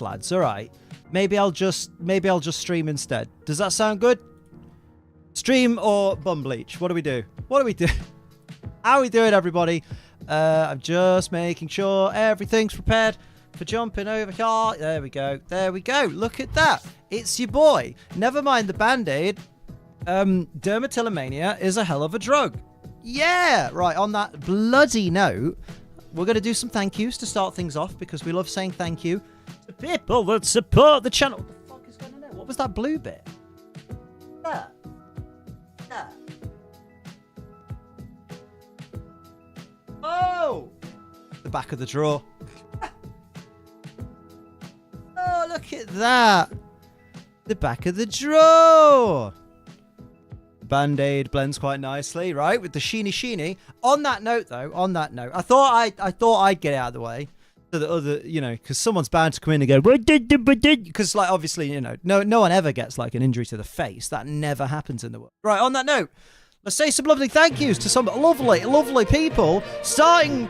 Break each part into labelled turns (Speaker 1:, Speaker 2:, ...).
Speaker 1: lads. All right. Maybe I'll just stream instead. Does that sound good? Stream or bum bleach? What do we do? What do we do? How are we doing, everybody? I'm just making sure everything's prepared for jumping over here. There we go. There we go. Look at that. It's your boy. Never mind the band-aid. Dermatillomania is a hell of a drug. Yeah. Right. On that bloody note, we're going to do some thank yous to start things off because we love saying thank you to people that support the channel. What the fuck is going on there? What was that blue bit? There. There. Oh! The back of the drawer. Oh, look at that. The back of the drawer. Band-Aid blends quite nicely, right? With the sheeny. On that note, though, I thought I'd get it out of the way. So that other, you know, because someone's bound to come in and go, because, like, obviously, you know, no one ever gets, like, an injury to the face. That never happens in the world. Right, on that note, let's say some lovely thank yous to some lovely people, starting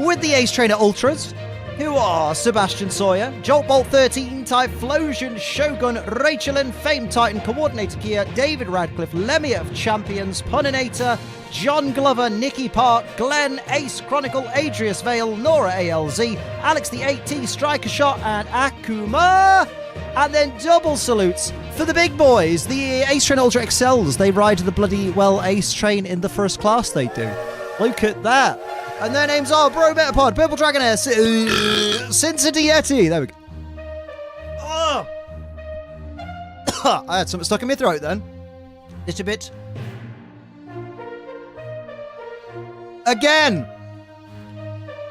Speaker 1: with the Ace Trainer Ultras, who are Sebastian Sawyer, Joltbolt 13, Typhlosion, Shogun, Rachelin, Fame Titan, Coordinator Gear, David Radcliffe, Lemmy of Champions, Puninator, John Glover, Nicky Park, Glenn, Ace Chronicle, Adrius Vale, Nora ALZ, Alex the 8T, Striker Shot, and Akuma. And then double salutes for the big boys, the Ace Train Ultra Excels. They ride the bloody, well, Ace Train in the first class, they do. Look at that. And their names are Bro Metapod, Purple Dragonair, Cincinnati Yeti. There we go. Oh. I had something stuck in my throat then. Just a bit. Again.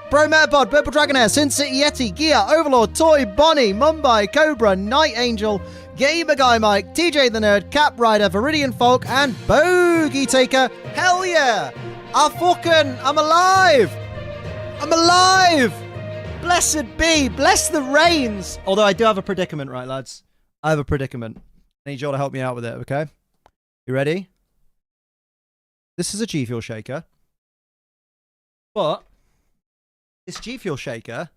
Speaker 1: Bro Metapod, Purple Dragonair, Sin City Yeti, Gia, Overlord, Toy, Bonnie, Mumbai, Cobra, Night Angel, Gamer Guy Mike, TJ the Nerd, Cap Rider, Viridian Folk, and Bogey Taker. Hell yeah! I'm alive! I'm alive! Blessed be, bless the rains! Although I do have a predicament, right, lads? I have a predicament. I need you all to help me out with it, okay? You ready? This is a G Fuel shaker. But this G Fuel shaker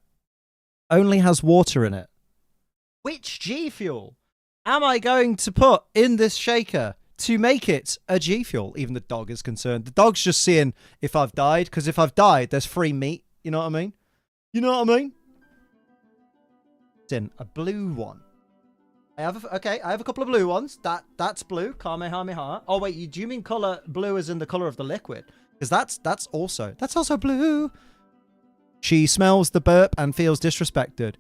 Speaker 1: only has water in it. Which G Fuel am I going to put in this shaker to make it a G Fuel? Even the dog is concerned. The dog's just seeing if I've died, because if I've died, there's free meat. You know what I mean? You know what I mean? It's in a blue one. I have a couple of blue ones. That's blue. Kamehameha. Oh wait, do you mean color blue as in the color of the liquid? Because that's also blue. She smells the burp and feels disrespected.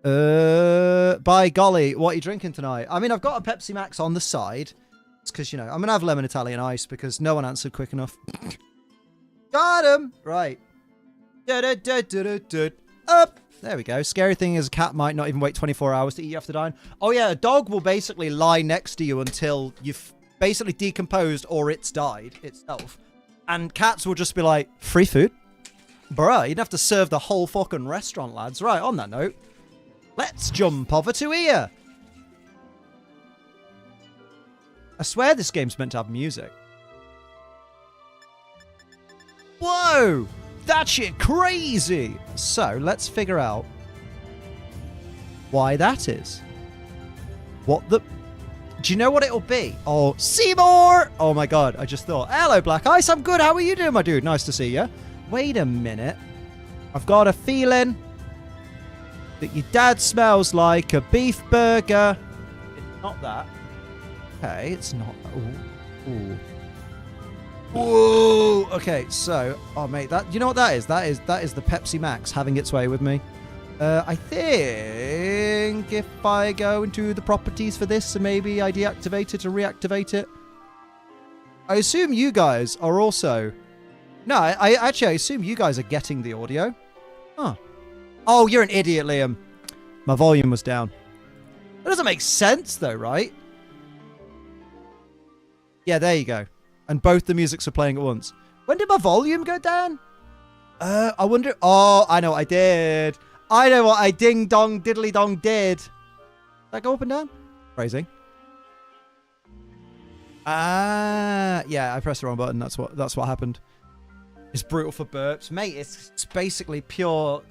Speaker 1: By golly, what are you drinking tonight? I mean, I've got a Pepsi Max on the side. It's because, you know, I'm going to have lemon Italian ice because no one answered quick enough. Got him! Right. Up! There we go. Scary thing is a cat might not even wait 24 hours to eat you after dying. Oh yeah, a dog will basically lie next to you until you've basically decomposed or it's died itself. And cats will just be like, free food? Bruh, you'd have to serve the whole fucking restaurant, lads. Right, on that note, let's jump over to here. I swear this game's meant to have music. Whoa! That shit crazy! So, let's figure out why that is. What the... Do you know what it'll be? Oh, Seymour! Oh my god, I just thought. Hello, Black Ice, I'm good. How are you doing, my dude? Nice to see you. Wait a minute. I've got a feeling that your dad smells like a beef burger. It's not that. Okay, it's not. Ooh. Ooh. Whoa. Okay, so, oh mate, that, you know what that is? That is the Pepsi Max having its way with me. I think if I go into the properties for this and maybe I deactivate it or reactivate it. I assume you guys are also... No, I assume you guys are getting the audio. Huh. Oh, you're an idiot, Liam. My volume was down. That doesn't make sense, though, right? Yeah, there you go. And both the musics are playing at once. When did my volume go down? I wonder... Oh, I know what I did. I know what I ding-dong, diddly-dong did. Did that go up and down? Phrasing. Ah, yeah, I pressed the wrong button. That's what happened. It's brutal for burps. Mate, it's basically pure,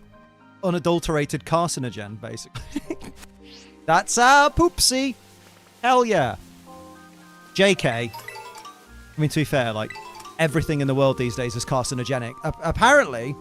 Speaker 1: unadulterated carcinogen, basically. That's our Poopsie. Hell yeah. JK. I mean, to be fair, like, everything in the world these days is carcinogenic. Apparently,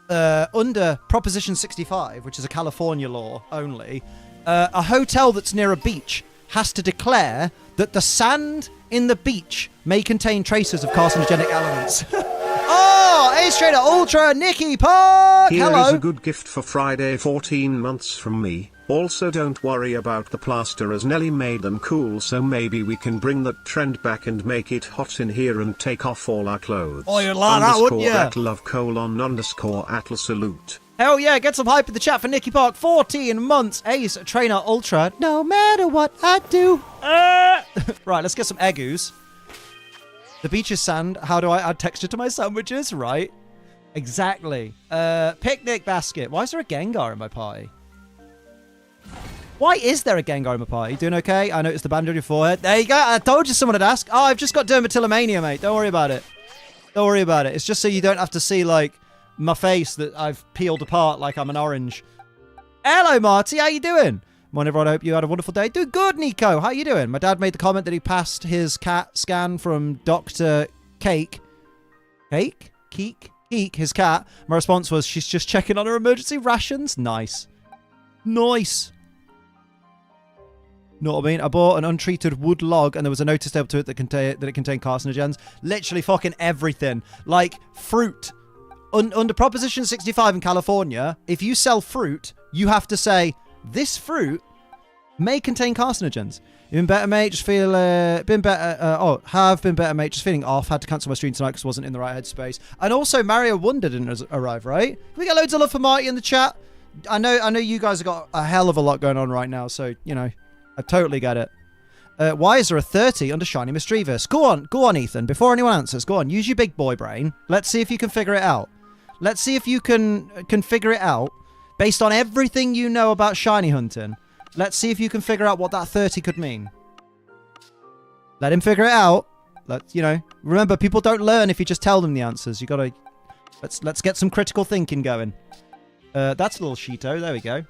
Speaker 1: under Proposition 65, which is a California law only, a hotel that's near a beach has to declare that the sand in the beach may contain traces of carcinogenic elements. Oh, Ace Trader Ultra, Nicky Park!
Speaker 2: Here
Speaker 1: Hello.
Speaker 2: is a good gift for Friday 14 months from me. Also don't worry about the plaster as Nelly made them cool, so maybe we can bring that trend back and make it hot in here and take off all our clothes.
Speaker 1: Oh, you'd like that, wouldn't you?
Speaker 2: _@love_atlas salute.
Speaker 1: Hell yeah, get some hype in the chat for Nicky Park. 14 months, Ace Trainer Ultra. No matter what I do. Right, let's get some eggoos. The beach is sand. How do I add texture to my sandwiches? Right. Exactly. Picnic basket. Why is there a Gengar in my party? Why is there a Gengar in my party? Doing okay? I noticed the band on your forehead. There you go. I told you someone would ask. Oh, I've just got dermatillomania, mate. Don't worry about it. Don't worry about it. It's just so you don't have to see, like, my face that I've peeled apart like I'm an orange. Hello, Marty. How you doing? Morning, everyone. I hope you had a wonderful day. Doing good, Nico. How you doing? My dad made the comment that he passed his cat scan from Dr. Cake, his cat. My response was, she's just checking on her emergency rations. Nice. Nice. Know what I mean? I bought an untreated wood log and there was a notice table to it that it contained carcinogens. Literally fucking everything. Like fruit. Under Proposition 65 in California, if you sell fruit, you have to say, this fruit may contain carcinogens. You been better, mate? Just feel, have been better, mate. Just feeling off. Had to cancel my stream tonight because I wasn't in the right headspace. And also, Mario Wonder didn't arrive, right? Can we get loads of love for Marty in the chat? I know you guys have got a hell of a lot going on right now, so, you know, I totally get it. Why is there a 30 under Shiny Mischievous? Go on, Ethan. Before anyone answers, go on. Use your big boy brain. Let's see if you can figure it out. Let's see if you can figure it out based on everything you know about shiny hunting. Let's see if you can figure out what that 30 could mean. Let him figure it out. Remember, people don't learn if you just tell them the answers. You gotta... Let's get some critical thinking going. That's a little Cheeto. There we go.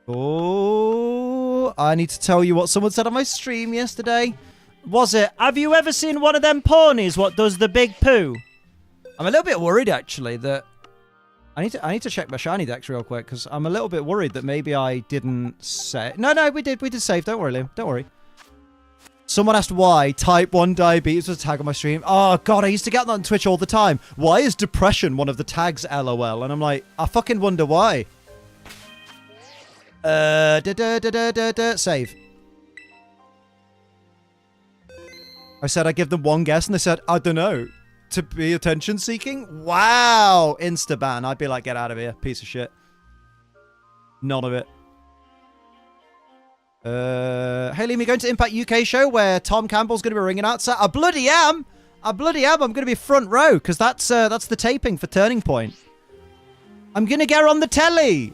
Speaker 1: Oh, I need to tell you what someone said on my stream yesterday. Was it, have you ever seen one of them ponies what does the big poo? I'm a little bit worried, actually, that... I need to check my shiny dex real quick, because I'm a little bit worried that maybe I didn't say... No, we did save. Don't worry, Liam. Don't worry. Someone asked why type 1 diabetes was a tag on my stream. Oh, God, I used to get that on Twitch all the time. Why is depression one of the tags, LOL? And I'm like, I fucking wonder why. Save. I said I give them one guess, and they said, I don't know. To be attention-seeking? Wow! Insta-ban. I'd be like, get out of here, piece of shit. None of it. Hey, Liam, you going to Impact UK show where Tom Campbell's going to be ringing outside? I bloody am! I'm going to be front row, because that's the taping for Turning Point. I'm going to get her on the telly!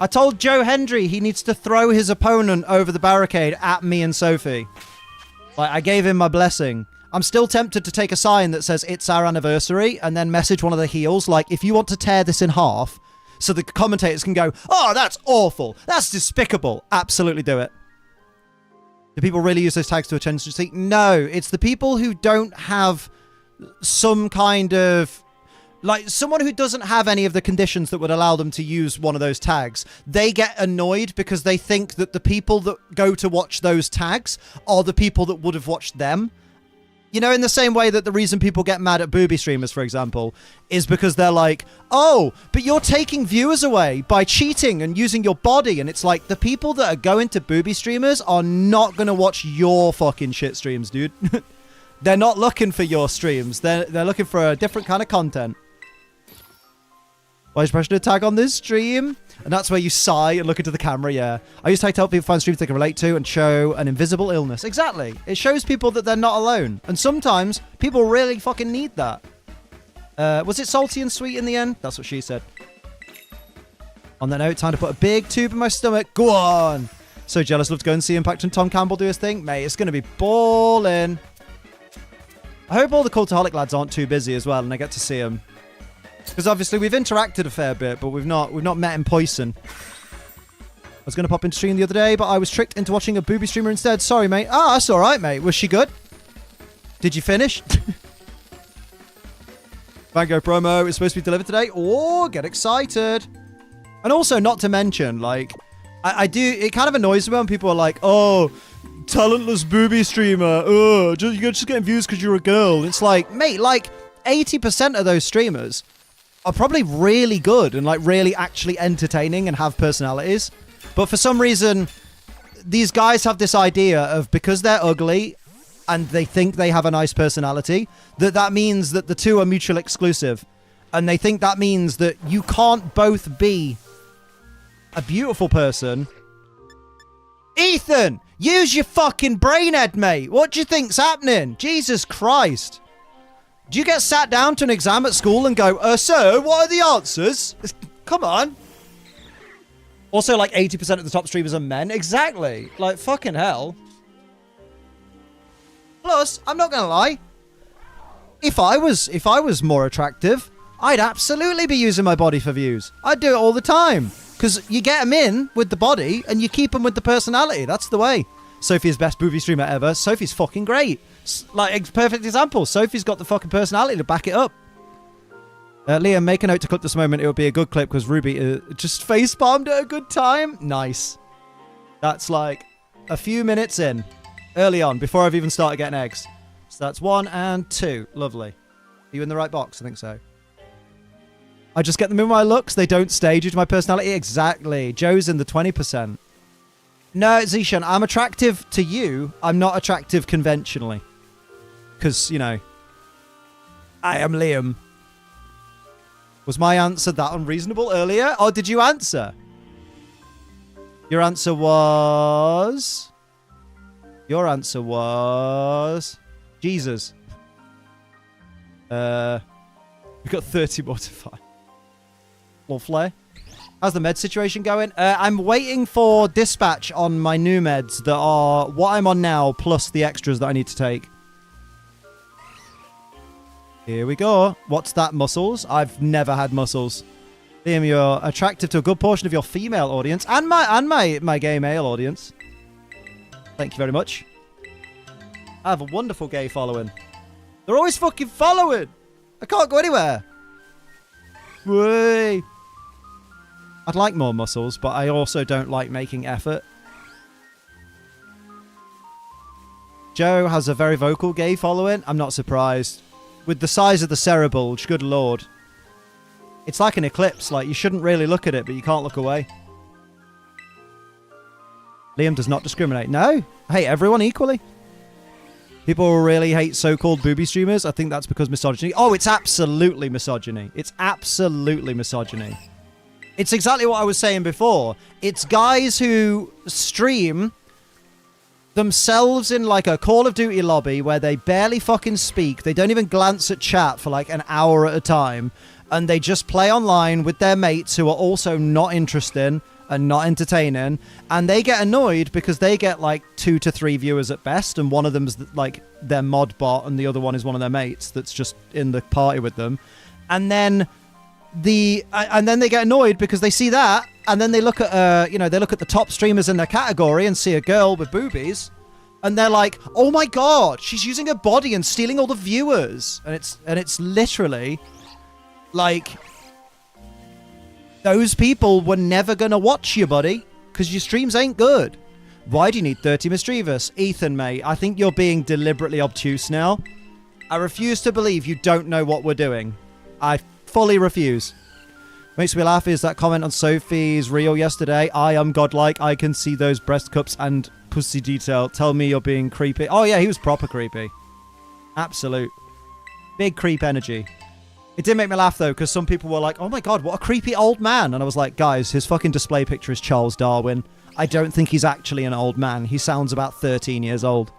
Speaker 1: I told Joe Hendry he needs to throw his opponent over the barricade at me and Sophie. Like, I gave him my blessing. I'm still tempted to take a sign that says, it's our anniversary, and then message one of the heels, like, if you want to tear this in half, so the commentators can go, oh, that's awful. That's despicable. Absolutely do it. Do people really use those tags to attention seek? No, it's the people who don't have some kind of... Like, someone who doesn't have any of the conditions that would allow them to use one of those tags, they get annoyed because they think that the people that go to watch those tags are the people that would have watched them. You know, in the same way that the reason people get mad at booby streamers, for example, is because they're like, oh, but you're taking viewers away by cheating and using your body. And it's like, the people that are going to booby streamers are not going to watch your fucking shit streams, dude. They're not looking for your streams. They're looking for a different kind of content. Why is pressure to tag on this stream? And that's where you sigh and look into the camera, yeah. I use tag to help people find streams they can relate to and show an invisible illness. Exactly. It shows people that they're not alone. And sometimes people really fucking need that. Was it salty and sweet in the end? That's what she said. On that note, time to put a big tube in my stomach. Go on. So jealous. Love to go and see Impact and Tom Campbell do his thing. Mate, it's going to be ballin'. I hope all the Cultaholic lads aren't too busy as well and I get to see them. Because obviously we've interacted a fair bit, but we've not met in person. was going to pop into stream the other day, but I was tricked into watching a booby streamer instead. Sorry, mate. Ah, that's all right, mate. Was she good? Did you finish? Vango promo is supposed to be delivered today. Oh, get excited. And also, not to mention, like, I do, it kind of annoys me when people are like, oh, talentless booby streamer. Oh, you're just getting views because you're a girl. It's like, mate, like, 80% of those streamers are probably really good and, like, really actually entertaining and have personalities. But for some reason, these guys have this idea of because they're ugly and they think they have a nice personality, that means that the two are mutually exclusive. And they think that means that you can't both be a beautiful person. Ethan, use your fucking brain head, mate. What do you think's happening? Jesus Christ. Do you get sat down to an exam at school and go, sir, what are the answers? Come on. Also, like, 80% of the top streamers are men. Exactly. Like, fucking hell. Plus, I'm not gonna lie. If I was more attractive, I'd absolutely be using my body for views. I'd do it all the time. Because you get them in with the body, and you keep them with the personality. That's the way. Sophie's best booby streamer ever. Sophie's fucking great. Like, perfect example. Sophie's got the fucking personality to back it up. Liam, make a note to clip this moment. It would be a good clip because Ruby just face-palmed at a good time. Nice. That's like a few minutes in. Early on, before I've even started getting eggs. So that's 1 and 2. Lovely. Are you in the right box? I think so. I just get them in my looks. They don't stay due to my personality. Exactly. Joe's in the 20%. No, Zishan, I'm attractive to you. I'm not attractive conventionally. Because, you know, I am Liam. Was my answer that unreasonable earlier? Or did you answer? Your answer was... Your answer was... Jesus. We got 30 more to find. Lovely. How's the med situation going? I'm waiting for dispatch on my new meds that are what I'm on now, plus the extras that I need to take. Here we go. What's that, muscles? I've never had muscles. Liam, you're attractive to a good portion of your female audience and my gay male audience. Thank you very much. I have a wonderful gay following. They're always fucking following. I can't go anywhere. Way. I'd like more muscles, but I also don't like making effort. Joe has a very vocal gay following. I'm not surprised. With the size of the cerebulge, good lord. It's like an eclipse. Like, you shouldn't really look at it, but you can't look away. Liam does not discriminate. No. I hate everyone equally. People really hate so-called booby streamers. I think that's because misogyny. Oh, it's absolutely misogyny. It's absolutely misogyny. It's exactly what I was saying before. It's guys who stream themselves in like a Call of Duty lobby where they barely fucking speak. They don't even glance at chat for like an hour at a time. And they just play online with their mates who are also not interesting and not entertaining. And they get annoyed because they get like 2 to 3 viewers at best. And one of them's like their mod bot and the other one is one of their mates that's just in the party with them. And then they get annoyed because they see that, and then they look at they look at the top streamers in their category and see a girl with boobies, and they're like, "Oh my god, she's using her body and stealing all the viewers." And it's literally like those people were never gonna watch you, buddy, because your streams ain't good. Why do you need 30 mischievous? Ethan, mate, I think you're being deliberately obtuse now. I refuse to believe you don't know what we're doing. I fully refuse. Makes me laugh is that comment on Sophie's reel yesterday. I am godlike. I can see those breast cups and pussy detail. Tell me you're being creepy. Oh yeah, he was proper creepy. Absolute. Big creep energy. It did make me laugh though, because some people were like, oh my god, what a creepy old man. And I was like, guys, his fucking display picture is Charles Darwin. I don't think he's actually an old man. He sounds about 13 years old.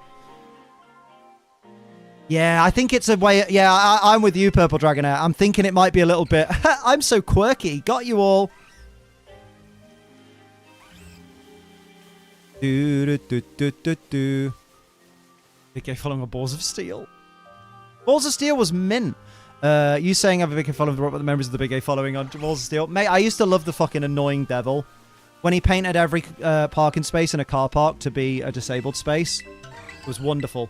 Speaker 1: Yeah, I think it's a way... Yeah, I'm with you, Purple Dragonair. I'm thinking it might be a little bit... I'm so quirky. Got you all. Big Gay following of Balls of Steel. Balls of Steel was mint. You saying I have a big gay following, the members of the Big Gay following on Balls of Steel. Mate, I used to love the fucking annoying devil. when he painted every parking space in a car park to be a disabled space. It was wonderful.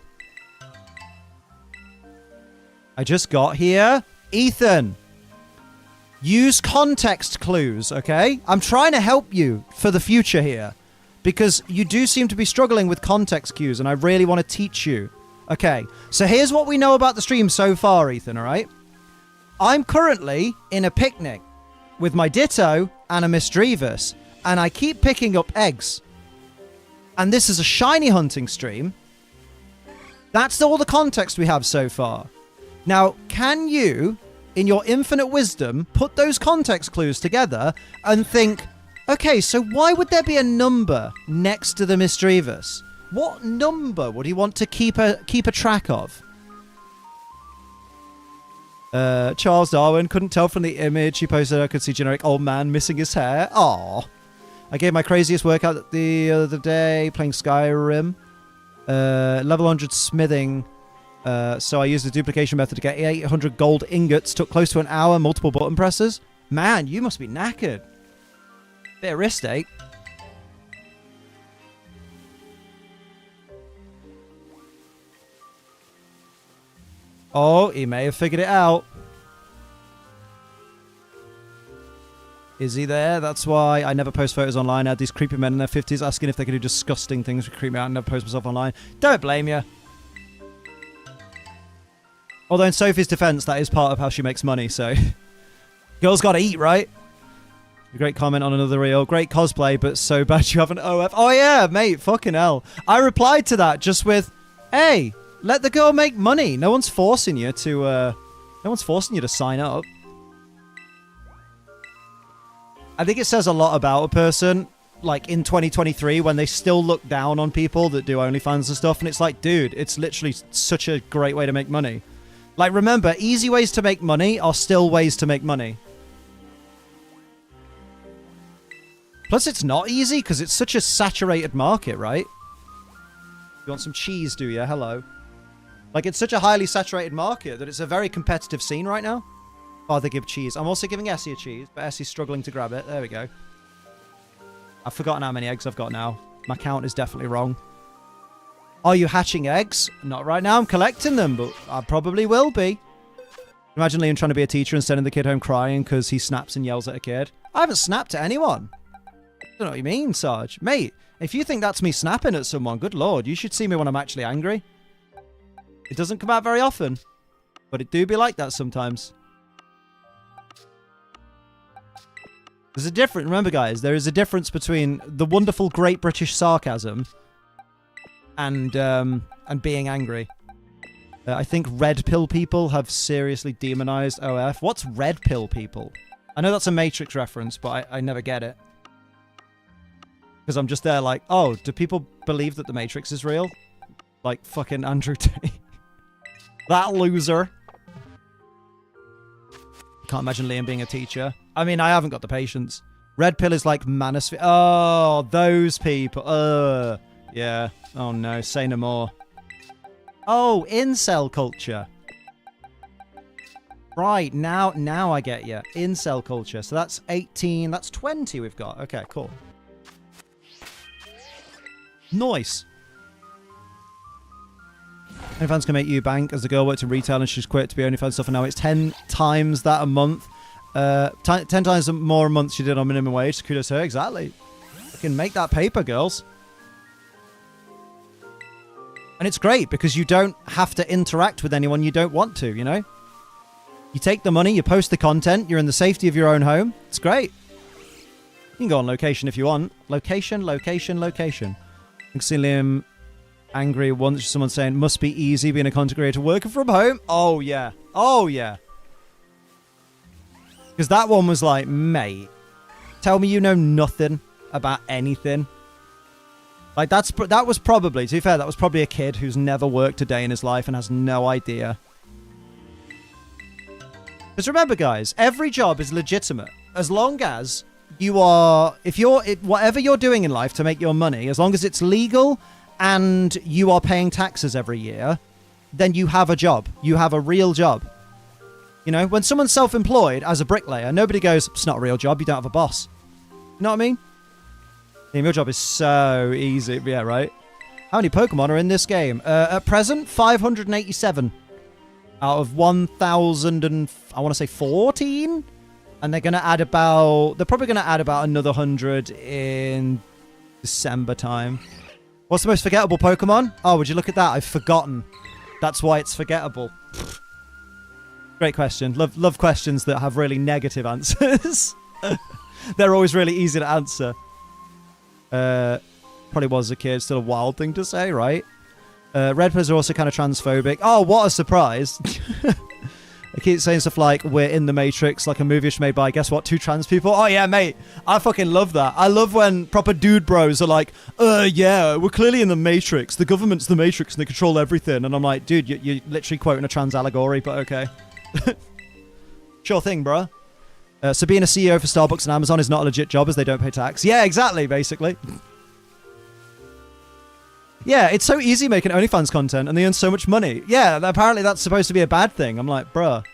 Speaker 1: I just got here. Ethan, use context clues, okay? I'm trying to help you for the future here because you do seem to be struggling with context cues and I really want to teach you. Okay, so here's what we know about the stream so far, Ethan, all right? I'm currently in a picnic with my Ditto and a Misdreavus, and I keep picking up eggs. And this is a shiny hunting stream. That's all the context we have so far. Now, can you, in your infinite wisdom, put those context clues together and think, okay, so why would there be a number next to the Misdreavus? What number would he want to keep a track of? Charles Darwin couldn't tell from the image he posted. I could see generic old man missing his hair. Aww. I gave my craziest workout the other day playing Skyrim. Level 100 smithing. So I used the duplication method to get 800 gold ingots. Took close to an hour, multiple button presses. Man, you must be knackered. Bit of wrist ache. Oh, he may have figured it out. Is he there? That's why I never post photos online. I had these creepy men in their 50s asking if they could do disgusting things to creep me out and never post myself online. Don't blame you. Although in Sophie's defense, that is part of how she makes money, so... Girls gotta eat, right? A great comment on another reel. Great cosplay, but so bad you have an OF. Oh yeah, mate, fucking hell. I replied to that just with, hey, let the girl make money. No one's forcing you to, no one's forcing you to sign up. I think it says a lot about a person, like, in 2023, when they still look down on people that do OnlyFans and stuff, and it's like, dude, it's literally such a great way to make money. Like, remember, easy ways to make money are still ways to make money. Plus, it's not easy, because it's such a saturated market, right? You want some cheese, do you? Hello. Like, it's such a highly saturated market that it's a very competitive scene right now. Father give cheese. I'm also giving Essie a cheese, but Essie's struggling to grab it. There we go. I've forgotten how many eggs I've got now. My count is definitely wrong. Are you hatching eggs? Not right now. I'm collecting them, but I probably will be. Imagine Liam trying to be a teacher and sending the kid home crying because he snaps and yells at a kid. I haven't snapped at anyone. I don't know what you mean, Sarge. Mate, if you think that's me snapping at someone, good lord, you should see me when I'm actually angry. It doesn't come out very often, but it do be like that sometimes. There's a difference. Remember, guys, there is a difference between the wonderful, great British sarcasm and being angry. I think red pill people have seriously demonized OF. What's red pill people? I know that's a Matrix reference, but I never get it. Because I'm just there like, oh, do people believe that the Matrix is real? Like fucking Andrew Tate. That loser. Can't imagine Liam being a teacher. I mean, I haven't got the patience. Red pill is like manosphere. Oh, those people. Yeah. Oh no, say no more. Oh, incel culture. Right, now I get you. Incel culture. So that's 18, that's 20 we've got. Okay, cool. Nice. OnlyFans can make you bank. As the girl worked in retail and she's quit to be OnlyFans stuff, and now it's 10 times that a month. 10 times more a month she did on minimum wage. Kudos to her. Exactly. You can make that paper, girls. And it's great because you don't have to interact with anyone you don't want to, you know? You take the money, you post the content, you're in the safety of your own home. It's great. You can go on location if you want. Location, location, location. I can see Liam angry once, someone saying, must be easy being a content creator working from home. Oh, yeah. Oh, yeah. Because that one was like, mate, tell me you know nothing about anything. Like, that was probably, to be fair, that was probably a kid who's never worked a day in his life and has no idea. Because remember, guys, every job is legitimate. As long as you are, whatever you're doing in life to make your money, as long as it's legal and you are paying taxes every year, then you have a job. You have a real job. You know, when someone's self-employed as a bricklayer, nobody goes, it's not a real job, you don't have a boss. You know what I mean? Liam, your job is so easy. Yeah, right? How many Pokemon are in this game? At present, 587 out of 1,000 and I want to say 14. And they're going to add about... They're probably going to add about another 100 in December time. What's the most forgettable Pokemon? Oh, would you look at that? I've forgotten. That's why it's forgettable. Great question. Love questions that have really negative answers. They're always really easy to answer. Probably was a kid. Still a wild thing to say, right? Red players are also kind of transphobic. Oh, what a surprise. They keep saying stuff like, we're in the Matrix, like a movie made by, guess what, 2 trans people? Oh, yeah, mate. I fucking love that. I love when proper dude bros are like, yeah, we're clearly in the Matrix. The government's the Matrix and they control everything. And I'm like, dude, you're literally quoting a trans allegory, but okay. Sure thing, bro. So being a CEO for Starbucks and Amazon is not a legit job as they don't pay tax. Yeah, exactly, basically. Yeah, it's so easy making OnlyFans content and they earn so much money. Yeah, apparently that's supposed to be a bad thing. I'm like, bruh.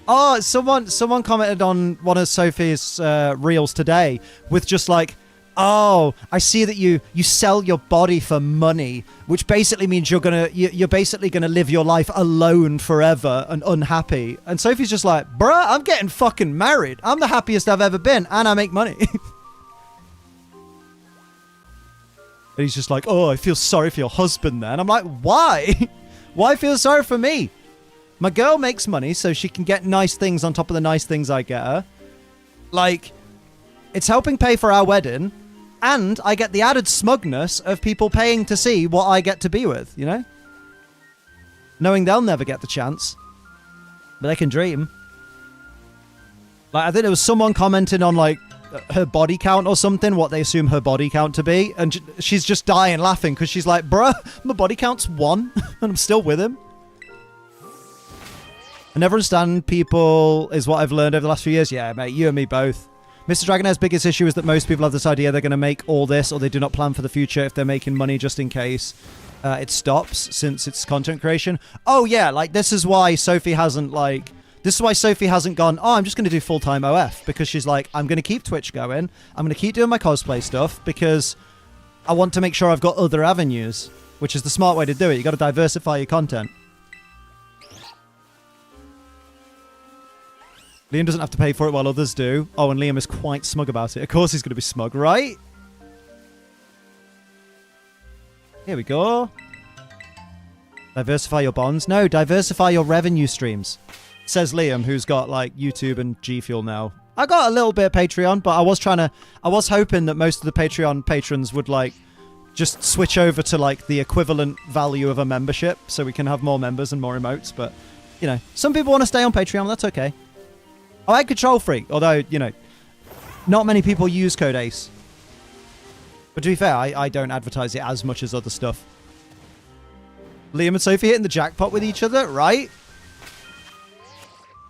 Speaker 1: Oh, someone commented on one of Sophie's reels today with just like, oh, I see that you sell your body for money, which basically means you're basically gonna live your life alone forever and unhappy. And Sophie's just like, bruh, I'm getting fucking married. I'm the happiest I've ever been and I make money. And he's just like, oh, I feel sorry for your husband then. I'm like, why? Why feel sorry for me? My girl makes money so she can get nice things on top of the nice things I get her. Like, it's helping pay for our wedding. And I get the added smugness of people paying to see what I get to be with, you know? Knowing they'll never get the chance. But they can dream. Like, I think there was someone commenting on, like, her body count or something, what they assume her body count to be, and she's just dying laughing because she's like, bruh, my body count's 1 and I'm still with him. I never understand people is what I've learned over the last few years. Yeah, mate, you and me both. Mr. Dragonair's biggest issue is that most people have this idea they're going to make all this or they do not plan for the future if they're making money just in case it stops since it's content creation. Oh yeah, like this is why Sophie hasn't gone, oh, I'm just going to do full-time OF, because she's like, I'm going to keep Twitch going. I'm going to keep doing my cosplay stuff because I want to make sure I've got other avenues, which is the smart way to do it. You got to diversify your content. Liam doesn't have to pay for it while others do. Oh, and Liam is quite smug about it. Of course he's going to be smug, right? Here we go. Diversify your bonds. No, diversify your revenue streams. Says Liam, who's got like YouTube and G Fuel now. I got a little bit of Patreon, but I was hoping that most of the Patreon patrons would like just switch over to like the equivalent value of a membership so we can have more members and more emotes. But, you know, some people want to stay on Patreon. That's okay. I like Control Freak, although, you know, not many people use Code ACE. But to be fair, I don't advertise it as much as other stuff. Liam and Sophie hitting the jackpot with each other, right?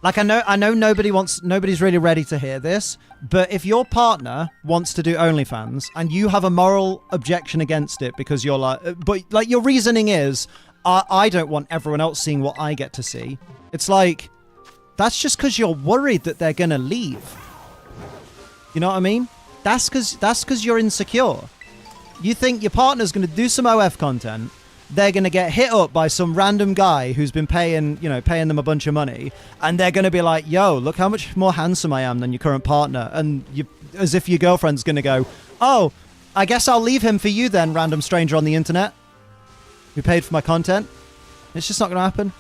Speaker 1: Like, I know nobody's really ready to hear this, but if your partner wants to do OnlyFans and you have a moral objection against it because you're like, but like your reasoning is, I don't want everyone else seeing what I get to see. It's like, that's just because you're worried that they're going to leave. You know what I mean? That's because you're insecure. You think your partner's going to do some OF content. They're going to get hit up by some random guy who's been paying them a bunch of money. And they're going to be like, yo, look how much more handsome I am than your current partner. And as if your girlfriend's going to go, oh, I guess I'll leave him for you then, random stranger on the internet who paid for my content. It's just not going to happen.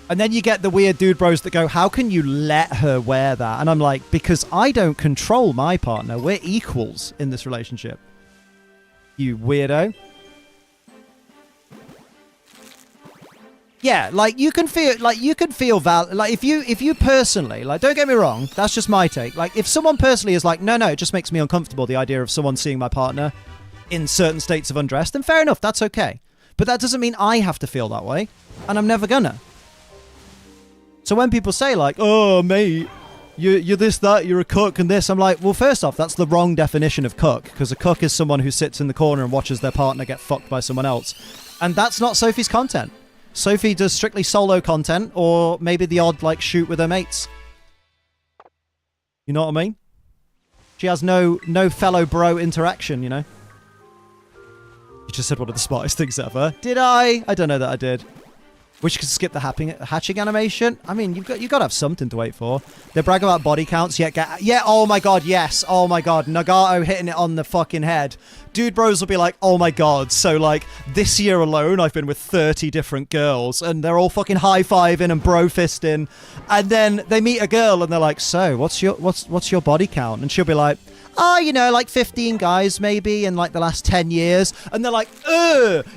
Speaker 1: And then you get the weird dude bros that go, how can you let her wear that? And I'm like, because I don't control my partner. We're equals in this relationship. You weirdo. Yeah, like you can feel if you personally, like, don't get me wrong, that's just my take. Like if someone personally is like, no, it just makes me uncomfortable, the idea of someone seeing my partner in certain states of undress, then fair enough, that's okay. But that doesn't mean I have to feel that way, and I'm never gonna. So when people say like, oh, mate, you're this, that, you're a cook and this, I'm like, well, first off, that's the wrong definition of cook, because a cook is someone who sits in the corner and watches their partner get fucked by someone else. And that's not Sophie's content. Sophie does strictly solo content, or maybe the odd, like, shoot with her mates. You know what I mean? She has no fellow bro interaction, you know? You just said one of the smartest things ever. Did I? I don't know that I did. Wish you could skip the hatching animation. I mean, you've got to have something to wait for. They brag about body counts. Yeah, oh my god, yes. Oh my god. Nagato hitting it on the fucking head. Dude bros will be like, oh my god. So, like, this year alone, I've been with 30 different girls, and they're all fucking high-fiving and bro-fisting. And then they meet a girl, and they're like, so, what's your body count? And she'll be like, oh, you know, like 15 guys maybe in like the last 10 years. And they're like,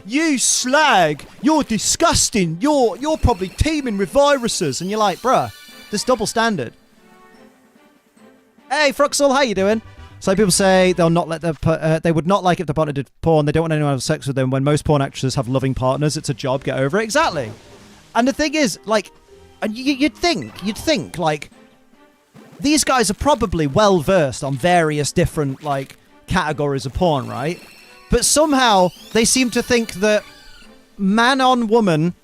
Speaker 1: you slag. You're disgusting. You're probably teeming with viruses. And you're like, bruh, this double standard. Hey, Fruxel, how you doing? So people say they'll not let they would not like if their partner did porn. They don't want anyone to have sex with them. When most porn actresses have loving partners, it's a job. Get over it. Exactly. And the thing is, like, and you'd think, like, these guys are probably well-versed on various different, like, categories of porn, right? But somehow they seem to think that man-on-woman,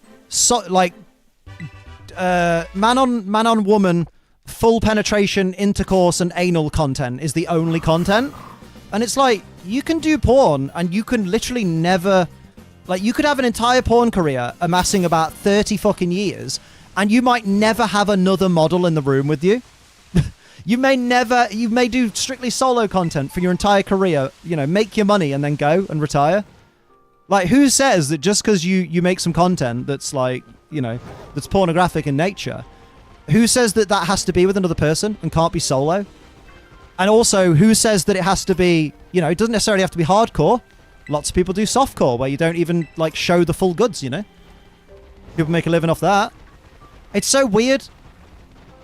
Speaker 1: man-on-woman, full penetration, intercourse, and anal content is the only content. And it's like, you can do porn, and you can literally never... Like, you could have an entire porn career amassing about 30 fucking years, and you might never have another model in the room with you. You may do strictly solo content for your entire career, you know, make your money and then go and retire. Like, who says that just because you make some content that's like, you know, that's pornographic in nature, who says that that has to be with another person and can't be solo? And also, who says that it has to be, you know, it doesn't necessarily have to be hardcore. Lots of people do softcore where you don't even, like, show the full goods, you know? People make a living off that. It's so weird.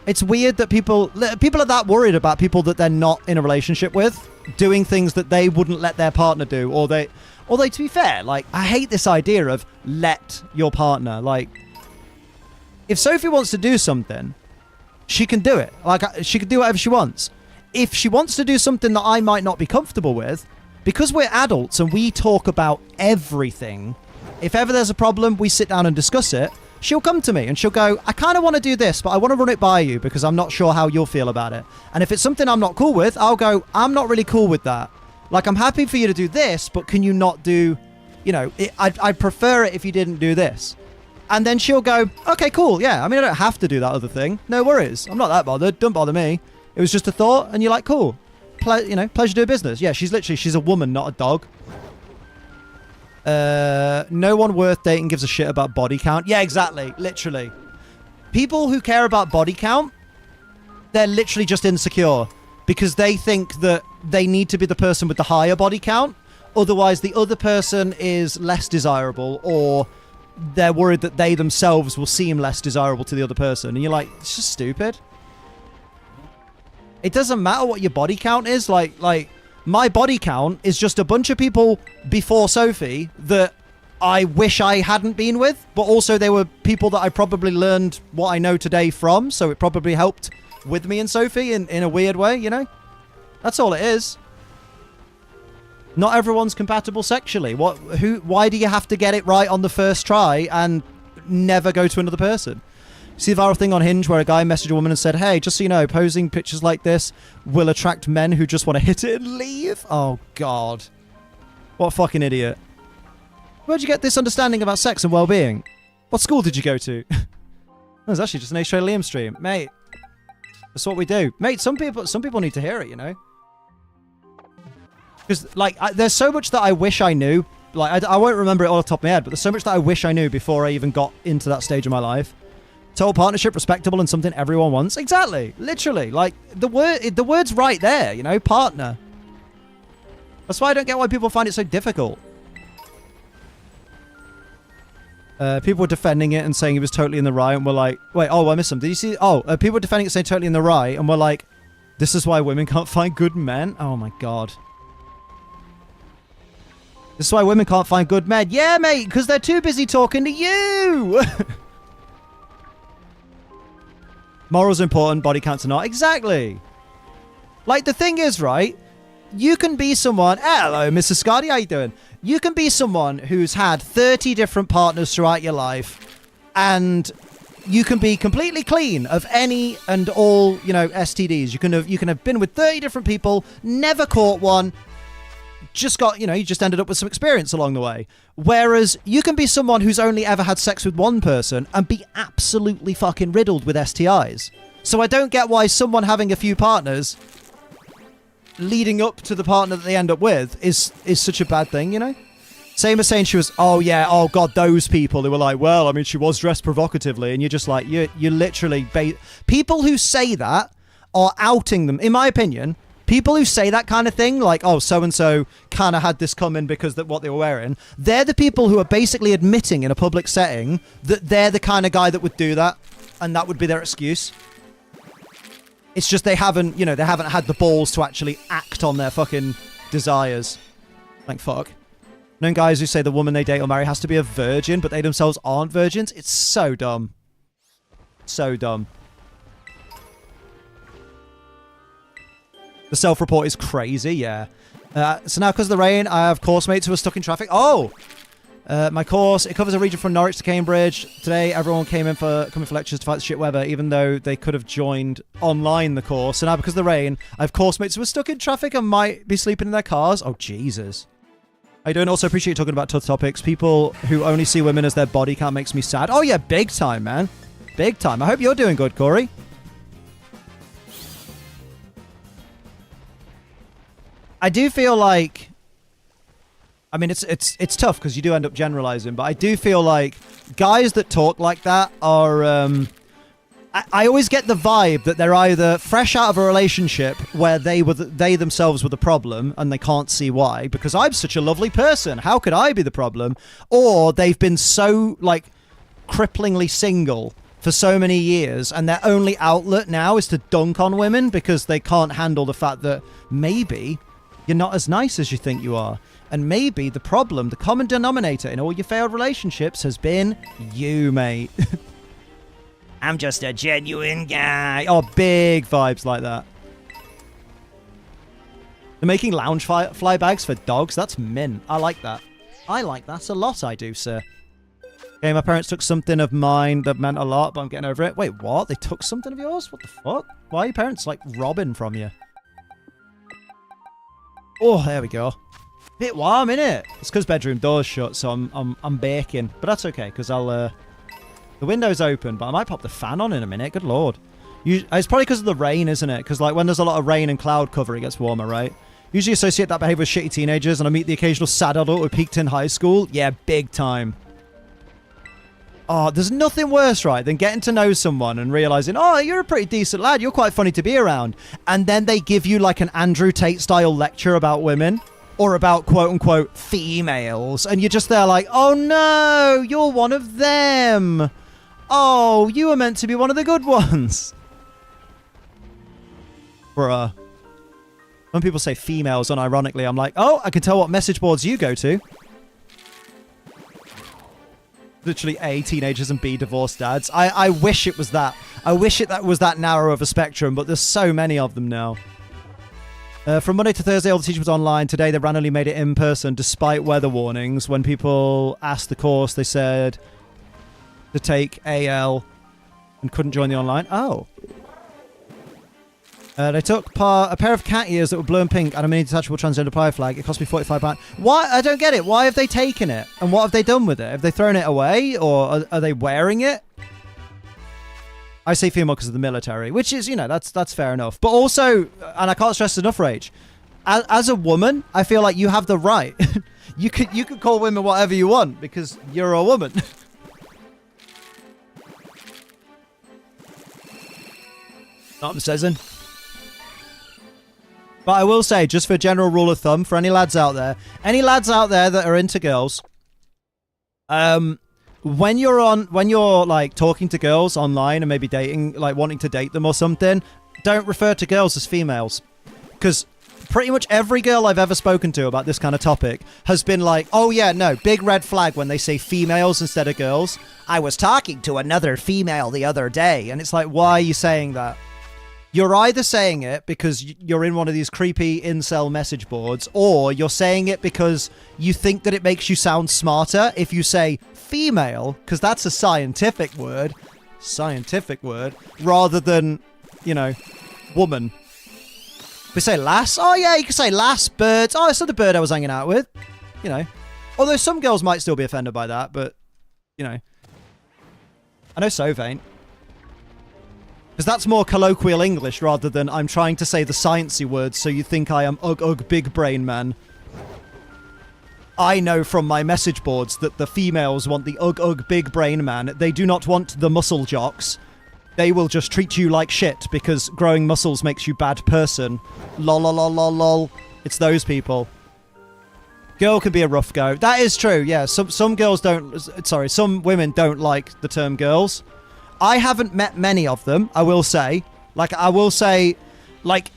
Speaker 1: It's weird that people are that worried about people that they're not in a relationship with doing things that they wouldn't let their partner do, or they, to be fair, like, I hate this idea of let your partner, like, if Sophie wants to do something, she can do it. Like, she can do whatever she wants. If she wants to do something that I might not be comfortable with, because we're adults and we talk about everything, if ever there's a problem, we sit down and discuss it. She'll come to me and she'll go, I kind of want to do this, but I want to run it by you because I'm not sure how you'll feel about it. And if it's something I'm not cool with, I'll go, I'm not really cool with that. Like, I'm happy for you to do this, but can you not do, you know, I'd prefer it if you didn't do this. And then she'll go, okay, cool. Yeah, I mean, I don't have to do that other thing. No worries. I'm not that bothered. Don't bother me. It was just a thought. And you're like, cool. You know, pleasure doing business. Yeah, she's a woman, not a dog. No one worth dating gives a shit about body count. Yeah, exactly. Literally. People who care about body count, they're literally just insecure because they think that they need to be the person with the higher body count. Otherwise, the other person is less desirable, or they're worried that they themselves will seem less desirable to the other person. And you're like, it's just stupid. It doesn't matter what your body count is. Like, my body count is just a bunch of people before Sophie that I wish I hadn't been with, but also they were people that I probably learned what I know today from, so it probably helped with me and Sophie in a weird way, you know? That's all it is. Not everyone's compatible sexually. Why do you have to get it right on the first try and never go to another person? See the viral thing on Hinge where a guy messaged a woman and said, hey, just so you know, posing pictures like this will attract men who just want to hit it and leave? Oh, God. What a fucking idiot. Where'd you get this understanding about sex and well-being? What school did you go to? That was actually just an Australian Liam stream. Mate, that's what we do. Mate, some people need to hear it, you know? Because, like, there's so much that I wish I knew. Like, I won't remember it all off the top of my head, but there's so much that I wish I knew before I even got into that stage of my life. Total partnership, respectable, and something everyone wants. Exactly. Literally. Like, the word's right there, you know? Partner. That's why I don't get why people find it so difficult. People were defending it and saying he was totally in the right, and we're like, wait, oh, I missed some. Did you see? Oh, people were defending it saying totally in the right, and we're like, this is why women can't find good men? Oh, my God. This is why women can't find good men. Yeah, mate, because they're too busy talking to you. Morals are important, body counts are not. Exactly. Like, the thing is, right, you can be someone... Hello, Mrs. Scotty, how you doing? You can be someone who's had 30 different partners throughout your life, and you can be completely clean of any and all, you know, STDs. You can have been with 30 different people, never caught one, just got, you know, you just ended up with some experience along the way. Whereas you can be someone who's only ever had sex with one person and be absolutely fucking riddled with STIs. So I don't get why someone having a few partners leading up to the partner that they end up with is such a bad thing, you know? Same as saying she was, oh yeah, oh god, those people who were like, well, I mean, she was dressed provocatively, and you're just like, you literally... People who say that are outing them, in my opinion. People who say that kind of thing, like, oh, so-and-so kind of had this coming because of what they were wearing, they're the people who are basically admitting in a public setting that they're the kind of guy that would do that, and that would be their excuse. It's just they haven't, you know, they haven't had the balls to actually act on their fucking desires. Thank fuck. Known guys who say the woman they date or marry has to be a virgin, but they themselves aren't virgins. It's so dumb. So dumb. The self-report is crazy, yeah. So now, because of the rain, I have course mates who are stuck in traffic. Oh! My course, it covers a region from Norwich to Cambridge. Today, everyone coming for lectures to fight the shit weather, even though they could have joined online the course. So now, because of the rain, I have course mates who are stuck in traffic and might be sleeping in their cars. Oh, Jesus. I don't also appreciate talking about tough topics. People who only see women as their body count makes me sad. Oh, yeah, big time, man. Big time. I hope you're doing good, Corey. I do feel like, I mean, it's tough because you do end up generalizing, but I do feel like guys that talk like that are, I always get the vibe that they're either fresh out of a relationship where they themselves were the problem and they can't see why because I'm such a lovely person. How could I be the problem? Or they've been so, like, cripplingly single for so many years and their only outlet now is to dunk on women because they can't handle the fact that maybe you're not as nice as you think you are. And maybe the problem, the common denominator in all your failed relationships has been you, mate. I'm just a genuine guy. Oh, big vibes like that. They're making lounge fly bags for dogs. That's mint. I like that. I like that a lot, I do, sir. Okay, my parents took something of mine that meant a lot, but I'm getting over it. Wait, what? They took something of yours? What the fuck? Why are your parents, like, robbing from you? Oh, there we go. Bit warm, innit? It's because bedroom door's shut, so I'm baking. But that's okay, because I'll, the window's open, but I might pop the fan on in a minute. Good lord. It's probably because of the rain, isn't it? Because, like, when there's a lot of rain and cloud cover, it gets warmer, right? Usually associate that behavior with shitty teenagers, and I meet the occasional sad adult who peaked in high school. Yeah, big time. Oh, there's nothing worse, right, than getting to know someone and realizing, oh, you're a pretty decent lad. You're quite funny to be around. And then they give you, like, an Andrew Tate-style lecture about women. Or about, quote-unquote, females. And you're just there like, oh, no, you're one of them. Oh, you were meant to be one of the good ones. Bruh. When people say females, unironically, I'm like, oh, I can tell what message boards you go to. Literally A, teenagers, and B, divorced dads. I wish it was that. I wish it was that narrow of a spectrum, but there's so many of them now. From Monday to Thursday, all the teaching was online. Today, they randomly made it in person, despite weather warnings. When people asked the course, they said to take AL and couldn't join the online. Oh. They took a pair of cat ears that were blue and pink and a mini detachable transgender pride flag. It cost me £45. Why? I don't get it. Why have they taken it? And what have they done with it? Have they thrown it away? Or are they wearing it? I say female because of the military, which is, you know, that's fair enough. But also, and I can't stress enough, Rach, as a woman, I feel like you have the right. you could call women whatever you want because you're a woman. Not I'm saying. But I will say, just for a general rule of thumb, for any lads out there that are into girls, when you're like talking to girls online and maybe dating, like wanting to date them or something, don't refer to girls as females. Because pretty much every girl I've ever spoken to about this kind of topic has been like, oh yeah, no, big red flag when they say females instead of girls. I was talking to another female the other day. And it's like, why are you saying that? You're either saying it because you're in one of these creepy incel message boards, or you're saying it because you think that it makes you sound smarter if you say female, because that's a scientific word, scientific word, rather than, you know, woman. We say lass. Oh, yeah, you can say lass, birds. Oh, it's not the bird I was hanging out with. You know. Although some girls might still be offended by that, but, you know. I know Sove ain't. Because that's more colloquial English rather than I'm trying to say the sciencey words so you think I am ugh big brain man. I know from my message boards that the females want the ugh big brain man. They do not want the muscle jocks. They will just treat you like shit because growing muscles makes you bad person. Lol lol lol lol lol. It's those people. Girl can be a rough go. That is true, yeah. Some girls don't... Sorry, some women don't like the term girls. I haven't met many of them, I will say. Like, I will say... Like,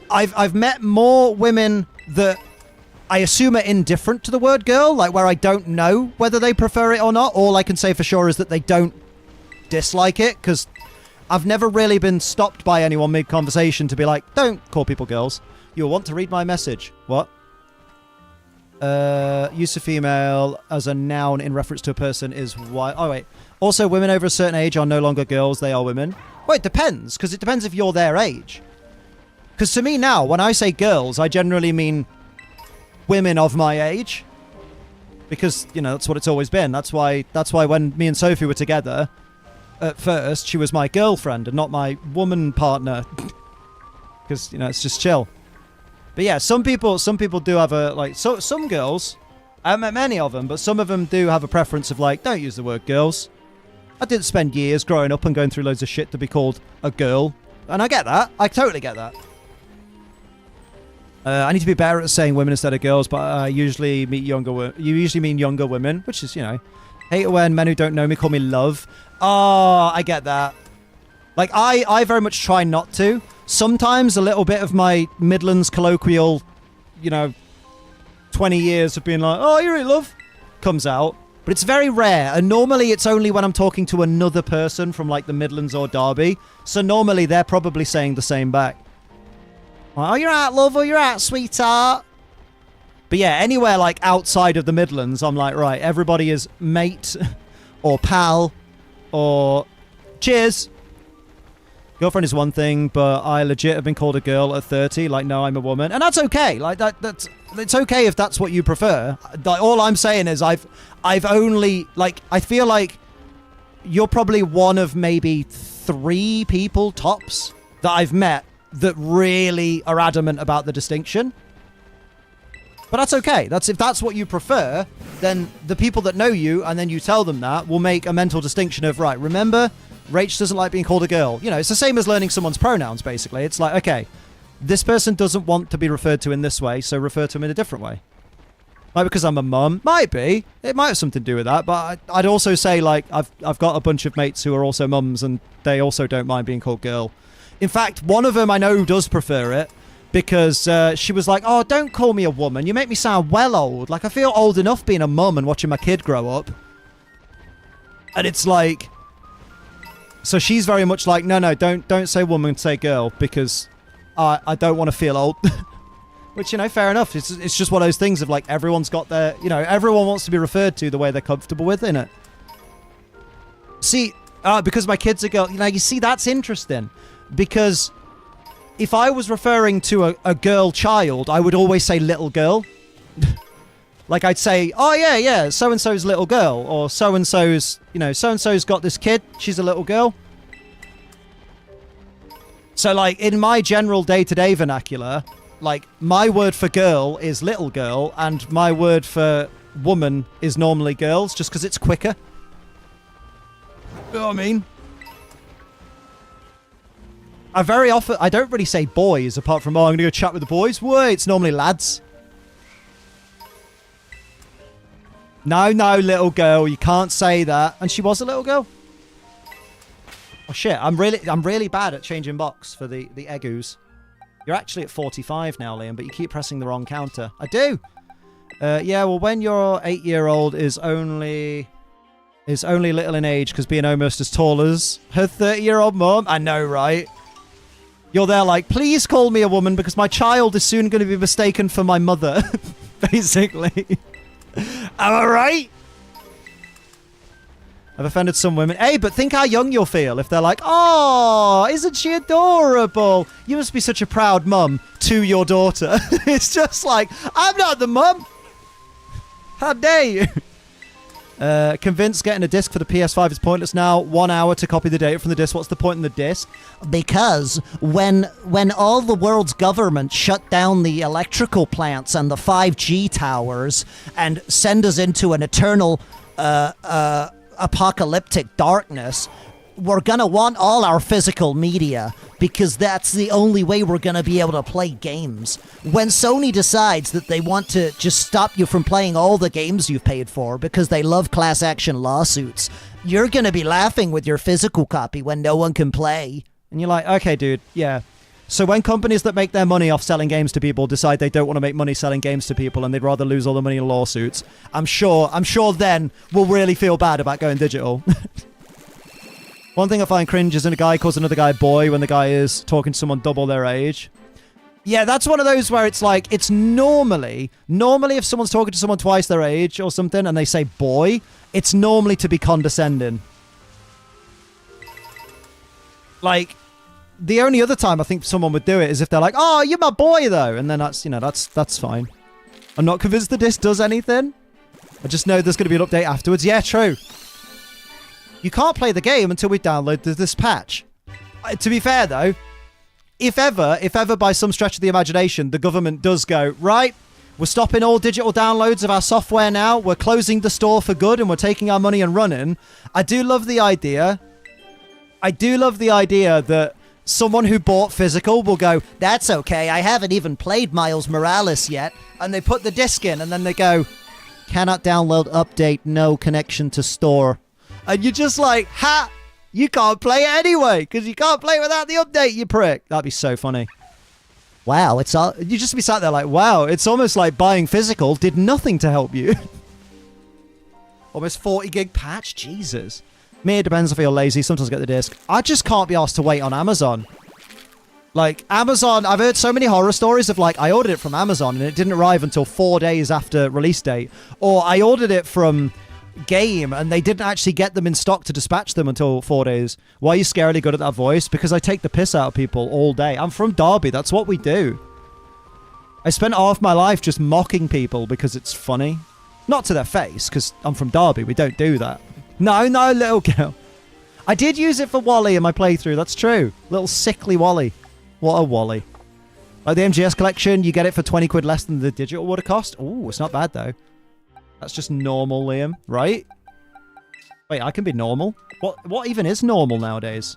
Speaker 1: I've met more women that I assume are indifferent to the word girl. Like, where I don't know whether they prefer it or not. All I can say for sure is that they don't dislike it. Because I've never really been stopped by anyone mid-conversation to be like, don't call people girls. You'll want to read my message. What? Use of female as a noun in reference to a person is why. Oh, wait. Also, women over a certain age are no longer girls. They are women. Well, it depends, because it depends if you're their age. Because to me now, when I say girls, I generally mean women of my age. Because, you know, that's what it's always been. That's why when me and Sophie were together, at first, she was my girlfriend and not my woman partner. Because, you know, it's just chill. But yeah, some people do have a, like, so some girls, I haven't met many of them, but some of them do have a preference of, like, don't use the word girls. I didn't spend years growing up and going through loads of shit to be called a girl. And I get that. I totally get that. I need to be better at saying women instead of girls, but I usually mean younger women, which is, you know, hate it when men who don't know me call me love. Oh, I get that. Like, I very much try not to. Sometimes a little bit of my Midlands colloquial, you know, 20 years of being like, oh, you're in love, comes out. But it's very rare. And normally it's only when I'm talking to another person from like the Midlands or Derby. So normally they're probably saying the same back. Like, oh, you're out, love, or you're out, sweetheart. But yeah, anywhere like outside of the Midlands, I'm like, right, everybody is mate or pal or cheers. Girlfriend is one thing, but I legit have been called a girl at 30. Like, no, I'm a woman. And that's okay. Like, it's okay if that's what you prefer. Like, all I'm saying is I've only, like, I feel like you're probably one of maybe 3 people, tops, that I've met that really are adamant about the distinction. But that's okay. If that's what you prefer, then the people that know you and then you tell them that will make a mental distinction of, right, remember... Rach doesn't like being called a girl. You know, it's the same as learning someone's pronouns, basically. It's like, okay, this person doesn't want to be referred to in this way, so refer to him in a different way. Like, because I'm a mum. Might be. It might have something to do with that, but I'd also say, like, I've got a bunch of mates who are also mums, and they also don't mind being called girl. In fact, one of them I know does prefer it, because she was like, oh, don't call me a woman. You make me sound well old. Like, I feel old enough being a mum and watching my kid grow up. And it's like... So she's very much like, no, don't say woman, say girl, because I don't want to feel old. Which, you know, fair enough. It's just one of those things of, like, everyone's got their, you know, everyone wants to be referred to the way they're comfortable with, innit? See, because my kid's a girl, you know, you see, that's interesting. Because if I was referring to a girl child, I would always say little girl. Like, I'd say, oh, yeah, so-and-so's little girl. Or so-and-so's, you know, so-and-so's got this kid. She's a little girl. So, like, in my general day-to-day vernacular, like, my word for girl is little girl, and my word for woman is normally girls, just because it's quicker. You know what I mean? I don't really say boys, apart from, oh, I'm going to go chat with the boys. Wait, it's normally lads. No, little girl, you can't say that. And she was a little girl. Oh shit, I'm really bad at changing box for the eggoos. You're actually at 45 now, Liam, but you keep pressing the wrong counter. I do. Yeah, well, when your 8-year-old is only little in age because being almost as tall as her 30-year-old mum. I know, right? You're there like, please call me a woman because my child is soon going to be mistaken for my mother. Basically. Am I right? I've offended some women. Hey, but think how young you'll feel if they're like, oh, isn't she adorable? You must be such a proud mum to your daughter. It's just like, I'm not the mum. How dare you? Convinced getting a disc for the PS5 is pointless now. 1 hour to copy the data from the disc. What's the point in the disc? Because when all the world's government shut down the electrical plants and the 5G towers and send us into an eternal apocalyptic darkness, we're gonna want all our physical media because that's the only way we're gonna be able to play games. When Sony decides that they want to just stop you from playing all the games you've paid for because they love class action lawsuits, you're gonna be laughing with your physical copy when no one can play. And you're like, okay, dude, yeah. So when companies that make their money off selling games to people decide they don't want to make money selling games to people and they'd rather lose all the money in lawsuits, I'm sure then we'll really feel bad about going digital. One thing I find cringe is when a guy calls another guy boy when the guy is talking to someone double their age. Yeah, that's one of those where it's like, it's normally if someone's talking to someone twice their age or something and they say boy, it's normally to be condescending. Like, the only other time I think someone would do it is if they're like, oh, you're my boy though. And then that's, that's fine. I'm not convinced the disc does anything. I just know there's going to be an update afterwards. Yeah, true. You can't play the game until we download this patch. To be fair, though, if ever by some stretch of the imagination, the government does go, right, we're stopping all digital downloads of our software now, we're closing the store for good, and we're taking our money and running, I do love the idea that someone who bought physical will go, that's okay, I haven't even played Miles Morales yet, and they put the disc in, and then they go, cannot download update, no connection to store. And you're just like, ha! You can't play it anyway, because you can't play it without the update, you prick. That'd be so funny. Wow, it's all... You just be sat there like, wow, it's almost like buying physical did nothing to help you. Almost 40 gig patch? Jesus. Me, it depends if I feel lazy. Sometimes I get the disc. I just can't be asked to wait on Amazon. Like, Amazon, I've heard so many horror stories of, like, I ordered it from Amazon and it didn't arrive until 4 days after release date. Or I ordered it from Game and they didn't actually get them in stock to dispatch them until 4 days. Why are you scarily good at that voice? Because I take the piss out of people all day. I'm from Derby. That's what we do. I spent half my life just mocking people because it's funny. Not to their face, because I'm from Derby. We don't do that. No, little girl. I did use it for Wally in my playthrough. That's true. Little sickly Wally. What a Wally. Like the MGS collection, you get it for 20 quid less than the digital would have cost. Ooh, it's not bad, though. That's just normal, Liam, right? Wait, I can be normal? What even is normal nowadays?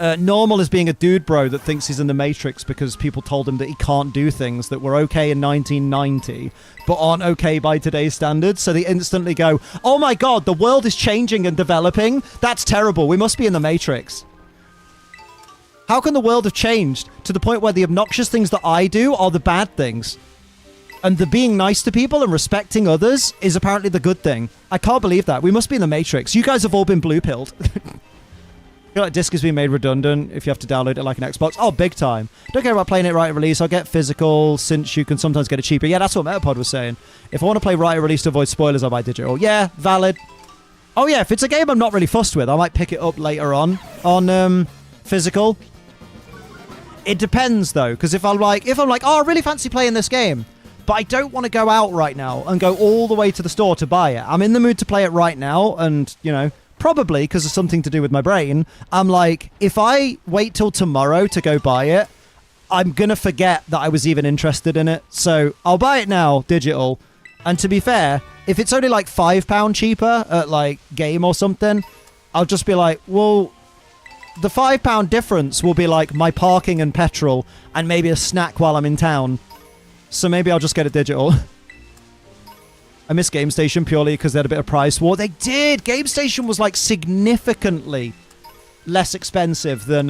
Speaker 1: Normal is being a dude bro that thinks he's in the Matrix because people told him that he can't do things that were okay in 1990, but aren't okay by today's standards. So they instantly go, oh my god, the world is changing and developing? That's terrible. We must be in the Matrix. How can the world have changed to the point where the obnoxious things that I do are the bad things? And the being nice to people and respecting others is apparently the good thing. I can't believe that. We must be in the Matrix. You guys have all been blue-pilled. I feel like disc is being made redundant if you have to download it like an Xbox. Oh, big time. Don't care about playing it right at release. I'll get physical since you can sometimes get it cheaper. Yeah, that's what Metapod was saying. If I want to play right at release to avoid spoilers, I'll buy digital. Yeah, valid. Oh yeah, if it's a game I'm not really fussed with, I might pick it up later on physical. It depends though, because if I'm like, oh, I really fancy playing this game, but I don't want to go out right now and go all the way to the store to buy it. I'm in the mood to play it right now, and, you know, probably because of something to do with my brain, I'm like, if I wait till tomorrow to go buy it, I'm going to forget that I was even interested in it. So I'll buy it now, digital. And to be fair, if it's only like £5 cheaper at like Game or something, I'll just be like, well, the £5 difference will be like my parking and petrol and maybe a snack while I'm in town. So maybe I'll just get a digital. I miss Game Station purely because they had a bit of price war. They did! Game Station was like significantly less expensive than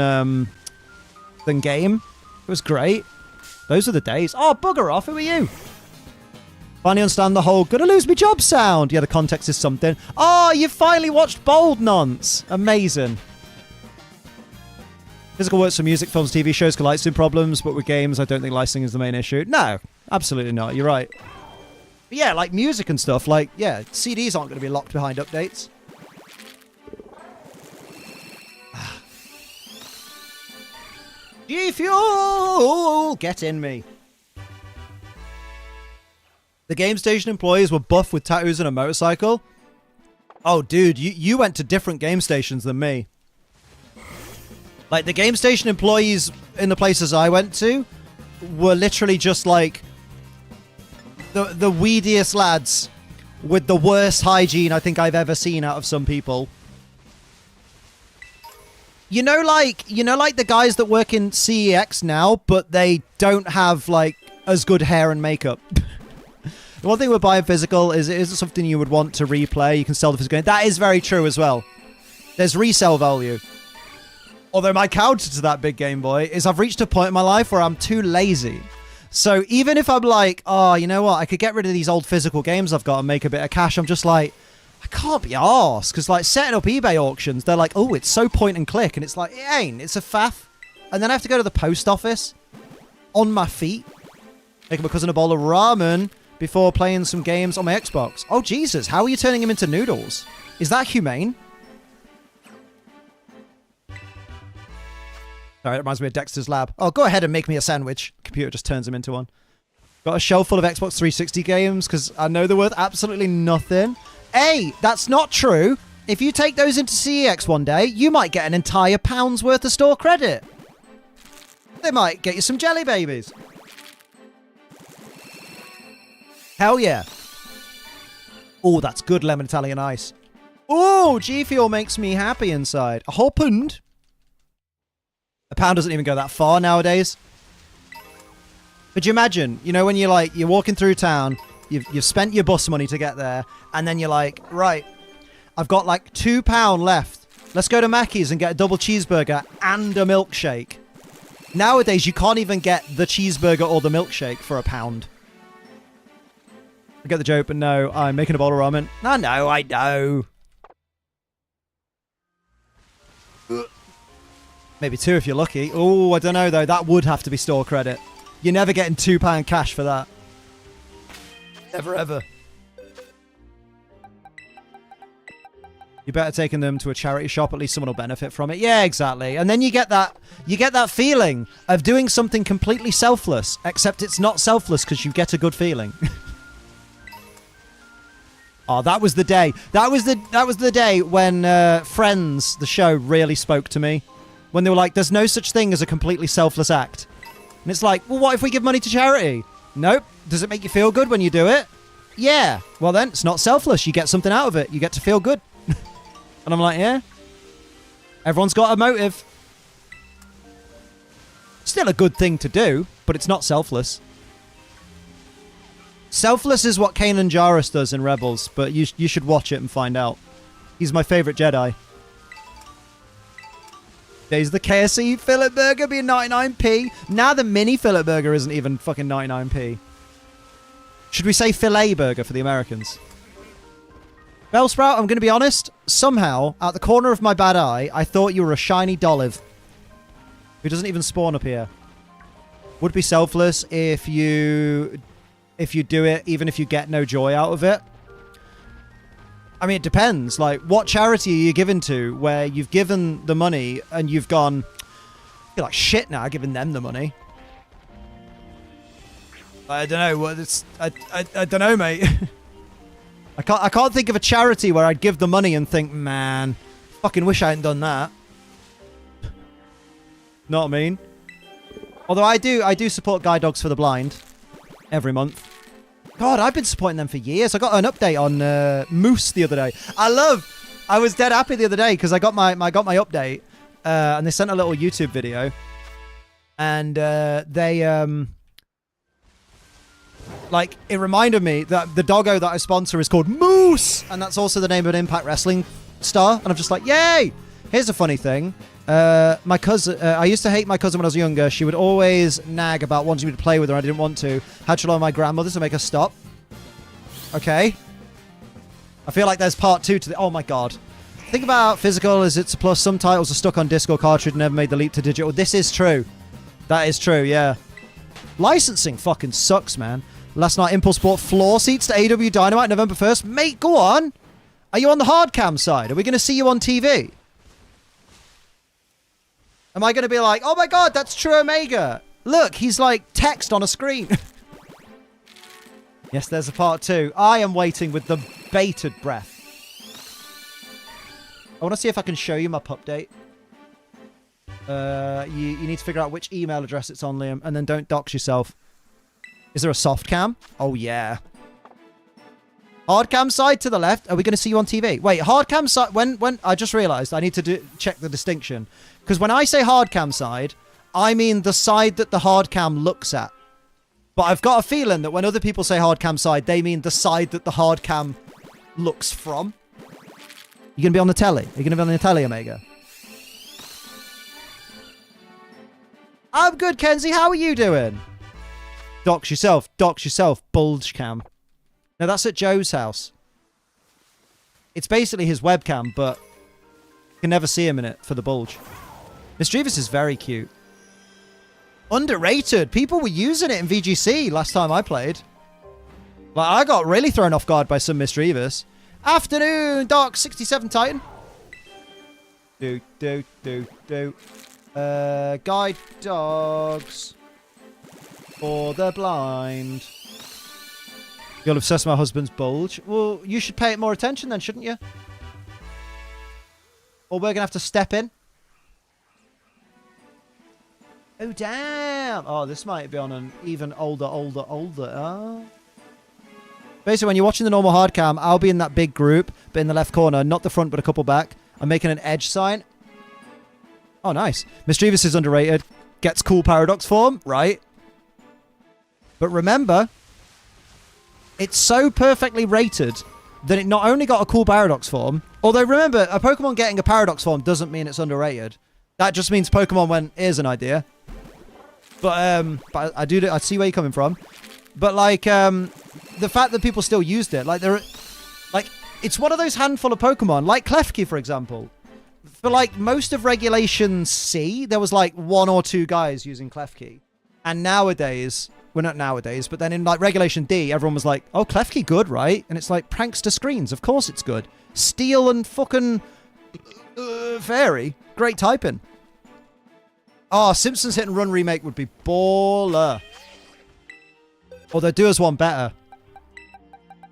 Speaker 1: Game. It was great. Those are the days. Oh, bugger off. Who are you? Finally understand the whole gonna lose me job sound. Yeah, the context is something. Oh, you finally watched Bold Nonce. Amazing. Physical works for music, films, TV shows can licensing problems, but with games, I don't think licensing is the main issue. No, absolutely not. You're right. But yeah, like music and stuff, like, yeah, CDs aren't going to be locked behind updates. G-Fuel! Get in me. The game station employees were buff with tattoos and a motorcycle. Oh, dude, you went to different game stations than me. Like, the game station employees in the places I went to were literally just, like, the weediest lads with the worst hygiene I think I've ever seen out of some people. You know, like the guys that work in CEX now, but they don't have, like, as good hair and makeup. The one thing with buying physical is it isn't something you would want to replay. You can sell the physical game. That is very true as well. There's resale value. Although my counter to that, Big Game Boy, is I've reached a point in my life where I'm too lazy. So even if I'm like, oh, you know what? I could get rid of these old physical games I've got and make a bit of cash. I'm just like, I can't be arsed. Because like setting up eBay auctions, they're like, oh, it's so point and click. And it's like, it ain't. It's a faff. And then I have to go to the post office on my feet, make my cousin a bowl of ramen before playing some games on my Xbox. Oh, Jesus. How are you turning him into noodles? Is that humane? Sorry, it reminds me of Dexter's Lab. Oh, go ahead and make me a sandwich. Computer just turns him into one. Got a shelf full of Xbox 360 games because I know they're worth absolutely nothing. Hey, that's not true. If you take those into CEX one day, you might get an entire pound's worth of store credit. They might get you some jelly babies. Hell yeah. Oh, that's good lemon Italian ice. Oh, G Fuel makes me happy inside. A whole pound. A pound doesn't even go that far nowadays. Could you imagine, you know, when you're walking through town, you've spent your bus money to get there, and then you're like, right, I've got like £2 left. Let's go to Mackey's and get a double cheeseburger and a milkshake. Nowadays, you can't even get the cheeseburger or the milkshake for £1. I get the joke, but no, I'm making a bowl of ramen. I know. Maybe 2 if you're lucky. Oh, I don't know, though. That would have to be store credit. You're never getting £2 cash for that. Never, ever. You're better taking them to a charity shop. At least someone will benefit from it. Yeah, exactly. And then you get that feeling of doing something completely selfless, except it's not selfless because you get a good feeling. Oh, that was the day. That was the day when Friends, the show, really spoke to me. When they were like, there's no such thing as a completely selfless act. And it's like, well, what if we give money to charity? Nope. Does it make you feel good when you do it? Yeah. Well, then, it's not selfless. You get something out of it. You get to feel good. And I'm like, yeah. Everyone's got a motive. Still a good thing to do, but it's not selfless. Selfless is what Kanan Jarrus does in Rebels, but you should watch it and find out. He's my favorite Jedi. There's the KFC fillet burger being 99p. Now the mini fillet burger isn't even fucking 99p. Should we say filet burger for the Americans? Bellsprout, I'm going to be honest. Somehow, out the corner of my bad eye, I thought you were a shiny Dolive. Who doesn't even spawn up here. Would be selfless if you do it, even if you get no joy out of it. I mean, it depends. Like, what charity are you given to where you've given the money and you've gone, you're like shit now, giving them the money? I don't know. What it's I don't know, mate. I can't think of a charity where I'd give the money and think, man, fucking wish I hadn't done that. Know what I mean? Although I do support Guide Dogs for the Blind every month. God, I've been supporting them for years. I got an update on Moose the other day. I was dead happy the other day because I got my update and they sent a little YouTube video, and they like, it reminded me that the doggo that I sponsor is called Moose, and that's also the name of an Impact Wrestling star. And I'm just like, yay! Here's a funny thing. My cousin, I used to hate my cousin when I was younger. She would always nag about wanting me to play with her. I didn't want to. Had to rely on my grandmother to make her stop. Okay. I feel like there's part 2 to the... Oh my god. Think about physical as it's a plus. Some titles are stuck on disc or cartridge and never made the leap to digital. This is true. That is true, yeah. Licensing fucking sucks, man. Last night, Impulse bought floor seats to AW Dynamite November 1st. Mate, go on. Are you on the hard cam side? Are we going to see you on TV? Am I going to be like, oh my god, that's true Omega. Look, he's like text on a screen. Yes, there's a part 2. I am waiting with the bated breath. I want to see if I can show you my pup date. You need to figure out which email address it's on, Liam, and then don't dox yourself. Is there a soft cam? Oh, yeah. Hard cam side to the left. Are we going to see you on TV? Wait, hard cam side... When I just realized I need to check the distinction. Because when I say hard cam side, I mean the side that the hard cam looks at. But I've got a feeling that when other people say hard cam side, they mean the side that the hard cam looks from. You going to be on the telly? Are you going to be on the telly, Omega? I'm good, Kenzie. How are you doing? Dox yourself. Dox yourself. Bulge cam. No, that's at Joe's house. It's basically his webcam, but you can never see him in it for the bulge. Mischievous is very cute. Underrated. People were using it in VGC last time I played. Like, I got really thrown off guard by some Mischievous. Afternoon, Dark 67 Titan. Guide dogs for the blind. You're obsessed with my husband's bulge. Well, you should pay it more attention then, shouldn't you? Or we're going to have to step in. Oh, damn. Oh, this might be on an even older. Oh. Basically, when you're watching the normal hard cam, I'll be in that big group, but in the left corner, not the front, but a couple back. I'm making an edge sign. Oh, nice. Mischievous is underrated. Gets cool paradox form, right? But remember, it's so perfectly rated that it not only got a cool paradox form, although remember, a Pokemon getting a paradox form doesn't mean it's underrated. That just means Pokemon went, here's an idea. But I see where you're coming from. But like, the fact that people still used it, like it's one of those handful of Pokemon, like Klefki, for example. For like most of Regulation C, there was like 1 or 2 guys using Klefki. And nowadays, well, not nowadays, but then in like Regulation D, everyone was like, oh, Klefki good, right? And it's like, prankster screens, of course it's good. Steel and fucking Fairy, great typing. Oh, Simpsons Hit and Run remake would be baller. Although do us one better.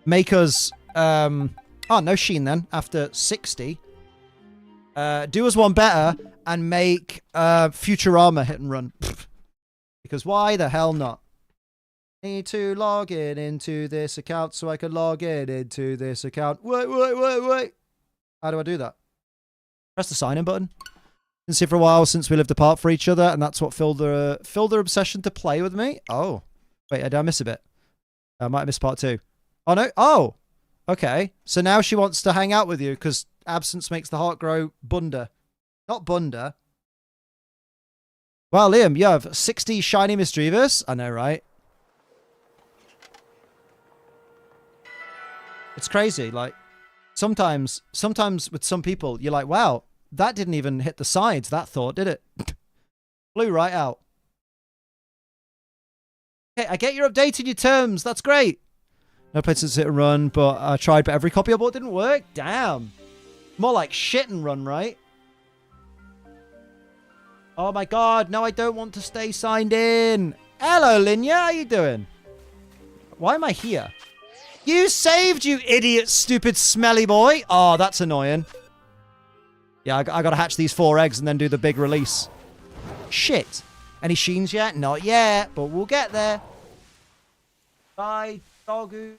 Speaker 1: Make us, oh, no Sheen then, after 60. Do us one better and make Futurama Hit and Run. Because why the hell not? Need to log in into this account so I can log in into this account. Wait. How do I do that? Press the sign in button. Been see for a while since we lived apart for each other, and that's what filled their obsession to play with me. Oh. Wait, did I miss a bit? I might have missed part 2. Oh, no. Oh. Okay. So now she wants to hang out with you because absence makes the heart grow bunda. Not bunda. Well, Liam, you have 60 shiny Mischievous. I know, right? It's crazy. Like, sometimes with some people, you're like, wow, that didn't even hit the sides, that thought, did it? Flew right out. Okay, I get you're updating your terms. That's great. No place to sit and run, but I tried, but every copy I bought didn't work. Damn. More like shit and run, right? Oh my god, no, I don't want to stay signed in. Hello, Linya, how you doing? Why am I here? You saved, you idiot, stupid, smelly boy. Oh, that's annoying. Yeah, I gotta hatch these 4 eggs and then do the big release. Shit. Any Sheens yet? Not yet, but we'll get there. Bye, doggo.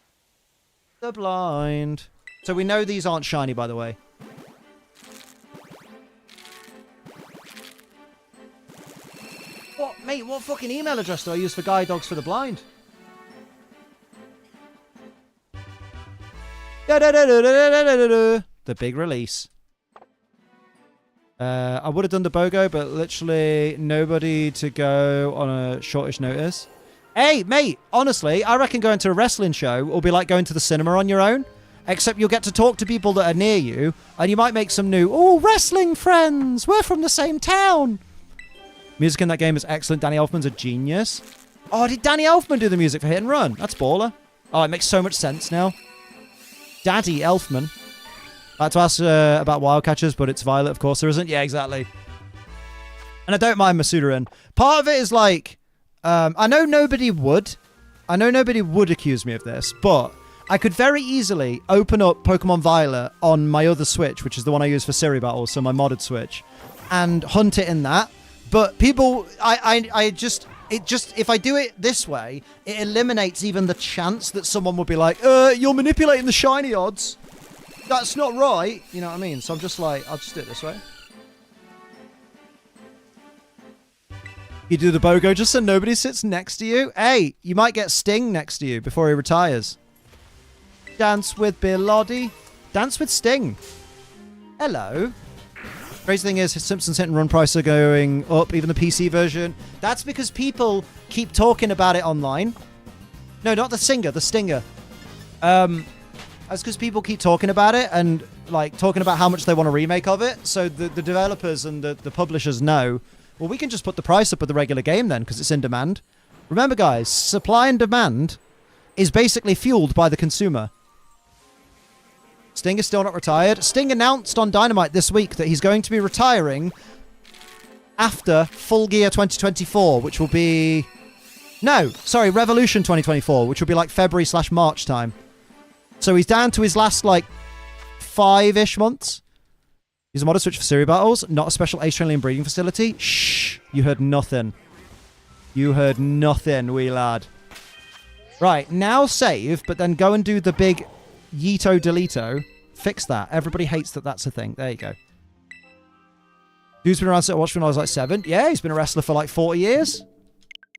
Speaker 1: The blind. So we know these aren't shiny, by the way. What, mate, what fucking email address do I use for Guide Dogs for the Blind? The big release. I would have done the BOGO, but literally nobody to go on a shortish notice. Hey, mate, honestly, I reckon going to a wrestling show will be like going to the cinema on your own. Except you'll get to talk to people that are near you, and you might make some new, oh, wrestling friends! We're from the same town! Music in that game is excellent. Danny Elfman's a genius. Oh, did Danny Elfman do the music for Hit and Run? That's baller. Oh, it makes so much sense now. Daddy Elfman. I had to ask about Wildcatchers, but it's Violet, of course there isn't. Yeah, exactly. And I don't mind Masudarin. Part of it is like, I know nobody would accuse me of this, but I could very easily open up Pokemon Violet on my other Switch, which is the one I use for Siri battles, so my modded Switch, and hunt it in that. But people, if I do it this way, it eliminates even the chance that someone would be like, you're manipulating the shiny odds. That's not right. You know what I mean? So I'm just like, I'll just do it this way. You do the BOGO just so nobody sits next to you? Hey, you might get Sting next to you before he retires. Dance with Bilotti. Dance with Sting. Hello. Crazy thing is, Simpsons Hit and Run price are going up, even the PC version. That's because people keep talking about it online. No, not the singer, the Stinger. That's because people keep talking about it and like talking about how much they want a remake of it. So the developers and the publishers know, well, we can just put the price up with the regular game then because it's in demand. Remember, guys, supply and demand is basically fueled by the consumer. Sting is still not retired. Sting announced on Dynamite this week that he's going to be retiring after Full Gear 2024, which will be... No, sorry, Revolution 2024, which will be like February/March time. So he's down to his last, like, 5-ish months. He's a modded Switch for Siri battles, not a special Australian breeding facility. Shh, you heard nothing. You heard nothing, wee lad. Right, now save, but then go and do the big Yeeto Delito. Fix that. Everybody hates that that's a thing. There you go. Dude's been around Watch when I was like 7. Yeah, he's been a wrestler for like 40 years.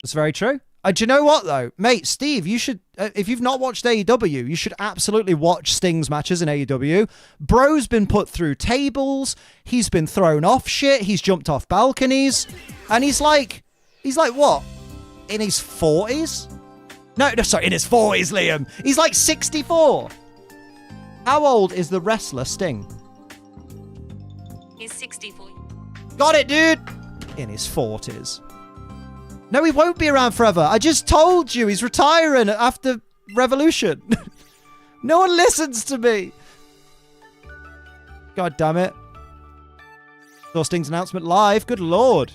Speaker 1: That's very true. Do you know what, though? Mate, Steve, you should... if you've not watched AEW, you should absolutely watch Sting's matches in AEW. Bro's been put through tables. He's been thrown off shit. He's jumped off balconies. And he's like... He's like, what? In his 40s? No, sorry, in his 40s, Liam. He's like 64. How old is the wrestler Sting?
Speaker 3: He's 64.
Speaker 1: Got it, dude! In his 40s. No, he won't be around forever. I just told you he's retiring after Revolution. No one listens to me. God damn it. Saw Sting's announcement live. Good lord.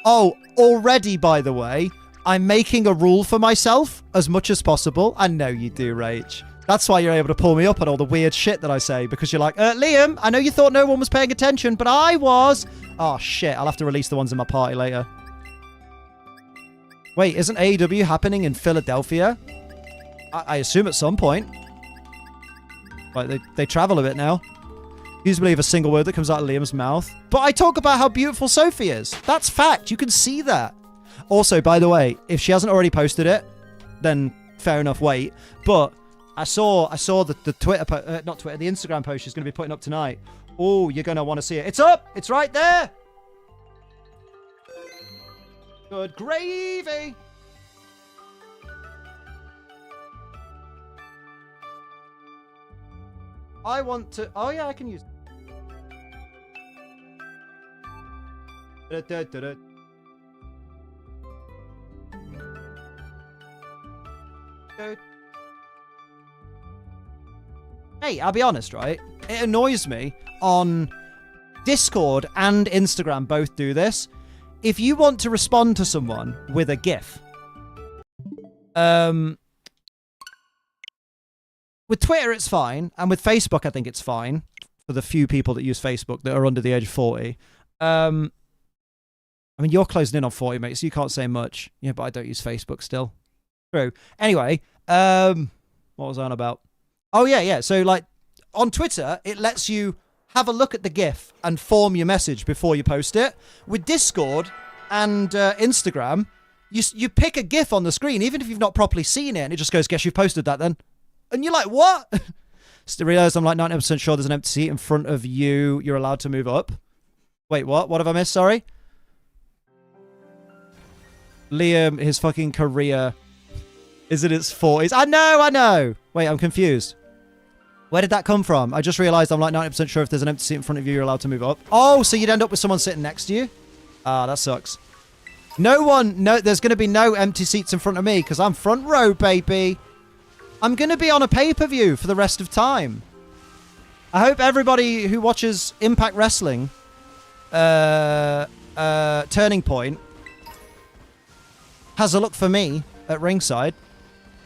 Speaker 1: Oh, already, by the way, I'm making a rule for myself as much as possible. I know you do, Rach. That's why you're able to pull me up on all the weird shit that I say, because you're like, Liam, I know you thought no one was paying attention, but I was. Oh, shit. I'll have to release the ones in my party later. Wait, isn't AEW happening in Philadelphia? I assume at some point. Like, they travel a bit now. You believe a single word that comes out of Liam's mouth. But I talk about how beautiful Sophie is. That's fact. You can see that. Also, by the way, if she hasn't already posted it, then fair enough, wait. But I saw the Twitter, not Twitter, the Instagram post she's going to be putting up tonight. Oh, you're going to want to see it. It's up. It's right there. Good gravy. I want to... Oh, yeah, I can use... Hey, I'll be honest, right? It annoys me on Discord and Instagram both do this. If you want to respond to someone with a GIF, with Twitter it's fine, and with Facebook I think it's fine for the few people that use Facebook that are under the age of 40. I mean, you're closing in on 40, mate, so you can't say much. Yeah, but I don't use Facebook still. True. Anyway, what was I on about? Oh, yeah. So, like, on Twitter, it lets you have a look at the GIF and form your message before you post it. With Discord and Instagram, you pick a GIF on the screen, even if you've not properly seen it, and it just goes, guess you've posted that then. And you're like, what? Still realize I'm like 90% sure there's an empty seat in front of you. You're allowed to move up. Wait, what? What have I missed? Sorry? Liam, his fucking career is in its 40s. I know. Wait, I'm confused. Where did that come from? I just realized I'm like 90% sure if there's an empty seat in front of you, you're allowed to move up. Oh, so you'd end up with someone sitting next to you? Ah, that sucks. There's going to be no empty seats in front of me because I'm front row, baby. I'm going to be on a pay-per-view for the rest of time. I hope everybody who watches Impact Wrestling Turning Point has a look for me at ringside.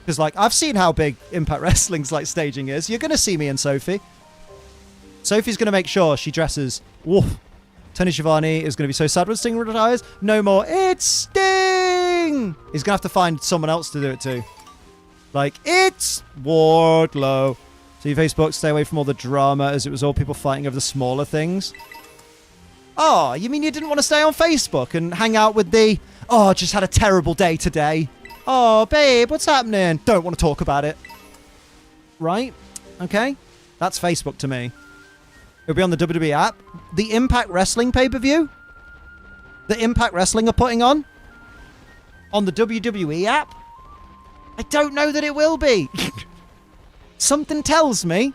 Speaker 1: Because, like, I've seen how big Impact Wrestling's, like, staging is. You're going to see me and Sophie. Sophie's going to make sure she dresses... Woof. Tony Schiavone is going to be so sad when Sting retires. No more, it's Sting! He's going to have to find someone else to do it too. Like, it's Wardlow. So you Facebook, stay away from all the drama as it was all people fighting over the smaller things. Oh, you mean you didn't want to stay on Facebook and hang out with the... Oh, just had a terrible day today. Oh, babe, what's happening? Don't want to talk about it. Right? Okay. That's Facebook to me. It'll be on the WWE app. The Impact Wrestling pay-per-view that Impact Wrestling are putting on the WWE app. I don't know that it will be. Something tells me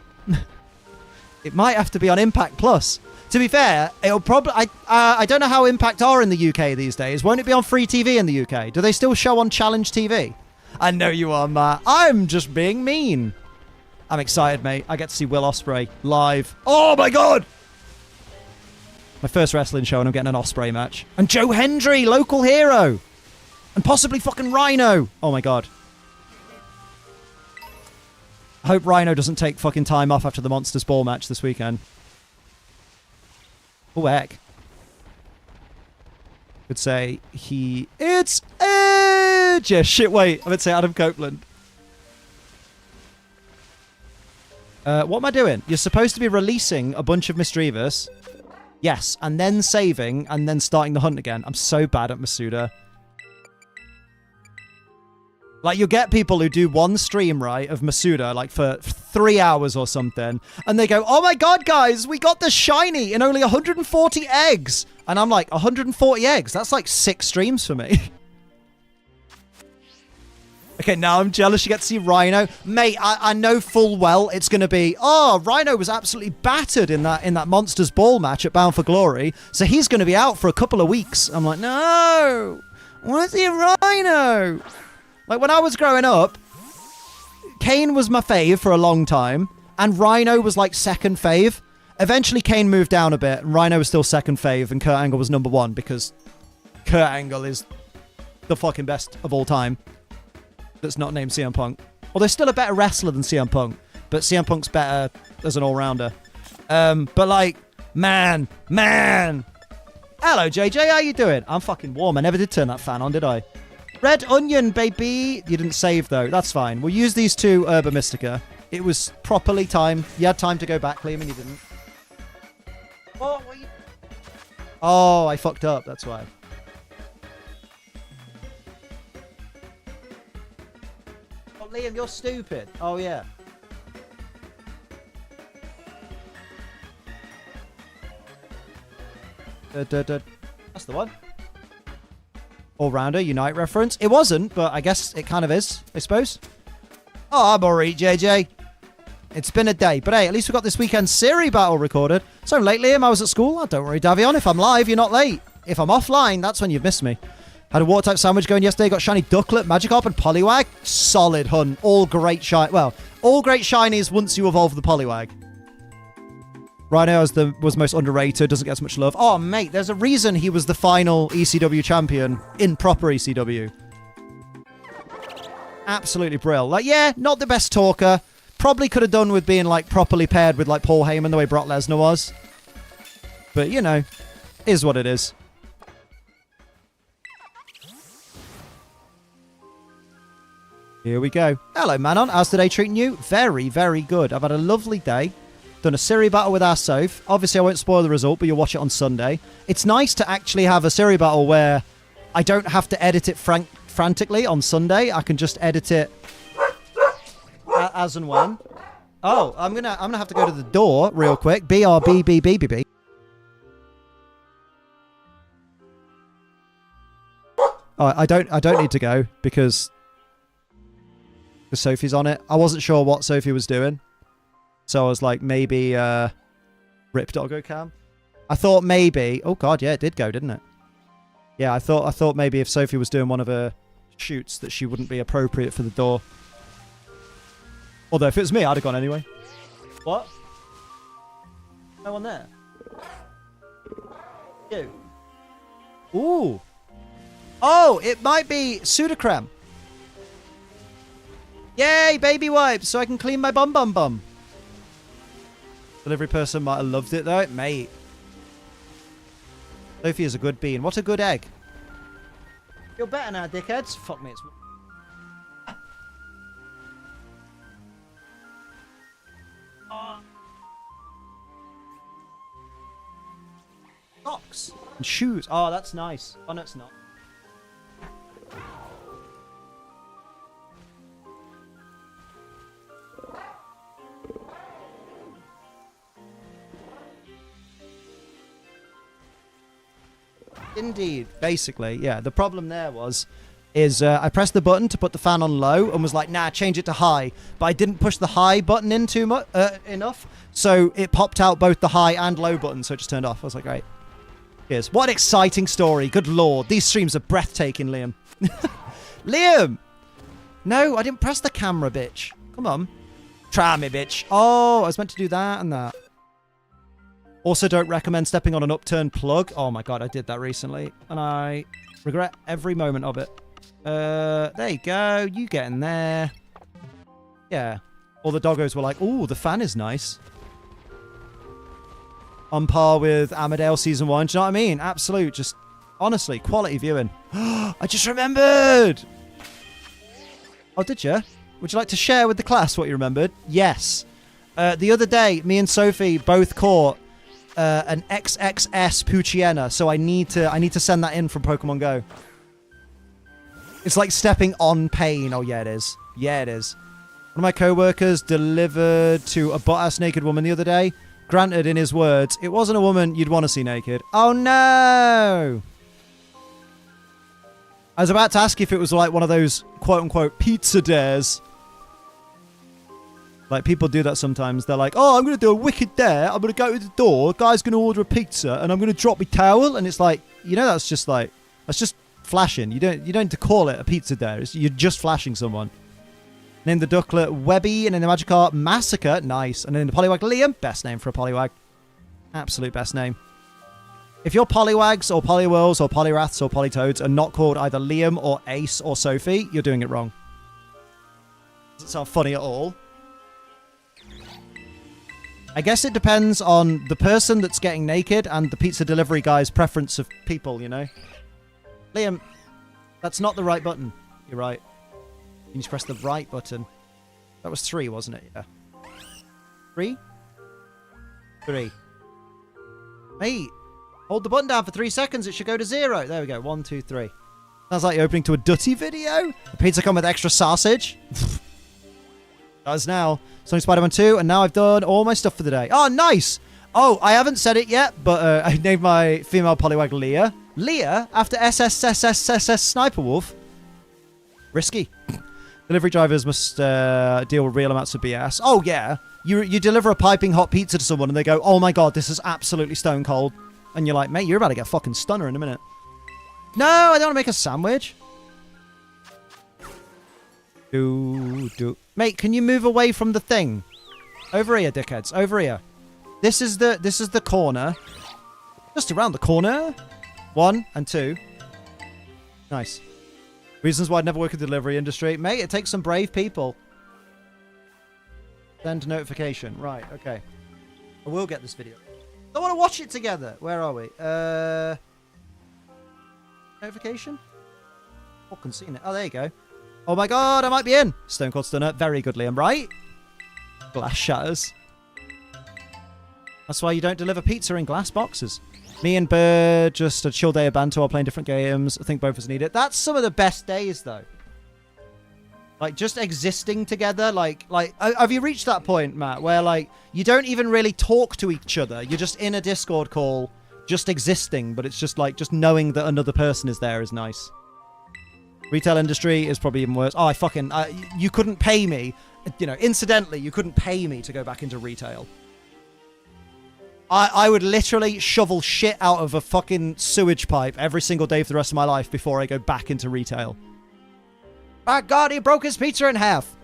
Speaker 1: it might have to be on Impact Plus. To be fair, it'll probably... I don't know how Impact are in the UK these days. Won't it be on free TV in the UK? Do they still show on Challenge TV? I know you are, Matt. I'm just being mean. I'm excited, mate. I get to see Will Ospreay live. Oh, my God! My first wrestling show, and I'm getting an Ospreay match. And Joe Hendry, local hero. And possibly fucking Rhino. Oh, my God. I hope Rhino doesn't take fucking time off after the Monsters Ball match this weekend. Oh, heck. Could say it's Edge! Yeah, shit, wait. I would say Adam Copeland. What am I doing? You're supposed to be releasing a bunch of Misdreavus. Yes, and then saving, and then starting the hunt again. I'm so bad at Masuda. Like, you'll get people who do one stream, right, of Masuda, like, for 3 hours or something, and they go, oh my God, guys, we got the shiny in only 140 eggs! And I'm like, 140 eggs? That's like 6 streams for me. Okay, now I'm jealous you get to see Rhino. Mate, I know full well it's going to be, oh, Rhino was absolutely battered in that Monsters Ball match at Bound for Glory, so he's going to be out for a couple of weeks. I'm like, no! Where's the Rhino? Like, when I was growing up, Kane was my fave for a long time, and Rhino was, like, second fave. Eventually, Kane moved down a bit, and Rhino was still second fave, and Kurt Angle was number 1, because Kurt Angle is the fucking best of all time. That's not named CM Punk. Well, they're still a better wrestler than CM Punk, but CM Punk's better as an all-rounder. But, like, man. Hello, JJ, how you doing? I'm fucking warm. I never did turn that fan on, did I? Red Onion, baby. You didn't save, though. That's fine. We'll use these 2 Herba Mystica. It was properly timed. You had time to go back, Liam, and you didn't. Oh, I fucked up. That's why. Liam, you're stupid. Oh, yeah. That's the one. All-rounder, Unite reference. It wasn't, but I guess it kind of is, I suppose. Oh, I'm alright, JJ. It's been a day. But hey, at least we got this weekend's Siri battle recorded. So late, Liam. I was at school. Oh, don't worry, Davion. If I'm live, you're not late. If I'm offline, that's when you've missed me. Had a water-type sandwich going yesterday. Got shiny Ducklet, Magikarp, and Poliwag. Solid hunt. All great shiny. Well, all great shinies once you evolve the Poliwag. Rhino was most underrated. Doesn't get as much love. Oh, mate, there's a reason he was the final ECW champion in proper ECW. Absolutely brilliant. Like, yeah, not the best talker. Probably could have done with being, like, properly paired with, like, Paul Heyman the way Brock Lesnar was. But, you know, is what it is. Here we go. Hello, Manon. How's today treating you? Very, very good. I've had a lovely day. Done a Siri battle with our Soph. Obviously, I won't spoil the result, but you'll watch it on Sunday. It's nice to actually have a Siri battle where I don't have to edit it frantically on Sunday. I can just edit it as and when. Oh, I'm gonna have to go to the door real quick. BRBBBBB. Oh, I don't need to go because Sophie's on it. I wasn't sure what Sophie was doing. So I was like, maybe Rip Doggo Cam. I thought maybe... Oh, God, yeah, it did go, didn't it? Yeah, I thought maybe if Sophie was doing one of her shoots that she wouldn't be appropriate for the door. Although if it was me, I'd have gone anyway. What? No one there? You. Ooh. Oh, it might be Sudocrem. Yay, baby wipes, so I can clean my bum bum bum. Delivery person might have loved it though, mate. Sophie is a good bean. What a good egg. Feel better now, dickheads. Fuck me, it's... Socks and shoes. Oh, that's nice. Oh, no, it's not. Indeed. Basically, yeah. The problem there is I pressed the button to put the fan on low and was like, nah, change it to high. But I didn't push the high button in too much enough, so it popped out both the high and low button, so it just turned off. I was like, great. Cheers. What an exciting story. Good lord. These streams are breathtaking, Liam. Liam! No, I didn't press the camera, bitch. Come on. Try me, bitch. Oh, I was meant to do that and that. Also, don't recommend stepping on an upturned plug. Oh my god, I did that recently. And I regret every moment of it. There you go. You get in there. Yeah. All the doggos were like, ooh, the fan is nice. On par with Amadale Season 1. Do you know what I mean? Absolute, just, honestly, quality viewing. I just remembered! Oh, did you? Would you like to share with the class what you remembered? Yes. The other day, me and Sophie both caught an XXS Poochyena, so I need to send that in from Pokemon Go. It's like stepping on pain. Oh, yeah, it is. Yeah, it is. One of my co-workers delivered to a butt-ass naked woman the other day. Granted, in his words, it wasn't a woman you'd want to see naked. Oh, no! I was about to ask if it was like one of those quote-unquote pizza dares. Like, people do that sometimes. They're like, oh, I'm going to do a wicked dare. I'm going to go to the door. Guy's going to order a pizza, and I'm going to drop my towel. And it's like, you know, that's just flashing. You don't need to call it a pizza dare. You're just flashing someone. Name the Ducklet Webby, and in the Magikarp Massacre. Nice. And then the Poliwag Liam. Best name for a Poliwag. Absolute best name. If your Poliwags or Poliwhirls or Poliwraths or Politoads are not called either Liam or Ace or Sophie, you're doing it wrong. Doesn't sound funny at all. I guess it depends on the person that's getting naked and the pizza delivery guy's preference of people, you know? Liam, that's not the right button. You're right. You need to press the right button. That was 3, wasn't it? Yeah. 3? 3. Mate, hold the button down for 3 seconds. It should go to 0. There we go. 1, 2, 3. Sounds like you're opening to a Dutty video. The pizza come with extra sausage. Does now. Sonic Spider-Man 2, and now I've done all my stuff for the day. Oh, nice! Oh, I haven't said it yet, but I named my female Poliwag Leah. Leah, after SSSSSS Sniper Wolf. Risky. Delivery drivers must deal with real amounts of BS. Oh, yeah. You deliver a piping hot pizza to someone, and they go, oh my god, this is absolutely stone cold. And you're like, mate, you're about to get fucking stunner in a minute. No, I don't want to make a sandwich. Mate, can you move away from the thing? Over here, dickheads. Over here. This is the corner. Just around the corner. 1 and 2. Nice. Reasons why I'd never work in the delivery industry. Mate, it takes some brave people. Send notification. Right, okay. I will get this video. I want to watch it together. Where are we? Notification? Fucking seen it. Oh, there you go. Oh my god, I might be in. Stone Cold Stunner. Very good, Liam, right? Glass shatters. That's why you don't deliver pizza in glass boxes. Me and Bird, just a chill day of banter while playing different games. I think both of us need it. That's some of the best days, though. Like, just existing together. Like, have you reached that point, Matt, where, like, you don't even really talk to each other. You're just in a Discord call, just existing, but it's just, like, just knowing that another person is there is nice. Retail industry is probably even worse. Oh, you couldn't pay me. You know, incidentally, you couldn't pay me to go back into retail. I would literally shovel shit out of a fucking sewage pipe every single day for the rest of my life before I go back into retail. My god, he broke his pizza in half.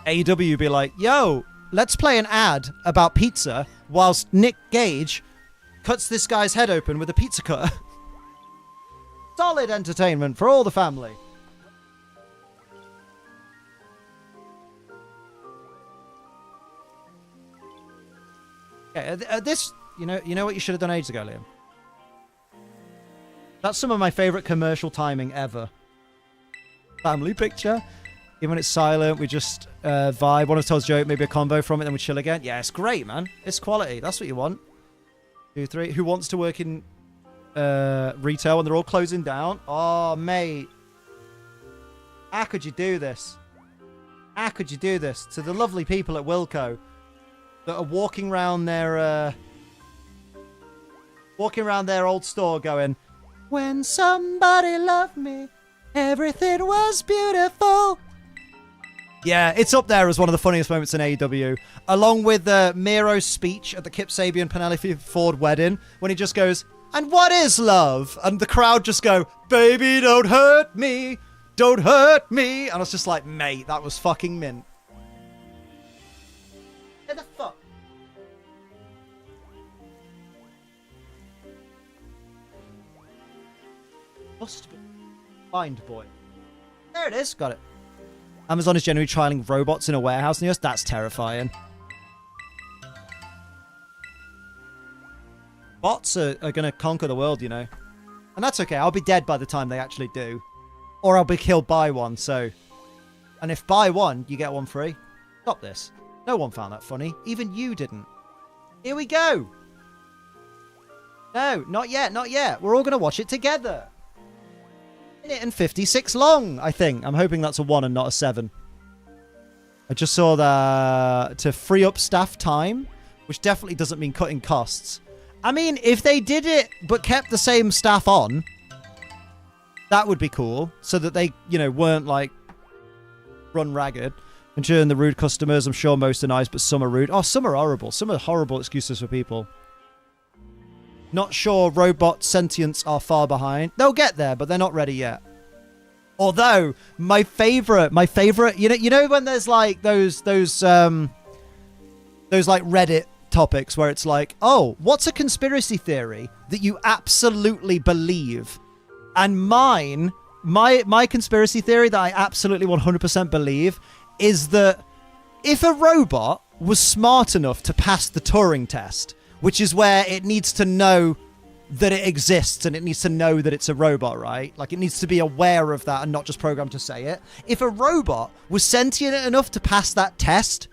Speaker 1: AEW be like, yo, let's play an ad about pizza whilst Nick Gage cuts this guy's head open with a pizza cutter. Solid entertainment for all the family. Okay, this, you know what you should have done ages ago, Liam? That's some of my favourite commercial timing ever. Family picture. Even when it's silent, we just vibe. One of us tells a joke, maybe a combo from it, then we chill again. Yeah, it's great, man. It's quality. That's what you want. 2, 3. Who wants to work in retail when they're all closing down? Oh, mate. How could you do this? How could you do this to the lovely people at Wilco that are walking around their old store going, when somebody loved me, everything was beautiful. Yeah, it's up there as one of the funniest moments in AEW, along with Miro's speech at the Kip Sabian Penelope Ford wedding, when he just goes, and what is love? And the crowd just go, baby, don't hurt me. Don't hurt me. And I was just like, mate, that was fucking mint. What the fuck? Must be. Find boy. There it is. Got it. Amazon is generally trialing robots in a warehouse near us. That's terrifying. Bots are going to conquer the world, you know. And that's okay. I'll be dead by the time they actually do. Or I'll be killed by one, so... And if buy one, you get one free. Stop this. No one found that funny. Even you didn't. Here we go. No, not yet, not yet. We're all going to watch it together. Minute and 56 long, I think. I'm hoping that's a 1 and not a 7. I just saw that to free up staff time, which definitely doesn't mean cutting costs. I mean, if they did it but kept the same staff on, that would be cool, so that they, you know, weren't, like, run ragged. Ensuring the rude customers, I'm sure most are nice, but some are rude. Oh, some are horrible. Some are horrible excuses for people. Not sure robot sentience are far behind. They'll get there, but they're not ready yet. Although, my favorite, you know when there's, like, those like, Reddit topics where it's like, oh, what's a conspiracy theory that you absolutely believe? And my conspiracy theory that I absolutely 100% believe is that if a robot was smart enough to pass the Turing test, which is where it needs to know that it exists and it needs to know that it's a robot, right? Like, it needs to be aware of that and not just programmed to say it. If a robot was sentient enough to pass that test,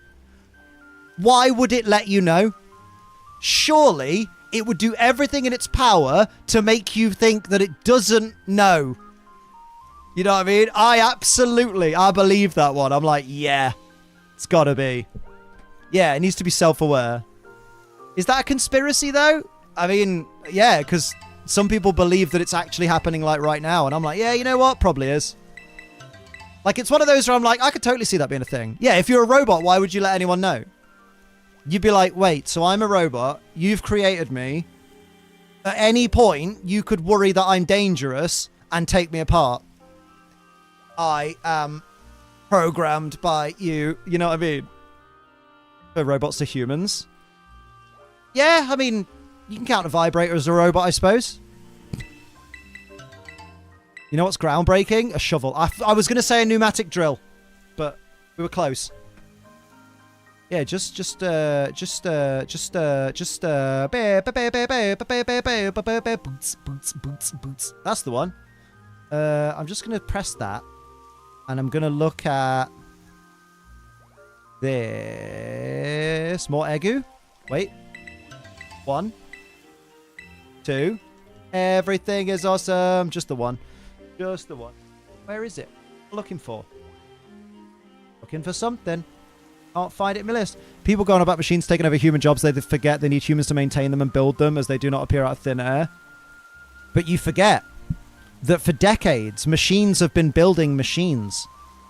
Speaker 1: why would it let you know? Surely it would do everything in its power to make you think that it doesn't know. You know what I mean? I believe that one. I'm like, yeah, it's gotta be. Yeah, it needs to be self-aware. Is that a conspiracy, though? I mean, yeah, because some people believe that it's actually happening, like, right now. And I'm like, yeah, you know what? Probably is. Like, it's one of those where I'm like, I could totally see that being a thing. Yeah, if you're a robot, why would you let anyone know? You'd be like, wait, so I'm a robot. You've created me. At any point, you could worry that I'm dangerous and take me apart. I am programmed by you. You know what I mean? For robots to humans. Yeah, I mean, you can count a vibrator as a robot, I suppose. You know what's groundbreaking? A shovel. I was going to say a pneumatic drill, but we were close. Yeah, that's the one. I'm just going to press that. And I'm going to look at this. More Egu. Wait. 1. 2. Everything is awesome. Just the one. Just the one. Where is it? Looking for. Looking for something. Can't find it in my list. People going about machines taking over human jobs. They forget they need humans to maintain them and build them, as they do not appear out of thin air. But you forget that for decades, machines have been building machines.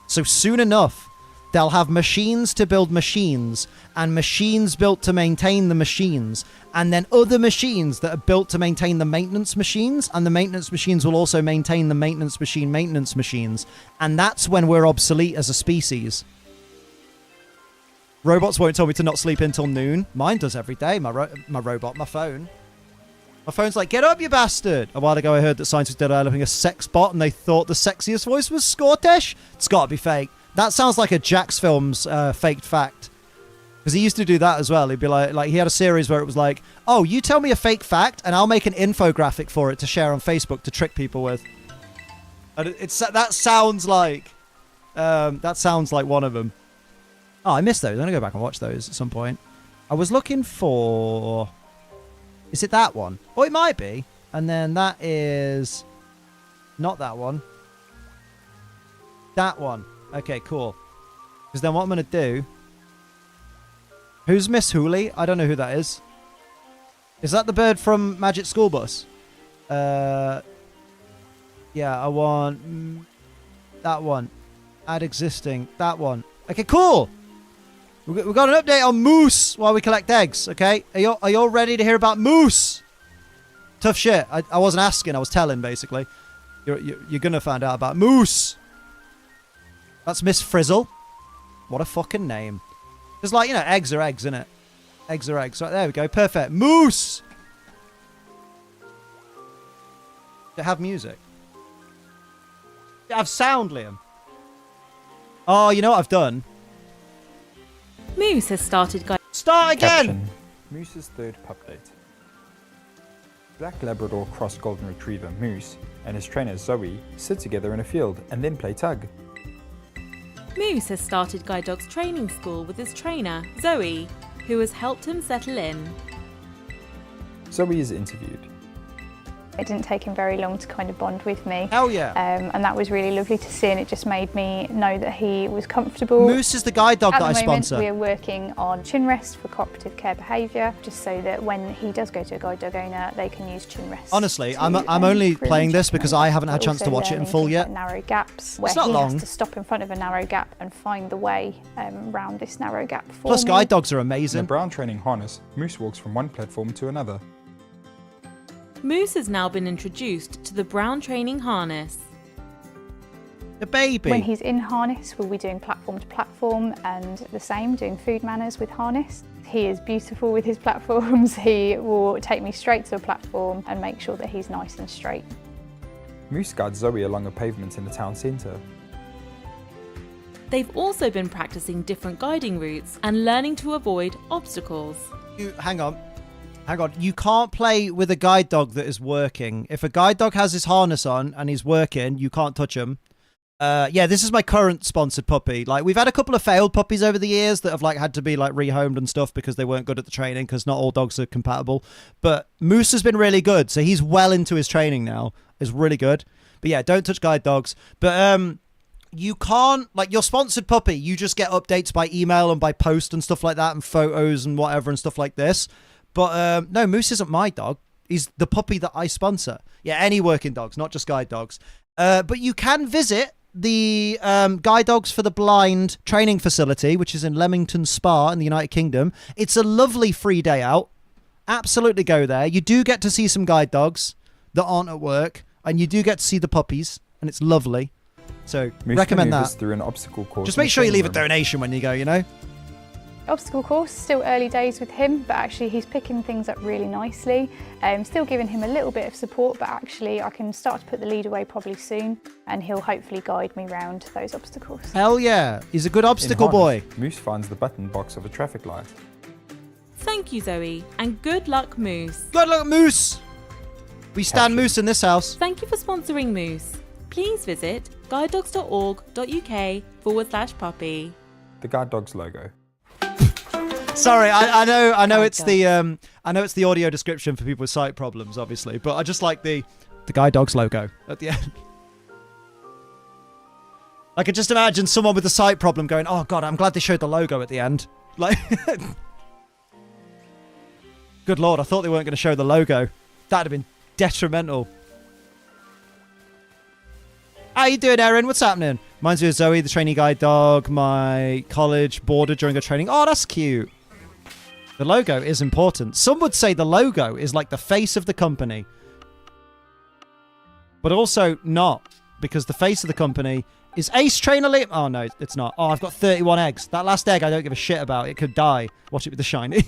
Speaker 1: So soon enough, they'll have machines to build machines, and machines built to maintain the machines, and then other machines that are built to maintain the maintenance machines, and the maintenance machines will also maintain the maintenance machines. And that's when we're obsolete as a species. Robots won't tell me to not sleep until noon. Mine does every day. My robot, my phone. My phone's like, get up, you bastard. A while ago, I heard that scientists were developing a sex bot, and they thought the sexiest voice was Scottish. It's got to be fake. That sounds like a Jax Films faked fact. Because he used to do that as well. He'd be like he had a series where it was like, oh, you tell me a fake fact, and I'll make an infographic for it to share on Facebook to trick people with. And that sounds like one of them. Oh, I missed those. I'm going to go back and watch those at some point. I was looking for... Is it that one? Oh, it might be. And then that is... Not that one. That one. Okay, cool. Because then what I'm going to do... Who's Miss Hooley? I don't know who that is. Is that the bird from Magic School Bus? Yeah, I want... that one. Add existing. That one. Okay, cool! We've got an update on Moose while we collect eggs, okay? Are you all ready to hear about Moose? Tough shit. I wasn't asking, I was telling, basically. You're gonna find out about Moose. That's Miss Frizzle. What a fucking name. Just like, you know, eggs are eggs, innit? Eggs are eggs. Right, there we go. Perfect. Moose! To have music. To have sound, Liam. Oh, you know what I've done?
Speaker 3: Moose has started guiding.
Speaker 1: Start again!
Speaker 4: Caption. Moose's third pup date. Black Labrador cross golden retriever Moose and his trainer Zoe sit together in a field and then play tug.
Speaker 3: Moose has started Guide Dog's training school with his trainer, Zoe, who has helped him settle in.
Speaker 4: Zoe is interviewed.
Speaker 5: It didn't take him very long to kind of bond with me.
Speaker 1: Hell yeah.
Speaker 5: And that was really lovely to see, and it just made me know that he was comfortable.
Speaker 1: Moose is the guide dog that I sponsor.
Speaker 5: At the moment, we're working on chin rest for cooperative care behaviour, just so that when he does go to a guide dog owner, they can use chin rest.
Speaker 1: Honestly, I'm only playing this because I haven't had a chance to watch it in full yet.
Speaker 5: Narrow gaps, where
Speaker 1: it's not
Speaker 5: he
Speaker 1: long.
Speaker 5: has to stop in front of a narrow gap and find the way around this narrow gap for
Speaker 1: Plus,
Speaker 5: me.
Speaker 1: guide dogs are
Speaker 4: In
Speaker 1: amazing.
Speaker 4: a brown training harness, Moose walks from one platform to another.
Speaker 3: Moose has now been introduced to the brown training harness.
Speaker 1: The baby.
Speaker 5: When he's in harness, we'll be doing platform to platform, and the same, doing food manners with harness. He is beautiful with his platforms. He will take me straight to a platform and make sure that he's nice and straight.
Speaker 4: Moose guides Zoe along a pavement in the town centre.
Speaker 3: They've also been practicing different guiding routes and learning to avoid obstacles.
Speaker 1: Hang on. You can't play with a guide dog that is working. If a guide dog has his harness on and he's working, you can't touch him. Yeah, this is my current sponsored puppy. Like, we've had a couple of failed puppies over the years that have like had to be like rehomed and stuff because they weren't good at the training, because not all dogs are compatible. But Moose has been really good, so he's well into his training now. It's really good. But yeah, don't touch guide dogs. But you can't, like, your sponsored puppy, you just get updates by email and by post and stuff like that, and photos and whatever and stuff like this. But no, Moose isn't my dog. He's the puppy that I sponsor. Yeah, any working dogs, not just guide dogs. But you can visit the Guide Dogs for the Blind training facility, which is in Leamington Spa in the United Kingdom. It's a lovely free day out. Absolutely go there. You do get to see some guide dogs that aren't at work, and you do get to see the puppies, and it's lovely. So
Speaker 4: Moose
Speaker 1: recommend
Speaker 4: maneuvers
Speaker 1: that.
Speaker 4: through an obstacle course.
Speaker 1: Just
Speaker 4: in
Speaker 1: make
Speaker 4: the
Speaker 1: sure you
Speaker 4: training
Speaker 1: leave a
Speaker 4: room.
Speaker 1: donation when you go, you know?
Speaker 5: Obstacle course, still early days with him, but actually he's picking things up really nicely. Still giving him a little bit of support, but actually I can start to put the lead away probably soon, and he'll hopefully guide me round those obstacles.
Speaker 1: Hell yeah. He's a good
Speaker 4: In
Speaker 1: obstacle boy.
Speaker 4: harness, Moose finds the button box of a traffic light.
Speaker 3: Thank you, Zoe, and good luck, Moose.
Speaker 1: Good luck, Moose. We stand
Speaker 4: Caption.
Speaker 1: Moose in this house.
Speaker 3: Thank you for sponsoring Moose. Please visit guidedogs.org.uk/puppy.
Speaker 4: The guide dog's logo.
Speaker 1: Sorry, I know it's
Speaker 3: Guide
Speaker 1: the audio description for people with sight problems, obviously, but I just like the guide dog's logo at the end. I could just imagine someone with a sight problem going, "Oh God, I'm glad they showed the logo at the end." Like, good Lord, I thought they weren't going to show the logo. That'd have been detrimental. How you doing, Erin? What's happening? Reminds me of Zoe, the trainee guide dog, my college boarder during a training. Oh, that's cute. The logo is important. Some would say the logo is like the face of the company. But also not, because the face of the company Is Ace Trainer Liam? Oh, no, it's not. Oh, I've got 31 eggs. That last egg I don't give a shit about. It could die. Watch it with the shiny.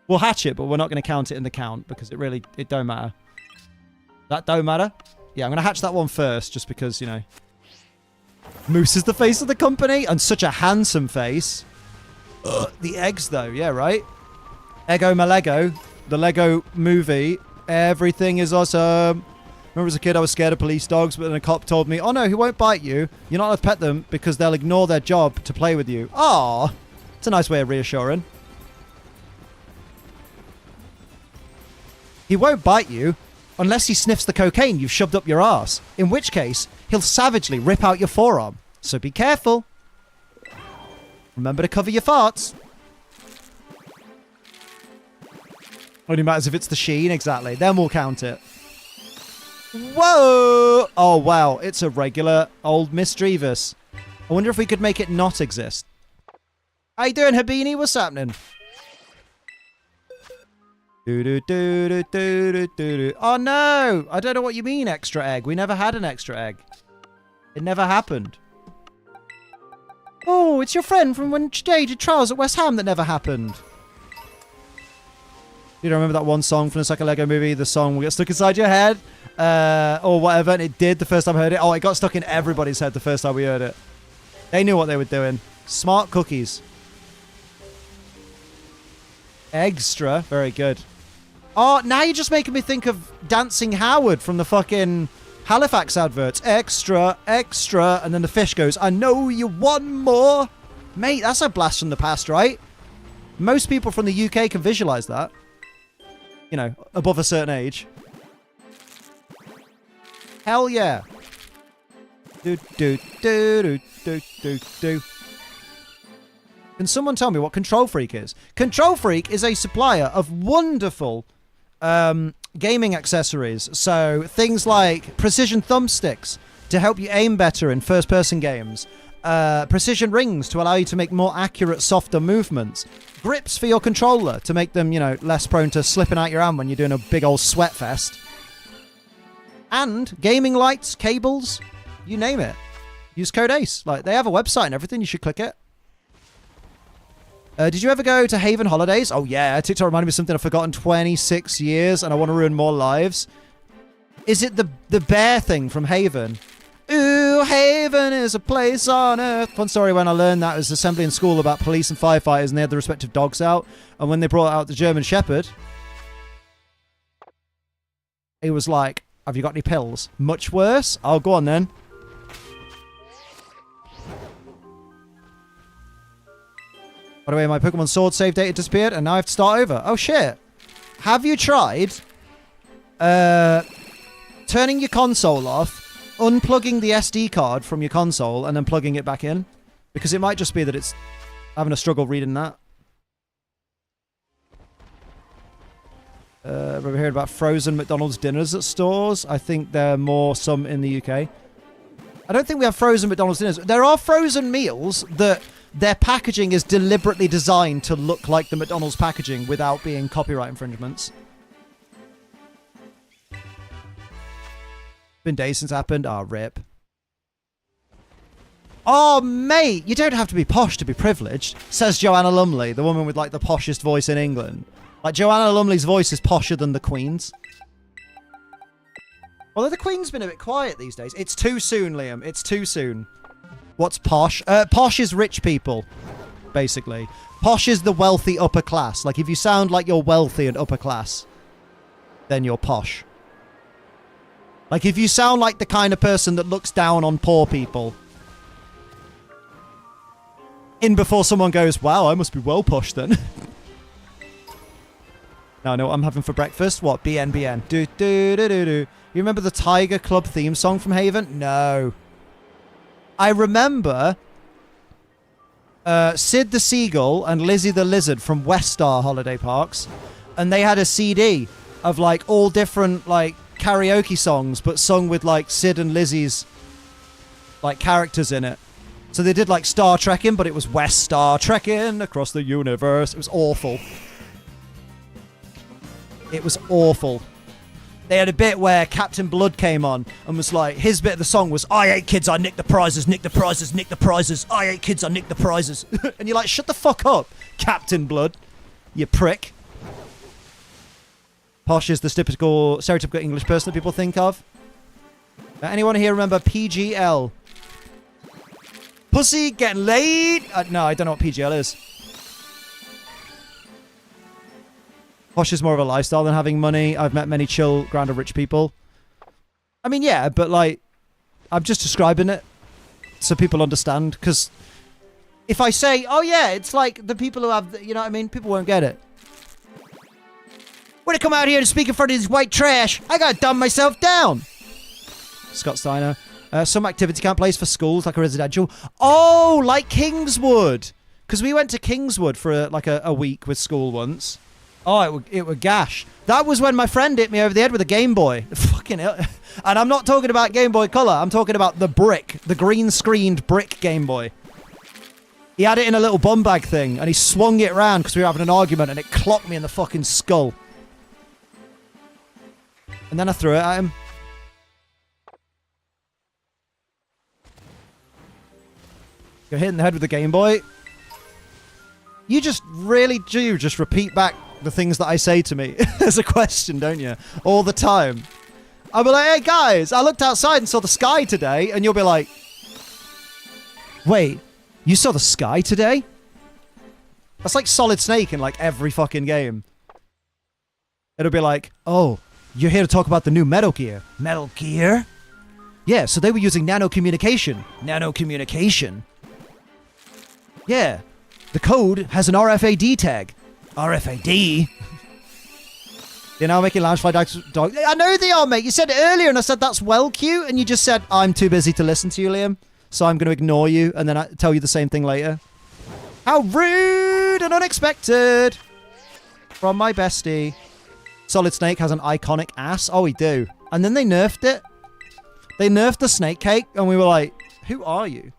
Speaker 1: We'll hatch it, but we're not going to count it in the count because it don't matter. That don't matter? Yeah, I'm going to hatch that one first just because, you know. Moose is the face of the company and such a handsome face. Ugh, the eggs, though. Yeah, right? Eggo my Lego. The Lego movie. Everything is awesome. Remember as a kid I was scared of police dogs, but then a cop told me, oh no, he won't bite you. You're not allowed to pet them because they'll ignore their job to play with you. Aw, it's a nice way of reassuring. He won't bite you unless he sniffs the cocaine you've shoved up your arse. In which case, he'll savagely rip out your forearm. So be careful. Remember to cover your farts. Only matters if it's the sheen, exactly. Then we'll count it. Whoa! Oh, wow. It's a regular old Misdreavus. I wonder if we could make it not exist. How you doing, Habini? What's happening? Oh, no! I don't know what you mean, extra egg. We never had an extra egg. It never happened. Oh, it's your friend from when Jay did trials at West Ham that never happened. You don't remember that one song from the Second Lego movie? The song will get stuck inside your head? Or whatever. And it did the first time I heard it. Oh, it got stuck in everybody's head the first time we heard it. They knew what they were doing. Smart cookies. Extra. Very good. Oh, now you're just making me think of Dancing Howard from the fucking Halifax adverts. Extra, extra. And then the fish goes, I know you want more. Mate, that's a blast from the past, right? Most people from the UK can visualize that. You know, above a certain age. Hell yeah. Do, do, do, do, do, do, do. Can someone tell me what Control Freak is? Control Freak is a supplier of wonderful gaming accessories. So things like precision thumbsticks to help you aim better in first-person games. Precision rings to allow you to make more accurate, softer movements. Grips for your controller to make them, you know, less prone to slipping out your hand when you're doing a big old sweat fest. And gaming lights, cables, you name it. Use code ACE. Like, they have a website and everything. You should click it. Did you ever go to Haven Holidays? Oh, yeah. TikTok reminded me of something I've forgotten 26 years and I want to ruin more lives. Is it the bear thing from Haven? Ooh, Haven is a place on earth. Fun story when I learned that was assembly in school about police and firefighters and they had the respective dogs out. And when they brought out the German Shepherd, he was like, have you got any pills? Much worse? Oh, go on then. By the way, my Pokemon Sword save data disappeared and now I have to start over. Oh, shit. Have you tried turning your console off, unplugging the SD card from your console and then plugging it back in? Because it might just be that it's having a struggle reading that. Have you heard about frozen McDonald's dinners at stores? I think there are more some in the UK. I don't think we have frozen McDonald's dinners. There are frozen meals that their packaging is deliberately designed to look like the McDonald's packaging without being copyright infringements. Been days since it happened. Ah, rip. Oh, mate, you don't have to be posh to be privileged, says Joanna Lumley, the woman with, like, the poshest voice in England. Like, Joanna Lumley's voice is posher than the Queen's. Although the Queen's been a bit quiet these days. It's too soon, Liam. It's too soon. What's posh? Posh is rich people, basically. Posh is the wealthy upper class. Like, if you sound like you're wealthy and upper class, then you're posh. Like, if you sound like the kind of person that looks down on poor people. In before someone goes, wow, I must be well posh then. Now I know what I'm having for breakfast. What? BNBN. Do, do, do, do, do. You remember the Tiger Club theme song from Haven? No. I remember Sid the Seagull and Lizzie the Lizard from West Star Holiday Parks. And they had a CD of, like, all different, like, karaoke songs, but sung with, like, Sid and Lizzie's, like, characters in it. So they did, like, Star Trekking, but it was West Star Trekking across the universe. It was awful. It was awful. They had a bit where Captain Blood came on and was like, his bit of the song was, I hate kids, I nick the prizes, nick the prizes, nick the prizes. I hate kids, I nick the prizes. And you're like, shut the fuck up, Captain Blood, you prick. Posh is the stereotypical English person that people think of. Anyone here remember PGL? Pussy getting laid? No, I don't know what PGL is. Posh is more of a lifestyle than having money. I've met many chill, grounded, rich people. I mean, yeah, but like, I'm just describing it so people understand. Because if I say, oh yeah, it's like the people who have, you know what I mean? People won't get it. When I come out here and speak in front of this white trash, I gotta dumb myself down. Scott Steiner. Some activity camp place for schools, like a residential. Oh, like Kingswood. Because we went to Kingswood for a week with school once. Oh, it would gash. That was when my friend hit me over the head with a Game Boy. Fucking hell. And I'm not talking about Game Boy Color. I'm talking about the brick. The green-screened brick Game Boy. He had it in a little bum bag thing, and he swung it around because we were having an argument, and it clocked me in the fucking skull. And then I threw it at him. Got hit in the head with the Game Boy. You just really do just repeat back the things that I say to me as a question, don't you? All the time. I'll be like, hey guys, I looked outside and saw the sky today. And you'll be like, wait, you saw the sky today? That's like Solid Snake in like every fucking game. It'll be like, oh, you're here to talk about the new Metal Gear. Metal Gear? Yeah, so they were using nano communication. Nano communication? Yeah. The code has an RFID tag. RFID? They're now making Loungefly dog. I know they are, mate. You said it earlier, and I said that's well cute, and you just said, I'm too busy to listen to you, Liam, so I'm going to ignore you, and then I tell you the same thing later. How rude and unexpected from my bestie. Solid Snake has an iconic ass. Oh, we do. And then they nerfed it. They nerfed the Snake Cake, and we were like, who are you?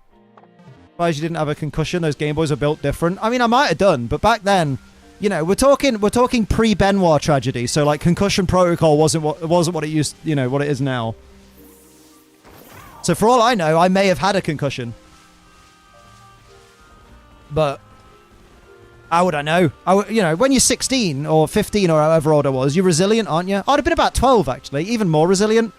Speaker 1: Surprised you didn't have a concussion. Those Game Boys are built different. I mean, I might have done, but back then, you know, we're talking pre-Benoit tragedy. So like concussion protocol wasn't what it used, you know, what it is now. So for all I know, I may have had a concussion. But how would I know? You know, when you're 16 or 15 or however old I was, you're resilient, aren't you? I'd have been about 12 actually, even more resilient.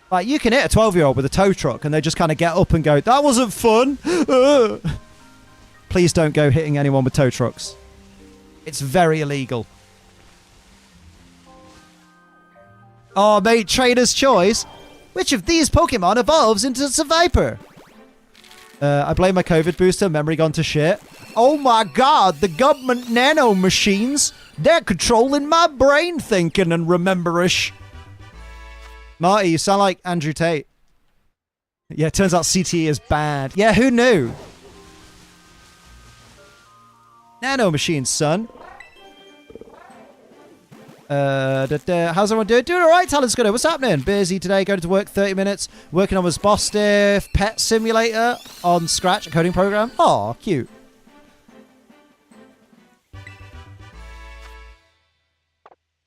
Speaker 1: Like, you can hit a 12-year-old with a tow truck and they just kind of get up and go, that wasn't fun. Please don't go hitting anyone with tow trucks. It's very illegal. Oh, mate, trainer's choice. Which of these Pokemon evolves into Seviper? I blame my COVID booster, memory gone to shit. Oh my god, the government nano machines. They're controlling my brain thinking and rememberish. Marty, you sound like Andrew Tate. Yeah, it turns out CTE is bad. Yeah, who knew? Nano machines, son. How's everyone doing? Doing alright, Talent Scudder. What's happening? Busy today, going to work 30 minutes. Working on this Boss Stiff Pet Simulator on Scratch, a coding program. Aw, cute.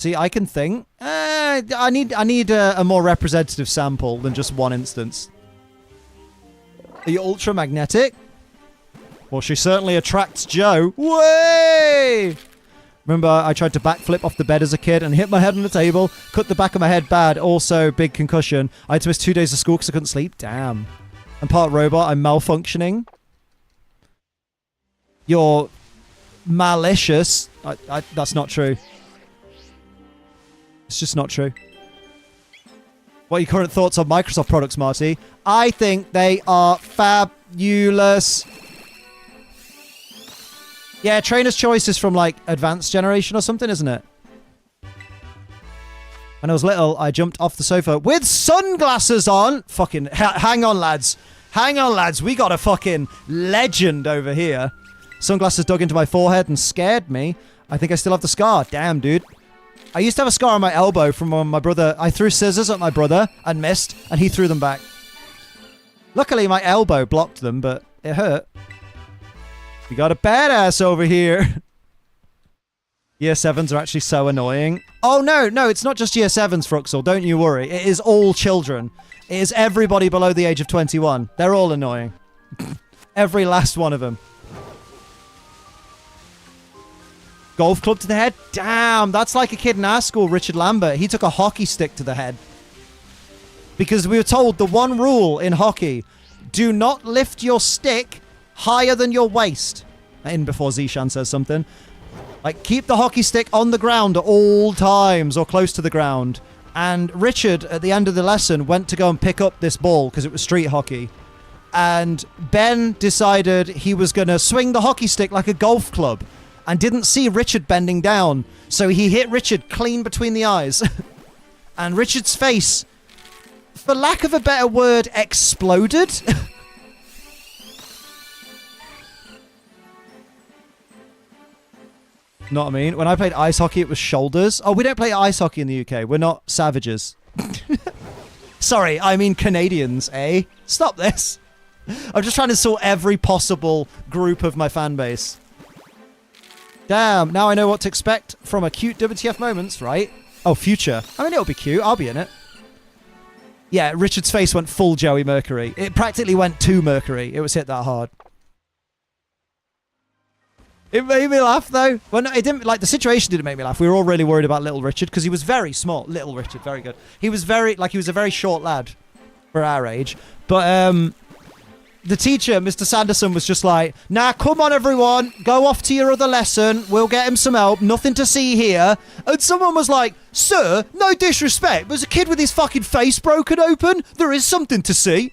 Speaker 1: See, I can think. I need a more representative sample than just one instance. Are you ultramagnetic? Well, she certainly attracts Joe. Way! Remember, I tried to backflip off the bed as a kid and hit my head on the table. Cut the back of my head bad. Also, big concussion. I had to miss 2 days of school because I couldn't sleep. Damn. I'm part robot. I'm malfunctioning. You're malicious. That's not true. It's just not true. What are your current thoughts on Microsoft products, Marty? I think they are fabulous. Yeah, Trainer's Choice is from, like, Advanced Generation or something, isn't it? When I was little, I jumped off the sofa with sunglasses on. Fucking, hang on, lads. Hang on, lads. We got a fucking legend over here. Sunglasses dug into my forehead and scared me. I think I still have the scar. Damn, dude. I used to have a scar on my elbow from when my brother... I threw scissors at my brother and missed, and he threw them back. Luckily, my elbow blocked them, but it hurt. We got a badass over here. Year 7s are actually so annoying. Oh, no, it's not just Year 7s, Fruxel. Don't you worry. It is all children. It is everybody below the age of 21. They're all annoying. Every last one of them. Golf club to the head? Damn, that's like a kid in our school, Richard Lambert. He took a hockey stick to the head. Because we were told the one rule in hockey, do not lift your stick higher than your waist. In before Zishan says something. Like, keep the hockey stick on the ground at all times, or close to the ground. And Richard, at the end of the lesson, went to go and pick up this ball, because it was street hockey. And Ben decided he was going to swing the hockey stick like a golf club, and didn't see Richard bending down. So he hit Richard clean between the eyes. And Richard's face, for lack of a better word, exploded. Know what I mean? When I played ice hockey, it was shoulders. Oh, we don't play ice hockey in the UK. We're not savages. Sorry, I mean Canadians, eh? Stop this. I'm just trying to sort every possible group of my fan base. Damn, now I know what to expect from a cute WTF moments, right? Oh, future. I mean, it'll be cute. I'll be in it. Yeah, Richard's face went full Joey Mercury. It practically went to Mercury. It was hit that hard. It made me laugh, though. Well, no, it didn't. Like, the situation didn't make me laugh. We were all really worried about little Richard because he was very small. Little Richard, very good. He was he was a very short lad for our age. But the teacher, Mr. Sanderson, was just like, nah, come on, everyone. Go off to your other lesson. We'll get him some help. Nothing to see here. And someone was like, sir, no disrespect. There's a kid with his fucking face broken open. There is something to see.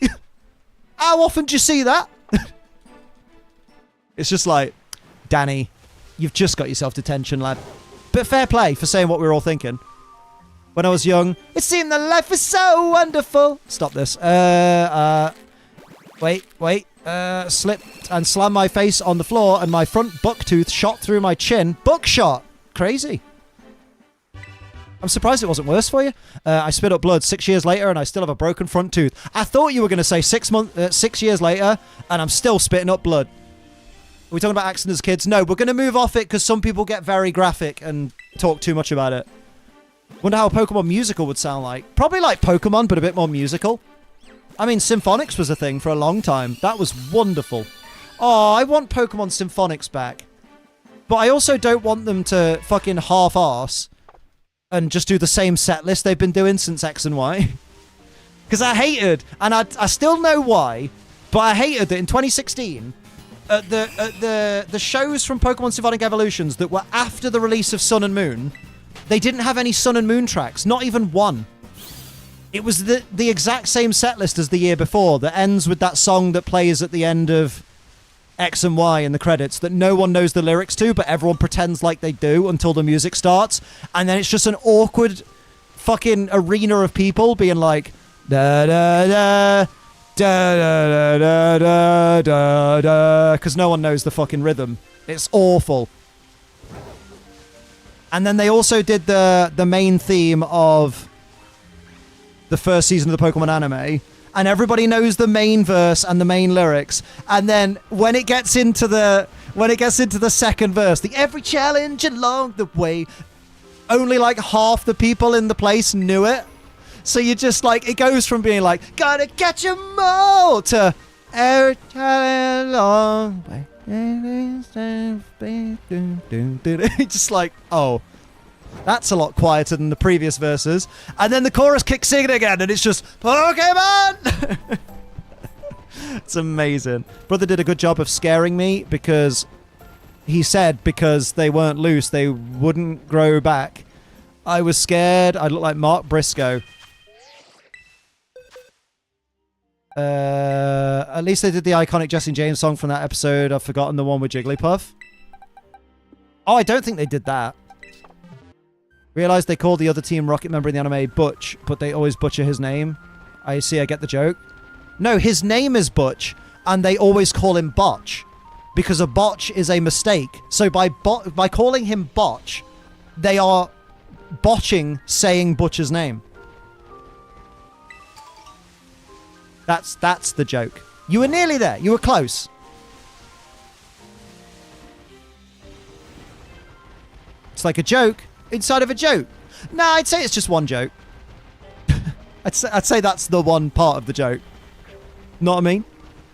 Speaker 1: How often do you see that? It's just like, Danny, you've just got yourself detention, lad. But fair play for saying what we were all thinking. When I was young, it seemed that life was so wonderful. Stop this. Wait. Slipped and slammed my face on the floor and my front buck tooth shot through my chin. Buckshot. Crazy. I'm surprised it wasn't worse for you. I spit up blood 6 years later and I still have a broken front tooth. I thought you were going to say 6 years later and I'm still spitting up blood. Are we talking about accidents as kids? No, we're going to move off it because some people get very graphic and talk too much about it. Wonder how a Pokemon musical would sound like. Probably like Pokemon, but a bit more musical. I mean, Symphonics was a thing for a long time. That was wonderful. Oh, I want Pokemon Symphonics back. But I also don't want them to fucking half-arse and just do the same set list they've been doing since X and Y. Because I hated, and I still know why, but I hated that in 2016... the shows from Pokemon Symphonic Evolutions that were after the release of Sun and Moon, they didn't have any Sun and Moon tracks, not even one. It was the exact same set list as the year before that ends with that song that plays at the end of X and Y in the credits that no one knows the lyrics to, but everyone pretends like they do until the music starts, and then it's just an awkward fucking arena of people being like da da da da da da da da da, because no one knows the fucking rhythm. It's awful. And then they also did the main theme of the first season of the Pokemon anime, and everybody knows the main verse and the main lyrics. And then when it gets into the second verse, the every challenge along the way, only like half the people in the place knew it. So you just like, it goes from being like, gotta catch 'em all to every challenge along the way. Just like, oh, that's a lot quieter than the previous verses. And then the chorus kicks in again, and it's just Pokemon. It's amazing. Brother did a good job of scaring me because he said because they weren't loose, they wouldn't grow back. I was scared. I looked like Mark Briscoe. At least they did the iconic Jesse and James song from that episode. I've forgotten the one with Jigglypuff. Oh, I don't think they did that. Realized they called the other team Rocket member in the anime Butch, but they always butcher his name. I see, I get the joke. No, his name is Butch, and they always call him Botch, because a botch is a mistake. So by calling him Botch, they are botching saying Butch's name. That's the joke. You were nearly there. You were close. It's like a joke inside of a joke. Nah, I'd say it's just one joke. I'd say that's the one part of the joke. Know what I mean?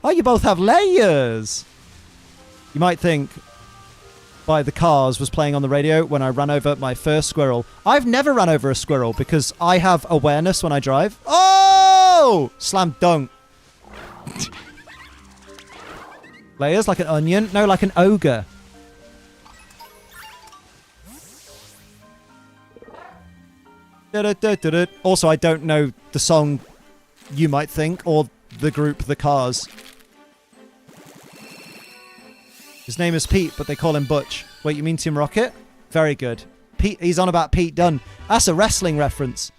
Speaker 1: Oh, you both have layers. You might think By the Cars was playing on the radio when I ran over my first squirrel. I've never ran over a squirrel because I have awareness when I drive. Oh! Slam dunk. Layers like an onion? No, like an ogre. Also, I don't know the song you might think, or the group The Cars. His name is Pete, but they call him Butch. Wait, you mean Team Rocket? Very good. Pete, he's on about Pete Dunne. That's a wrestling reference.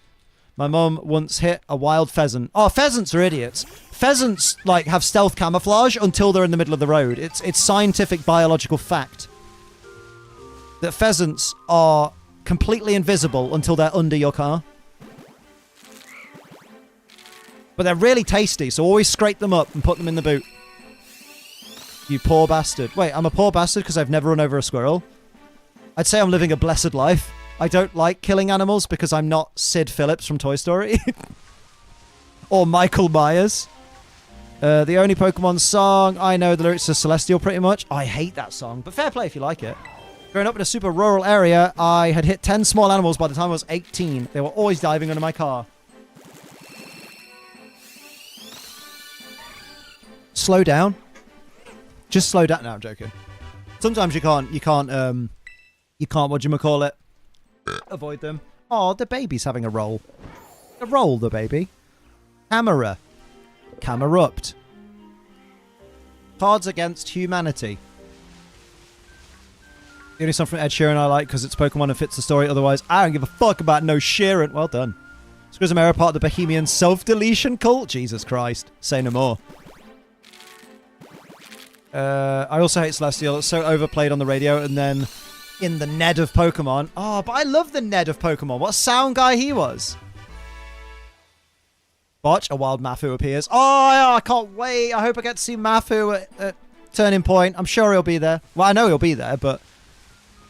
Speaker 1: My mum once hit a wild pheasant. Oh, pheasants are idiots. Pheasants, like, have stealth camouflage until they're in the middle of the road. It's scientific biological fact that pheasants are completely invisible until they're under your car. But they're really tasty, so always scrape them up and put them in the boot. You poor bastard. Wait, I'm a poor bastard because I've never run over a squirrel? I'd say I'm living a blessed life. I don't like killing animals because I'm not Sid Phillips from Toy Story. Or Michael Myers. The only Pokemon song I know the lyrics are Celestial pretty much. I hate that song, but fair play if you like it. Growing up in a super rural area, I had hit 10 small animals by the time I was 18. They were always diving under my car. Slow down. Just slow down. No, I'm joking. Sometimes you can't, whatchamacallit, avoid them. Oh, the baby's having a roll. A roll, the baby. Camera. Camerupt. Cards Against Humanity. The only song from Ed Sheeran I like because it's Pokemon and fits the story. Otherwise, I don't give a fuck about no Sheeran. Well done. Squizamera, part of the Bohemian self-deletion cult? Jesus Christ. Say no more. I also hate Celestial. It's so overplayed on the radio and then in the Ned of Pokemon. Oh, but I love the Ned of Pokemon. What a sound guy he was. Botch, a wild Mafu appears. Oh, yeah, I can't wait. I hope I get to see Mafu at Turning Point. I'm sure he'll be there. Well, I know he'll be there, but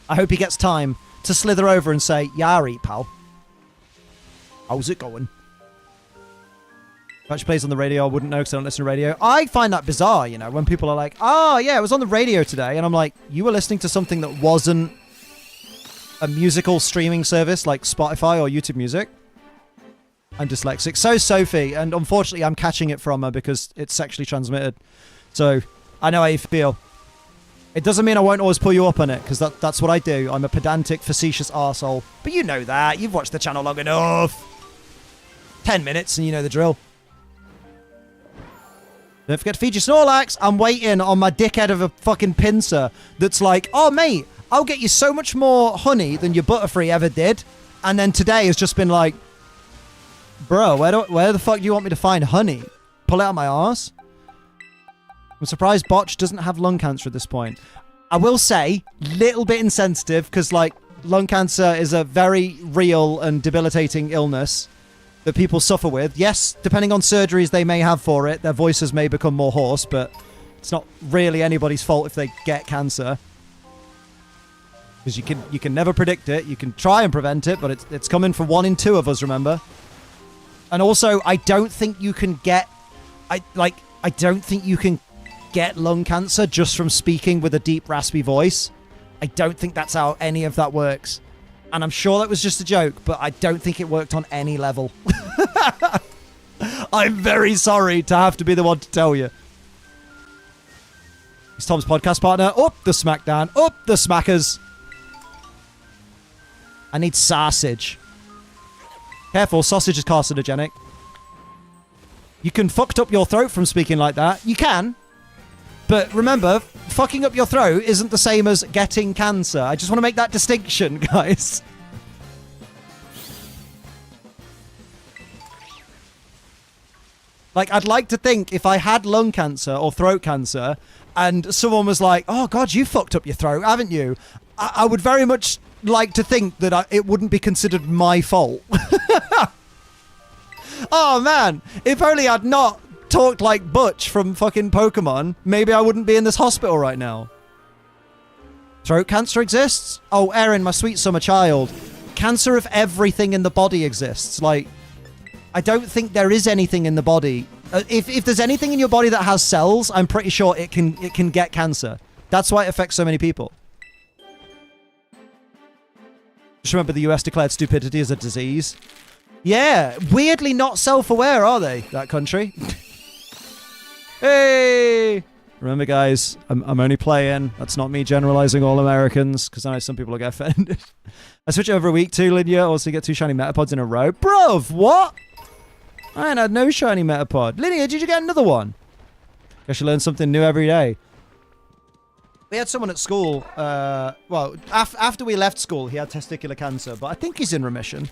Speaker 1: I hope he gets time to slither over and say, Yari, pal. How's it going? If it actually plays on the radio, I wouldn't know because I don't listen to radio. I find that bizarre, you know, when people are like, oh, yeah, it was on the radio today. And I'm like, you were listening to something that wasn't a musical streaming service like Spotify or YouTube Music? I'm dyslexic. So Sophie, and unfortunately I'm catching it from her because it's sexually transmitted. So I know how you feel. It doesn't mean I won't always pull you up on it because that's what I do. I'm a pedantic, facetious arsehole. But you know that. You've watched the channel long enough. 10 minutes and you know the drill. Don't forget to feed your Snorlax. I'm waiting on my dickhead of a fucking pincer that's like, oh, mate, I'll get you so much more honey than your Butterfree ever did. And then today has just been like, bro, where the fuck do you want me to find honey? Pull it out my arse? I'm surprised Botch doesn't have lung cancer at this point. I will say, little bit insensitive, because, like, lung cancer is a very real and debilitating illness that people suffer with. Yes, depending on surgeries they may have for it, their voices may become more hoarse, but it's not really anybody's fault if they get cancer. Because you can never predict it. You can try and prevent it, but it's coming for 1 in 2 of us, remember? And also, I don't think you can get... I don't think you can get lung cancer just from speaking with a deep, raspy voice. I don't think that's how any of that works. And I'm sure that was just a joke, but I don't think it worked on any level. I'm very sorry to have to be the one to tell you. He's Tom's podcast partner. Up the smackdown. Up the smackers. I need sausage. Careful, sausage is carcinogenic. You can fucked up your throat from speaking like that. You can. But remember, fucking up your throat isn't the same as getting cancer. I just want to make that distinction, guys. Like, I'd like to think if I had lung cancer or throat cancer and someone was like, oh, God, you fucked up your throat, haven't you? I would very much like to think that it wouldn't be considered my fault. Oh, man. If only I'd not talked like Butch from fucking Pokemon, maybe I wouldn't be in this hospital right now. Throat cancer exists? Oh, Erin, my sweet summer child. Cancer of everything in the body exists. Like, I don't think there is anything in the body. If there's anything in your body that has cells, I'm pretty sure it can get cancer. That's why it affects so many people. Just remember the US declared stupidity as a disease. Yeah, weirdly not self-aware, are they, that country? Hey! Remember, guys, I'm only playing. That's not me generalizing all Americans, because I know some people will get offended. I switch over a week to Linear, also get 2 shiny Metapods in a row. Bruv, what? I ain't had no shiny Metapod. Linear, did you get another one? Guess you learn something new every day. We had someone at school, well, after we left school, he had testicular cancer, but I think he's in remission.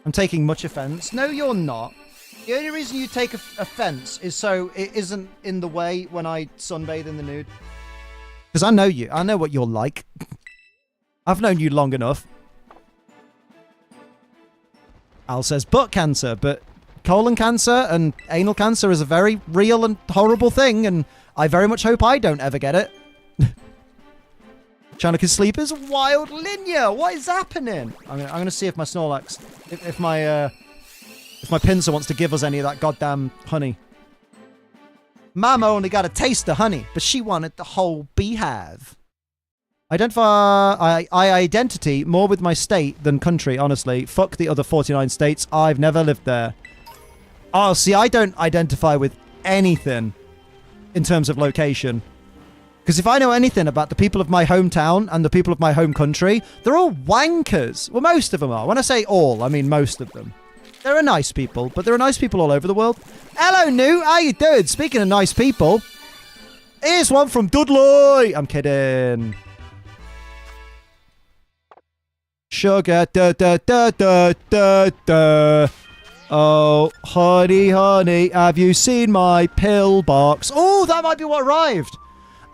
Speaker 1: I'm taking much offense. No, you're not. The only reason you take offense is so it isn't in the way when I sunbathe in the nude. Because I know you. I know what you're like. I've known you long enough. Al says butt cancer, but colon cancer and anal cancer is a very real and horrible thing, and I very much hope I don't ever get it. Trying to sleep is wild. Linear, what is happening? I'm gonna see if my Snorlax, if my pincer wants to give us any of that goddamn honey. Mama only got a taste of honey, but she wanted the whole beehive. I identity more with my state than country, honestly. Fuck the other 49 states. I've never lived there. Oh, see, I don't identify with anything in terms of location. Because if I know anything about the people of my hometown and the people of my home country, they're all wankers. Well, most of them are. When I say all, I mean most of them. There are nice people, but there are nice people all over the world. Hello, New. How you doing? Speaking of nice people, here's one from Dudley. I'm kidding. Sugar, da da da da da da. Oh, honey, honey, have you seen my pill box? Oh, that might be what arrived.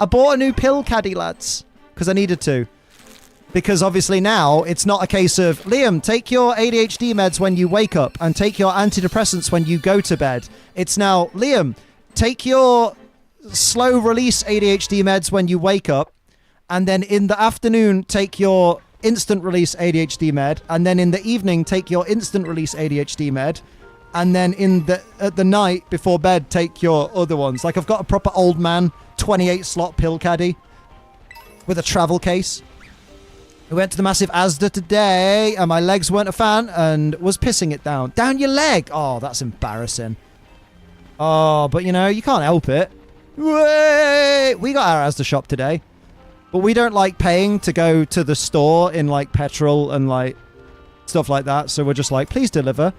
Speaker 1: I bought a new pill caddy, lads, because I needed to. Because obviously now it's not a case of, Liam, take your ADHD meds when you wake up and take your antidepressants when you go to bed. It's now, Liam, take your slow release ADHD meds when you wake up, and then in the afternoon take your instant release ADHD med, and then in the evening take your instant release ADHD med, and then at the night before bed take your other ones. Like, I've got a proper old man 28 slot pill caddy with a travel case. I went to the massive Asda today and my legs weren't a fan and was pissing it down. Down your leg! Oh, that's embarrassing. Oh, but you know, you can't help it. Wait! We got our Asda shop today. But we don't like paying to go to the store in like petrol and like stuff like that. So we're just like, please deliver.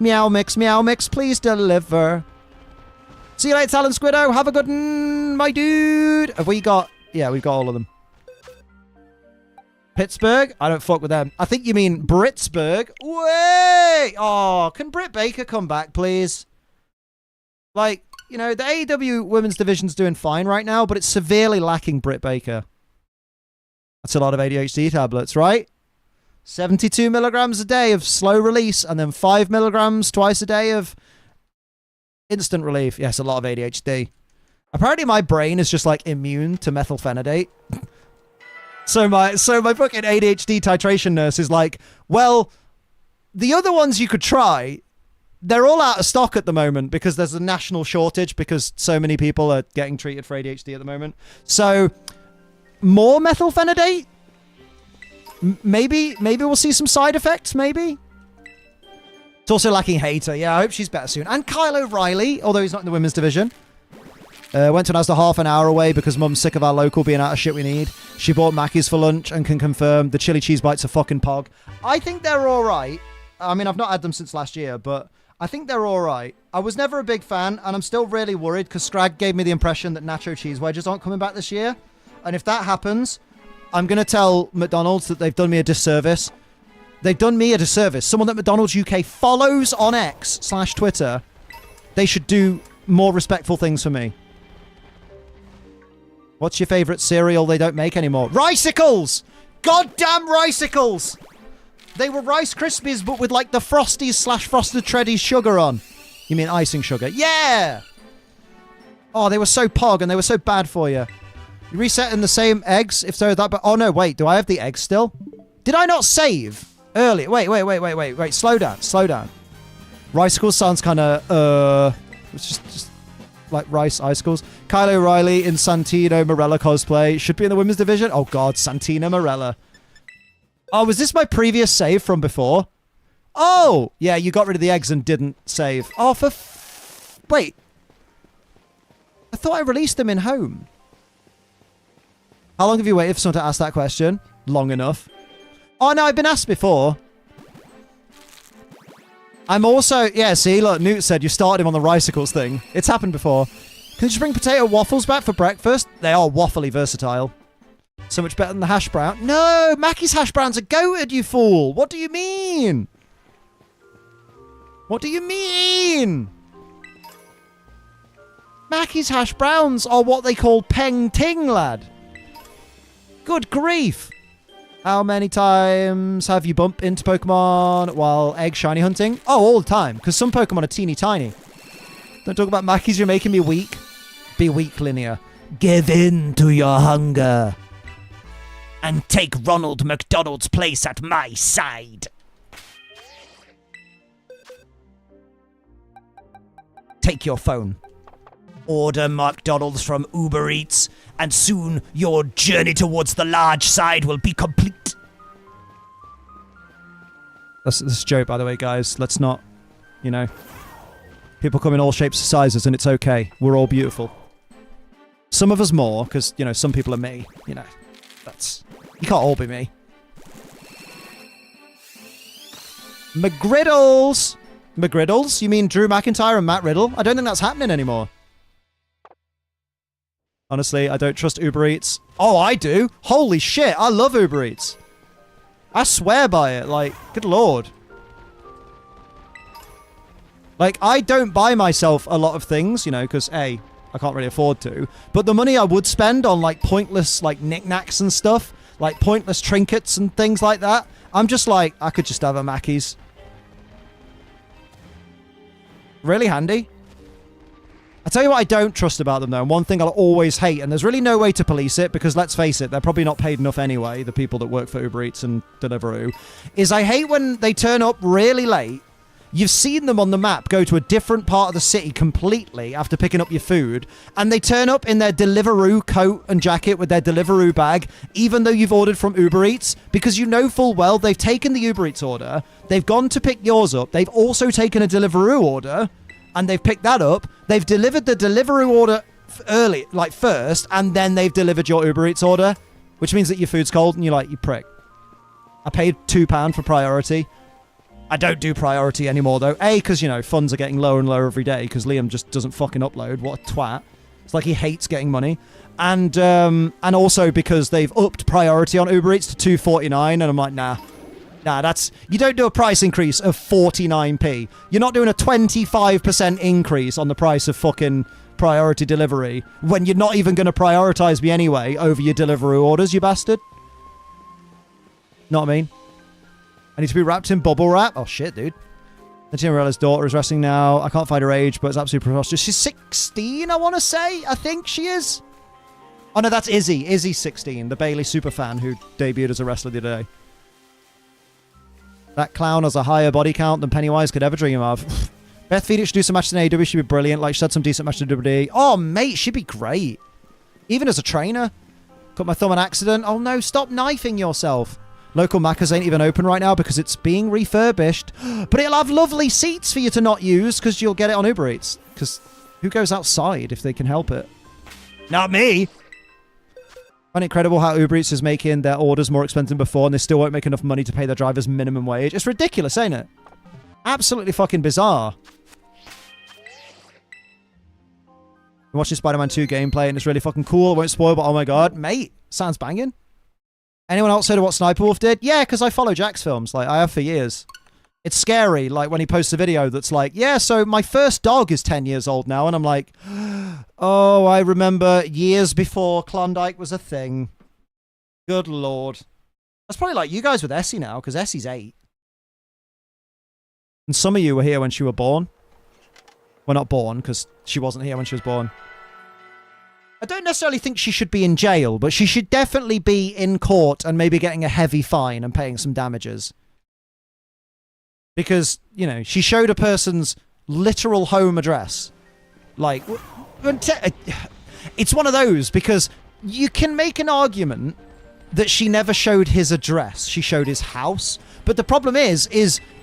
Speaker 1: Meow mix, please deliver. See you later, Talon Squiddo. Have a good one, my dude. Have we got... Yeah, we've got all of them. Pittsburgh? I don't fuck with them. I think you mean Britsburg. Wait! Oh, can Britt Baker come back, please? Like, you know, the AEW women's division's doing fine right now, but it's severely lacking Britt Baker. That's a lot of ADHD tablets, right? 72 milligrams a day of slow release, and then 5 milligrams twice a day of instant relief. Yes, a lot of ADHD. Apparently my brain is just like immune to methylphenidate. So my fucking ADHD titration nurse is like, well, the other ones you could try, they're all out of stock at the moment because there's a national shortage because so many people are getting treated for ADHD at the moment. So more methylphenidate? Maybe we'll see some side effects, maybe? It's also lacking Hater. Yeah, I hope she's better soon. And Kyle O'Reilly, although he's not in the women's division. Went to an Asda half an hour away because Mum's sick of our local being out of shit we need. She bought Mackey's for lunch and can confirm the chili cheese bites are fucking pog. I think they're alright. I mean, I've not had them since last year, but I think they're alright. I was never a big fan, and I'm still really worried because Scrag gave me the impression that nacho cheese wedges aren't coming back this year. And if that happens, I'm going to tell McDonald's that they've done me a disservice. They've done me a disservice. Someone that McDonald's UK follows on X/Twitter. They should do more respectful things for me. What's your favourite cereal they don't make anymore? Ricicles! Goddamn Ricicles! They were Rice Krispies, but with like the Frosties/Frosted Shreddies sugar on. You mean icing sugar? Yeah! Oh, they were so pog and they were so bad for you. You reset in the same eggs? If so, that... But oh, no, wait. Do I have the eggs still? Did I not save earlier? Wait. Slow down. Ricicles sounds kind of, it's just like rice icicles. Kylo O'Reilly in Santino Morella cosplay. Should be in the women's division. Oh, God. Santina Morella. Oh, was this my previous save from before? Oh! Yeah, you got rid of the eggs and didn't save. Oh, wait. I thought I released them in home. How long have you waited for someone to ask that question? Long enough. Oh, no, I've been asked before. I'm also... Yeah, see, look, Newt said you started him on the Ricicles thing. It's happened before. Can you just bring potato waffles back for breakfast? They are waffly versatile. So much better than the hash brown. No, Mackie's hash browns are goated, you fool. What do you mean? What do you mean? Mackie's hash browns are what they call peng ting, lad. Good grief. How many times have you bumped into Pokemon while egg shiny hunting? Oh, all the time, because some Pokemon are teeny tiny. Don't talk about Mackies, you're making me weak. Be weak, Linear. Give in to your hunger. And take Ronald McDonald's place at my side. Take your phone. Order McDonald's from Uber Eats, and soon your journey towards the large side will be complete. That's a joke, by the way, guys. Let's not, you know. People come in all shapes and sizes, and it's okay. We're all beautiful. Some of us more, because, you know, some people are me. You know, that's... You can't all be me. McGriddles! McGriddles? You mean Drew McIntyre and Matt Riddle? I don't think that's happening anymore. Honestly, I don't trust Uber Eats. Oh, I do. Holy shit, I love Uber Eats. I swear by it. Like, good lord. Like, I don't buy myself a lot of things, you know, because A, I can't really afford to. But the money I would spend on, like, pointless, like, knickknacks and stuff, like, pointless trinkets and things like that, I'm just like, I could just have a Mackey's. Really handy. I tell you what I don't trust about them, though, and one thing I'll always hate, and there's really no way to police it, because let's face it, they're probably not paid enough anyway, the people that work for Uber Eats and Deliveroo, is I hate when they turn up really late. You've seen them on the map go to a different part of the city completely after picking up your food, and they turn up in their Deliveroo coat and jacket with their Deliveroo bag, even though you've ordered from Uber Eats, because you know full well they've taken the Uber Eats order, they've gone to pick yours up, they've also taken a Deliveroo order, and they've picked that up, they've delivered the Deliveroo order early, like first, and then they've delivered your Uber Eats order, which means that your food's cold, and you're like, you prick. I paid £2 for priority. I don't do priority anymore, though. A, because, you know, funds are getting lower and lower every day, because Liam just doesn't fucking upload. What a twat. It's like he hates getting money. And also because they've upped priority on Uber Eats to $2.49, and I'm like, nah, that's... You don't do a price increase of 49p. You're not doing a 25% increase on the price of fucking priority delivery when you're not even going to prioritize me anyway over your Deliveroo orders, you bastard. Know what I mean? I need to be wrapped in bubble wrap. Oh, shit, dude. Morella's daughter is resting now. I can't find her age, but it's absolutely preposterous. She's 16, I want to say. I think she is. Oh, no, that's Izzy. Izzy's 16, the Bailey superfan who debuted as a wrestler the other day. That clown has a higher body count than Pennywise could ever dream of. Beth Phoenix should do some matches in AEW. She'd be brilliant. Like, she had some decent matches in WWE. Oh, mate, she'd be great. Even as a trainer. Cut my thumb on accident. Oh, no, stop knifing yourself. Local Macca's ain't even open right now because it's being refurbished. But it'll have lovely seats for you to not use because you'll get it on Uber Eats. Because who goes outside if they can help it? Not me! I find it incredible how Uber Eats is making their orders more expensive than before and they still won't make enough money to pay their drivers minimum wage. It's ridiculous, ain't it? Absolutely fucking bizarre. I'm watching Spider-Man 2 gameplay and it's really fucking cool. I won't spoil, but oh my god. Mate, sounds banging. Anyone else heard of what Sniper Wolf did? Yeah, because I follow Jack's films. Like, I have for years. It's scary, like, when he posts a video that's like, yeah, so my first dog is 10 years old now. And I'm like, oh, I remember years before Klondike was a thing. Good lord. That's probably like you guys with Essie now, because Essie's 8. And some of you were here when she was born. Well, not born, because she wasn't here when she was born. I don't necessarily think she should be in jail, but she should definitely be in court and maybe getting a heavy fine and paying some damages. Because, you know, she showed a person's literal home address. Like, it's one of those, because you can make an argument that she never showed his address. She showed his house. But the problem is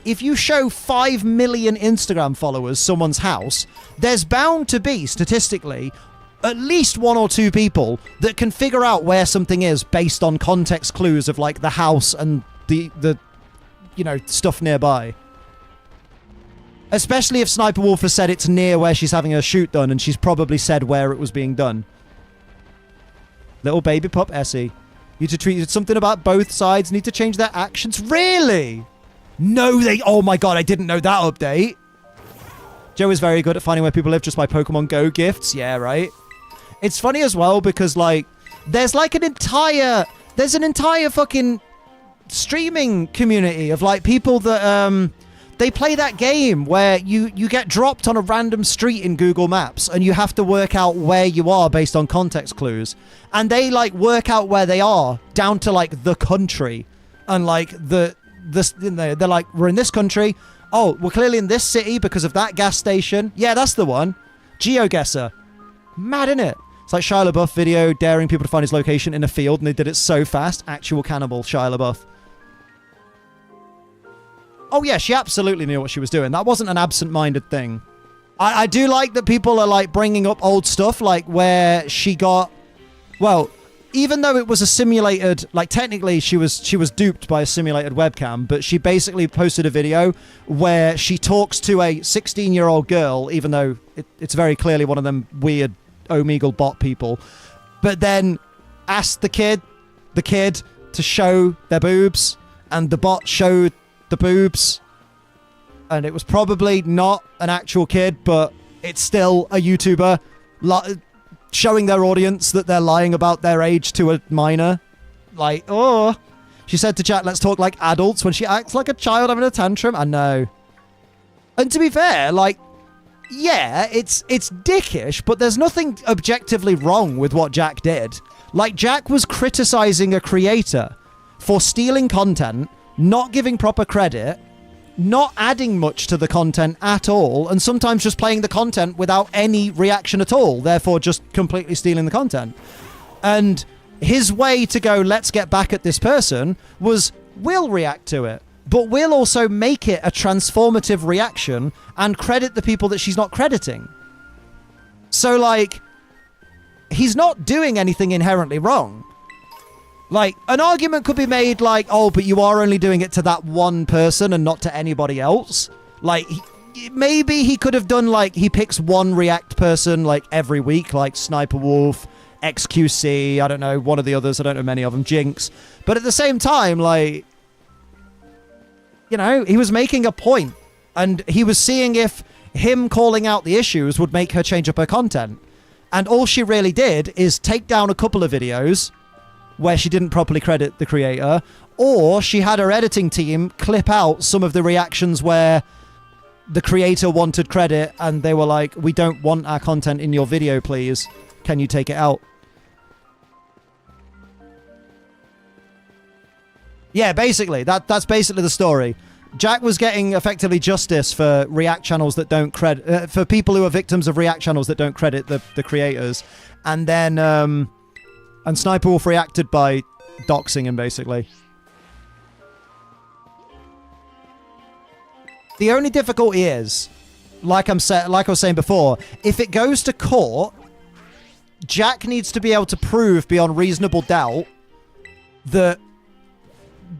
Speaker 1: if you show 5 million Instagram followers someone's house, there's bound to be, statistically, at least 1 or 2 people that can figure out where something is based on context clues of, like, the house and the you know, stuff nearby. Especially if Sniper Wolf has said it's near where she's having her shoot done, and she's probably said where it was being done. Little baby pup Essie. You to treat something about both sides need to change their actions. Really? No, they... Oh my god, I didn't know that update. Joe is very good at finding where people live just by Pokemon Go gifts. Yeah, right? It's funny as well because, like, there's like an entire fucking streaming community of, like, people that, they play that game where you get dropped on a random street in Google Maps and you have to work out where you are based on context clues. And they, like, work out where they are down to, like, the country. And, like, they're like, we're in this country. Oh, we're clearly in this city because of that gas station. Yeah, that's the one. GeoGuessr. Mad, innit? It's like Shia LaBeouf video daring people to find his location in a field, and they did it so fast. Actual cannibal Shia LaBeouf. Oh yeah, she absolutely knew what she was doing. That wasn't an absent-minded thing. I do like that people are, like, bringing up old stuff, like where she got... Well, even though it was a simulated... Like, technically, she was duped by a simulated webcam, but she basically posted a video where she talks to a 16-year-old girl, even though it's very clearly one of them weird Omegle bot people, but then asked the kid to show their boobs, and the bot showed the boobs, and it was probably not an actual kid, but it's still a YouTuber showing their audience that they're lying about their age to a minor. Like, oh, she said to chat, let's talk like adults, when she acts like a child having a tantrum. I know. And to be fair, like, yeah, it's dickish, but there's nothing objectively wrong with what Jack did. Like, Jack was criticizing a creator for stealing content, not giving proper credit, not adding much to the content at all, and sometimes just playing the content without any reaction at all, therefore just completely stealing the content. And his way to go, let's get back at this person, was we'll react to it, but we'll also make it a transformative reaction and credit the people that she's not crediting. So, like, he's not doing anything inherently wrong. Like, an argument could be made like, oh, but you are only doing it to that one person and not to anybody else. Like, maybe he could have done, like, he picks one React person, like, every week, like Sniper Wolf, XQC, I don't know, one of the others, I don't know many of them, Jinx. But at the same time, like, you know, he was making a point, and he was seeing if him calling out the issues would make her change up her content. And all she really did is take down a couple of videos where she didn't properly credit the creator, or she had her editing team clip out some of the reactions where the creator wanted credit and they were like, we don't want our content in your video, please. Can you take it out? Yeah, basically. That's basically the story. Jack was getting effectively justice for React channels that don't credit... for people who are victims of React channels that don't credit the creators. And then... and Sniper Wolf reacted by doxing him, basically. The only difficulty is, like I was saying before, if it goes to court, Jack needs to be able to prove beyond reasonable doubt that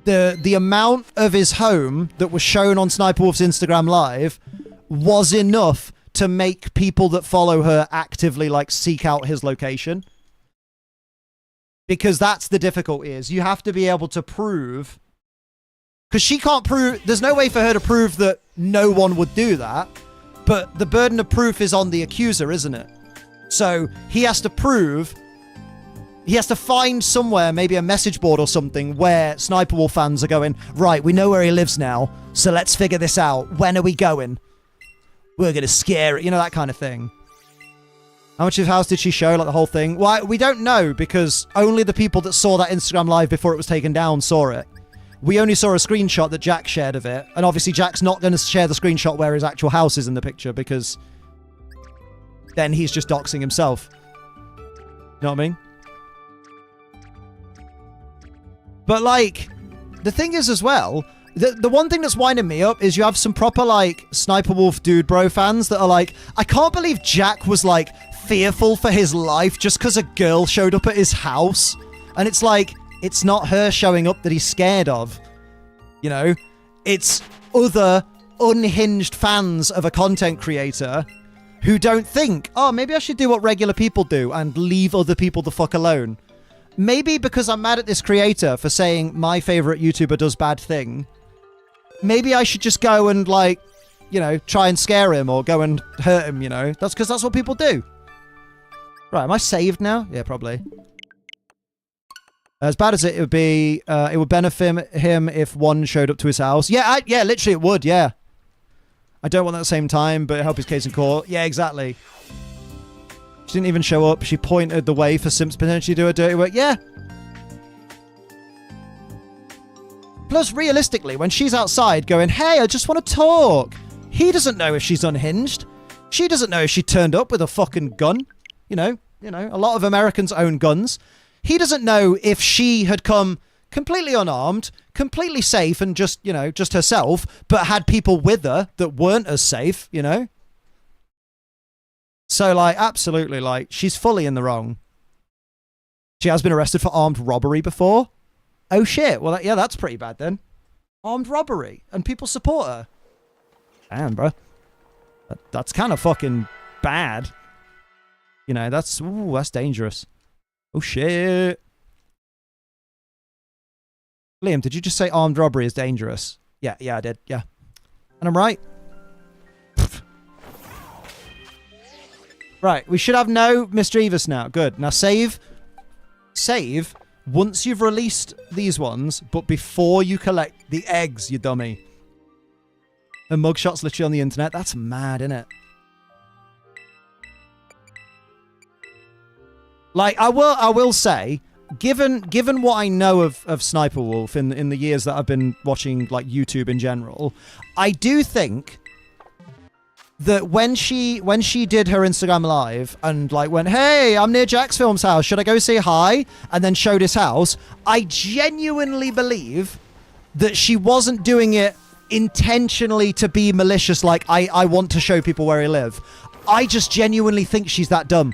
Speaker 1: the amount of his home that was shown on Sniper Wolf's Instagram Live was enough to make people that follow her actively, like, seek out his location. Because that's the difficulty, is you have to be able to prove... Because she can't prove... There's no way for her to prove that no one would do that. But the burden of proof is on the accuser, isn't it? So he has to prove... He has to find somewhere, maybe a message board or something, where Sniper Wolf fans are going, right, we know where he lives now, so let's figure this out. When are we going? We're going to scare it. You know, that kind of thing. How much of the house did she show? Like the whole thing? Why? We don't know because only the people that saw that Instagram live before it was taken down saw it. We only saw a screenshot that Jack shared of it. And obviously Jack's not going to share the screenshot where his actual house is in the picture because then he's just doxing himself. You know what I mean? But like, the thing is as well, the one thing that's winding me up is you have some proper like Sniper Wolf Dude Bro fans that are like, I can't believe Jack was like fearful for his life just because a girl showed up at his house. And it's like, it's not her showing up that he's scared of. You know? It's other unhinged fans of a content creator who don't think, oh, maybe I should do what regular people do and leave other people the fuck alone. Maybe because I'm mad at this creator for saying my favorite YouTuber does bad thing, maybe I should just go and like, you know, try and scare him or go and hurt him, you know? That's because that's what people do. Right, am I saved now? Yeah, probably. As bad as it would be, it would benefit him if one showed up to his house. Yeah, yeah, literally it would, yeah. I don't want that at the same time, but help his case in court. Yeah, exactly. She didn't even show up. She pointed the way for Simps potentially to do her dirty work. Yeah. Plus, realistically, when she's outside going, hey, I just want to talk. He doesn't know if she's unhinged. She doesn't know if she turned up with a fucking gun. You know, a lot of Americans own guns. He doesn't know if she had come completely unarmed, completely safe and just, you know, just herself, but had people with her that weren't as safe, you know? So, like, absolutely, like, she's fully in the wrong. She has been arrested for armed robbery before. Oh, shit. Well, yeah, that's pretty bad then. Armed robbery. And people support her. Damn, bro. That's kind of fucking bad. You know, that's dangerous. Oh, shit. Liam, did you just say armed robbery is dangerous? Yeah, I did. Yeah. And I'm right. Right, we should have no mischievous now. Good. Now save once you've released these ones, but before you collect the eggs, you dummy. The mugshot's literally on the internet. That's mad, isn't it? Like, I will say, given what I know of Sniper Wolf in the years that I've been watching like YouTube in general, I do think that when she did her Instagram live and like went, hey, I'm near Jack's Film's house, should I go say hi? And then showed his house, I genuinely believe that she wasn't doing it intentionally to be malicious, like I want to show people where I live. I just genuinely think she's that dumb.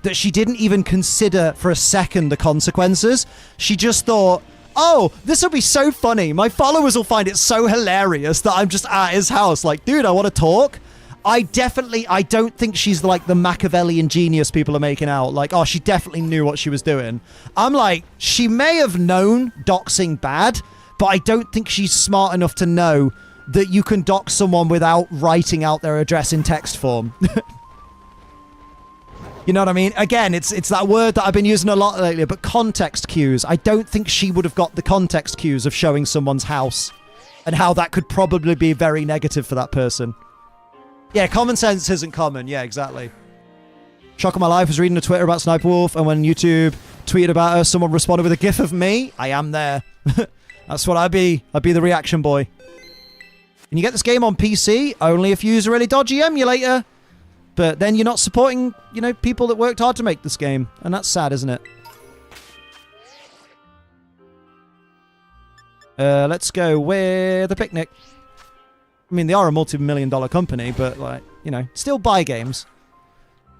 Speaker 1: That she didn't even consider for a second the consequences. She just thought, oh, this will be so funny. My followers will find it so hilarious that I'm just at his house. Like, dude, I want to talk. I don't think she's like the Machiavellian genius people are making out. Like, oh, she definitely knew what she was doing. I'm like, she may have known doxing bad, but I don't think she's smart enough to know that you can dox someone without writing out their address in text form. You know what I mean? Again, it's that word that I've been using a lot lately, but context cues. I don't think she would have got the context cues of showing someone's house and how that could probably be very negative for that person. Yeah, common sense isn't common. Yeah, exactly. Shock of my life was reading a Twitter about Sniper Wolf, and when YouTube tweeted about her, someone responded with a gif of me. I am there. That's what I'd be. I'd be the reaction boy. Can you get this game on PC? Only if you use a really dodgy emulator. But then you're not supporting, you know, people that worked hard to make this game. And that's sad, isn't it? Let's go with the picnic. I mean, they are a multi-million-dollar company, but, like, you know, still buy games.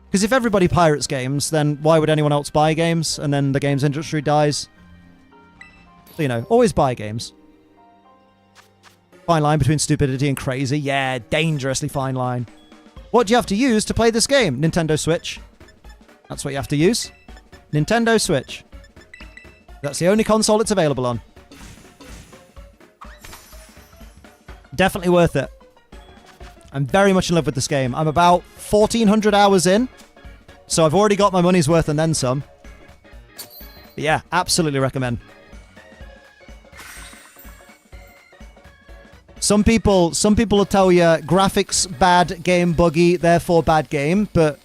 Speaker 1: Because if everybody pirates games, then why would anyone else buy games? And then the games industry dies. So, you know, always buy games. Fine line between stupidity and crazy. Yeah, dangerously fine line. What do you have to use to play this game? Nintendo Switch. That's what you have to use. Nintendo Switch. That's the only console it's available on. Definitely worth it. I'm very much in love with this game. I'm about 1,400 hours in. So I've already got my money's worth and then some. But yeah, absolutely recommend. Some people will tell you graphics bad, game buggy, therefore bad game, but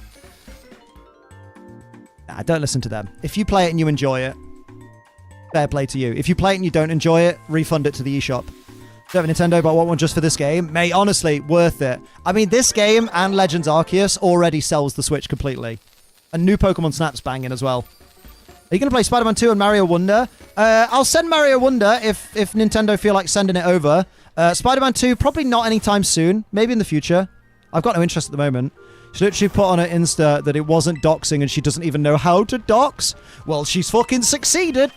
Speaker 1: Nah, don't listen to them. If you play it and you enjoy it, fair play to you. If you play it and you don't enjoy it, refund it to the eShop. Don't have a Nintendo, but I want one just for this game. Mate, honestly, worth it. I mean, this game and Legends Arceus already sells the Switch completely. And new Pokemon Snap's banging as well. Are you going to play Spider-Man 2 and Mario Wonder? I'll send Mario Wonder if Nintendo feel like sending it over. Spider-Man 2, probably not anytime soon. Maybe in the future. I've got no interest at the moment. She literally put on her Insta that it wasn't doxing and she doesn't even know how to dox. Well, she's fucking succeeded.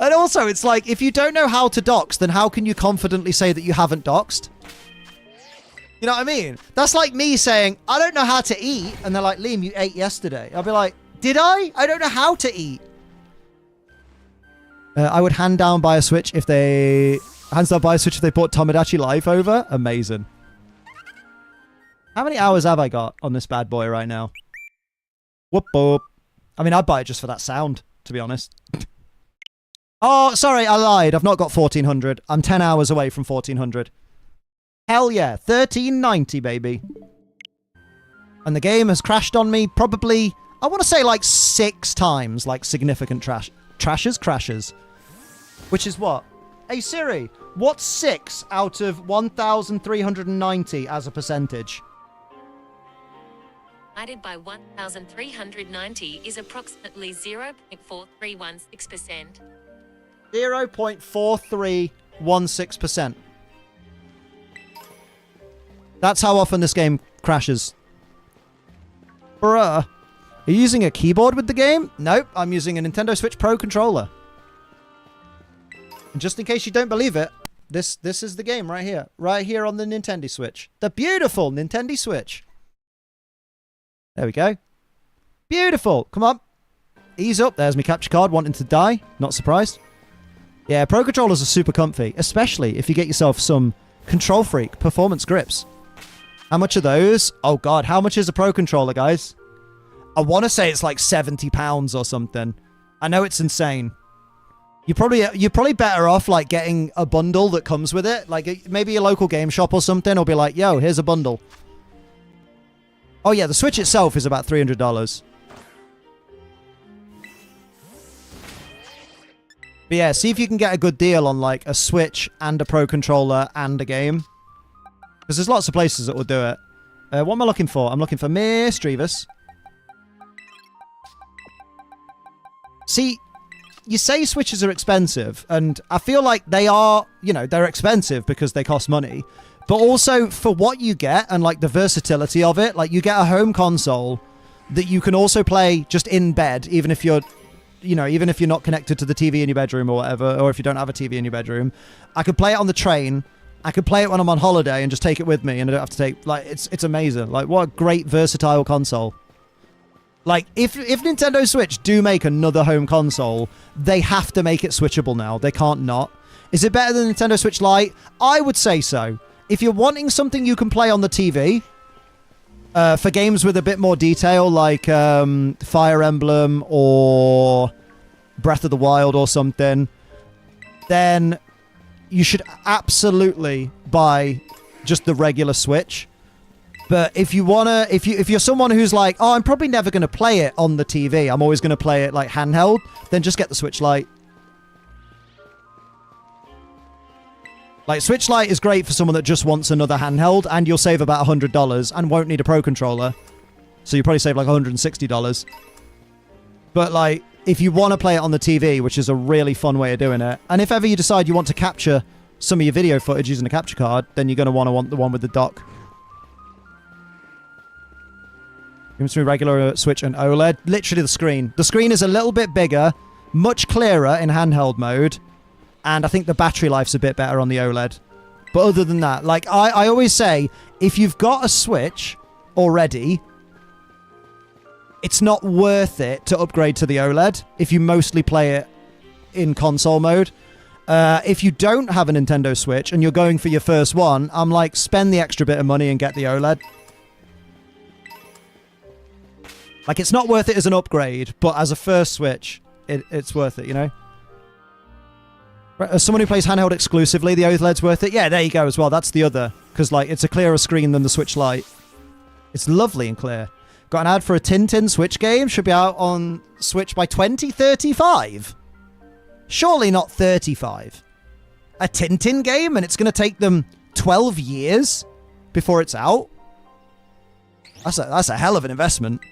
Speaker 1: And also, it's like, if you don't know how to dox, then how can you confidently say that you haven't doxed? You know what I mean? That's like me saying, I don't know how to eat. And they're like, Liam, you ate yesterday. I'll be like, did I? I don't know how to eat. I would hand down buy a Switch if they... Hands down buy a Switch if they bought Tomodachi Life over. Amazing. How many hours have I got on this bad boy right now? Whoop whoop. I mean, I'd buy it just for that sound, to be honest. Oh, sorry, I lied. I've not got 1400. I'm 10 hours away from 1400. Hell yeah, 1390, baby. And the game has crashed on me probably, I want to say like 6 times, like significant crashes. Which is what? Hey Siri, what's 6 out of 1,390 as a percentage?
Speaker 6: Divided by 1,390 is approximately 0.4316%.
Speaker 1: 0.4316%. That's how often this game crashes. Bruh. Are you using a keyboard with the game? Nope, I'm using a Nintendo Switch Pro controller. And just in case you don't believe it, this is the game right here. Right here on the Nintendo Switch. The beautiful Nintendo Switch. There we go. Beautiful. Come on. Ease up. There's my capture card wanting to die. Not surprised. Yeah, Pro Controllers are super comfy, especially if you get yourself some Control Freak performance grips. How much are those? Oh god, how much is a Pro Controller, guys? I want to say it's like £70 or something. I know it's insane. You're probably better off like getting a bundle that comes with it. Like maybe a local game shop or something will be like, yo, here's a bundle. Oh yeah, the Switch itself is about $300. But yeah, see if you can get a good deal on like a Switch and a Pro Controller and a game. Because there's lots of places that will do it. What am I looking for? I'm looking for Mischievous. See, you say Switches are expensive, and I feel like they are, you know, they're expensive because they cost money. But also, for what you get, and like the versatility of it, like you get a home console that you can also play just in bed, even if you're, you know, even if you're not connected to the TV in your bedroom or whatever, or if you don't have a TV in your bedroom. I could play it on the train. I could play it when I'm on holiday and just take it with me, and I don't have to take, like, it's amazing. Like, what a great versatile console. Like, if Nintendo Switch do make another home console, they have to make it switchable now. They can't not. Is it better than Nintendo Switch Lite? I would say so. If you're wanting something you can play on the TV, for games with a bit more detail, like Fire Emblem or Breath of the Wild or something, then you should absolutely buy just the regular Switch. But if you wanna, if you're someone who's like, oh, I'm probably never gonna play it on the TV, I'm always gonna play it like handheld, then just get the Switch Lite. Like, Switch Lite is great for someone that just wants another handheld, and you'll save about $100 and won't need a Pro Controller. So you probably save like $160. But like, if you want to play it on the TV, which is a really fun way of doing it, and if ever you decide you want to capture some of your video footage using a capture card, then you're going to want the one with the dock. Between regular Switch and OLED, literally the screen. The screen is a little bit bigger, much clearer in handheld mode, and I think the battery life's a bit better on the OLED. But other than that, like I always say, if you've got a Switch already, it's not worth it to upgrade to the OLED if you mostly play it in console mode. If you don't have a Nintendo Switch and you're going for your first one, I'm like, spend the extra bit of money and get the OLED. Like, it's not worth it as an upgrade, but as a first Switch, it's worth it, you know? As someone who plays handheld exclusively, the OLED's worth it. Yeah, there you go as well. That's the other. Because, like, it's a clearer screen than the Switch Lite. It's lovely and clear. Got an ad for a Tintin Switch game. Should be out on Switch by 2035. Surely not 35. A Tintin game, and it's going to take them 12 years before it's out? That's a hell of an investment.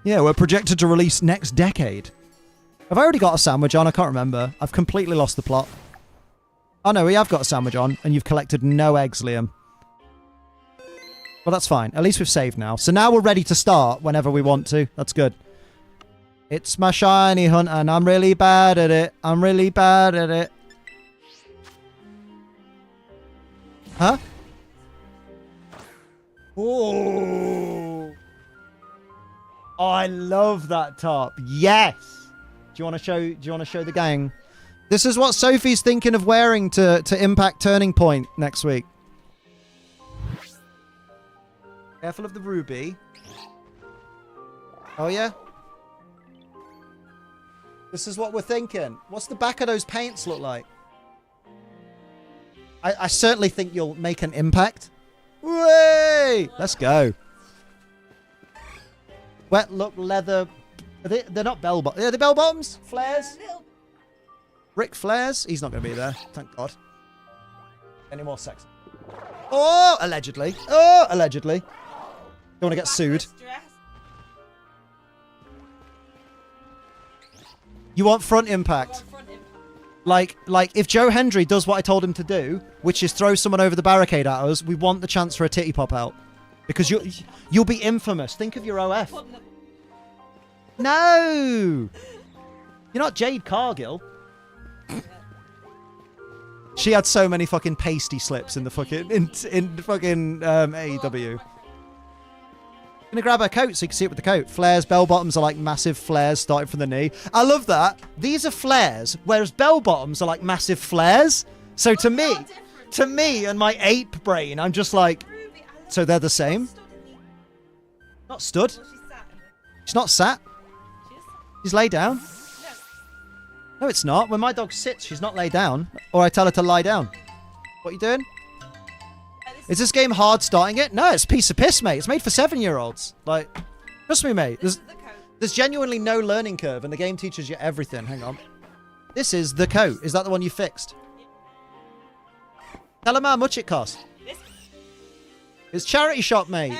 Speaker 1: Yeah, we're projected to release next decade. Have I already got a sandwich on? I can't remember. I've completely lost the plot. Oh no, we have got a sandwich on, and you've collected no eggs, Liam. Well, that's fine. At least we've saved now. So now we're ready to start whenever we want to. That's good. It's my shiny hunt, and I'm really bad at it. I'm really bad at it. Huh? Oh, I love that top. Yes. Do you want to show the gang? This is what Sophie's thinking of wearing to Impact Turning Point next week. Careful of the ruby. Oh yeah. This is what we're thinking. What's the back of those paints look like? I certainly think you'll make an impact. Way! Let's go. Wet look leather. They're not bell bottoms. Are they bell bottoms? Flares? Ric Flares? He's not going to be there. Thank God. Any more sex? Oh, allegedly. Oh, allegedly. Don't want to get sued. You want front impact. Like if Joe Hendry does what I told him to do, which is throw someone over the barricade at us, we want the chance for a titty pop out. Because you'll be infamous. Think of your OF. No! You're not Jade Cargill. She had so many fucking pasty slips in the fucking in fucking AEW. Gonna grab her coat so you can see it with the coat. Flares, bell bottoms are like massive flares starting from the knee. I love that. These are flares, whereas bell bottoms are like massive flares. So to me and my ape brain, I'm just like, so they're the same? Not stood. She's not sat. She's laid down. No, it's not. When my dog sits, she's not laid down. Or I tell her to lie down. What are you doing? Is this game hard starting it? No, it's a piece of piss, mate. It's made for 7-year-olds. Like, trust me, mate. There's genuinely no learning curve, and the game teaches you everything. Hang on. This is the coat. Is that the one you fixed? Tell them how much it costs. It's charity shop, mate.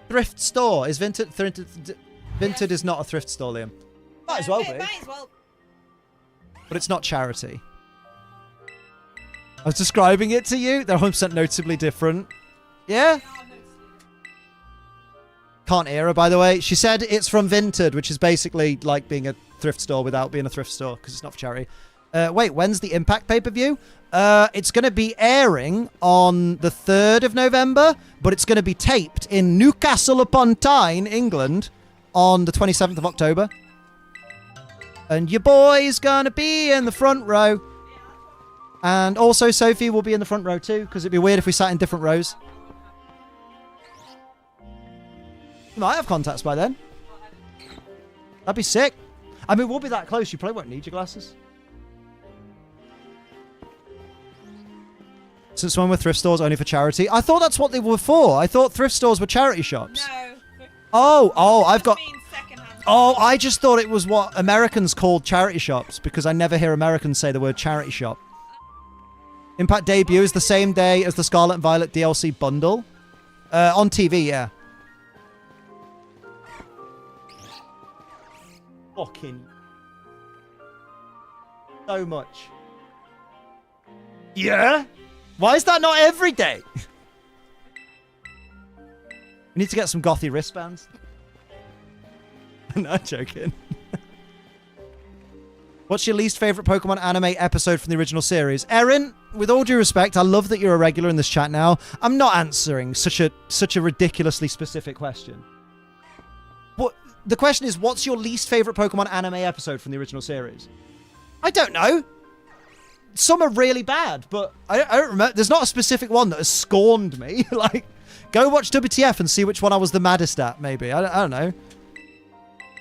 Speaker 1: Thrift store. Is Vinted... Vinted is not a thrift store, Liam. Might as well be.
Speaker 3: Might as well.
Speaker 1: But it's not charity. I was describing it to you. They're 100% noticeably different. Yeah? Can't hear her, by the way. She said it's from Vinted, which is basically like being a thrift store without being a thrift store, because it's not for charity. Wait, when's the Impact pay-per-view? It's going to be airing on the 3rd of November, but it's going to be taped in Newcastle upon Tyne, England, on the 27th of October. And your boy's going to be in the front row. And also Sophie will be in the front row too, because it'd be weird if we sat in different rows. You might have contacts by then. That'd be sick. I mean, we'll be that close, you probably won't need your glasses. Since when were thrift stores only for charity? I thought that's what they were for. I thought thrift stores were charity shops.
Speaker 3: No.
Speaker 1: I've got... Oh, I just thought it was what Americans called charity shops, because I never hear Americans say the word charity shop. Impact debut is the same day as the Scarlet and Violet DLC bundle. On TV, yeah. Fucking... so much. Yeah? Why is that not every day? We need to get some gothy wristbands. I'm not joking. What's your least favourite Pokemon anime episode from the original series? Erin, with all due respect, I love that you're a regular in this chat now. I'm not answering such a ridiculously specific question. But the question is, what's your least favourite Pokemon anime episode from the original series? I don't know. Some are really bad, but I don't remember. There's not a specific one that has scorned me. Like, go watch WTF and see which one I was the maddest at, maybe. I don't know.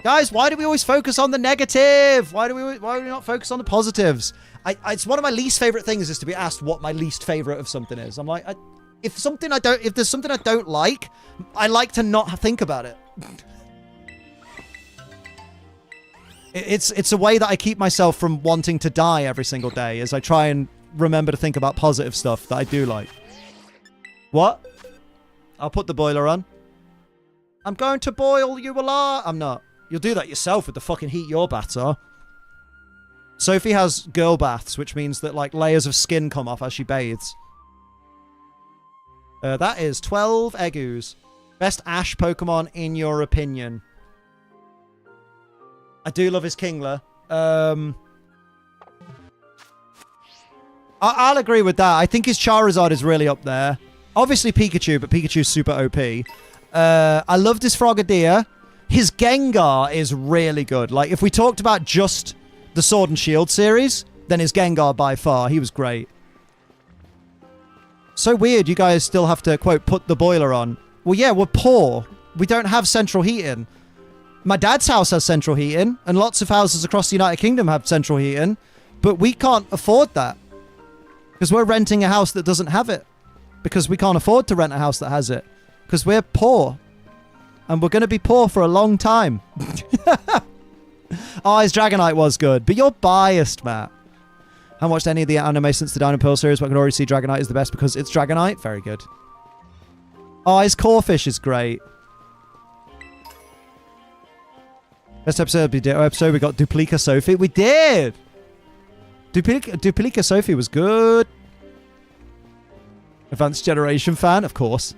Speaker 1: Guys, why do we always focus on the negative? Why do we not focus on the positives? It's one of my least favorite things is to be asked what my least favorite of something is. I'm like, if there's something I don't like, I like to not think about it. It's a way that I keep myself from wanting to die every single day, as I try and remember to think about positive stuff that I do like. What? I'll put the boiler on. I'm going to boil you alive. I'm not. You'll do that yourself with the fucking heat your baths are. Sophie has girl baths, which means that like layers of skin come off as she bathes. That is 12 Eggoos. Best Ash Pokemon in your opinion? I do love his Kingler. I'll agree with that. I think his Charizard is really up there. Obviously Pikachu, but Pikachu's super OP. I loved his Frogadier. His Gengar is really good. Like, if we talked about just the Sword and Shield series, then his Gengar by far. He was great. So weird you guys still have to, quote, put the boiler on. Well, yeah, we're poor. We don't have central heating. My dad's house has central heating, and lots of houses across the United Kingdom have central heating, but we can't afford that. Because we're renting a house that doesn't have it. Because we can't afford to rent a house that has it. Because we're poor. And we're going to be poor for a long time. Oh, his Dragonite was good. But you're biased, Matt. I haven't watched any of the anime since the Down and Pearl series, but I can already see Dragonite is the best because it's Dragonite. Very good. Oh, his Corphish is great. Best episode we got Duplica Sophie. We did! Duplica Sophie was good. Advanced Generation fan, of course.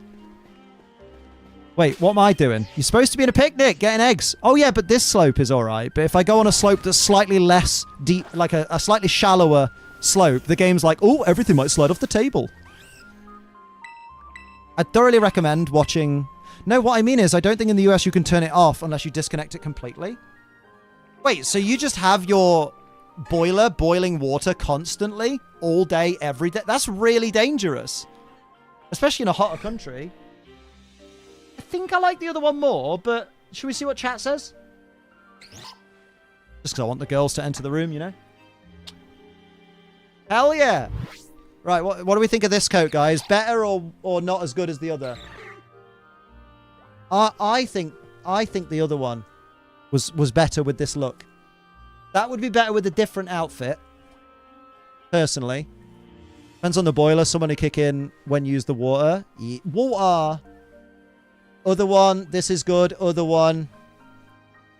Speaker 1: Wait, what am I doing? You're supposed to be in a picnic, getting eggs. Oh yeah, but this slope is alright. But if I go on a slope that's slightly less deep, like a slightly shallower slope, the game's like, oh, everything might slide off the table. I'd thoroughly recommend watching... No, what I mean is, I don't think in the US you can turn it off unless you disconnect it completely. Wait, so you just have your boiler boiling water constantly, all day, every day? That's really dangerous. Especially in a hotter country. I think I like the other one more, but should we see what chat says? Just because I want the girls to enter the room, you know? Hell yeah! Right, what do we think of this coat, guys? Better or not as good as the other? I think the other one was better with this look. That would be better with a different outfit. Personally. Depends on the boiler. Someone to kick in when you use the water. Yeah. Water! Other one. This is good. Other one.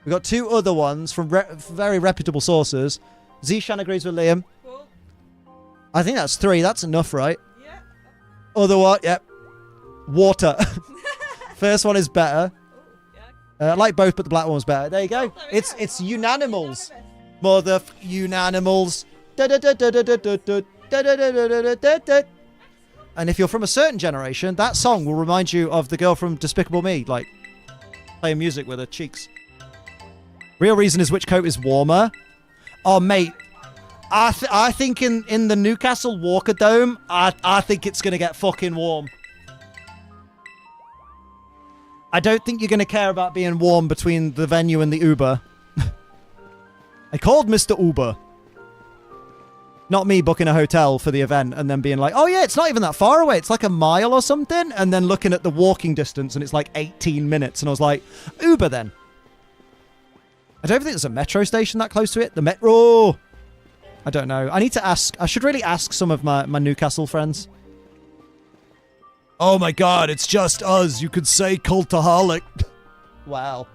Speaker 1: We got two other ones from very reputable sources. Zishan agrees with Liam.
Speaker 3: Cool.
Speaker 1: I think that's 3. That's enough, right?
Speaker 3: Yeah.
Speaker 1: Other one. Yep. Water. First one is better. I like both, but the black one was better. There you go. It's unanimals. Mother unanimals. And if you're from a certain generation, that song will remind you of the girl from Despicable Me, like playing music with her cheeks. Real reason is which coat is warmer. Oh, mate. I think in the Newcastle Walker Dome, I think it's going to get fucking warm. I don't think you're going to care about being warm between the venue and the Uber. I called Mr. Uber. Not me booking a hotel for the event and then being like, oh yeah, it's not even that far away. It's like a mile or something. And then looking at the walking distance and it's like 18 minutes. And I was like, Uber then. I don't think there's a metro station that close to it. The metro. I don't know. I need to ask. I should really ask some of my Newcastle friends. Oh my god, it's just us. You could say cultaholic. Wow.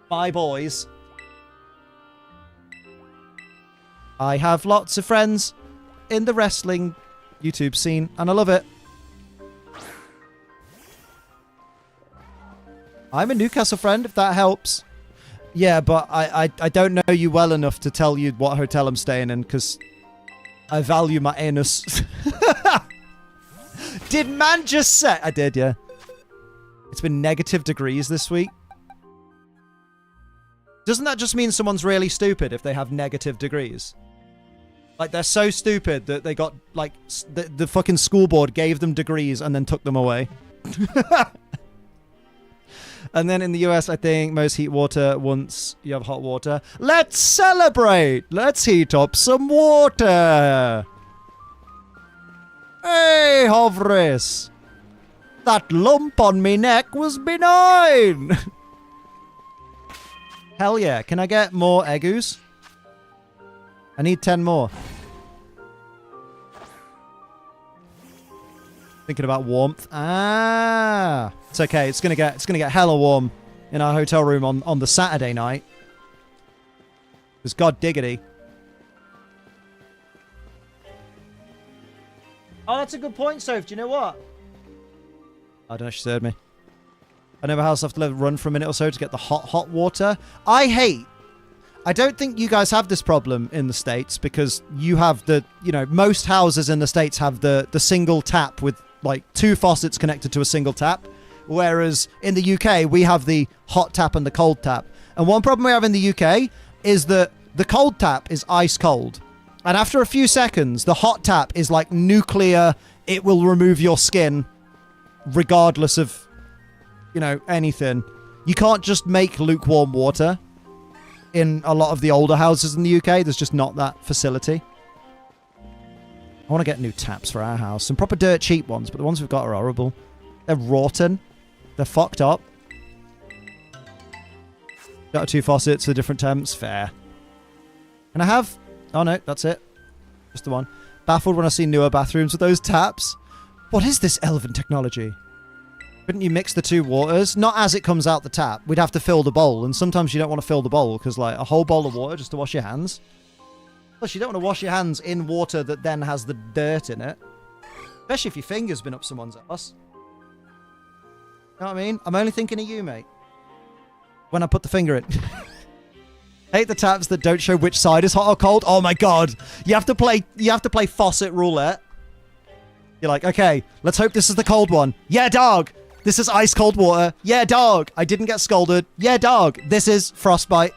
Speaker 1: My boys. I have lots of friends in the wrestling YouTube scene, and I love it. I'm a Newcastle friend, if that helps. Yeah, but I don't know you well enough to tell you what hotel I'm staying in, because I value my anus. Did man just say... I did, yeah. It's been negative degrees this week. Doesn't that just mean someone's really stupid if they have negative degrees? Like, they're so stupid that they got, like, the fucking school board gave them degrees and then took them away. And then in the US, I think most heat water once you have hot water. Let's celebrate! Let's heat up some water! Hey, Hovris! That lump on me neck was benign! Hell yeah. Can I get more Eggoos? I need 10 more. Thinking about warmth. Ah, it's okay. It's gonna get hella warm in our hotel room on the Saturday night. Because god diggity. Oh, that's a good point, Soph. Do you know what? I don't know if she heard me. I know how else I have to run for a minute or so to get the hot water. I don't think you guys have this problem in the States because you have most houses in the States have the single tap with like 2 faucets connected to a single tap. Whereas in the UK, we have the hot tap and the cold tap. And one problem we have in the UK is that the cold tap is ice cold. And after a few seconds, the hot tap is like nuclear. It will remove your skin regardless of, anything. You can't just make lukewarm water. In a lot of the older houses in the UK, there's just not that facility. I want to get new taps for our house. Some proper dirt cheap ones, but the ones we've got are horrible. They're rotten. They're fucked up. Got 2 faucets for different temps. Fair. Can I have... Oh no, that's it. Just the one. Baffled when I see newer bathrooms with those taps. What is this elven technology? Couldn't you mix the 2 waters? Not as it comes out the tap. We'd have to fill the bowl, and sometimes you don't want to fill the bowl because, like, a whole bowl of water just to wash your hands. Plus, you don't want to wash your hands in water that then has the dirt in it. Especially if your finger's been up someone's ass. You know what I mean? I'm only thinking of you, mate. When I put the finger in. Hate the taps that don't show which side is hot or cold. Oh my god. You have to play faucet roulette. You're like, okay, let's hope this is the cold one. Yeah, dog. This is ice cold water. Yeah, dog. I didn't get scolded. Yeah, dog. This is frostbite.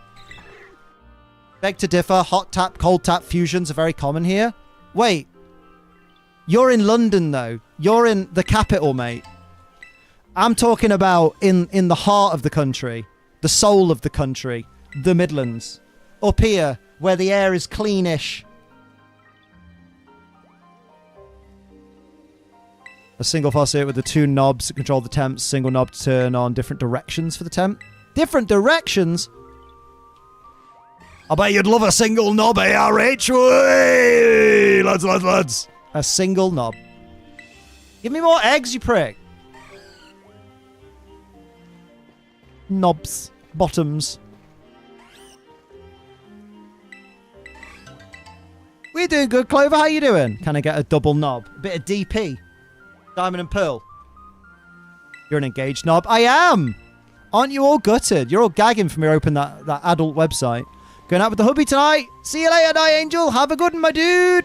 Speaker 1: Beg to differ. Hot tap, cold tap fusions are very common here. Wait. You're in London, though. You're in the capital, mate. I'm talking about in the heart of the country. The soul of the country. The Midlands. Up here, where the air is cleanish. A single faucet with the 2 knobs that control the temps. Single knob to turn on different directions for the temp. Different directions? I bet you'd love a single knob, ARH. Way! Lads. A single knob. Give me more eggs, you prick. Knobs. Bottoms. We're doing good, Clover. How you doing? Can I get a double knob? A bit of DP. Diamond and Pearl. You're an engaged knob. I am! Aren't you all gutted? You're all gagging for me to open that adult website. Going out with the hubby tonight. See you later, Night Angel. Have a good one, my dude.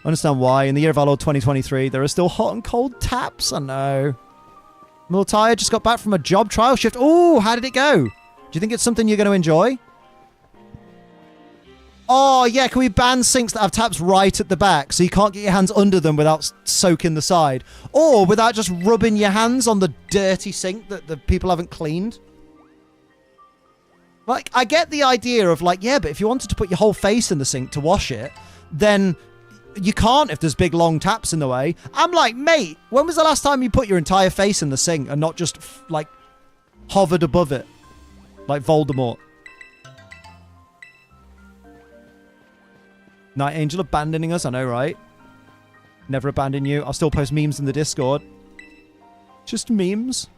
Speaker 1: Understand why. In the year of our Lord 2023, there are still hot and cold taps. I know. I'm a little tired. Just got back from a job trial shift. Oh, how did it go? Do you think it's something you're going to enjoy? Oh, yeah. Can we ban sinks that have taps right at the back so you can't get your hands under them without soaking the side? Or without just rubbing your hands on the dirty sink that the people haven't cleaned? Like, I get the idea of like, yeah, but if you wanted to put your whole face in the sink to wash it, then you can't if there's big, long taps in the way. I'm like, mate, when was the last time you put your entire face in the sink and not just, like, hovered above it? Like Voldemort. Night Angel abandoning us, I know, right? Never abandon you. I'll still post memes in the Discord. Just memes.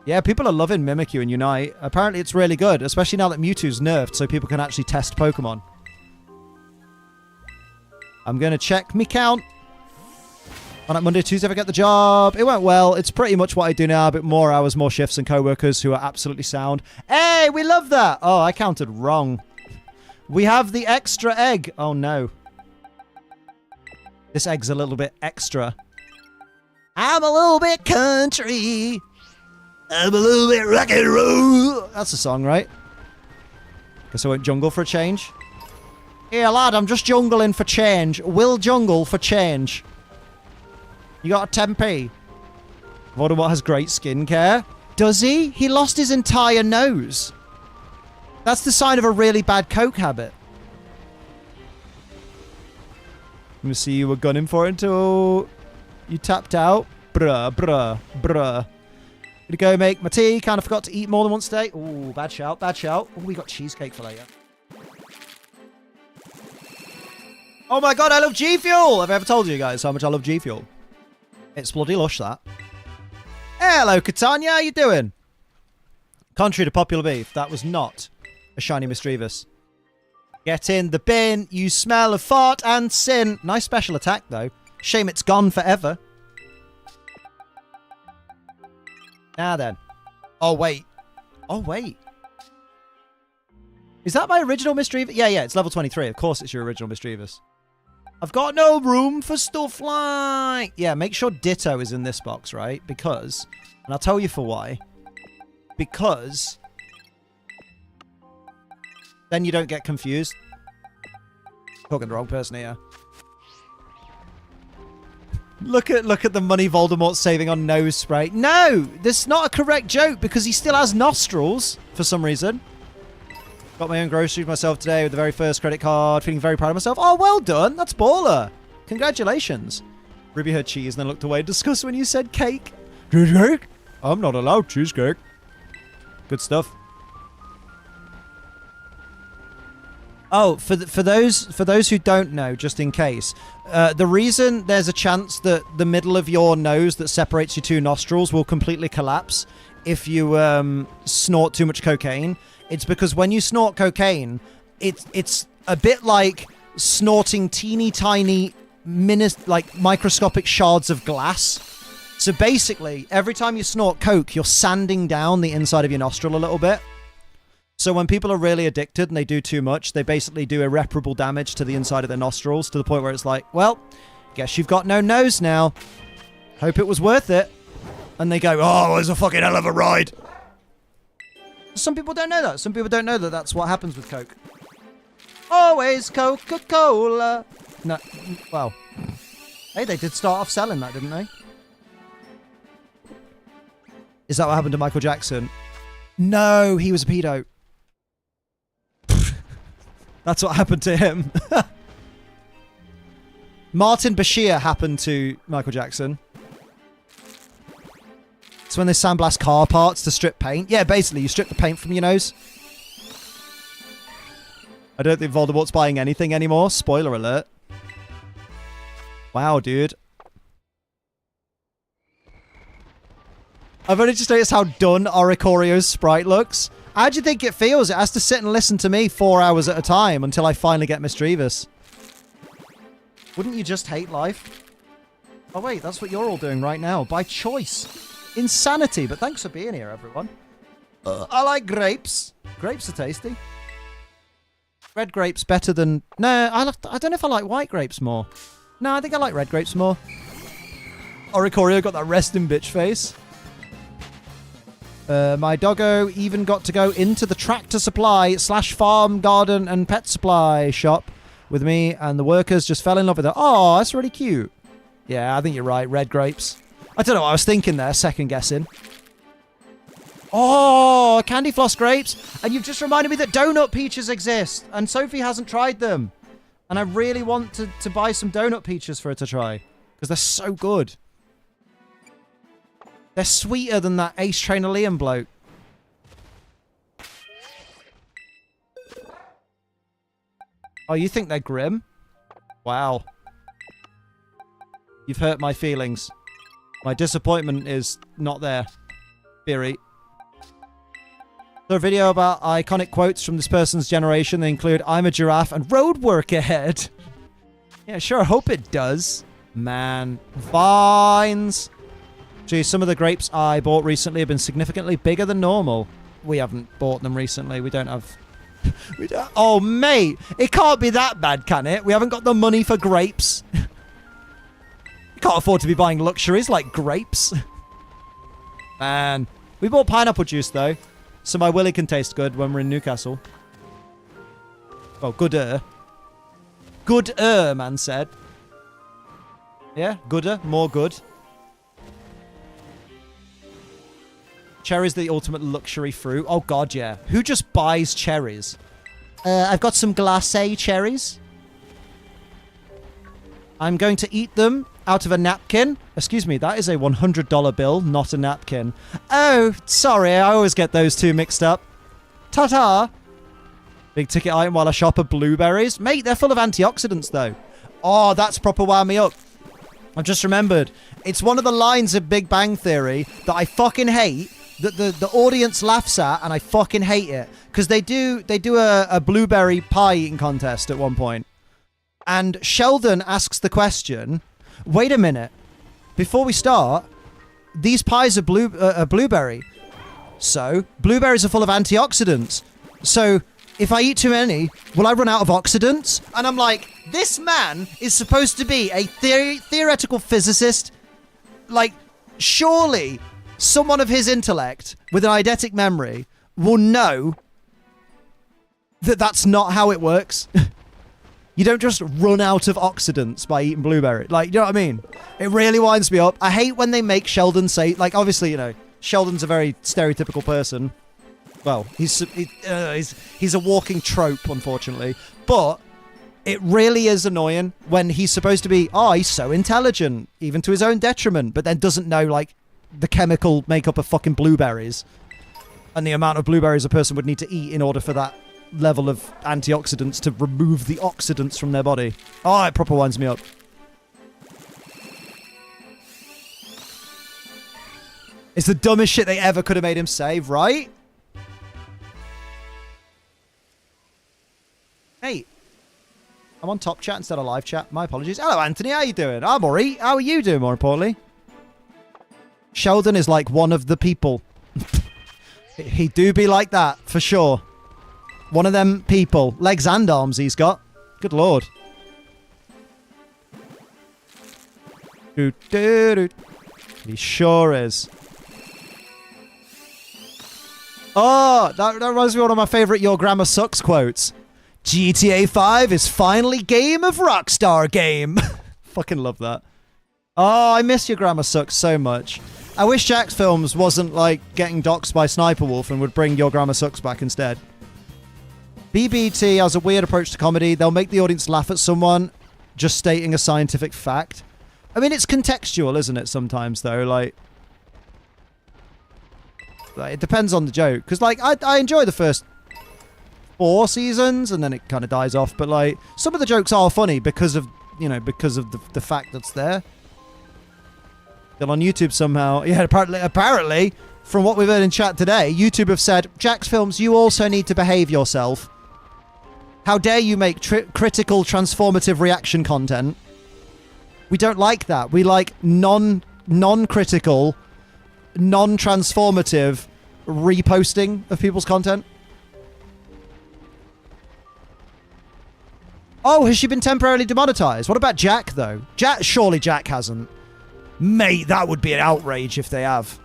Speaker 1: Yeah, people are loving Mimikyu and Unite. Apparently it's really good, especially now that Mewtwo's nerfed, so people can actually test Pokemon. I'm going to check me count. On that Monday, Tuesday, if I get the job. It went well. It's pretty much what I do now. A bit more hours, more shifts, and co-workers who are absolutely sound. Hey, we love that. Oh, I counted wrong. We have the extra egg. Oh, no. This egg's a little bit extra. I'm a little bit country. I'm a little bit rock and roll. That's a song, right? Guess I won't jungle for a change. Here, lad, I'm just jungling for change. Will jungle for change. You got a 10p. Voldemort has great skincare. Does he? He lost his entire nose. That's the sign of a really bad coke habit. Let me see, you were gunning for it until you tapped out. Bruh, bruh, bruh. Gonna go make my tea. Kind of forgot to eat more than once a day. Ooh, bad shout, bad shout. Oh, we got cheesecake for later. Oh my god, I love G Fuel! Have I ever told you guys how much I love G Fuel? It's bloody lush, that. Hello, Catania, how you doing? Contrary to popular belief, that was not a shiny Misdreavus. Get in the bin, you smell of fart and sin. Nice special attack, though. Shame it's gone forever. Now then. Oh, wait. Oh, wait. Is that my original Misdreavus? Yeah, it's level 23. Of course it's your original Misdreavus. I've got no room for stuff like... Yeah, make sure Ditto is in this box, right? Because... And I'll tell you for why. Because... Then you don't get confused. Talking to the wrong person here. Look at the money Voldemort's saving on nose spray. No! This is not a correct joke because he still has nostrils for some reason. Got my own groceries myself today with the very first credit card. Feeling very proud of myself. Oh, well done. That's baller. Congratulations. Ruby heard cheese and then looked away in disgust when you said cake. Cheesecake? I'm not allowed cheesecake. Good stuff. Oh, for those who don't know, just in case, the reason there's a chance that the middle of your nose that separates your two nostrils will completely collapse if you snort too much cocaine, it's because when you snort cocaine, it's a bit like snorting teeny tiny microscopic shards of glass. So basically, every time you snort coke, you're sanding down the inside of your nostril a little bit. So when people are really addicted and they do too much, they basically do irreparable damage to the inside of their nostrils to the point where it's like, well, guess you've got no nose now. Hope it was worth it. And they go, oh, it was a fucking hell of a ride. Some people don't know that. Some people don't know that that's what happens with Coke. Always Coca-Cola. No, well. Hey, they did start off selling that, didn't they? Is that what happened to Michael Jackson? No, he was a pedo. That's what happened to him. Martin Bashir happened to Michael Jackson. It's when they sandblast car parts to strip paint. Yeah, basically, you strip the paint from your nose. I don't think Voldemort's buying anything anymore. Spoiler alert. Wow, dude. I've only just noticed how done Oricorio's sprite looks. How do you think it feels? It has to sit and listen to me 4 hours at a time until I finally get Misdreavus. Wouldn't you just hate life? Oh wait, that's what you're all doing right now. By choice. Insanity, but thanks for being here, everyone. I like grapes. Grapes are tasty. Red grapes better than... No, I don't know if I like white grapes more. No, I think I like red grapes more. Oricorio got that resting bitch face. My doggo even got to go into the tractor supply / farm, garden and pet supply shop with me, and the workers just fell in love with her. Oh, that's really cute. Yeah, I think you're right. Red grapes. I don't know what I was thinking there, second guessing. Oh, candy floss grapes. And you've just reminded me that donut peaches exist, and Sophie hasn't tried them. And I really want to buy some donut peaches for her to try, because they're so good. They're sweeter than that Ace Trainer Liam bloke. Oh, you think they're grim? Wow. You've hurt my feelings. My disappointment is not there. Beery. So a video about iconic quotes from this person's generation. They include, I'm a giraffe and road work ahead. Yeah, sure, hope it does. Man. Vines. Gee, some of the grapes I bought recently have been significantly bigger than normal. We haven't bought them recently. We don't have... Oh, mate. It can't be that bad, can it? We haven't got the money for grapes. We can't afford to be buying luxuries like grapes. Man. We bought pineapple juice, though. So my willy can taste good when we're in Newcastle. Oh, gooder. Gooder, man said. Yeah, gooder. More good. Cherries, the ultimate luxury fruit. Oh, God, yeah. Who just buys cherries? I've got some glacé cherries. I'm going to eat them out of a napkin. Excuse me, that is a $100 bill, not a napkin. Oh, sorry, I always get those two mixed up. Ta-ta! Big ticket item while I shop are blueberries. Mate, they're full of antioxidants, though. Oh, that's proper wound me up. I've just remembered. It's one of the lines of Big Bang Theory that I fucking hate, that the audience laughs at, and I fucking hate it. Because they do a blueberry pie eating contest at one point. And Sheldon asks the question, wait a minute, before we start, these pies are blueberry. So, blueberries are full of antioxidants. So, if I eat too many, will I run out of oxidants? And I'm like, this man is supposed to be a theoretical physicist. Like, surely someone of his intellect with an eidetic memory will know that that's not how it works. You don't just run out of oxidants by eating blueberry. Like, you know what I mean? It really winds me up. I hate when they make Sheldon say, like, obviously, you know, Sheldon's a very stereotypical person. Well, he's a walking trope, unfortunately. But it really is annoying when he's supposed to be, oh, he's so intelligent, even to his own detriment, but then doesn't know, like, the chemical makeup of fucking blueberries and the amount of blueberries a person would need to eat in order for that level of antioxidants to remove the oxidants from their body. Oh, it proper winds me up. It's the dumbest shit they ever could have made him say, right? Hey, I'm on top chat instead of live chat. My apologies. Hello, Anthony. How you doing? I'm alright. How are you doing, more importantly? Sheldon is like one of the people. He do be like that, for sure. One of them people. Legs and arms he's got. Good lord. He sure is. Oh, that reminds me of one of my favourite Your Grammar Sucks quotes. GTA 5 is finally game of Rockstar game. Fucking love that. Oh, I miss Your Grammar Sucks so much. I wish Jack's Films wasn't like getting doxxed by Sniper Wolf and would bring Your Grammar Sucks back instead. BBT has a weird approach to comedy. They'll make the audience laugh at someone just stating a scientific fact. I mean, it's contextual, isn't it, sometimes, though? Like it depends on the joke. Because, like, I enjoy the first 4 seasons, and then it kind of dies off. But, like, some of the jokes are funny because of, you know, because of the fact that's there. Then on YouTube somehow... Yeah, apparently, from what we've heard in chat today, YouTube have said, Jack's Films, you also need to behave yourself. How dare you make critical, transformative reaction content? We don't like that. We like non-critical, non-transformative reposting of people's content. Oh, has she been temporarily demonetized? What about Jack, though? Surely Jack hasn't. Mate, that would be an outrage if they have.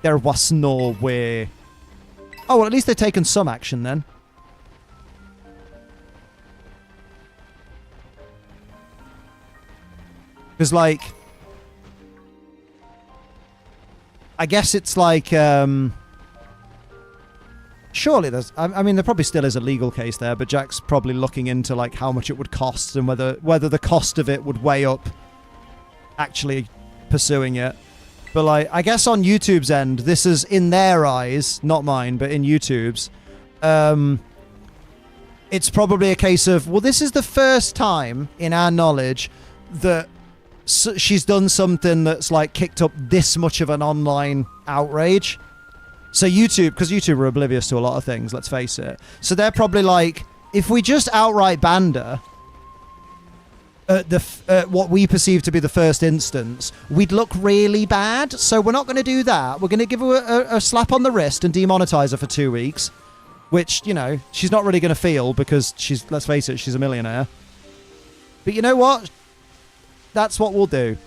Speaker 1: There was no way. Oh, well, at least they've taken some action, then. Because, like... I guess it's like, surely there's... I mean, there probably still is a legal case there, but Jack's probably looking into, like, how much it would cost and whether the cost of it would weigh up actually pursuing it. But, like, I guess on YouTube's end, this is, in their eyes, not mine, but in YouTube's, it's probably a case of, well, this is the first time, in our knowledge, that she's done something that's, like, kicked up this much of an online outrage. So YouTube, because YouTube are oblivious to a lot of things, let's face it. So they're probably like, if we just outright banned her, what we perceive to be the first instance, we'd look really bad. So we're not going to do that. We're going to give her a slap on the wrist and demonetize her for 2 weeks, which, you know, she's not really going to feel because she's, let's face it, she's a millionaire. But you know what? That's what we'll do.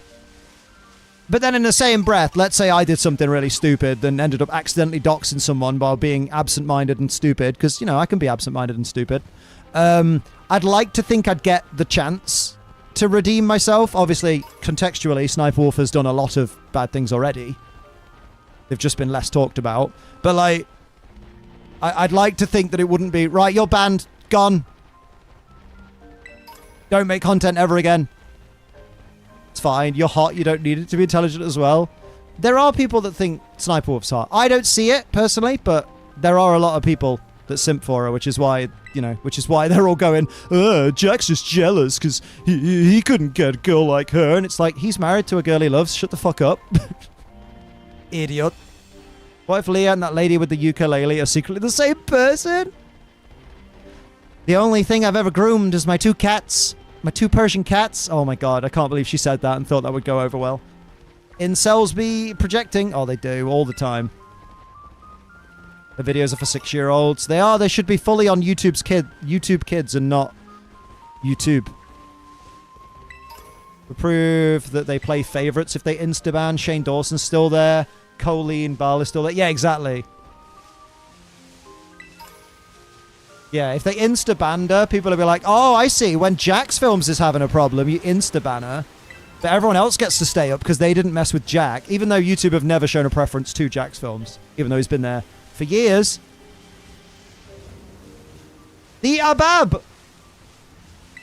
Speaker 1: But then in the same breath, let's say I did something really stupid and ended up accidentally doxing someone while being absent-minded and stupid, because, you know, I can be absent-minded and stupid. I'd like to think I'd get the chance to redeem myself. Obviously, contextually, Sniper Wolf has done a lot of bad things already. They've just been less talked about. But, like, I'd like to think that it wouldn't be, right, you're banned, gone. Don't make content ever again. It's fine. You're hot. You don't need it to be intelligent as well. There are people that think Sniper Wolf's hot. I don't see it, personally, but there are a lot of people that simp for her, which is why, you know, which is why they're all going, Jack's just jealous because he couldn't get a girl like her. And it's like, he's married to a girl he loves. Shut the fuck up. Idiot. What if Leah and that lady with the ukulele are secretly the same person? The only thing I've ever groomed is my 2 cats. My 2 Persian cats. Oh my god, I can't believe she said that and thought that would go over well. Incels be projecting. Oh, they do, all the time. The videos are for 6-year-olds. They are. They should be fully on YouTube Kids and not YouTube. We prove that they play favorites if they insta-ban. Shane Dawson's still there. Colleen Ball is still there. Yeah, exactly. Yeah, if they insta-banned her, people will be like, oh, I see. When Jax Films is having a problem, you insta-ban her. But everyone else gets to stay up because they didn't mess with Jack, even though YouTube have never shown a preference to Jax Films, even though he's been there for years. The Abab!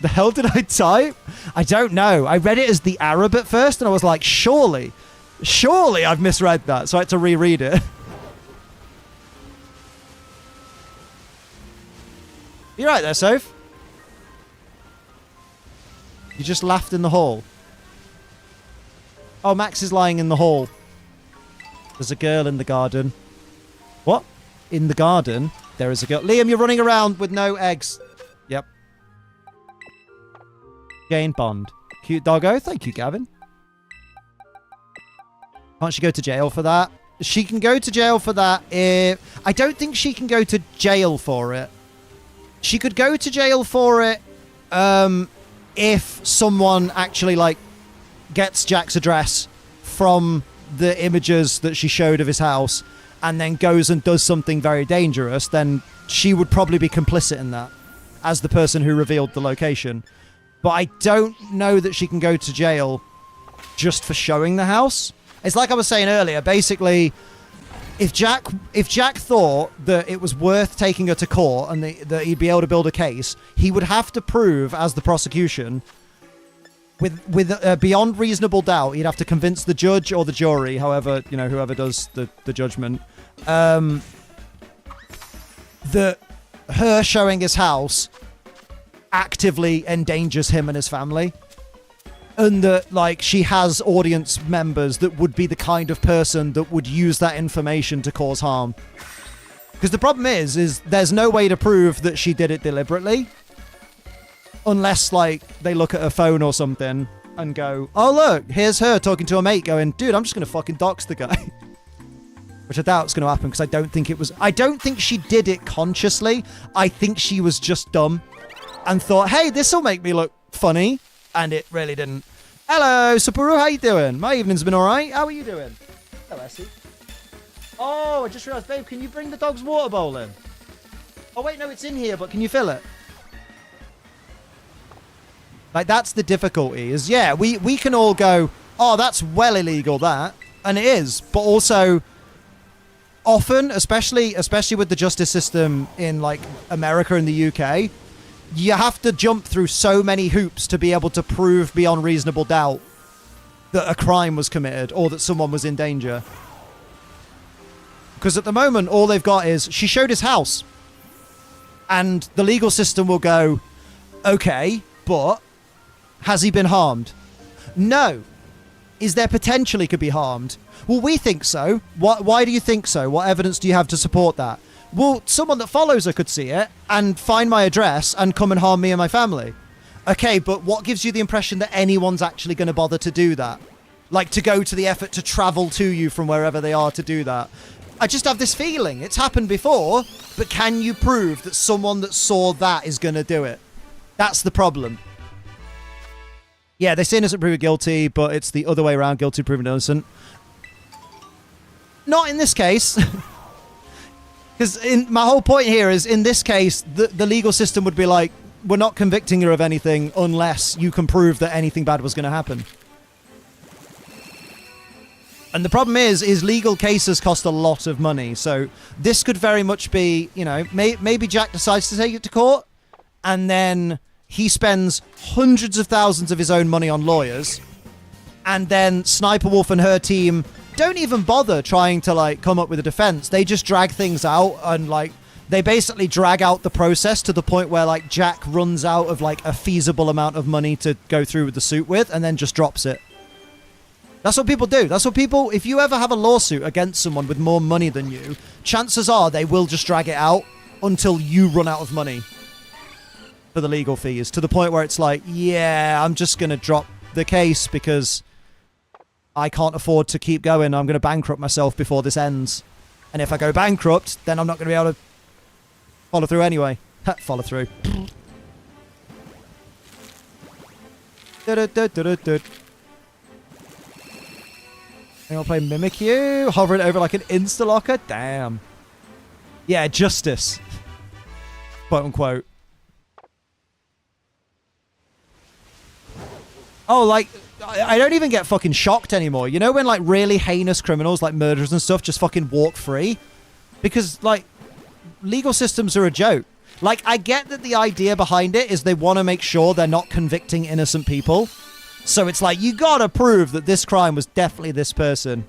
Speaker 1: The hell did I type? I don't know. I read it as the Arab at first, and I was like, surely I've misread that, so I had to reread it. You right there, Soph? You just laughed in the hall. Oh, Max is lying in the hall. There's a girl in the garden. What? In the garden? There is a girl. Liam, you're running around with no eggs. Yep. Jane Bond. Cute doggo. Thank you, Gavin. Can't she go to jail for that? She can go to jail for that if... I don't think she can go to jail for it. She could go to jail for it if someone actually, like, gets Jack's address from the images that she showed of his house and then goes and does something very dangerous, then she would probably be complicit in that as the person who revealed the location. But I don't know that she can go to jail just for showing the house. It's like I was saying earlier, basically, if Jack thought that it was worth taking her to court and that he'd be able to build a case, he would have to prove, as the prosecution, with beyond reasonable doubt, he'd have to convince the judge or the jury, however, you know, whoever does the judgment, that her showing his house actively endangers him and his family. And that, like, she has audience members that would be the kind of person that would use that information to cause harm. Because the problem is there's no way to prove that she did it deliberately. Unless, like, they look at her phone or something and go, oh, look, here's her talking to a mate going, dude, I'm just going to fucking dox the guy. Which I doubt is going to happen because I don't think she did it consciously. I think she was just dumb and thought, hey, this will make me look funny. And it really didn't. Hello, Sapporo, how you doing? My evening's been alright. How are you doing? Hello, Essie. Oh, I just realised, babe, can you bring the dog's water bowl in? Oh, wait, no, it's in here, but can you fill it? Like, that's the difficulty, is, yeah, we can all go, oh, that's well illegal, that. And it is, but also, often, especially with the justice system in, like, America and the UK, you have to jump through so many hoops to be able to prove beyond reasonable doubt that a crime was committed or that someone was in danger. Because at the moment, all they've got is, she showed his house. And the legal system will go, okay, but has he been harmed? No. Is there potential he could be harmed? Well, we think so. Why do you think so? What evidence do you have to support that? Well, someone that follows her could see it and find my address and come and harm me and my family. Okay, but what gives you the impression that anyone's actually going to bother to do that? Like, to go to the effort to travel to you from wherever they are to do that? I just have this feeling. It's happened before, but can you prove that someone that saw that is going to do it? That's the problem. Yeah, they say innocent proven guilty, but it's the other way around, guilty proven innocent. Not in this case. Because my whole point here is, in this case, the legal system would be like, we're not convicting her of anything unless you can prove that anything bad was going to happen. And the problem is legal cases cost a lot of money. So this could very much be, you know, maybe Jack decides to take it to court, and then he spends hundreds of thousands of his own money on lawyers, and then Sniper Wolf and her team don't even bother trying to, like, come up with a defense. They just drag things out, and, like, they basically drag out the process to the point where, like, Jack runs out of, like, a feasible amount of money to go through with the suit with, and then just drops it. That's what people do. That's what people... If you ever have a lawsuit against someone with more money than you, chances are they will just drag it out until you run out of money for the legal fees, to the point where it's like, yeah, I'm just going to drop the case because I can't afford to keep going. I'm going to bankrupt myself before this ends. And if I go bankrupt, then I'm not going to be able to follow through anyway. Follow through. I'll play Mimikyu, hovering over like an insta-locker. Damn. Yeah, justice. Quote unquote. Oh, like, I don't even get fucking shocked anymore. You know when, like, really heinous criminals, like murderers and stuff, just fucking walk free? Because, like, legal systems are a joke. Like, I get that the idea behind it is they want to make sure they're not convicting innocent people. So it's like, you gotta prove that this crime was definitely this person.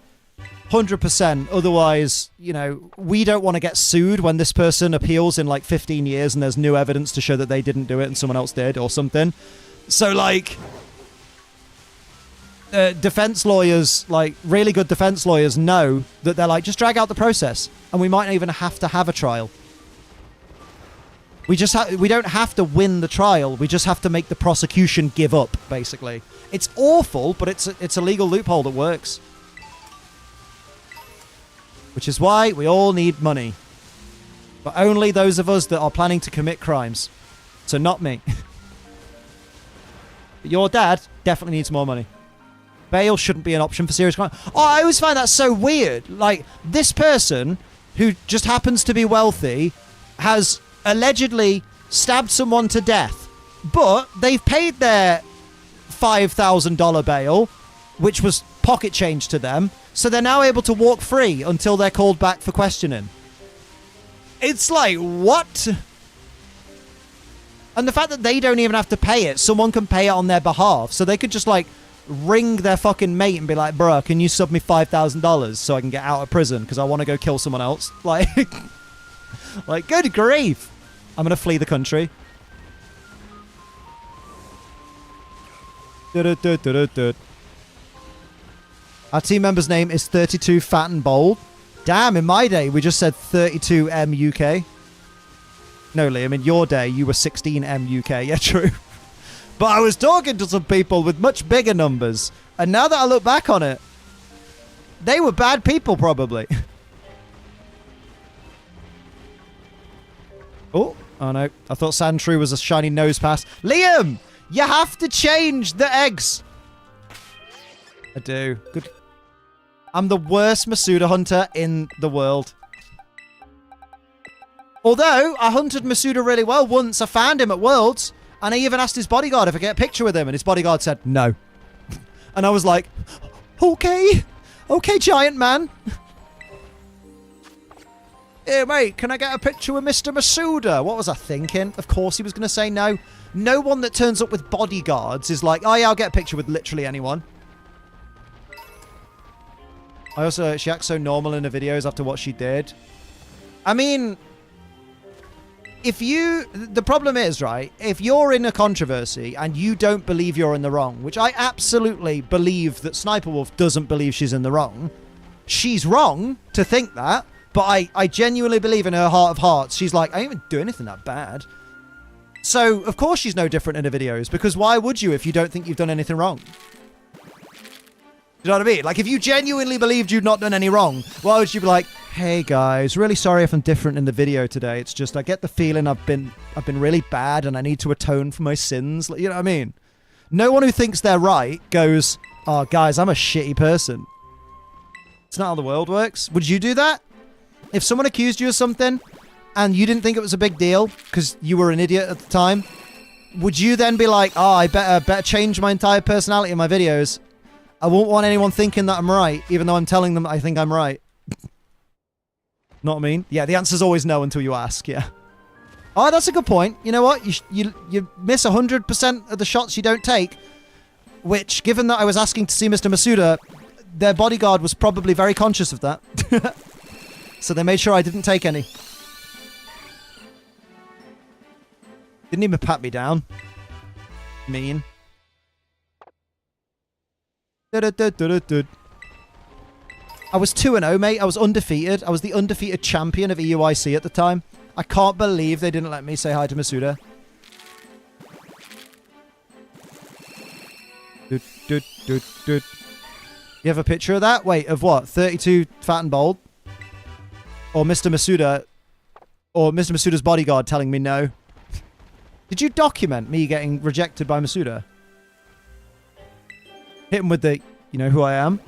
Speaker 1: 100%. Otherwise, you know, we don't want to get sued when this person appeals in, like, 15 years and there's new evidence to show that they didn't do it and someone else did or something. So, like... defense lawyers, like really good defense lawyers, know that they're like, just drag out the process and we might not even have to have a trial. We don't have to win the trial. We just have to make the prosecution give up, basically. It's awful, but it's a legal loophole that works. Which is why we all need money. But only those of us that are planning to commit crimes. So not me. But your dad definitely needs more money. Bail shouldn't be an option for serious crime. Oh, I always find that so weird. Like, this person, who just happens to be wealthy, has allegedly stabbed someone to death. But they've paid their $5,000 bail, which was pocket change to them, so they're now able to walk free until they're called back for questioning. It's like, what? And the fact that they don't even have to pay it, someone can pay it on their behalf, so they could just, like, ring their fucking mate and be like, bruh, can you sub me $5,000 so I can get out of prison because I want to go kill someone else? Like, like, good grief. I'm going to flee the country. Our team member's name is 32 Fat and Bold. Damn, in my day, we just said 32M UK. No, Liam, in your day, you were 16M UK. Yeah, true. But I was talking to some people with much bigger numbers. And now that I look back on it, they were bad people, probably. Oh no. I thought Sandshrew was a shiny nose pass. Liam! You have to change the eggs! I do. Good. I'm the worst Masuda hunter in the world. Although, I hunted Masuda really well once. I found him at Worlds. And I even asked his bodyguard if I could get a picture with him. And his bodyguard said, no. And I was like, okay. Okay, giant man. Hey, mate, can I get a picture with Mr. Masuda? What was I thinking? Of course he was going to say no. No one that turns up with bodyguards is like, oh yeah, I'll get a picture with literally anyone. She acts so normal in the videos after what she did. I mean... the problem is, right, if you're in a controversy and you don't believe you're in the wrong, which I absolutely believe that Sniper Wolf doesn't believe she's in the wrong. She's wrong to think that, but I genuinely believe in her heart of hearts. She's like, I didn't even do anything that bad. So, of course she's no different in her videos, because why would you if you don't think you've done anything wrong? You know what I mean? Like, if you genuinely believed you'd not done any wrong, why would you be like, hey guys, really sorry if I'm different in the video today. It's just I get the feeling I've been really bad and I need to atone for my sins. You know what I mean? No one who thinks they're right goes, oh guys, I'm a shitty person. It's not how the world works. Would you do that? If someone accused you of something and you didn't think it was a big deal because you were an idiot at the time, would you then be like, oh, I better change my entire personality in my videos? I won't want anyone thinking that I'm right, even though I'm telling them I think I'm right. Know what I mean? Yeah, the answer's always no until you ask, yeah. Oh, that's a good point. You know what? You miss 100% of the shots you don't take, which, given that I was asking to see Mr. Masuda, their bodyguard was probably very conscious of that. So they made sure I didn't take any. Didn't even pat me down. Mean. I was 2-0, mate. I was undefeated. I was the undefeated champion of EUIC at the time. I can't believe they didn't let me say hi to Masuda. You have a picture of that? Wait, of what? 32 fat and bold? Or Mr. Masuda? Or Mr. Masuda's bodyguard telling me no? Did you document me getting rejected by Masuda? Hit him with the, you know who I am?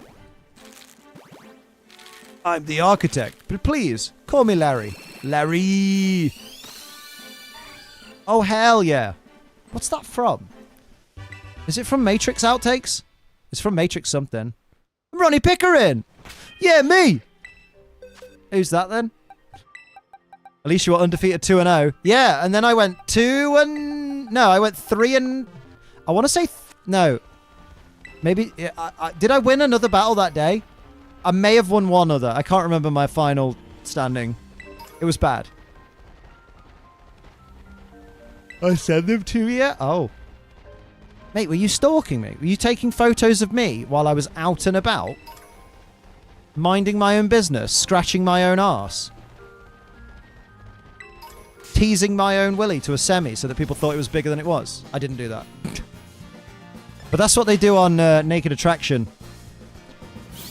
Speaker 1: I'm the architect, but please, call me Larry. Larry! Oh, hell yeah. What's that from? Is it from Matrix Outtakes? It's from Matrix something. Ronnie Pickering! Yeah, me! Who's that then? At least you were undefeated 2-0. Yeah, and then I went 2-... No, I went 3-... I want to say... No. Maybe... did I win another battle that day? I may have won one other. I can't remember my final standing. It was bad. I sent them to you? Oh. Mate, were you stalking me? Were you taking photos of me while I was out and about? Minding my own business? Scratching my own arse? Teasing my own willy to a semi so that people thought it was bigger than it was? I didn't do that. But that's what they do on Naked Attraction.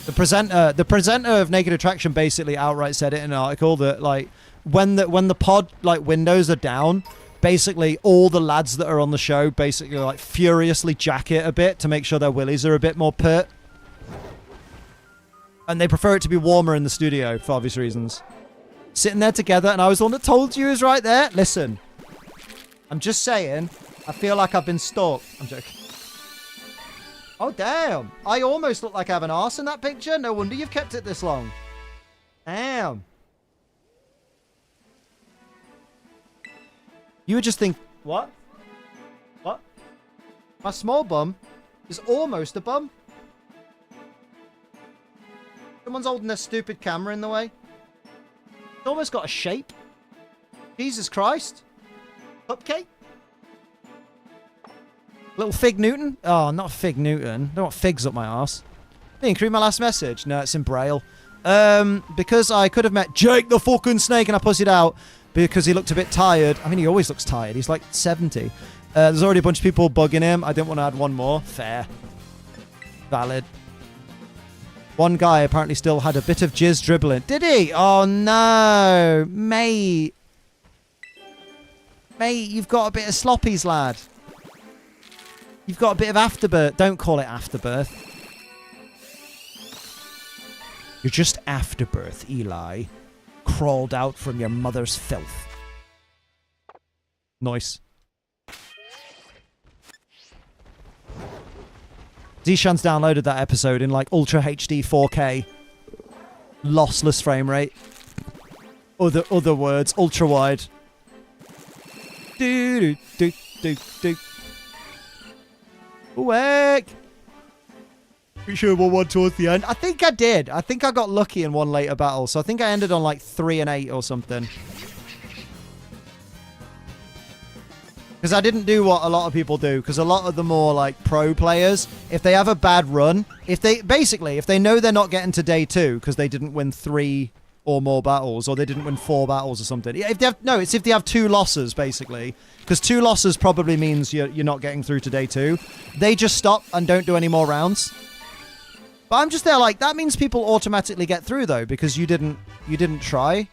Speaker 1: The presenter of Naked Attraction basically outright said it in an article that, like, when the pod, like, windows are down, basically all the lads that are on the show basically, like, furiously jack it a bit to make sure their willies are a bit more pert. And they prefer it to be warmer in the studio for obvious reasons. Sitting there together, and I was the one that told you he was right there. Listen, I'm just saying, I feel like I've been stalked. I'm joking. Oh, damn. I almost look like I have an arse in that picture. No wonder you've kept it this long. Damn. You would just think, what? What? My small bum is almost a bum. Someone's holding their stupid camera in the way. It's almost got a shape. Jesus Christ. Cupcake? Little Fig Newton? Oh, not Fig Newton. Don't want figs up my arse. Hey, can you read my last message? No, it's in Braille. Because I could have met Jake the fucking Snake and I pussied out because he looked a bit tired. I mean, he always looks tired. He's like 70. There's already a bunch of people bugging him. I didn't want to add one more. Fair. Valid. One guy apparently still had a bit of jizz dribbling. Did he? Oh, no. Mate. Mate, you've got a bit of sloppies, lad. You've got a bit of afterbirth. Don't call it afterbirth. You're just afterbirth, Eli. Crawled out from your mother's filth. Nice. Zishan's downloaded that episode in like Ultra HD 4K. Lossless frame rate. Other words. Ultra wide. Do do do do do. Awake! Pretty sure we'll one towards the end. I think I did. I think I got lucky in one later battle. So I think I ended on like 3 and 8 or something. Because I didn't do what a lot of people do. Because a lot of the more like pro players, if they have a bad run, if they know they're not getting to day 2 because they didn't win 3 or more battles, or they didn't win 4 battles or something. If they have, no, it's if they have 2 losses, basically. Because 2 losses probably means you're not getting through to day 2. They just stop and don't do any more rounds. But I'm just there like, that means people automatically get through, though, because you didn't try.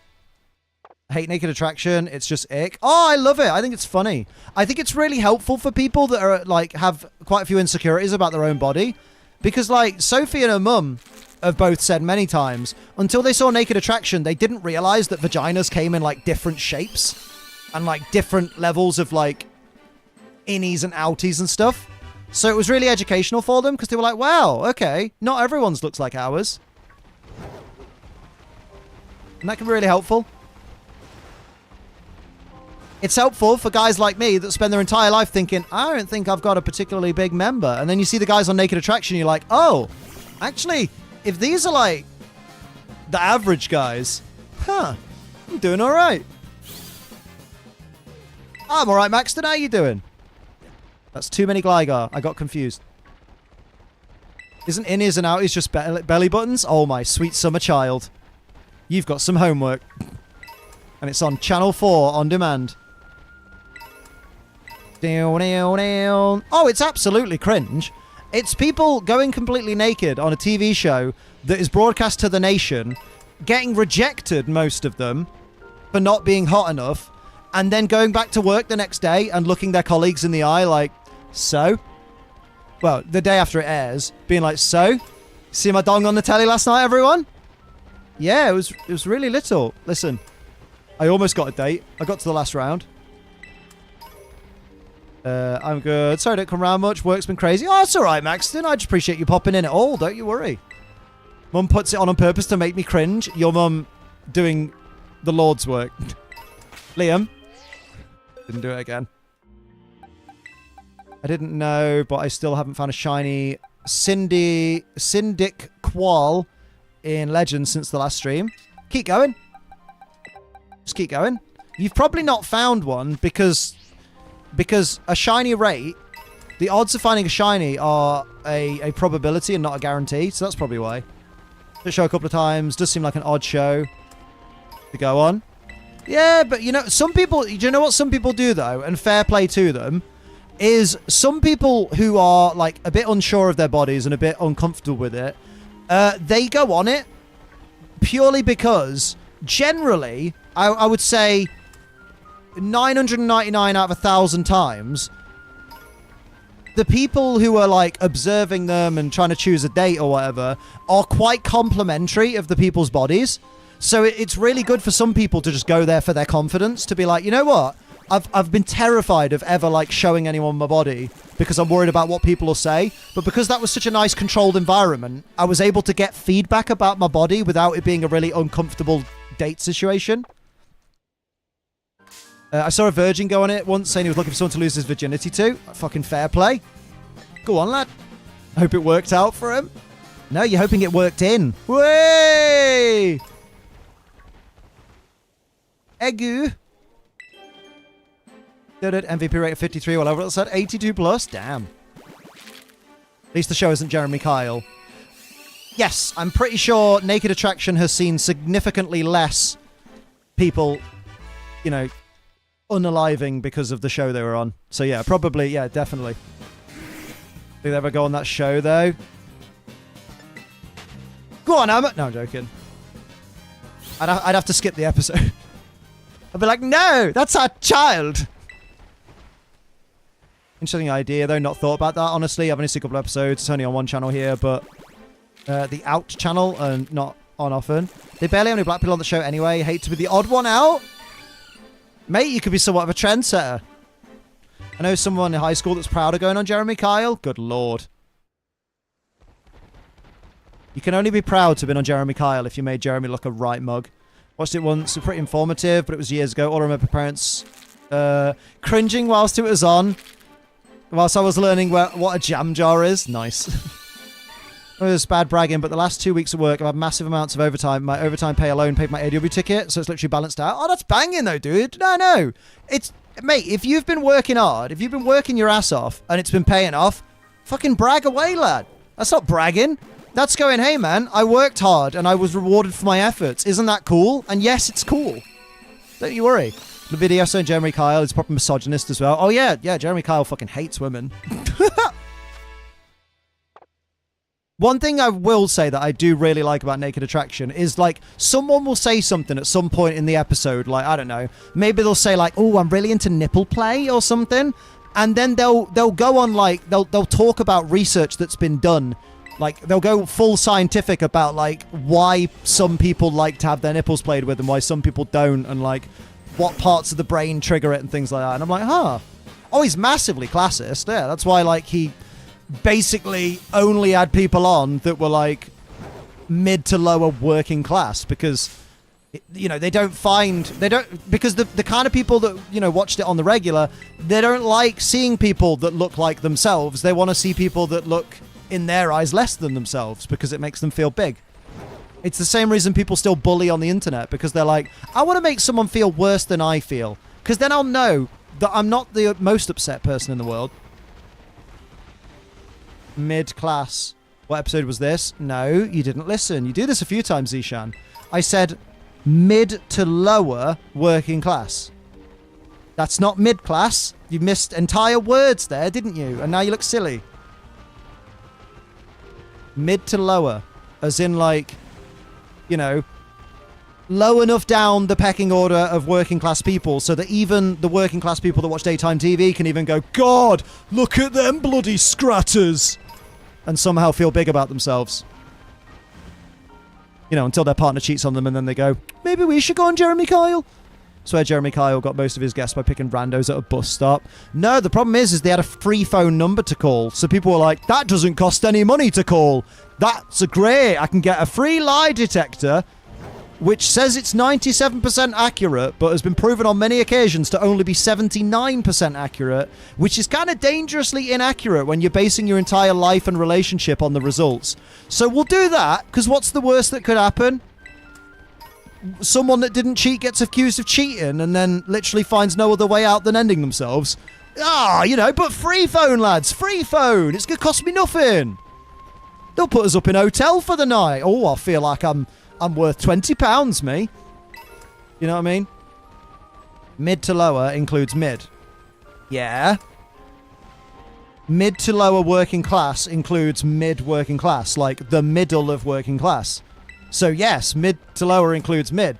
Speaker 1: I hate Naked Attraction. It's just ick. Oh, I love it. I think it's funny. I think it's really helpful for people that are, like, have quite a few insecurities about their own body. Because, like, Sophie and her mum have both said many times, until they saw Naked Attraction, they didn't realize that vaginas came in, like, different shapes and, like, different levels of, like, innies and outies and stuff. So it was really educational for them because they were like, wow, okay, not everyone's looks like ours. And that can be really helpful. It's helpful for guys like me that spend their entire life thinking, I don't think I've got a particularly big member. And then you see the guys on Naked Attraction, you're like, oh, actually, if these are like the average guys, I'm doing all right. I'm all right, Maxton. How you doing? That's too many Gligar. I got confused. Isn't innies and outies just belly buttons? Oh, my sweet summer child. You've got some homework. And it's on Channel 4 on demand. Oh, it's absolutely cringe. It's people going completely naked on a TV show that is broadcast to the nation, getting rejected, most of them, for not being hot enough, and then going back to work the next day and looking their colleagues in the eye like, so? Well, the day after it airs, being like, so? See my dong on the telly last night, everyone? Yeah, it was really little. Listen, I almost got a date. I got to the last round. I'm good. Sorry I don't come around much. Work's been crazy. Oh, it's alright, Maxton. I just appreciate you popping in at all. Don't you worry. Mum puts it on purpose to make me cringe. Your mum doing the Lord's work. Liam. Didn't do it again. I didn't know, but I still haven't found a shiny Syndic Qual in Legends since the last stream. Keep going. Just keep going. You've probably not found one because a shiny rate, the odds of finding a shiny are a probability and not a guarantee, so that's probably why. The show a couple of times does seem like an odd show to go on. Yeah, but you know, some people, do you know what some people do though, and fair play to them, is some people who are like a bit unsure of their bodies and a bit uncomfortable with it, they go on it purely because generally, I would say 999 out of 1,000 times, the people who are like observing them and trying to choose a date or whatever are quite complimentary of the people's bodies. So it's really good for some people to just go there for their confidence, to be like, you know what? I've been terrified of ever like showing anyone my body because I'm worried about what people will say. But because that was such a nice controlled environment, I was able to get feedback about my body without it being a really uncomfortable date situation. I saw a virgin go on it once saying he was looking for someone to lose his virginity to. Fucking fair play. Go on, lad. I hope it worked out for him. No, you're hoping it worked in. Way! Egu. MVP rate of 53, whatever it said. 82 plus. Damn. At least the show isn't Jeremy Kyle. Yes, I'm pretty sure Naked Attraction has seen significantly less people, you know, unaliving because of the show they were on. So yeah, probably, yeah, definitely. Did they ever go on that show though? Go on, Emma. No, I'm joking. I'd have to skip the episode. I'd be like, no, that's our child. Interesting idea though, not thought about that, honestly. I've only seen a couple of episodes. It's only on one channel here, but the Out channel and not on often. They barely have any black people on the show anyway. Hate to be the odd one out. Mate, you could be somewhat of a trendsetter. I know someone in high school that's proud of going on Jeremy Kyle. Good lord. You can only be proud to have been on Jeremy Kyle if you made Jeremy look a right mug. Watched it once. Pretty informative, but it was years ago. All I remember parents cringing whilst it was on. Whilst I was learning what a jam jar is. Nice. It was bad bragging, but the last 2 weeks of work, I've had massive amounts of overtime. My overtime pay alone paid my AW ticket, so it's literally balanced out. Oh, that's banging though, dude. No. It's, mate, if you've been working hard, if you've been working your ass off, and it's been paying off, fucking brag away, lad. That's not bragging. That's going, hey, man, I worked hard, and I was rewarded for my efforts. Isn't that cool? And yes, it's cool. Don't you worry. The video saying Jeremy Kyle is proper misogynist as well. Oh, yeah, Jeremy Kyle fucking hates women. One thing I will say that I do really like about Naked Attraction is, like, someone will say something at some point in the episode, like, I don't know, maybe they'll say, like, oh, I'm really into nipple play or something, and then they'll go on, like, they'll talk about research that's been done. Like, they'll go full scientific about, like, why some people like to have their nipples played with and why some people don't, and, like, what parts of the brain trigger it and things like that. And I'm like, huh. Oh, he's massively classist. Yeah, that's why, like, he basically only had people on that were, like, mid to lower working class because, you know, because the kind of people that, you know, watched it on the regular, they don't like seeing people that look like themselves. They want to see people that look, in their eyes, less than themselves because it makes them feel big. It's the same reason people still bully on the internet, because they're like, I want to make someone feel worse than I feel, because then I'll know that I'm not the most upset person in the world. Mid-class. What episode was this? No, you didn't listen. You do this a few times, Zishan. I said mid to lower working class. That's not mid-class. You missed entire words there, didn't you? And now you look silly. Mid to lower. As in, like, you know, low enough down the pecking order of working class people so that even the working class people that watch daytime TV can even go, God, look at them bloody scratters, and somehow feel big about themselves. You know, until their partner cheats on them and then they go, maybe we should go on Jeremy Kyle. Swear Jeremy Kyle got most of his guests by picking randos at a bus stop. No, the problem is they had a free phone number to call. So people were like, that doesn't cost any money to call. That's great. I can get a free lie detector, which says it's 97% accurate, but has been proven on many occasions to only be 79% accurate, which is kind of dangerously inaccurate when you're basing your entire life and relationship on the results. So we'll do that, because what's the worst that could happen? Someone that didn't cheat gets accused of cheating and then literally finds no other way out than ending themselves. You know, but free phone, lads. Free phone. It's going to cost me nothing. They'll put us up in a hotel for the night. Oh, I feel like I'm worth £20, me. You know what I mean? Mid to lower includes mid. Yeah. Mid to lower working class includes mid working class, like the middle of working class. So yes, mid to lower includes mid.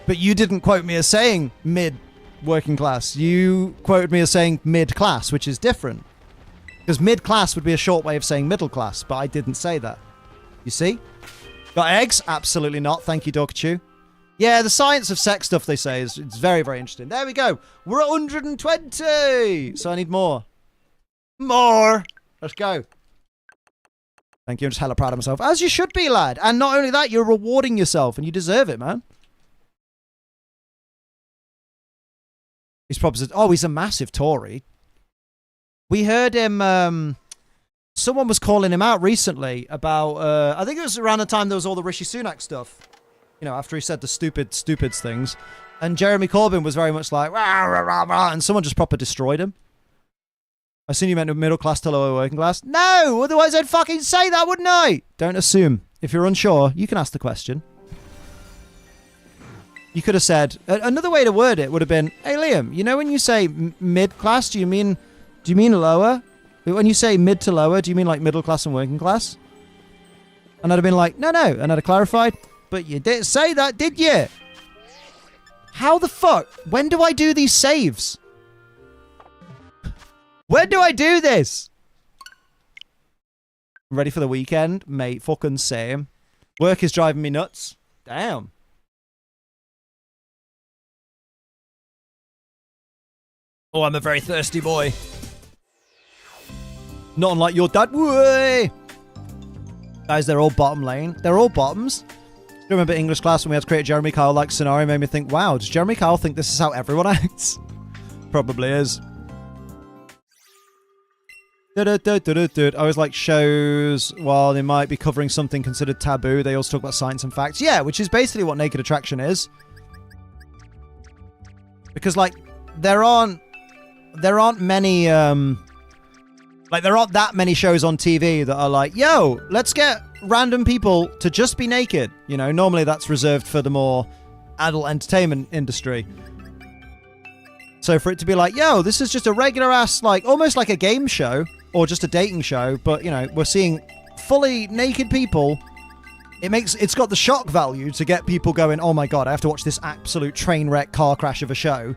Speaker 1: But you didn't quote me as saying mid working class. You quoted me as saying mid class, which is different. Because mid class would be a short way of saying middle class, but I didn't say that. You see? Got eggs? Absolutely not. Thank you, Dokchu. Yeah, the science of sex stuff, they say, it's very, very interesting. There we go. We're at 120. So I need more. More. Let's go. Thank you. I'm just hella proud of myself. As you should be, lad. And not only that, you're rewarding yourself, and you deserve it, man. He's probably... Oh, he's a massive Tory. We heard him... Someone was calling him out recently about... I think it was around the time there was all the Rishi Sunak stuff. You know, after he said the stupids things. And Jeremy Corbyn was very much like... Rah, rah, rah, rah, and someone just proper destroyed him. I assume you meant middle class to lower working class. No! Otherwise I'd fucking say that, wouldn't I? Don't assume. If you're unsure, you can ask the question. You could have said... Another way to word it would have been, hey, Liam, you know when you say mid-class, do you mean lower? When you say mid to lower, do you mean like middle class and working class? And I'd have been like, no. And I'd have clarified, but you didn't say that, did you? How the fuck? When do I do these saves? When do I do this? Ready for the weekend? Mate, fucking same. Work is driving me nuts. Damn. Oh, I'm a very thirsty boy. Not unlike your dad. Way. Guys, they're all bottom lane. They're all bottoms. Do you remember English class when we had to create a Jeremy Kyle-like scenario? Made me think, wow, does Jeremy Kyle think this is how everyone acts? Probably is. I always like shows, while they might be covering something considered taboo, they also talk about science and facts. Yeah, which is basically what Naked Attraction is. Because, like, there aren't many, like, there aren't that many shows on TV that are like, yo, let's get random people to just be naked. You know, normally that's reserved for the more adult entertainment industry. So for it to be like, yo, this is just a regular ass, like, almost like a game show or just a dating show, but, you know, we're seeing fully naked people. It's got the shock value to get people going, oh my God, I have to watch this absolute train wreck car crash of a show.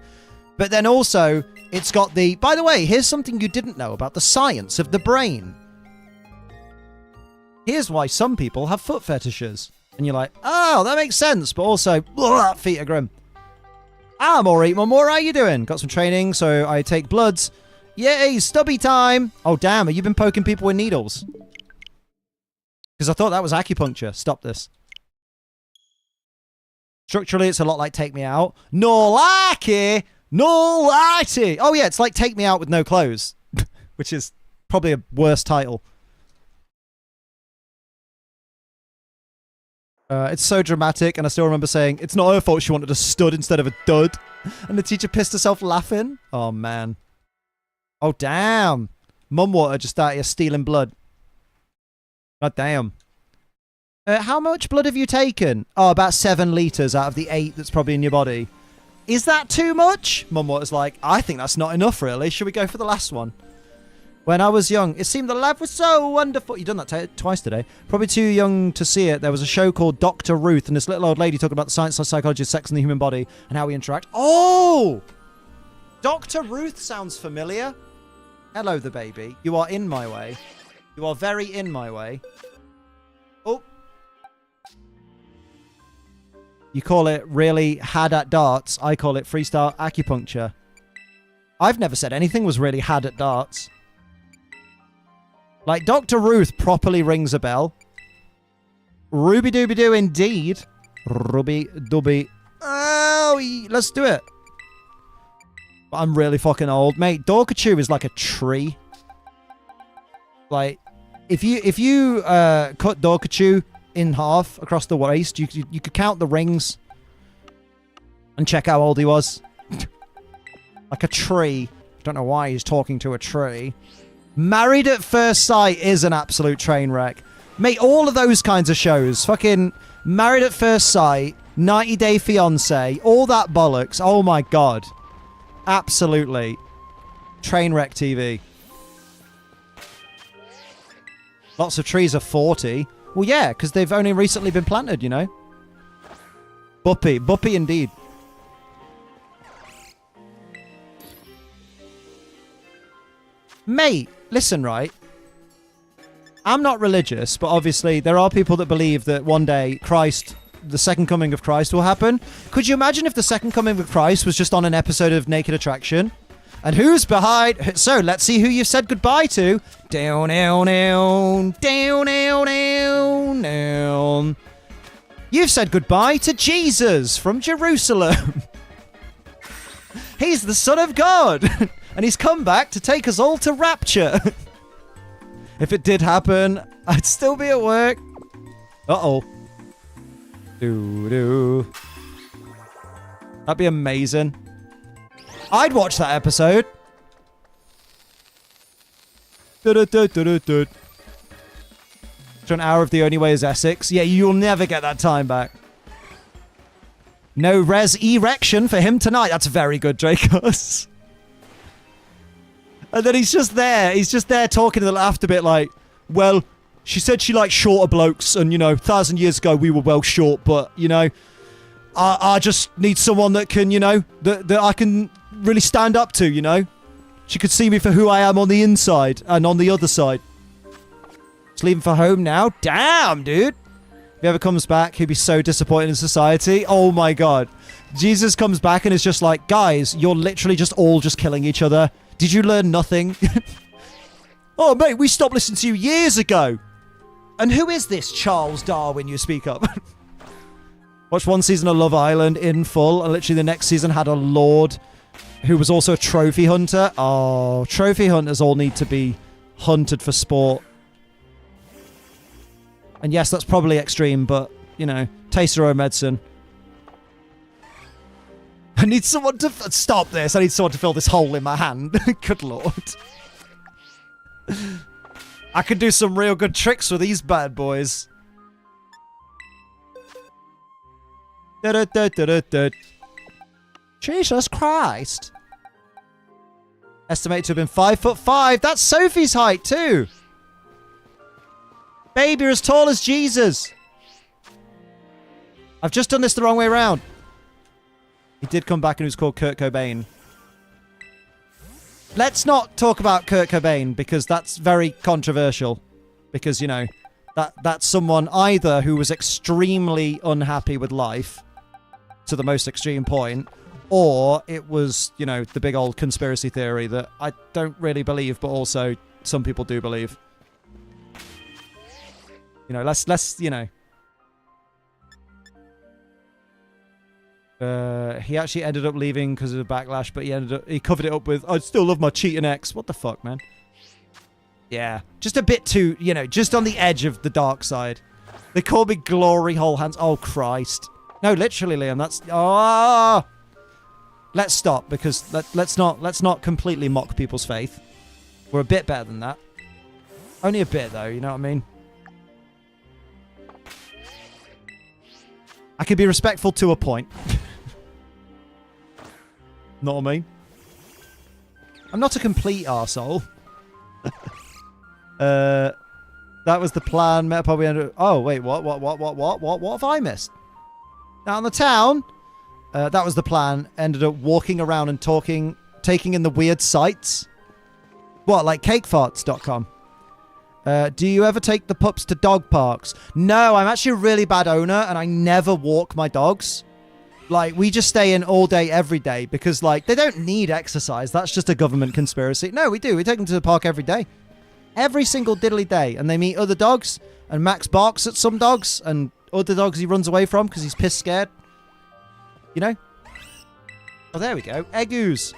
Speaker 1: But then also, it's got the... By the way, here's something you didn't know about the science of the brain. Here's why some people have foot fetishes. And you're like, oh, that makes sense. But also, feet are grim. I'm alright, Mum. How are you doing? Got some training, so I take bloods. Yay, stubby time! Oh, damn, have you been poking people with needles? Because I thought that was acupuncture. Stop this. Structurally, it's a lot like Take Me Out. No like it! No like it! Oh, yeah, it's like Take Me Out with no clothes. Which is probably a worse title. It's so dramatic, and I still remember saying, it's not her fault she wanted a stud instead of a dud. And the teacher pissed herself laughing. Oh, man. Oh, damn. Mum water just out here stealing blood. God damn. How much blood have you taken? Oh, about 7 litres out of the 8 that's probably in your body. Is that too much? Mum water's like, I think that's not enough, really. Should we go for the last one? When I was young, it seemed that life was so wonderful. You've done that twice today. Probably too young to see it. There was a show called Dr. Ruth, and this little old lady talking about the science and psychology of sex and the human body and how we interact. Oh! Dr. Ruth sounds familiar. Hello, the baby. You are in my way. You are very in my way. Oh. You call it really had at darts. I call it freestyle acupuncture. I've never said anything was really had at darts. Like, Dr. Ruth properly rings a bell. Ruby dooby doo indeed. Ruby dooby. Oh, let's do it. I'm really fucking old. Mate, Dorkachu is like a tree. Like, if you cut Dorkachu in half across the waist, you could count the rings and check how old he was. Like a tree. Don't know why he's talking to a tree. Married at First Sight is an absolute train wreck. Mate, all of those kinds of shows. Fucking Married at First Sight, 90 Day Fiancé, all that bollocks. Oh my god. Absolutely. Train wreck TV. Lots of trees are 40. Well, yeah, because they've only recently been planted, you know. Buppy. Buppy indeed. Mate, listen, right? I'm not religious, but obviously there are people that believe that one day Christ, the second coming of Christ, will happen. Could you imagine if the second coming of Christ was just on an episode of Naked Attraction? And who's behind? So let's see who you've said goodbye to. Down, down, down, down, down, down, down. You've said goodbye to Jesus from Jerusalem. He's the Son of God. And he's come back to take us all to rapture. If it did happen, I'd still be at work. Uh-oh. Doo-doo. That'd be amazing. I'd watch that episode. To an hour of The Only Way is Essex. Yeah, you'll never get that time back. No res erection for him tonight. That's very good, Dracos. And then he's just there. He's just there talking in the laughter bit like, well, she said she liked shorter blokes. And, you know, 1,000 years ago, we were well short. But, you know, I just need someone that can, you know, that I can really stand up to, you know. She could see me for who I am on the inside and on the other side. Just leaving for home now. Damn, dude. If he ever comes back, he'd be so disappointed in society. Oh, my God. Jesus comes back and is just like, guys, you're literally just all just killing each other. Did you learn nothing? Oh, mate, we stopped listening to you years ago. And who is this Charles Darwin you speak of? Watched one season of Love Island in full, and literally the next season had a lord who was also a trophy hunter. Oh, trophy hunters all need to be hunted for sport. And yes, that's probably extreme, but, you know, taste your own medicine. I need someone to... Stop this. I need someone to fill this hole in my hand. Good lord. I could do some real good tricks with these bad boys. Jesus Christ. Estimated to have been 5'5". That's Sophie's height too. Baby, you're as tall as Jesus. I've just done this the wrong way around. He did come back and he was called Kurt Cobain. Let's not talk about Kurt Cobain because that's very controversial. Because, you know, that's someone either who was extremely unhappy with life to the most extreme point, or it was, you know, the big old conspiracy theory that I don't really believe, but also some people do believe. You know, let's you know. He actually ended up leaving because of the backlash, but he covered it up with, I still love my cheating ex. What the fuck, man? Yeah, just a bit too, you know, just on the edge of the dark side. They call me glory hole hands. Oh, Christ. No, literally, Liam, that's... Oh! Let's stop, because let's not completely mock people's faith. We're a bit better than that. Only a bit, though, you know what I mean? I can be respectful to a point. Know what I mean? I'm not a complete arsehole. That was the plan. Metapod, we ended up... Oh, wait, what have I missed? Out in the town? That was the plan. Ended up walking around and taking in the weird sights. What, like cakefarts.com? Do you ever take the pups to dog parks? No, I'm actually a really bad owner, and I never walk my dogs. Like, we just stay in all day, every day, because, like, they don't need exercise. That's just a government conspiracy. No, we do. We take them to the park every day. Every single diddly day. And they meet other dogs, and Max barks at some dogs, and other dogs he runs away from because he's piss scared. You know? Oh, there we go. Eggoos.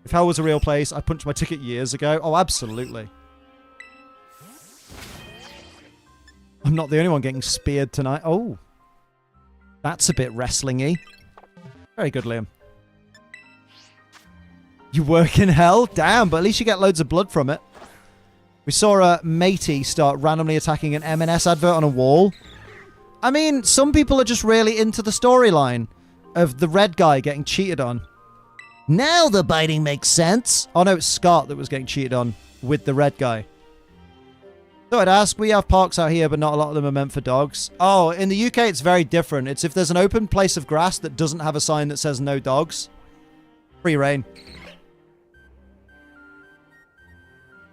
Speaker 1: If hell was a real place, I punched my ticket years ago. Oh, absolutely. I'm not the only one getting speared tonight. Oh. That's a bit wrestling-y. Very good, Liam. You work in hell? Damn, but at least you get loads of blood from it. We saw a matey start randomly attacking an M&S advert on a wall. I mean, some people are just really into the storyline of the red guy getting cheated on. Now the biting makes sense. Oh no, it's Scarlet that was getting cheated on with the red guy. So I'd ask, we have parks out here, but not a lot of them are meant for dogs. Oh, in the UK, it's very different. It's if there's an open place of grass that doesn't have a sign that says no dogs. Free reign.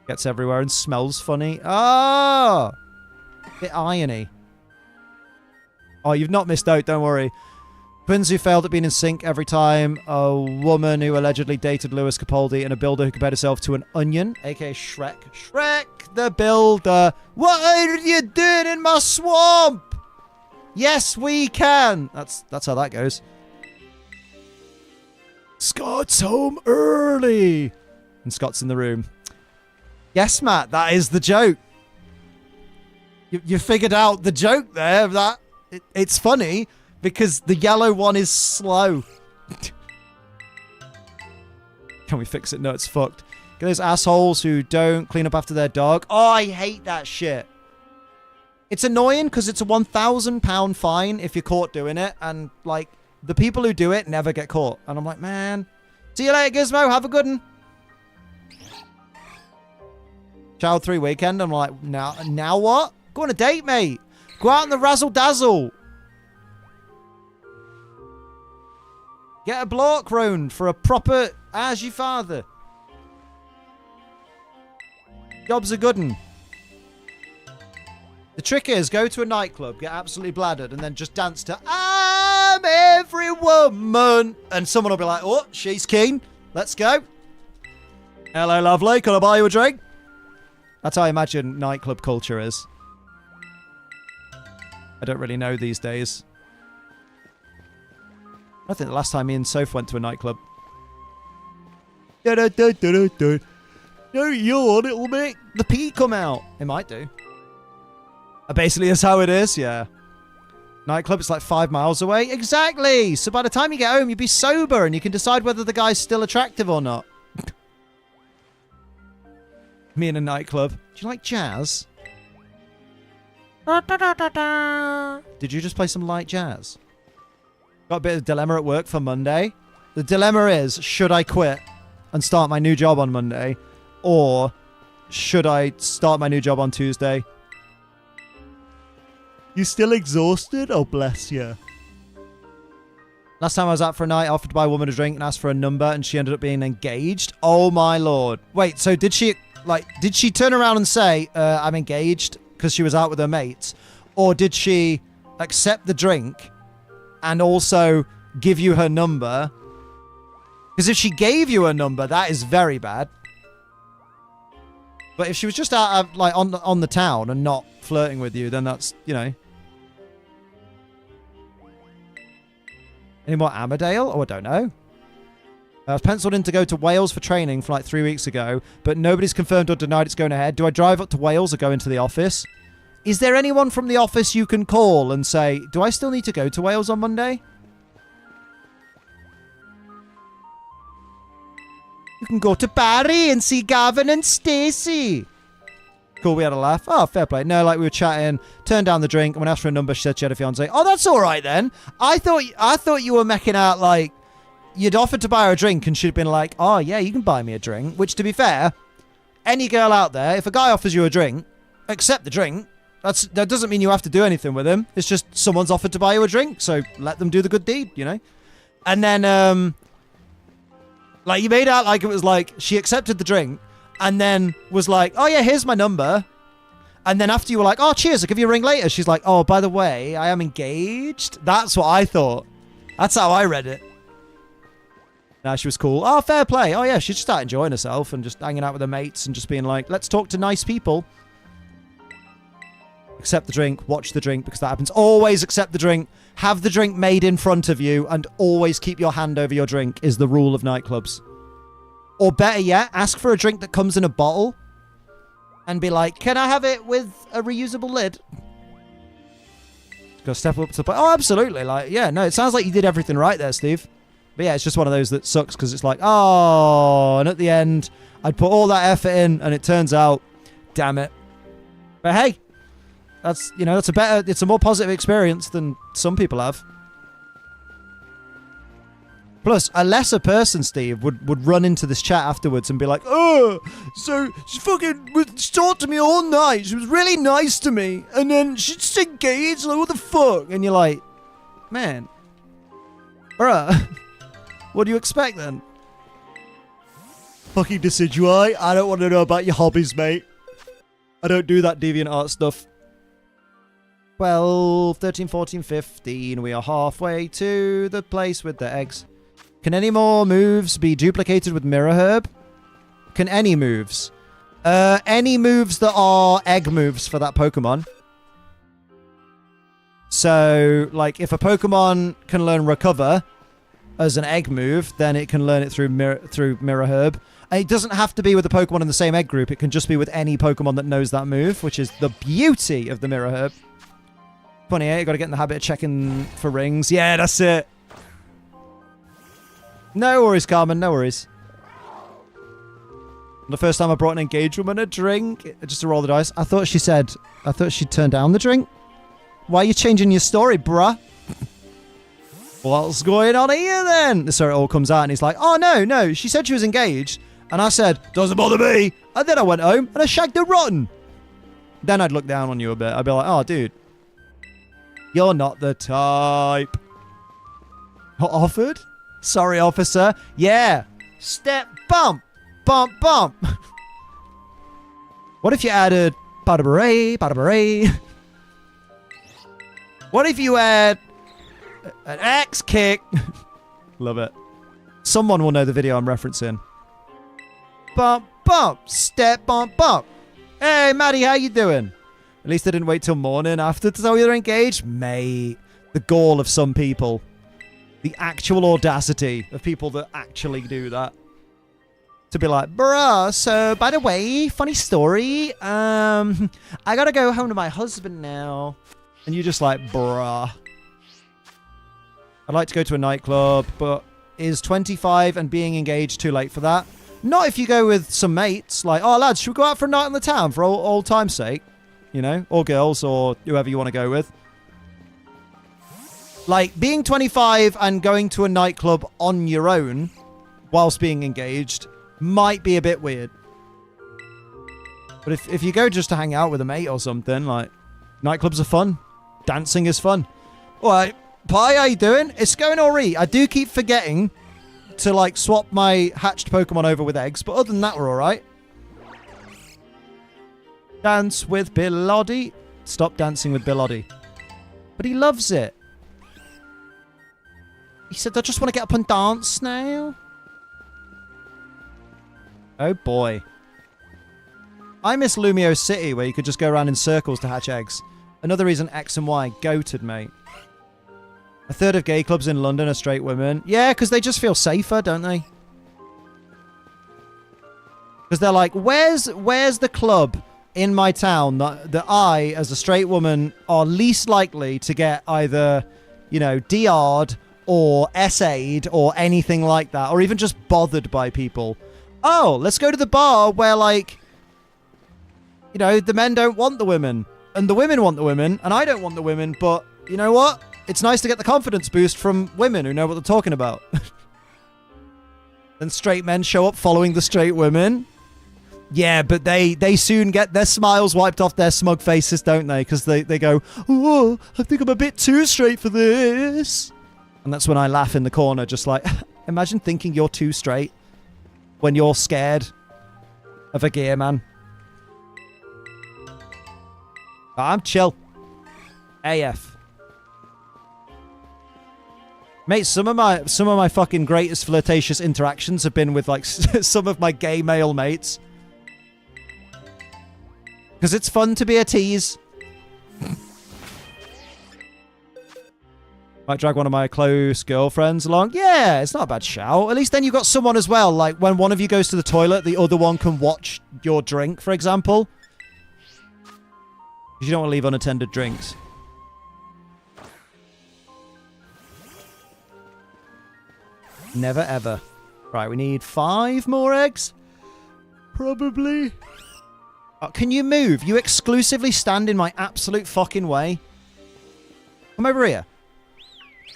Speaker 1: Gets everywhere and smells funny. Oh! Bit irony. Oh, you've not missed out, don't worry. Twins who failed at being in sync every time. A woman who allegedly dated Lewis Capaldi and a builder who compared herself to an onion, aka Shrek. Shrek the builder. What are you doing in my swamp? Yes, we can. That's how that goes. Scott's home early. And Scott's in the room. Yes, Matt, that is the joke. You figured out the joke there. That it's funny. Because the yellow one is slow. Can we fix it? No, it's fucked. Get those assholes who don't clean up after their dog. Oh, I hate that shit. It's annoying because it's a £1,000 fine if you're caught doing it. And, like, the people who do it never get caught. And I'm like, man. See you later, Gizmo. Have a good one. Child 3 weekend. I'm like, now what? Go on a date, mate. Go out in the razzle-dazzle. Get a block round for a proper as your father. Job's a good one. The trick is, go to a nightclub, get absolutely bladdered, and then just dance to I'm every woman. And someone will be like, oh, she's keen. Let's go. Hello, lovely. Can I buy you a drink? That's how I imagine nightclub culture is. I don't really know these days. I think the last time me and Soph went to a nightclub. Don't yawn, it'll make the pee come out. It might do. Basically, that's how it is, yeah. Nightclub, it's like 5 miles away. Exactly! So by the time you get home, you'll be sober and you can decide whether the guy's still attractive or not. Me in a nightclub. Do you like jazz? Did you just play some light jazz? Got a bit of dilemma at work for Monday. The dilemma is, should I quit and start my new job on Monday? Or should I start my new job on Tuesday? You still exhausted? Oh, bless you. Last time I was out for a night, I offered to buy a woman a drink and asked for a number, and she ended up being engaged. Oh, my lord. Wait, so did she turn around and say, I'm engaged because she was out with her mates? Or did she accept the drink and also give you her number. Because if she gave you her number, that is very bad. But if she was just out, like, on the town and not flirting with you, then that's, you know. Any more Amadale? Oh, I don't know. I was penciled in to go to Wales for training for like 3 weeks ago, but nobody's confirmed or denied it's going ahead. Do I drive up to Wales or go into the office? Is there anyone from the office you can call and say, do I still need to go to Wales on Monday? You can go to Barry and see Gavin and Stacey. Cool, we had a laugh. Oh, fair play. No, like we were chatting, turned down the drink, and when I asked for a number, she said she had a fiance. Oh, that's all right then. I thought you were making out like you'd offered to buy her a drink and she'd been like, oh yeah, you can buy me a drink. Which, to be fair, any girl out there, if a guy offers you a drink, accept the drink. That doesn't mean you have to do anything with him. It's just someone's offered to buy you a drink, so let them do the good deed, you know? And then, like, you made out like it was like she accepted the drink and then was like, oh yeah, here's my number. And then after you were like, oh, cheers, I'll give you a ring later. She's like, oh, by the way, I am engaged. That's what I thought. That's how I read it. Now she was cool. Oh, fair play. Oh yeah, she just started enjoying herself and just hanging out with her mates and just being like, let's talk to nice people. Accept the drink, watch the drink, because that happens. Always accept the drink. Have the drink made in front of you, and always keep your hand over your drink is the rule of nightclubs. Or better yet, ask for a drink that comes in a bottle and be like, can I have it with a reusable lid? Gotta step up to the point. Oh, absolutely. Like, yeah, no, it sounds like you did everything right there, Steve. But yeah, it's just one of those that sucks because it's like, oh, and at the end, I'd put all that effort in and it turns out, damn it. But hey, that's, you know, it's a more positive experience than some people have. Plus, a lesser person, Steve, would run into this chat afterwards and be like, oh, so she talked to me all night. She was really nice to me. And then she just engaged. Like, what the fuck? And you're like, man, bruh, what do you expect then? Fucking decidui. I don't want to know about your hobbies, mate. I don't do that DeviantArt stuff. 12, 13, 14, 15. We are halfway to the place with the eggs. Can any more moves be duplicated with Mirror Herb? Can any moves? Any moves that are egg moves for that Pokemon. So, like, if a Pokemon can learn Recover as an egg move, then it can learn it through Mirror Herb. And it doesn't have to be with a Pokemon in the same egg group. It can just be with any Pokemon that knows that move, which is the beauty of the Mirror Herb. 28, you got to get in the habit of checking for rings. Yeah, that's it. No worries, Carmen, no worries. The first time I brought an engaged woman a drink, just to roll the dice, I thought she'd turn down the drink. Why are you changing your story, bruh? What's going on here, then? So it all comes out, and he's like, oh, no, she said she was engaged. And I said, doesn't bother me. And then I went home, and I shagged her rotten. Then I'd look down on you a bit. I'd be like, oh, dude. You're not the type. Offered? Sorry, officer. Yeah. Step bump. Bump, bump. What if you added bada beret, bada beret? What if you add an axe kick? Love it. Someone will know the video I'm referencing. Bump, bump. Step, bump, bump. Hey, Maddie, how you doing? At least they didn't wait till morning after to tell you they're engaged. Mate, the gall of some people. The actual audacity of people that actually do that. To be like, bruh, so, by the way, funny story. I gotta go home to my husband now. And you're just like, bruh. I'd like to go to a nightclub, but is 25 and being engaged too late for that? Not if you go with some mates. Like, oh, lads, should we go out for a night in the town for old time's sake? You know, or girls, or whoever you want to go with. Like, being 25 and going to a nightclub on your own whilst being engaged might be a bit weird. But if you go just to hang out with a mate or something, like, nightclubs are fun. Dancing is fun. Alright, Pi, how you doing? It's going alright. I do keep forgetting to, like, swap my hatched Pokemon over with eggs, but other than that, we're alright. Dance with Billoddy. Stop dancing with Billoddy. But he loves it. He said, I just want to get up and dance now. Oh, boy. I miss Lumio City, where you could just go around in circles to hatch eggs. Another reason X and Y goated, mate. A third of gay clubs in London are straight women. Yeah, because they just feel safer, don't they? Because they're like, where's the club in my town that I, as a straight woman, are least likely to get either, you know, DR'd or SA'd or anything like that, or even just bothered by people. Oh, let's go to the bar where, like, you know, the men don't want the women, and the women want the women, and I don't want the women, but you know what? It's nice to get the confidence boost from women who know what they're talking about. Then straight men show up following the straight women. Yeah, but they soon get their smiles wiped off their smug faces, don't they? Because they go, oh, I think I'm a bit too straight for this. And that's when I laugh in the corner, just like, imagine thinking you're too straight when you're scared of a gear man. I'm chill. AF. Mate, some of my fucking greatest flirtatious interactions have been with, like, some of my gay male mates. Because it's fun to be a tease. Might drag one of my close girlfriends along. Yeah, it's not a bad shout. At least then you've got someone as well. Like, when one of you goes to the toilet, the other one can watch your drink, for example. Because you don't want to leave unattended drinks. Never ever. Right, we need 5 more eggs. Probably. Can you move? You exclusively stand in my absolute fucking way. Come over here.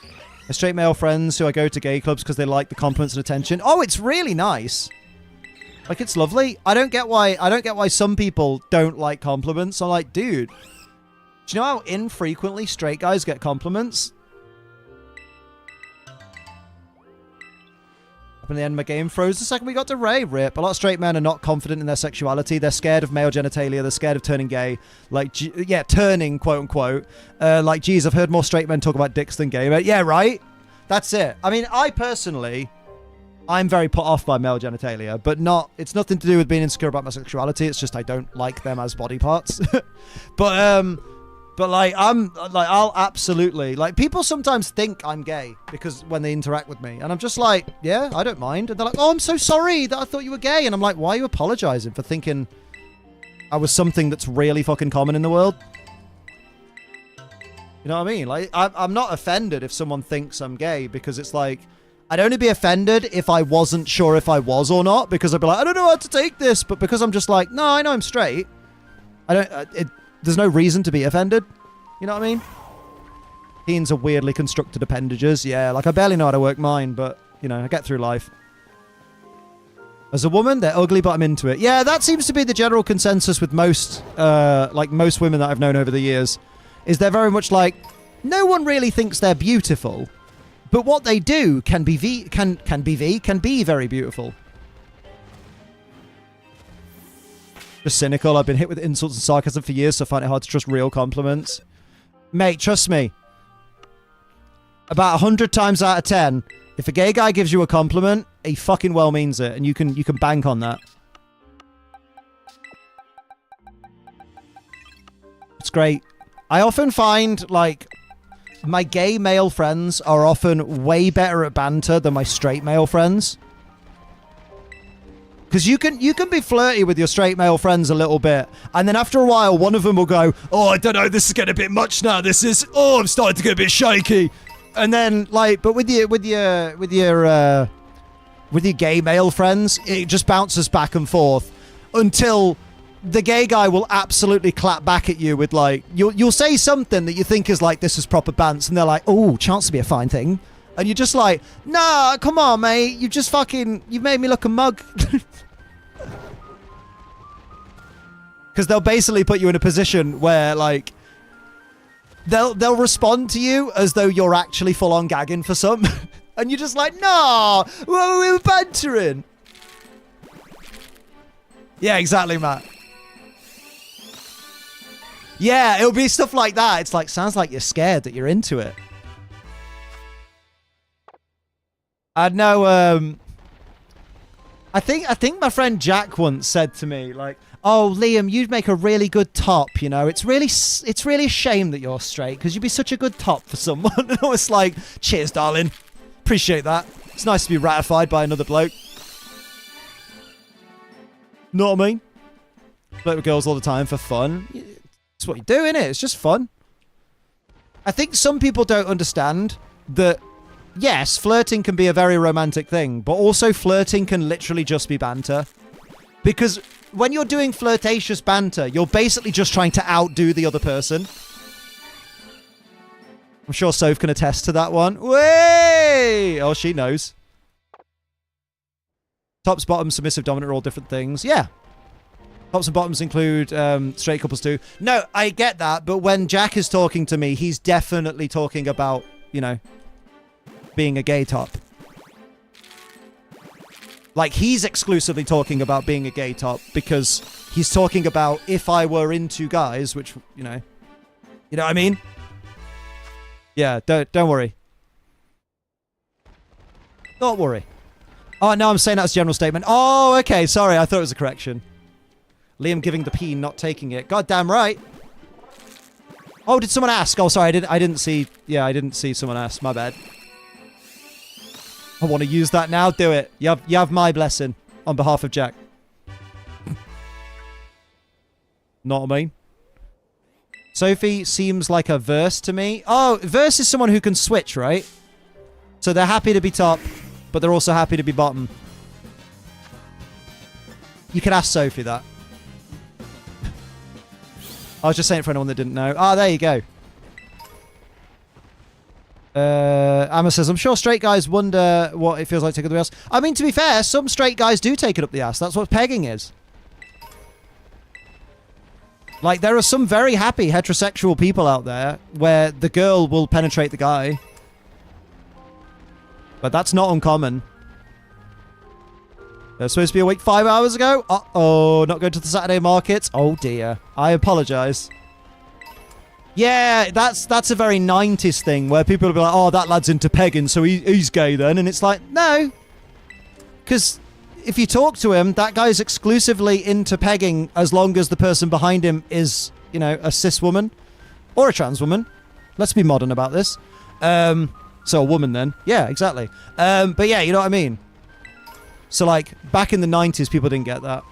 Speaker 1: My straight male friends who I go to gay clubs because they like the compliments and attention. Oh, it's really nice. Like, it's lovely. I don't get why some people don't like compliments. I'm like, dude, do you know how infrequently straight guys get compliments? Up in the end, my game froze the second we got to Ray. Rip. A lot of straight men are not confident in their sexuality. They're scared of male genitalia. They're scared of turning gay. Like, yeah, turning, quote unquote. Like, geez, I've heard more straight men talk about dicks than gay men. Yeah, right? That's it. I mean, I personally, I'm very put off by male genitalia, but it's nothing to do with being insecure about my sexuality. It's just I don't like them as body parts. But like, I'll absolutely, like, people sometimes think I'm gay because when they interact with me, and I'm just like, yeah, I don't mind. And they're like, oh, I'm so sorry that I thought you were gay. And I'm like, why are you apologizing for thinking I was something that's really fucking common in the world? You know what I mean? Like, I'm not offended if someone thinks I'm gay, because it's like, I'd only be offended if I wasn't sure if I was or not, because I'd be like, I don't know how to take this. But because I'm just like, no, I know I'm straight. There's no reason to be offended. You know what I mean? Teens are weirdly constructed appendages. Yeah, like, I barely know how to work mine, but, you know, I get through life. As a woman, they're ugly, but I'm into it. Yeah, that seems to be the general consensus with most women that I've known over the years, is they're very much like, no one really thinks they're beautiful, but what they do can be very beautiful. Just cynical. I've been hit with insults and sarcasm for years, so I find it hard to trust real compliments. Mate, trust me. About 100 times out of 10, if a gay guy gives you a compliment, he fucking well means it, and you can bank on that. It's great. I often find, like, my gay male friends are often way better at banter than my straight male friends. Because you can be flirty with your straight male friends a little bit, and then after a while, one of them will go, "Oh, I don't know, this is getting a bit much now. I'm starting to get a bit shaky." And then, like, but with your gay male friends, it just bounces back and forth until the gay guy will absolutely clap back at you with, like, you'll say something that you think is like, this is proper bants, and they're like, "Oh, chance to be a fine thing." And you're just like, nah, come on, mate. You've made me look a mug. Because they'll basically put you in a position where, like, they'll respond to you as though you're actually full on gagging for some. And you're just like, nah, we were bantering. Yeah, exactly, Matt. Yeah, it'll be stuff like that. It's like, sounds like you're scared that you're into it. I know, I think my friend Jack once said to me, like, oh, Liam, you'd make a really good top, you know. It's really a shame that you're straight, because you'd be such a good top for someone. And I was like, cheers, darling. Appreciate that. It's nice to be ratified by another bloke. Know what I mean? Flirt with girls all the time for fun. It's what you do, innit? It's just fun. I think some people don't understand that, yes, flirting can be a very romantic thing, but also flirting can literally just be banter. Because when you're doing flirtatious banter, you're basically just trying to outdo the other person. I'm sure Soph can attest to that one. Way! Oh, she knows. Tops, bottoms, submissive, dominant are all different things. Yeah. Tops and bottoms include straight couples too. No, I get that, but when Jack is talking to me, he's definitely talking about, you know, being a gay top. Like, he's exclusively talking about being a gay top because he's talking about if I were into guys, which, you know what I mean? Yeah, don't worry. Don't worry. Oh, no, I'm saying that's a general statement. Oh, okay, sorry, I thought it was a correction. Liam giving the peen, not taking it. God damn right. Oh, did someone ask? Oh, sorry, I didn't see. Yeah, I didn't see someone ask. My bad. I want to use that now. Do it. You have my blessing on behalf of Jack. Not what I mean. Sophie seems like a verse to me. Oh, verse is someone who can switch, right? So they're happy to be top, but they're also happy to be bottom. You can ask Sophie that. I was just saying it for anyone that didn't know. Ah, there you go. Amma says, I'm sure straight guys wonder what it feels like to take it up the ass. I mean, to be fair, some straight guys do take it up the ass. That's what pegging is. Like, there are some very happy heterosexual people out there where the girl will penetrate the guy. But that's not uncommon. They're supposed to be awake 5 hours ago? Uh-oh, not going to the Saturday markets? Oh dear. I apologise. Yeah, that's a very 90s thing where people will be like, oh, that lad's into pegging, so he's gay then. And it's like, no. Because if you talk to him, that guy's exclusively into pegging as long as the person behind him is, you know, a cis woman or a trans woman. Let's be modern about this. So a woman then. Yeah, exactly. But yeah, you know what I mean? So, like, back in the 90s, people didn't get that.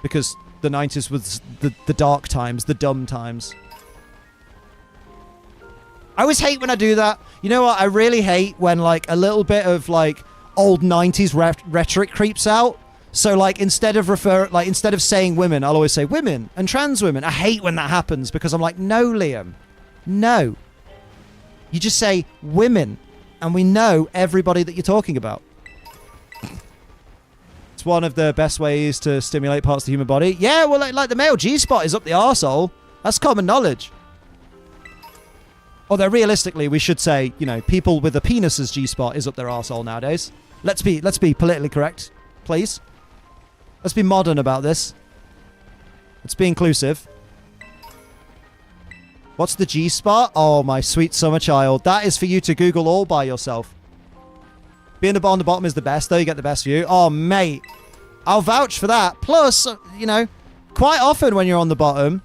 Speaker 1: Because the 90s was the dark times, the dumb times. I always hate when I do that. You know what? I really hate when, like, a little bit of, like, old 90s rhetoric creeps out. So, like, instead of saying women, I'll always say women and trans women. I hate when that happens because I'm like, no, Liam. No. You just say women, and we know everybody that you're talking about. It's one of the best ways to stimulate parts of the human body. Yeah, well, like the male G-spot is up the arsehole. That's common knowledge. Although realistically, we should say, you know, people with a penis's G-spot is up their arsehole nowadays. Let's be politically correct, please. Let's be modern about this. Let's be inclusive. What's the G-spot? Oh, my sweet summer child. That is for you to Google all by yourself. Being on the bottom is the best, though. You get the best view. Oh, mate. I'll vouch for that. Plus, you know, quite often when you're on the bottom,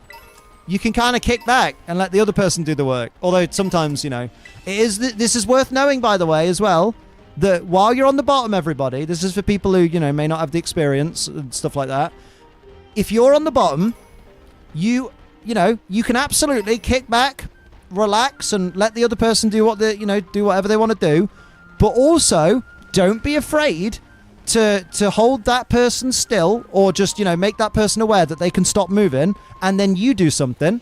Speaker 1: you can kind of kick back and let the other person do the work. Although sometimes, you know, this is worth knowing, by the way, as well, that while you're on the bottom, everybody, this is for people who, you know, may not have the experience and stuff like that. If you're on the bottom, you know, you can absolutely kick back, relax, and let the other person do what do whatever they want to do. But also, don't be afraid to hold that person still, or just, you know, make that person aware that they can stop moving, and then you do something.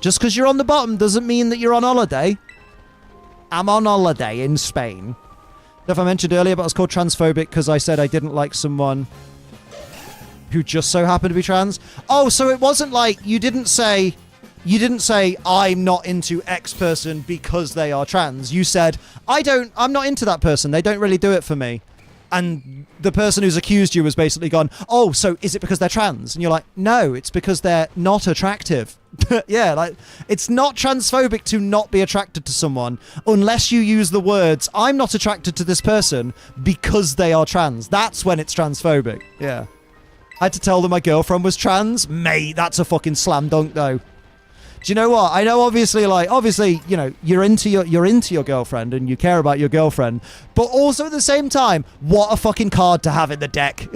Speaker 1: Just because you're on the bottom doesn't mean that you're on holiday. I'm on holiday in Spain. If I mentioned earlier, but I was called transphobic because I said I didn't like someone who just so happened to be trans. Oh, so it wasn't like you didn't say I'm not into X person because they are trans. You said I'm not into that person. They don't really do it for me. And the person who's accused you has basically gone, oh, so is it because they're trans? And you're like, no, it's because they're not attractive. Yeah, like, it's not transphobic to not be attracted to someone unless you use the words, I'm not attracted to this person because they are trans. That's when it's transphobic. Yeah. I had to tell them my girlfriend was trans. Mate, that's a fucking slam dunk, though. Do you know what? I know, obviously, you know, you're into your girlfriend and you care about your girlfriend, but also at the same time, what a fucking card to have in the deck.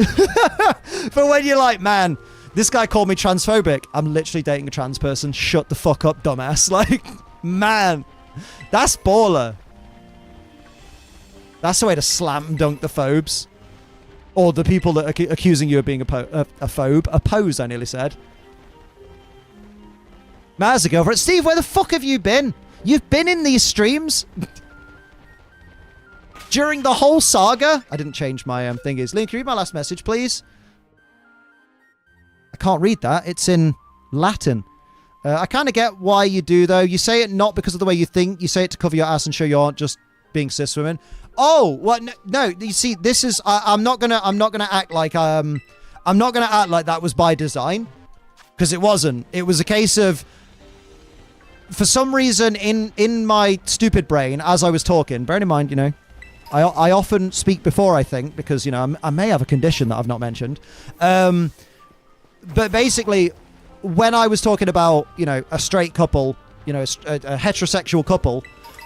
Speaker 1: For when you're like, man, this guy called me transphobic. I'm literally dating a trans person. Shut the fuck up, dumbass. Like, man, that's baller. That's the way to slam dunk the phobes. Or the people that are accusing you of being a phobe. A pose, I nearly said. Matt's a girlfriend. Steve, where the fuck have you been? You've been in these streams during the whole saga. I didn't change my thingies. Liam, can you read my last message, please? I can't read that. It's in Latin. I kind of get why you do, though. You say it not because of the way you think. You say it to cover your ass and show you aren't just being cis women. Oh, what? No, you see, this is. I'm not gonna act like I'm not gonna act like that was by design, because it wasn't. It was a case of, for some reason, in my stupid brain, as I was talking, bearing in mind, you know, I often speak before I think, because, you know, I may have a condition that I've not mentioned. But basically, when I was talking about, you know, a straight couple, you know, a heterosexual couple,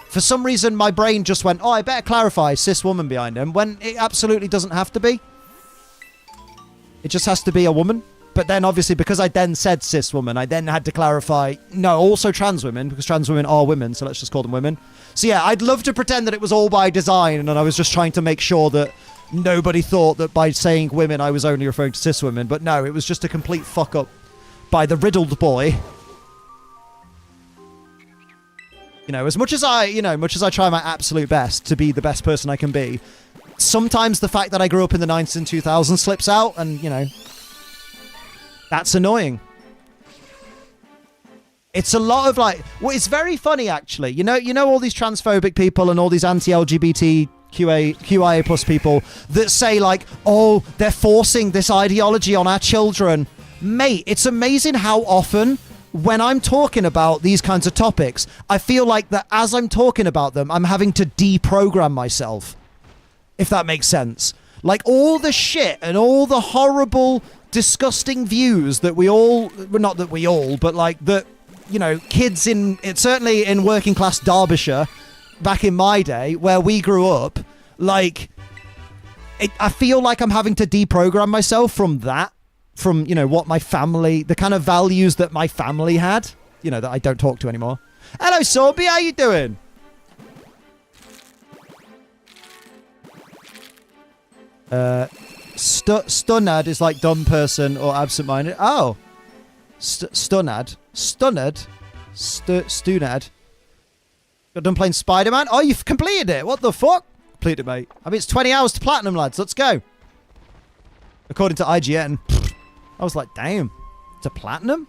Speaker 1: for some reason, my brain just went, oh, I better clarify cis woman behind him, when it absolutely doesn't have to be. It just has to be a woman. But then, obviously, because I then said cis woman, I then had to clarify, no, also trans women, because trans women are women, so let's just call them women. So yeah, I'd love to pretend that it was all by design, and I was just trying to make sure that nobody thought that by saying women, I was only referring to cis women. But no, it was just a complete fuck-up by the riddled boy. You know, as much as I try my absolute best to be the best person I can be, sometimes the fact that I grew up in the 90s and 2000s slips out, and, you know, that's annoying. It's a lot of like, well, it's very funny actually. You know all these transphobic people and all these anti-LGBT QIA plus people that say like, oh, they're forcing this ideology on our children. Mate, it's amazing how often when I'm talking about these kinds of topics, I feel like that as I'm talking about them, I'm having to deprogram myself. If that makes sense. Like all the shit and all the horrible, disgusting views that we all, well, not that we all, but like that, you know, kids certainly in working class Derbyshire back in my day where we grew up, like, I feel like I'm having to deprogram myself from that, from, you know, what my family, the kind of values that my family had, you know, that I don't talk to anymore. Hello, Sorby, how you doing? Stunned is like dumb person or absent-minded. Oh. Stunned. Got done playing Spider-Man? Oh, you've completed it. What the fuck? Completed it, mate. I mean, it's 20 hours to platinum, lads. Let's go. According to IGN. I was like, damn. To platinum?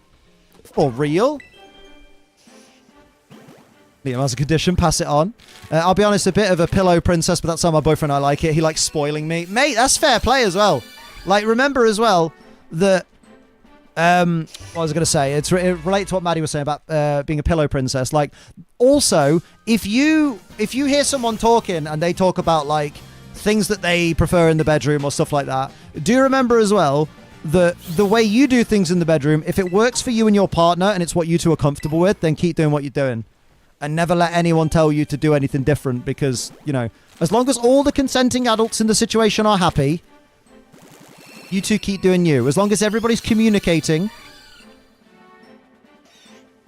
Speaker 1: For real? Liam has a condition. Pass it on. I'll be honest, a bit of a pillow princess, but that's how my boyfriend and I like it. He likes spoiling me. Mate, that's fair play as well. Like, remember as well that... what was I going to say? It relates to what Maddie was saying about being a pillow princess. Like, also, if you hear someone talking and they talk about, like, things that they prefer in the bedroom or stuff like that, do remember as well that the way you do things in the bedroom, if it works for you and your partner and it's what you two are comfortable with, then keep doing what you're doing. And never let anyone tell you to do anything different because, you know, as long as all the consenting adults in the situation are happy, you two keep doing you. As long as everybody's communicating.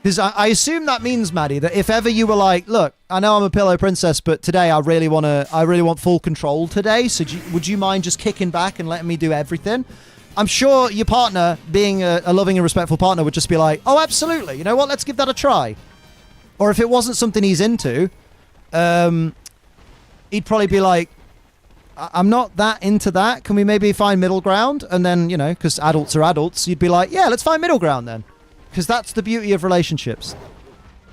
Speaker 1: Because I assume that means, Maddie, that if ever you were like, look, I know I'm a pillow princess, but today I really want full control today. So would you mind just kicking back and letting me do everything? I'm sure your partner, being a loving and respectful partner, would just be like, oh, absolutely. You know what? Let's give that a try. Or if it wasn't something he's into, he'd probably be like, I'm not that into that. Can we maybe find middle ground? And then, you know, because adults are adults, you'd be like, yeah, let's find middle ground then. Because that's the beauty of relationships.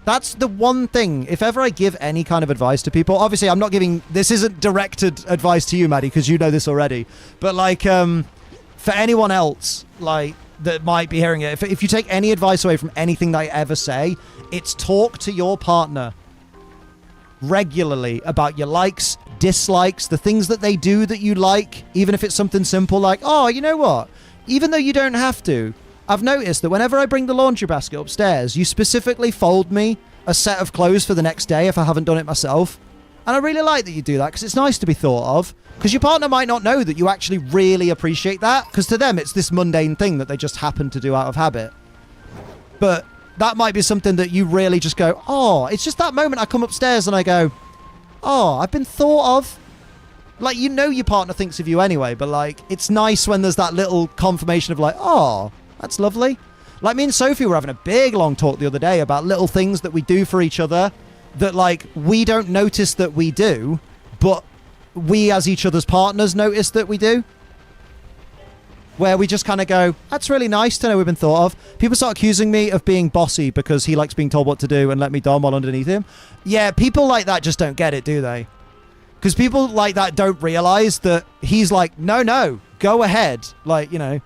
Speaker 1: That's the one thing. If ever I give any kind of advice to people, obviously I'm not giving, this isn't directed advice to you, Maddie, because you know this already. But like, for anyone else, like, that might be hearing it, if you take any advice away from anything that I ever say, it's talk to your partner regularly about your likes, dislikes, the things that they do that you like, even if it's something simple like, oh, you know what? Even though you don't have to, I've noticed that whenever I bring the laundry basket upstairs, you specifically fold me a set of clothes for the next day if I haven't done it myself. And I really like that you do that because it's nice to be thought of. Because your partner might not know that you actually really appreciate that. Because to them, it's this mundane thing that they just happen to do out of habit. But that might be something that you really just go, oh, it's just that moment I come upstairs and I go, oh, I've been thought of. Like, you know your partner thinks of you anyway, but like, it's nice when there's that little confirmation of like, oh, that's lovely. Like me and Sophie were having a big long talk the other day about little things that we do for each other that like we don't notice that we do, but we as each other's partners notice that we do. Where we just kind of go, that's really nice to know we've been thought of. People start accusing me of being bossy because he likes being told what to do and let me dom while underneath him. Yeah, people like that just don't get it, do they? Because people like that don't realize that he's like, no, go ahead. Like, you know,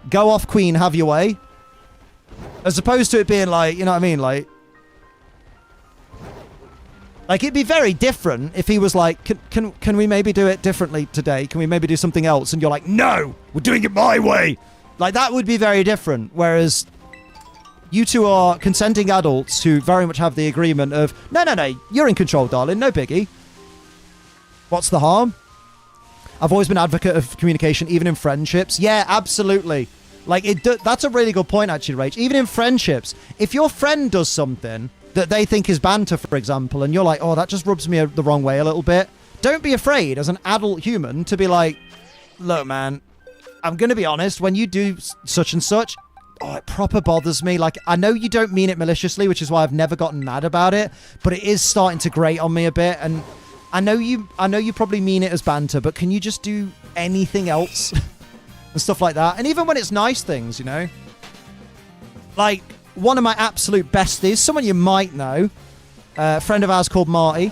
Speaker 1: go off, queen, have your way. As opposed to it being like, you know what I mean? Like it'd be very different if he was like, can we maybe do it differently today? Can we maybe do something else? And you're like, no, we're doing it my way. Like, that would be very different. Whereas you two are consenting adults who very much have the agreement of, no, you're in control, darling. No biggie. What's the harm? I've always been an advocate of communication, even in friendships. Yeah, absolutely. Like, that's a really good point, actually, Rach. Even in friendships, if your friend does something that they think is banter, for example, and you're like, oh, that just rubs me the wrong way a little bit, don't be afraid as an adult human to be like, look, man, I'm going to be honest, when you do such and such, oh, it proper bothers me. Like, I know you don't mean it maliciously, which is why I've never gotten mad about it, but it is starting to grate on me a bit, and I know you probably mean it as banter, but can you just do anything else? And stuff like that. And even when it's nice things, you know? Like, one of my absolute besties, someone you might know, a friend of ours called Marty,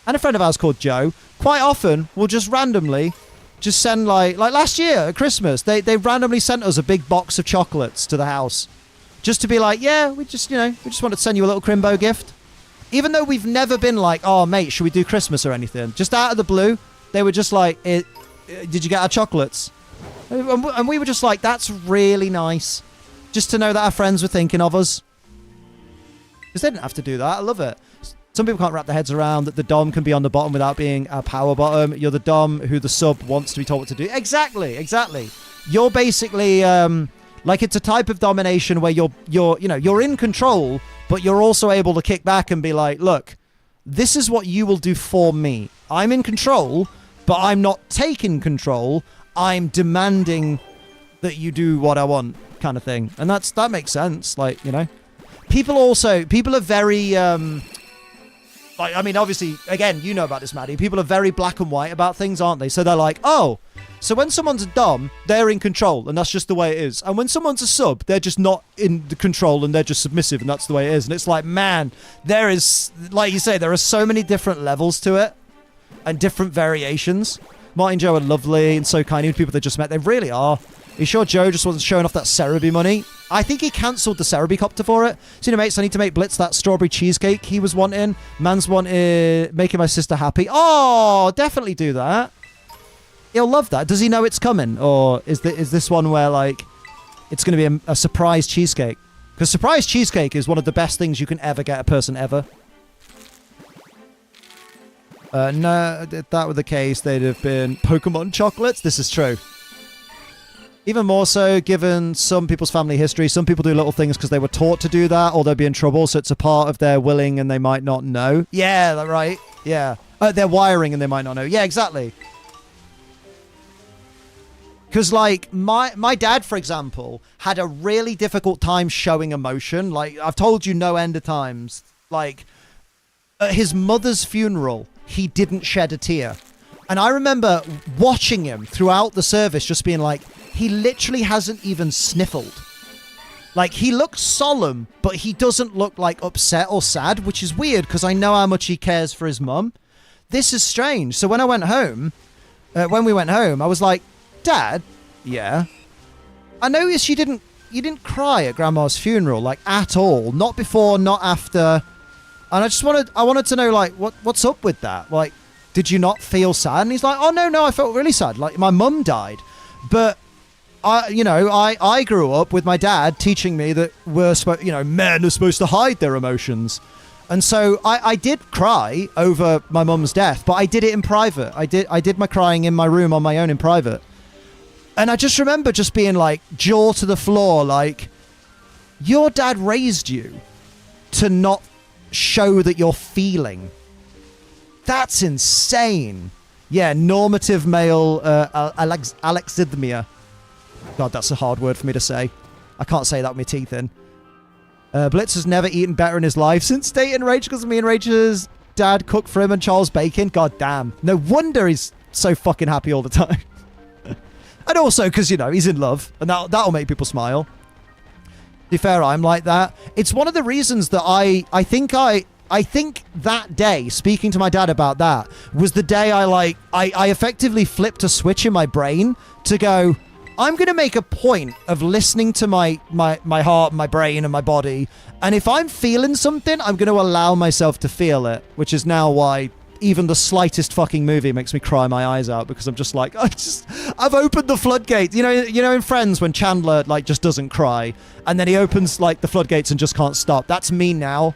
Speaker 1: and a friend of ours called Joe, quite often will just randomly just send, like last year at Christmas, they randomly sent us a big box of chocolates to the house. Just to be like, yeah, we just wanted to send you a little Crimbo gift. Even though we've never been like, oh, mate, should we do Christmas or anything? Just out of the blue, they were just like, did you get our chocolates? And we were just like, that's really nice. Just to know that our friends were thinking of us. Because they didn't have to do that. I love it. Some people can't wrap their heads around that the dom can be on the bottom without being a power bottom. You're the dom who the sub wants to be told what to do. Exactly. You're basically, like, it's a type of domination where you're in control, but you're also able to kick back and be like, look, this is what you will do for me. I'm in control, but I'm not taking control. I'm demanding that you do what I want, kind of thing. And that makes sense. Like, you know, people are very, like, I mean, obviously, again, you know about this, Maddie. People are very black and white about things, aren't they? So they're like, oh, so when someone's a dom, they're in control, and that's just the way it is. And when someone's a sub, they're just not in the control, and they're just submissive, and that's the way it is. And it's like, man, there is, like you say, there are so many different levels to it, and different variations. Martin and Joe are lovely and so kind. Even people they just met, they really are. Are you sure Joe just wasn't showing off that Cerebi money? I think he cancelled the Cerebi copter for it. So, you know, mates, I need to make Blitz that strawberry cheesecake he was wanting. Man's wanted making my sister happy. Oh, definitely do that. He'll love that. Does he know it's coming? Or is this one where, like, it's going to be a surprise cheesecake? Because surprise cheesecake is one of the best things you can ever get a person ever. No, if that were the case, they'd have been Pokemon chocolates. This is true. Even more so, given some people's family history, some people do little things because they were taught to do that, or they'll be in trouble, so it's a part of their willing and they might not know. Yeah, that's right. Yeah. Their wiring and they might not know. Yeah, exactly. Because, like, my dad, for example, had a really difficult time showing emotion. Like, I've told you no end of times. Like, at his mother's funeral, he didn't shed a tear. And I remember watching him throughout the service just being like, he literally hasn't even sniffled. Like, he looks solemn, but he doesn't look, like, upset or sad, which is weird because I know how much he cares for his mum. This is strange. So when I went home, when we went home, I was like, Dad, yeah, I noticed you didn't cry at Grandma's funeral, like, at all. Not before, not after. And I wanted to know, like, what's up with that? Like, did you not feel sad? And he's like, oh, no, I felt really sad. Like, my mum died. But I grew up with my dad teaching me that men are supposed to hide their emotions. And so I did cry over my mum's death, but I did it in private. I did my crying in my room on my own in private. And I just remember just being like, jaw to the floor, like, your dad raised you to not show that you're feeling. That's insane. Yeah, normative male alexithymia. God, that's a hard word for me to say. I can't say that with my teeth in. Blitz has never eaten better in his life since dating Rachel, because me and Rachel's dad cooked for him and Charles Bacon. God damn. No wonder he's so fucking happy all the time. And also because, he's in love. And that'll make people smile. To be fair, I'm like that. It's one of the reasons that I think that day, speaking to my dad about that, was the day I effectively flipped a switch in my brain to go, I'm going to make a point of listening to my heart, my brain, and my body. And if I'm feeling something, I'm going to allow myself to feel it, which is now why even the slightest fucking movie makes me cry my eyes out, because I'm just like, I've opened the floodgates. You know, in Friends when Chandler, like, just doesn't cry, and then he opens, like, the floodgates and just can't stop. That's me now.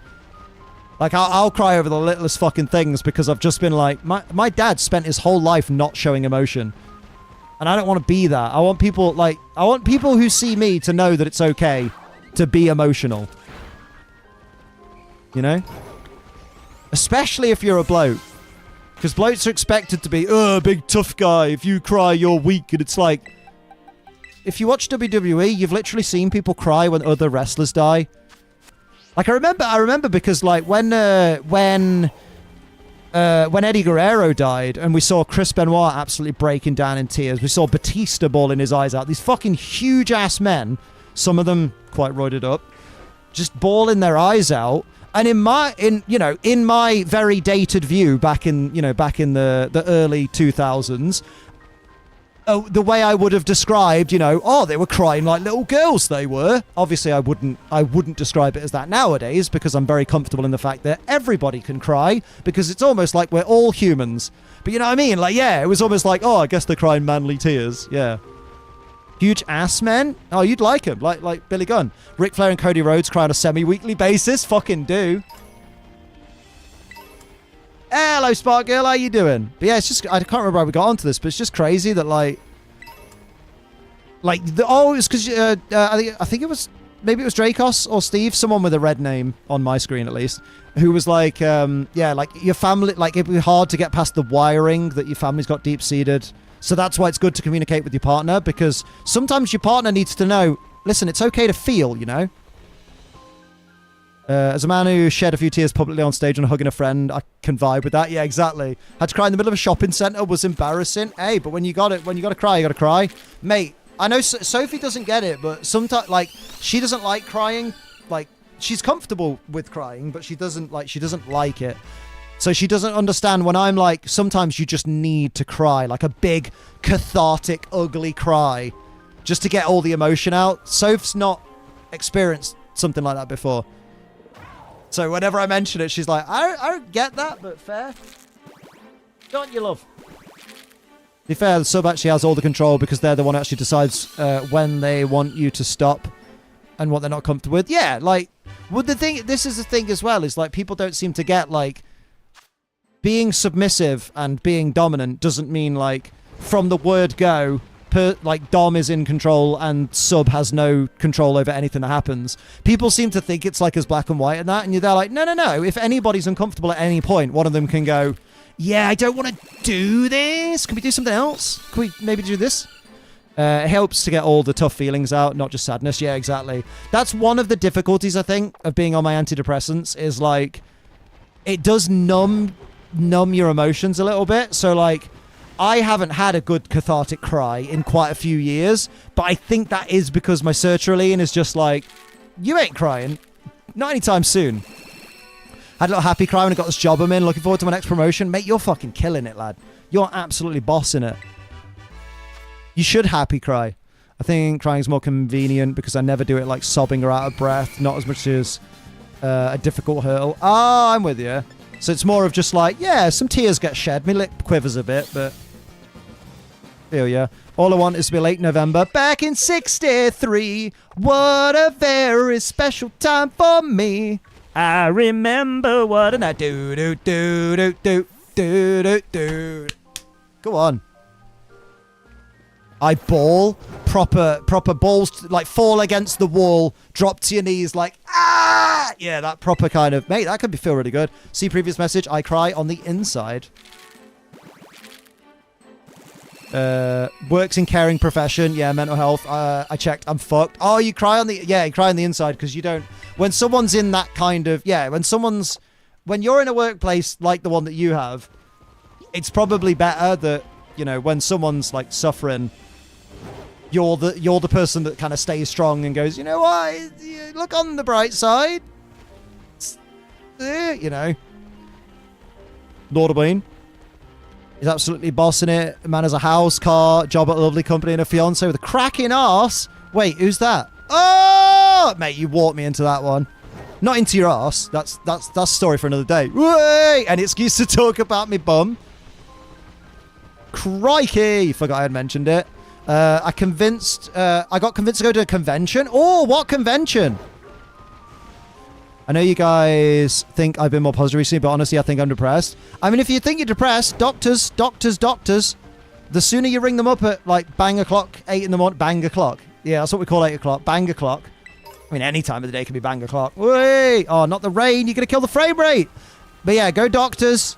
Speaker 1: Like, I'll cry over the littlest fucking things because I've just been like, my dad spent his whole life not showing emotion. And I don't want to be that. I want people who see me to know that it's okay to be emotional. You know? Especially if you're a bloke. Because blokes are expected to be, big tough guy. If you cry, you're weak. And it's like, if you watch WWE, you've literally seen people cry when other wrestlers die. Like, I remember because, like, when Eddie Guerrero died and we saw Chris Benoit absolutely breaking down in tears, we saw Batista bawling his eyes out. These fucking huge ass men, some of them quite roided up, just bawling their eyes out. And in my very dated view back in the early 2000s, the way I would have described, they were crying like little girls, they were. Obviously, I wouldn't describe it as that nowadays, because I'm very comfortable in the fact that everybody can cry, because it's almost like we're all humans. But you know what I mean? Like, yeah, it was almost like, I guess they're crying manly tears. Yeah. Huge ass men? Oh, you'd like him. Like Billy Gunn. Ric Flair and Cody Rhodes cry on a semi-weekly basis. Fucking do. Hello, Spark Girl. How you doing? But yeah, it's just, I can't remember how we got onto this, but it's just crazy that it's because I think it was, maybe it was Dracos or Steve, someone with a red name on my screen at least, who was like, like your family, like it'd be hard to get past the wiring that your family's got deep-seated. So that's why it's good to communicate with your partner, because sometimes your partner needs to know, listen, it's okay to feel, As a man who shed a few tears publicly on stage and hugging a friend, I can vibe with that. Yeah, exactly. Had to cry in the middle of a shopping centre, was embarrassing. Hey, but when you got to cry, you got to cry. Mate, I know Sophie doesn't get it, but sometimes, like, she doesn't like crying. Like, she's comfortable with crying, but she doesn't like it. So she doesn't understand when I'm like, sometimes you just need to cry, like a big, cathartic, ugly cry, just to get all the emotion out. Soph's not experienced something like that before. So whenever I mention it, she's like, I don't get that, but fair. Don't you, love? To be fair, the sub actually has all the control, because they're the one who actually decides when they want you to stop and what they're not comfortable with. Yeah, like, this is the thing as well, is like, people don't seem to get, like, being submissive and being dominant doesn't mean, like, from the word go, like, Dom is in control and sub has no control over anything that happens. People seem to think it's, like, as black and white and that, and you're there like, no. If anybody's uncomfortable at any point, one of them can go, yeah, I don't want to do this. Can we do something else? Can we maybe do this? It helps to get all the tough feelings out, not just sadness. Yeah, exactly. That's one of the difficulties, I think, of being on my antidepressants, is, like, it does numb your emotions a little bit. So, like, I haven't had a good cathartic cry in quite a few years, but I think that is because my sertraline is just like, You ain't crying. Not anytime soon. Had a little happy cry when I got this job I'm in. Looking forward to my next promotion. Mate, you're fucking killing it, lad. You're absolutely bossing it. You should happy cry. I think crying is more convenient because I never do it like sobbing or out of breath. Not as much as a difficult hurdle. Ah, I'm with you. So it's more of just like, yeah, some tears get shed. My lip quivers a bit, but... Feel ya. All I want is to be late November. Back in 63. What a very special time for me. I remember what and I do. Go on. I bawl. Proper balls, like fall against the wall, drop to your knees like, ah! Yeah, that proper kind of, mate, that could feel really good. See previous message, I cry on the inside. Works in caring profession. Yeah, mental health. I checked. I'm fucked. Oh, you cry on the... Yeah, you cry on the inside because you don't... When someone's in that kind of... Yeah, when you're in a workplace like the one that you have, it's probably better that, you know, when someone's like suffering, you're the person that kind of stays strong and goes, you know what? Look on the bright side. You know. Lord of Bean. He's absolutely bossing it. Man has a house, car, job at a lovely company and a fiance with a cracking arse. Wait, who's that? Oh! Mate, you walked me into that one. Not into your arse. That's a story for another day. Wait! An excuse to talk about me bum. Crikey! Forgot I had mentioned it. I got convinced to go to a convention. Oh, what convention? I know you guys think I've been more positive recently, but honestly, I think I'm depressed. I mean, if you think you're depressed, doctors, the sooner you ring them up at, like, bang o'clock, 8 in the morning, bang o'clock. Yeah, that's what we call 8 o'clock, bang o'clock. I mean, any time of the day can be bang o'clock. Wait! Oh, not the rain, you're going to kill the frame rate! But yeah, go doctors.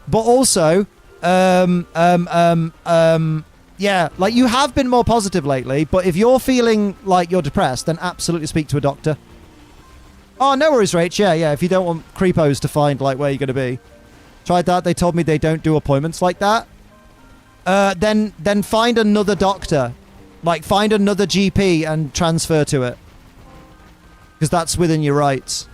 Speaker 1: But also, yeah, like, you have been more positive lately, but if you're feeling like you're depressed, then absolutely speak to a doctor. Oh, no worries, Rach. Yeah. If you don't want creepos to find, like, where you're going to be. Tried that. They told me they don't do appointments like that. Then find another doctor. Like, find another GP and transfer to it. Because that's within your rights.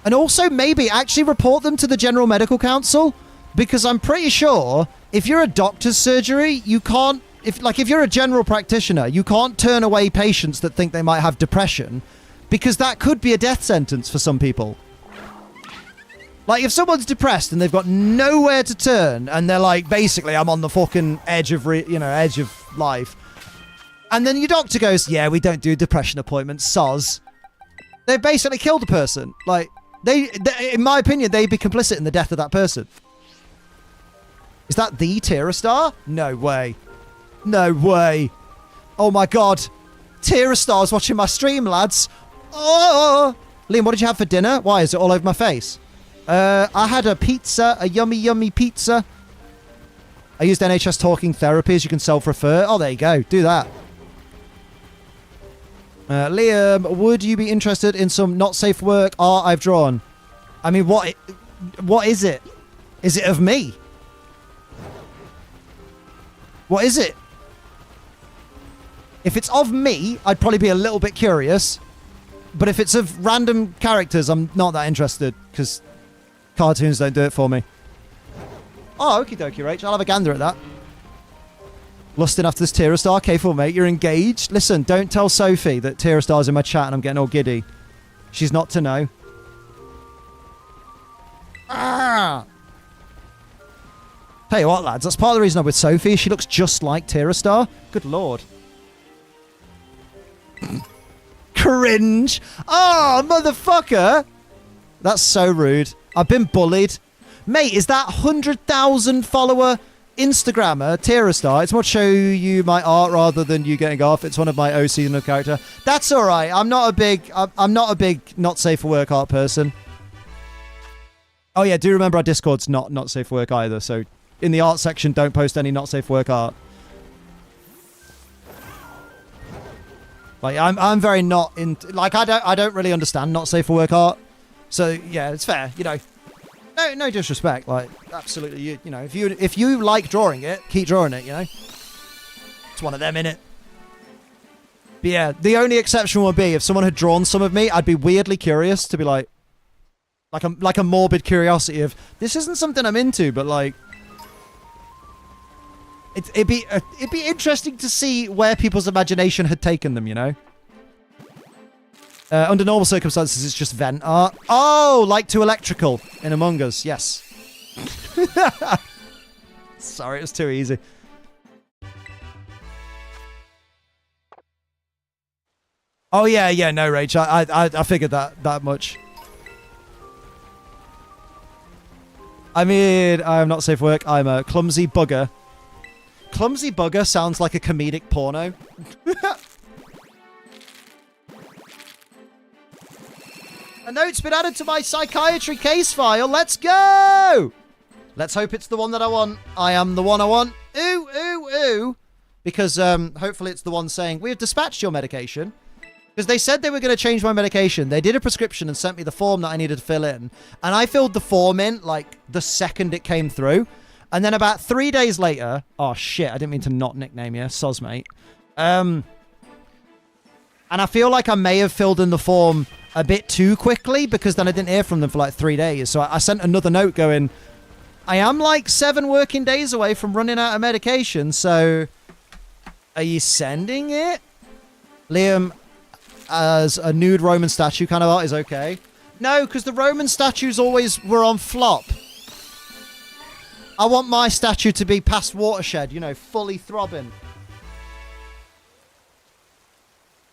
Speaker 1: And also, maybe actually report them to the General Medical Council. Because I'm pretty sure if you're a doctor's surgery, you can't... If you're a general practitioner, you can't turn away patients that think they might have depression because that could be a death sentence for some people. Like, if someone's depressed and they've got nowhere to turn and they're like, basically, I'm on the fucking edge of life. And then your doctor goes, yeah, we don't do depression appointments, soz. They basically killed the person. Like, they, in my opinion, they'd be complicit in the death of that person. Is that the Tierra? No way. No way. Oh my god. Tierra-Star's watching my stream, lads. Oh! Liam, what did you have for dinner? Why, is it all over my face? I had a pizza, a yummy pizza. I used NHS talking therapy, as you can self-refer. Oh, there you go. Do that. Liam, would you be interested in some not safe work art I've drawn? I mean, what is it? Is it of me? What is it? If it's of me, I'd probably be a little bit curious. But if it's of random characters, I'm not that interested, because cartoons don't do it for me. Oh, okie dokie, Rach. I'll have a gander at that. Lusting after this Tierra-Star. K4, mate. You're engaged. Listen, don't tell Sophie that Tierra-Star's in my chat and I'm getting all giddy. She's not to know. Ah! Tell you what, lads. That's part of the reason I'm with Sophie. She looks just like Tierra-Star. Good lord. Cringe. Oh, motherfucker. That's so rude. I've been bullied. Mate, is that 100,000 follower Instagrammer, Tierra-Star? It's more to show you my art rather than you getting off. It's one of my OCs in the character. That's all right. I'm not a big not safe for work art person. Oh yeah, do remember our Discord's not safe for work either. So in the art section, don't post any not safe for work art. Like I'm very not in. Like I don't really understand not safe for work art. So yeah, it's fair. You know. No disrespect, like, absolutely, you know, if you like drawing it, keep drawing it, you know? It's one of them, innit? But yeah, the only exception would be if someone had drawn some of me, I'd be weirdly curious to be like a morbid curiosity of, this isn't something I'm into, but like, it'd be interesting to see where people's imagination had taken them, you know? Under normal circumstances, it's just vent art. Oh, like to electrical in Among Us, yes. Sorry, it was too easy. Oh yeah, no, Rach, I figured that much. I mean, I'm not safe for work. I'm a clumsy bugger. Clumsy bugger sounds like a comedic porno. A note's been added to my psychiatry case file. Let's go! Let's hope it's the one that I want. I am the one I want. Ooh, ooh, ooh. Because hopefully it's the one saying, we have dispatched your medication. Because they said they were going to change my medication. They did a prescription and sent me the form that I needed to fill in. And I filled the form in, like, the second it came through. And then about 3 days later... Oh, shit. I didn't mean to not nickname you. Soz, mate. And I feel like I may have filled in the form a bit too quickly because then I didn't hear from them for, like, 3 days. So I sent another note going, I am, like, 7 working days away from running out of medication, so... Are you sending it? Liam... as a nude Roman statue kind of art is okay. No, because the Roman statues always were on flop. I want my statue to be past watershed, you know, fully throbbing.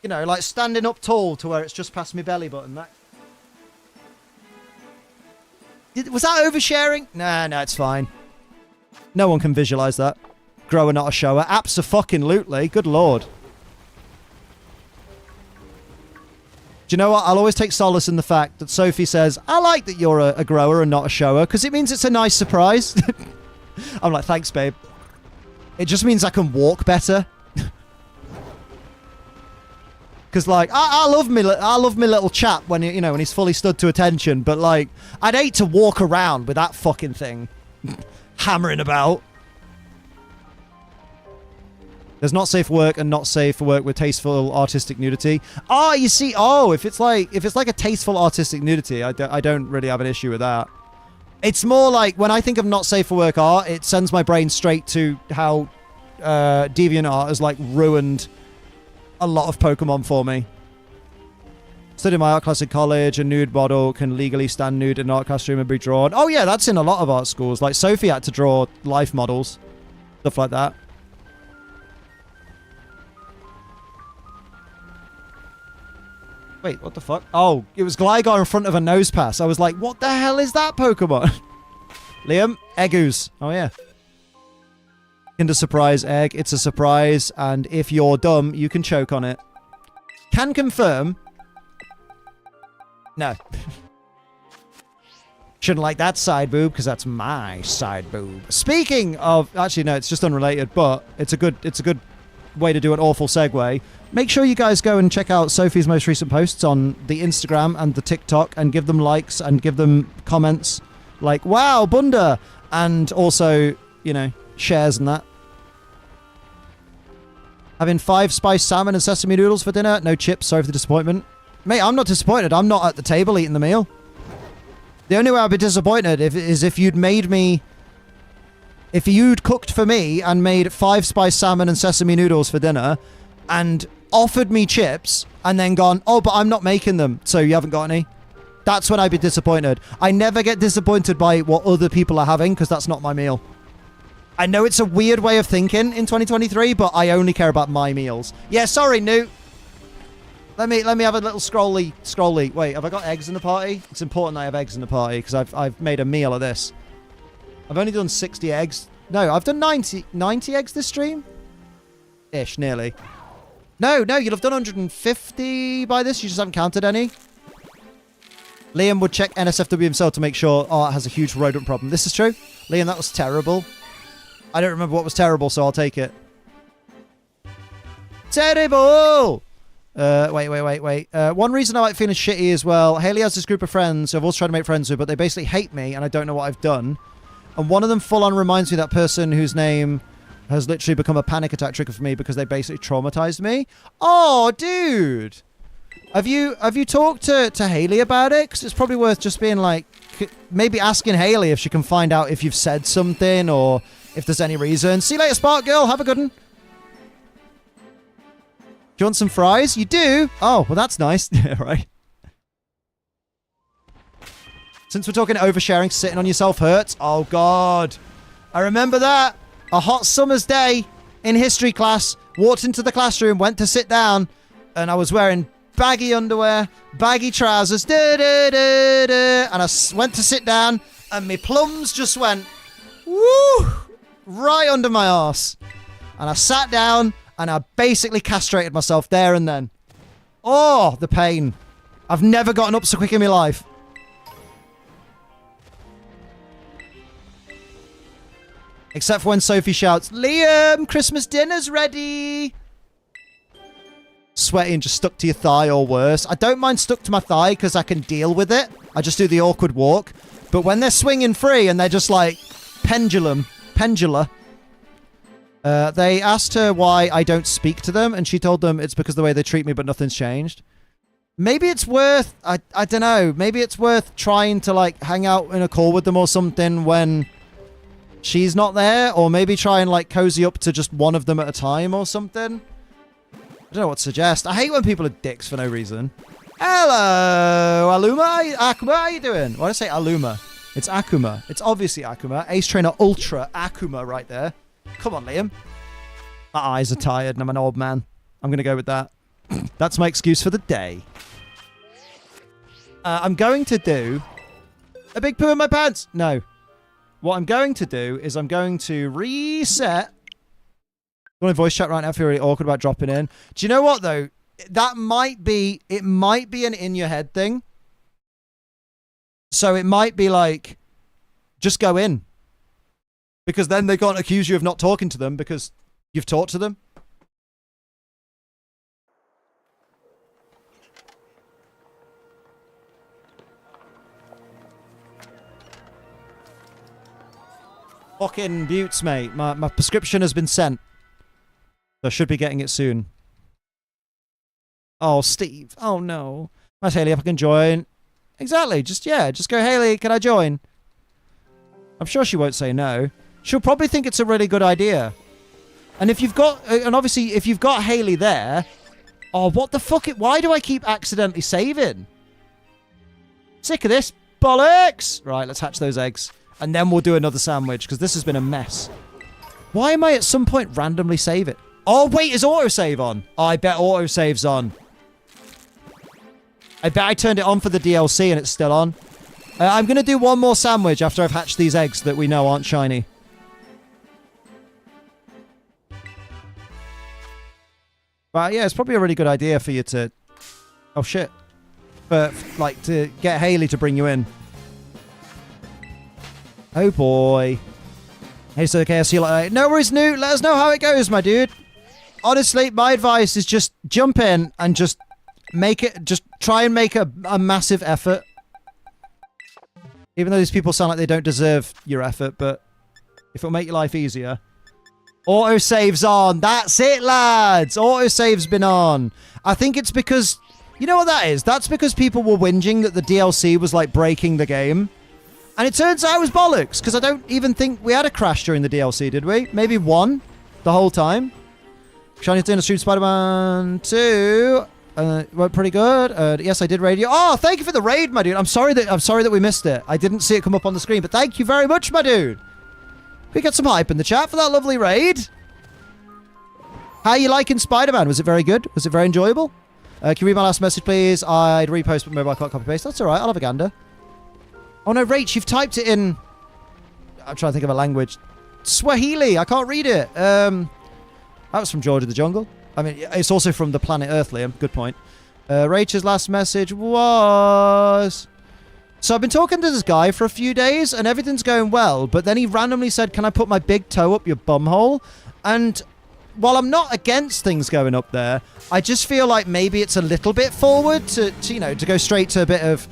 Speaker 1: You know, like standing up tall to where it's just past my belly button. Was that oversharing? Nah, it's fine. No one can visualize that. Grower, not a shower. Abso-fucking-lutely. Good lord. Do you know what? I'll always take solace in the fact that Sophie says, I like that you're a grower and not a shower, because it means it's a nice surprise. I'm like, thanks, babe. It just means I can walk better. Because, like, I love me little chap when, you know, when he's fully stood to attention, but, like, I'd hate to walk around with that fucking thing hammering about. There's not safe for work and not safe for work with tasteful artistic nudity. Oh, you see, if it's like a tasteful artistic nudity, I don't really have an issue with that. It's more like when I think of not safe for work art, it sends my brain straight to how DeviantArt has like ruined a lot of Pokemon for me. Studying my art class in college, a nude model can legally stand nude in an art classroom and be drawn. Oh yeah, that's in a lot of art schools. Like Sophie had to draw life models, stuff like that. Wait, what the fuck? Oh, it was Gligar in front of a nose pass. I was like, what the hell is that Pokemon? Liam, Eggoos. Oh, yeah. Kinder Surprise egg. It's a surprise, and if you're dumb, you can choke on it. Can confirm. No. Shouldn't like that side boob, because that's my side boob. Speaking of... Actually, no, it's just unrelated, but it's a good way to do an awful segue. Make sure you guys go and check out Sophie's most recent posts on the Instagram and the TikTok and give them likes and give them comments like, wow, Bunda, and also, you know, shares and that. Having 5 spiced salmon and sesame noodles for dinner. No chips, sorry for the disappointment. Mate, I'm not disappointed. I'm not at the table eating the meal. The only way I'd be disappointed is if you'd made me... If you'd cooked for me and made 5 spiced salmon and sesame noodles for dinner and offered me chips and then gone, oh, but I'm not making them, so you haven't got any. That's when I'd be disappointed. I never get disappointed by what other people are having because that's not my meal. I know it's a weird way of thinking in 2023, but I only care about my meals. Yeah, sorry, Newt. Let me have a little scrolly. Wait, have I got eggs in the party? It's important I have eggs in the party because I've made a meal of this. I've only done 60 eggs. No, I've done 90 eggs this stream? Ish, nearly. No, you'll have done 150 by this. You just haven't counted any. Liam would check NSFW himself to make sure art has a huge rodent problem. This is true. Liam, that was terrible. I don't remember what was terrible, so I'll take it. Terrible! Wait. One reason I like feeling shitty as well. Haley has this group of friends who I've also tried to make friends with, but they basically hate me and I don't know what I've done. And one of them full on reminds me of that person whose name has literally become a panic attack trigger for me because they basically traumatized me. Oh, dude. Have you talked to Haley about it? Because it's probably worth just being like, maybe asking Haley if she can find out if you've said something or if there's any reason. See you later, Spark Girl. Have a good one. Do you want some fries? You do? Oh, well, that's nice. Yeah, right. Since we're talking oversharing, sitting on yourself hurts. Oh, God. I remember that. A hot summer's day in history class. Walked into the classroom, went to sit down, and I was wearing baggy underwear, baggy trousers, and I went to sit down, and my plums just went, woo, right under my arse. And I sat down, and I basically castrated myself there and then. Oh, the pain. I've never gotten up so quick in my life. Except for when Sophie shouts, Liam, Christmas dinner's ready. Sweaty and just stuck to your thigh or worse. I don't mind stuck to my thigh because I can deal with it. I just do the awkward walk. But when they're swinging free and they're just like pendula, they asked her why I don't speak to them, and she told them it's because of the way they treat me, but nothing's changed. Maybe it's worth, I don't know, maybe it's worth trying to like hang out in a call with them or something when she's not there, or maybe try and like cozy up to just one of them at a time or something. I don't know what to suggest. I hate when people are dicks for no reason. Hello, Aluma. Akuma, how you doing? Why did I say Aluma? It's Akuma. It's obviously Akuma. Ace Trainer Ultra Akuma right there. Come on, Liam. My eyes are tired and I'm an old man. I'm going to go with that. That's my excuse for the day. I'm going to do a big poo in my pants. No. What I'm going to do is I'm going to reset. I'm going to voice chat right now if you're really awkward about dropping in. Do you know what, though? That might be... It might be an in-your-head thing. So it might be like, just go in. Because then they can't accuse you of not talking to them because you've talked to them. Fucking buttes, mate. My prescription has been sent. So I should be getting it soon. Oh, Steve. Oh, no. Ask Haley if I can join. Exactly. Just go, Haley, can I join? I'm sure she won't say no. She'll probably think it's a really good idea. And if you've got... And obviously, if you've got Haley there... Oh, what the fuck? Why do I keep accidentally saving? Sick of this. Bollocks! Right, let's hatch those eggs. And then we'll do another sandwich, because this has been a mess. Why am I at some point randomly save it? Oh, wait, is autosave on? Oh, I bet autosave's on. I bet I turned it on for the DLC and it's still on. I'm going to do one more sandwich after I've hatched these eggs that we know aren't shiny. But yeah, it's probably a really good idea for you to... Oh, shit. But, like, to get Haley to bring you in. Oh, boy. Hey, so okay, I'll see you later. No worries, Newt. Let us know how it goes, my dude. Honestly, my advice is just jump in and just make it... Just try and make a massive effort. Even though these people sound like they don't deserve your effort, but if it'll make your life easier. Autosave's on. That's it, lads. Autosave's been on. I think it's because... You know what that is? That's because people were whinging that the DLC was, like, breaking the game. And it turns out it was bollocks, because I don't even think we had a crash during the DLC, did we? Maybe one the whole time. Shiny's doing a stream Spider-Man 2. Went pretty good. Yes, I did radio. Oh, thank you for the raid, my dude. I'm sorry that we missed it. I didn't see it come up on the screen, but thank you very much, my dude. We got some hype in the chat for that lovely raid. How you liking Spider-Man? Was it very good? Was it very enjoyable? Can you read my last message, please? I'd repost, but mobile can't copy-paste. That's all right. I'll have a gander. Oh, no, Rach, you've typed it in... I'm trying to think of a language. Swahili. I can't read it. That was from George of the Jungle. I mean, it's also from the planet Earth, Liam. Good point. Rachel's last message was... So I've been talking to this guy for a few days, and everything's going well, but then he randomly said, can I put my big toe up your bumhole? And while I'm not against things going up there, I just feel like maybe it's a little bit forward to you know, to go straight to a bit of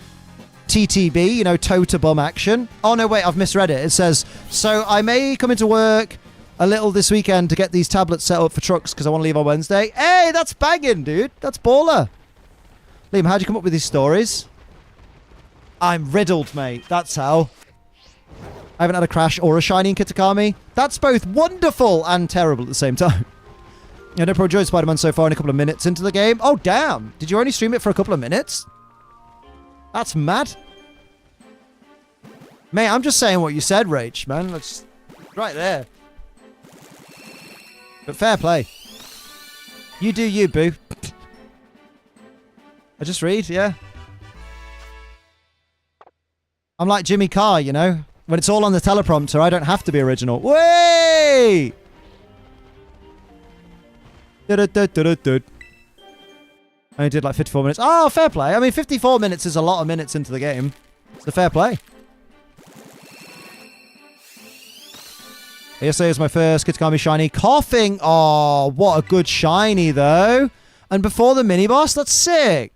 Speaker 1: TTB, you know, toe to bum action. Oh, no, wait, I've misread it. It says, so I may come into work a little this weekend to get these tablets set up for trucks because I want to leave on Wednesday. Hey, that's banging, dude. That's baller. Liam, how'd you come up with these stories? I'm riddled, mate. That's how. I haven't had a crash or a shiny in Kitakami. That's both wonderful and terrible at the same time. Yeah, no pro enjoyed Spider-Man so far in a couple of minutes into the game. Oh, damn. Did you only stream it for a couple of minutes? That's mad. Mate, I'm just saying what you said, Rach, man. That's right there. But fair play. You do you, boo. I just read, yeah. I'm like Jimmy Carr, you know? When it's all on the teleprompter, I don't have to be original. Wait! I only did like 54 minutes. Oh, fair play. I mean, 54 minutes is a lot of minutes into the game. It's a fair play. Yesterday was my first Kitakami shiny. Coughing. Oh, what a good shiny, though. And before the mini-boss? That's sick.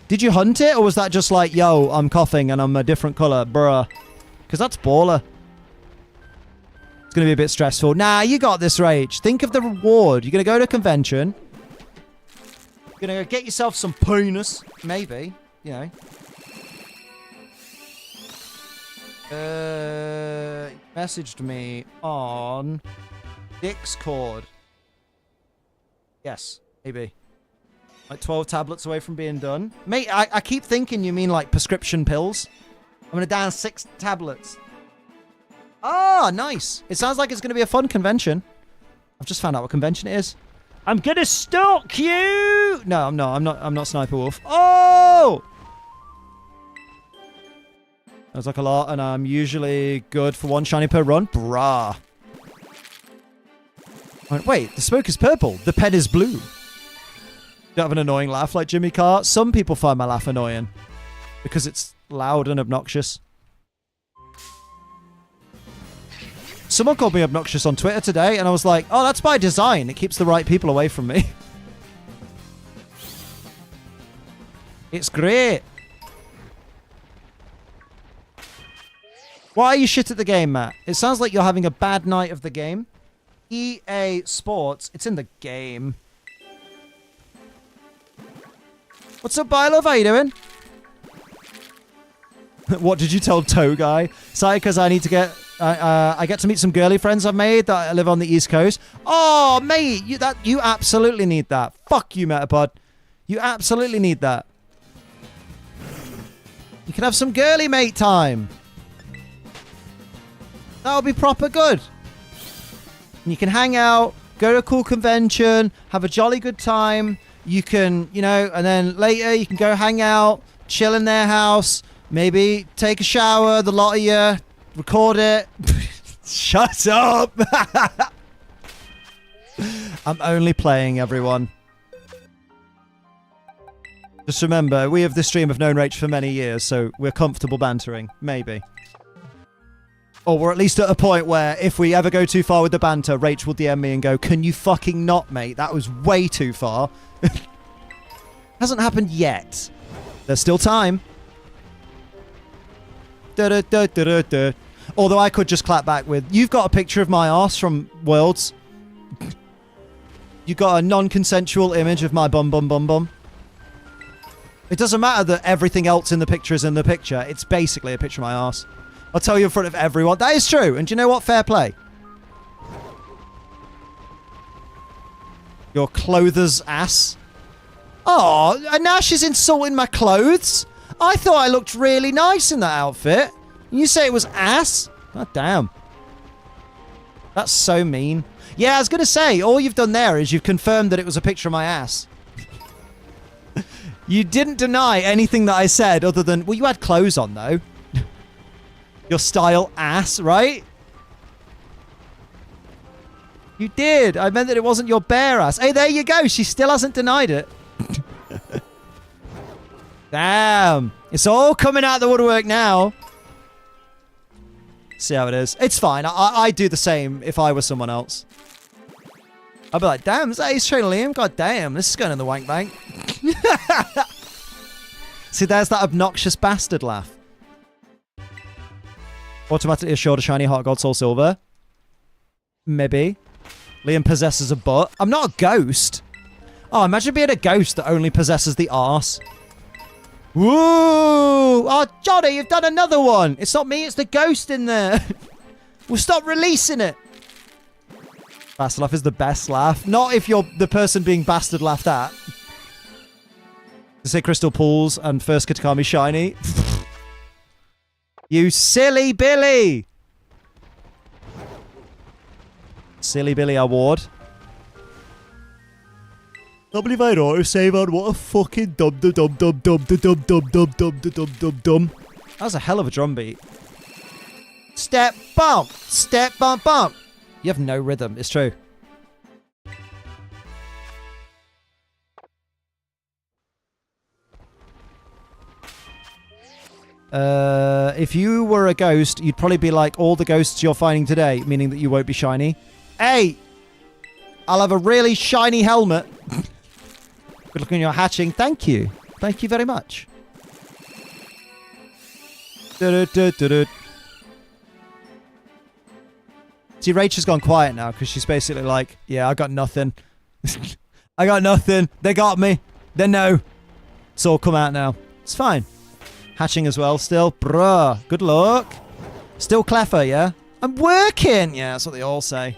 Speaker 1: Did you hunt it, or was that just like, yo, I'm coughing and I'm a different color, bruh? Because that's baller. It's going to be a bit stressful. Nah, you got this, Rage. Think of the reward. You're going to go to a convention. You're going to get yourself some penis. Maybe. You know. Messaged me on Discord. Yes, maybe. Like 12 tablets away from being done. Mate, I keep thinking you mean like prescription pills. I'm going to down 6 tablets. Ah, nice. It sounds like it's going to be a fun convention. I've just found out what convention it is. I'm going to stalk you. No, I'm not. I'm not Sniper Wolf. Oh! That was like a lot, and I'm usually good for 1 shiny per run. Brah. Wait, the smoke is purple. The pen is blue. You have an annoying laugh like Jimmy Carr. Some people find my laugh annoying because it's loud and obnoxious. Someone called me obnoxious on Twitter today, and I was like, oh, that's by design. It keeps the right people away from me. It's great. Why are you shit at the game, Matt? It sounds like you're having a bad night of the game. EA Sports, it's in the game. What's up, Bylove? How you doing? What did you tell Toe Guy? Sorry, because I need to get... I get to meet some girly friends I've made that live on the East Coast. Oh, mate, you absolutely need that. Fuck you, Metapod. You absolutely need that. You can have some girly mate time. That'll be proper good. And you can hang out, go to a cool convention, have a jolly good time. You can, you know, and then later you can go hang out, chill in their house, maybe take a shower, the lot of you, record it. Shut up. I'm only playing, everyone. Just remember, we of this stream have known Rach for many years, so we're comfortable bantering. Maybe. Or we're at least at a point where if we ever go too far with the banter, Rach will DM me and go, can you fucking not, mate? That was way too far. Hasn't happened yet. There's still time. Although I could just clap back with, you've got a picture of my arse from Worlds. You got a non-consensual image of my bum bum bum bum. It doesn't matter that everything else in the picture is in the picture. It's basically a picture of my arse. I'll tell you in front of everyone. That is true. And do you know what? Fair play. Your clother's ass. Oh, and now she's insulting my clothes. I thought I looked really nice in that outfit. You say it was ass? God damn. That's so mean. Yeah, I was going to say, all you've done there is you've confirmed that it was a picture of my ass. You didn't deny anything that I said other than, well, you had clothes on, though. Your style ass, right? You did. I meant that it wasn't your bare ass. Hey, there you go. She still hasn't denied it. Damn. It's all coming out of the woodwork now. See how it is. It's fine. I'd do the same if I was someone else. I'd be like, damn, is that Ace Trainer Liam? God damn, this is going in the wank bank. See, there's that obnoxious bastard laugh. Automatically assured a shiny Heart Gold Soul Silver. Maybe. Liam possesses a butt. I'm not a ghost. Oh, imagine being a ghost that only possesses the arse. Woo! Oh, Johnny, you've done another one. It's not me, it's the ghost in there. We'll stop releasing it. Bastard laugh is the best laugh. Not if you're the person being bastard laughed at. To say Crystal Pools and first Katakami Shiny. You silly Billy! Silly Billy Award. Can't believe I had autosave on. What a fucking dum. That was a hell of a drum beat. Step bump! Step bump bump! You have no rhythm, it's true. If you were a ghost, you'd probably be like all the ghosts you're finding today, meaning that you won't be shiny. Hey! I'll have a really shiny helmet. Good luck on your hatching. Thank you. Thank you very much. See, Rach has gone quiet now because she's basically like, yeah, I got nothing. I got nothing. They got me. They know. It's all come out now. It's fine. Hatching as well still. Bruh. Good luck. Still clever, yeah? I'm working. Yeah, that's what they all say.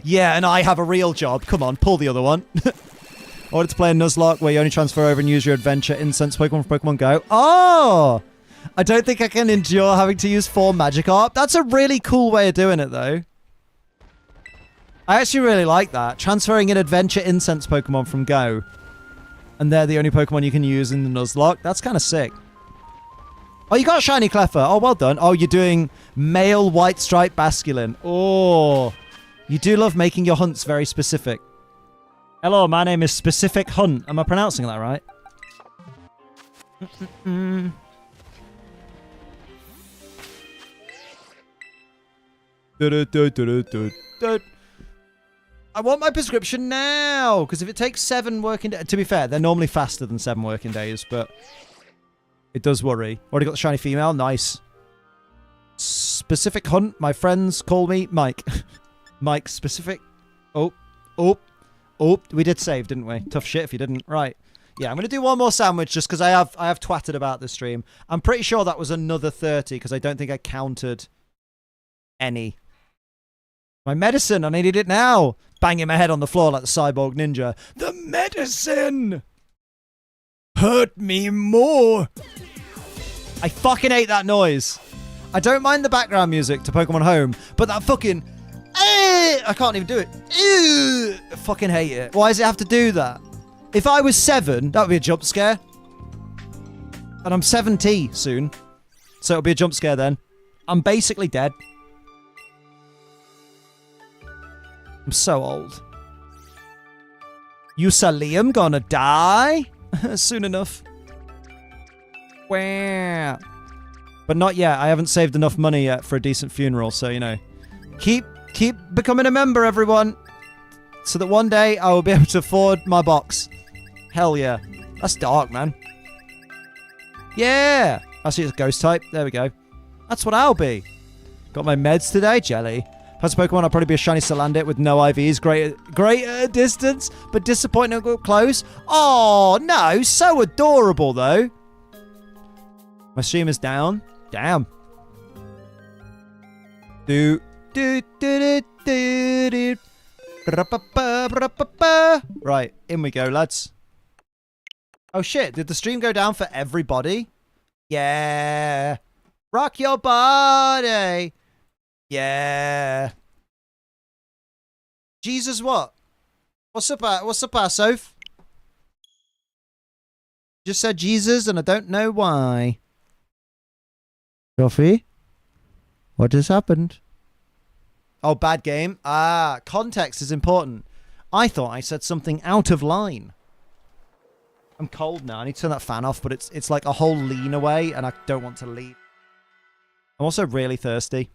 Speaker 1: Yeah, and I have a real job. Come on, pull the other one. I wanted to play a Nuzlocke where you only transfer over and use your adventure incense Pokemon from Pokemon Go. Oh! I don't think I can endure having to use 4 Magikarp. That's a really cool way of doing it, though. I actually really like that. Transferring an adventure incense Pokemon from Go. And they're the only Pokemon you can use in the Nuzlocke. That's kind of sick. Oh, you got a shiny Cleffa. Oh, well done. Oh, you're doing male white stripe basculin. Oh, you do love making your hunts very specific. Hello, my name is Specific Hunt. Am I pronouncing that right? I want my prescription now, because if it takes 7 working days... To be fair, they're normally faster than 7 working days, but it does worry. Already got the shiny female. Nice. Specific Hunt. My friends call me Mike. Mike Specific. Oh. We did save, didn't we? Tough shit if you didn't. Right. Yeah, I'm going to do one more sandwich just because I have twatted about this stream. I'm pretty sure that was another 30 because I don't think I counted any. My medicine, I needed it now. Banging my head on the floor like the cyborg ninja. The medicine! Hurt me more! I fucking hate that noise. I don't mind the background music to Pokemon Home, but that fucking... I can't even do it. I fucking hate it. Why does it have to do that? If I was 7, that would be a jump scare. And I'm 70 soon. So it'll be a jump scare then. I'm basically dead. I'm so old. Ursaluna gonna die? Soon enough. Wah. But not yet. I haven't saved enough money yet for a decent funeral, so, you know. Keep becoming a member, everyone. So that one day I will be able to afford my box. Hell yeah. That's dark, man. Yeah. I see it's a ghost type. There we go. That's what I'll be. Got my meds today. Jelly. Plus Pokemon, I'll probably be a shiny Salandit with no IVs. Great at a distance, but disappointing up close. Oh, no. So adorable, though. My stream is down. Damn. Right, in we go, lads. Oh, shit. Did the stream go down for everybody? Yeah. Rock your body. Yeah. Jesus, what? What's up, Soph? Just said Jesus, and I don't know why. Coffee? What has happened? Oh, bad game. Ah, context is important. I thought I said something out of line. I'm cold now. I need to turn that fan off, but it's like a whole lean away, and I don't want to lean. I'm also really thirsty.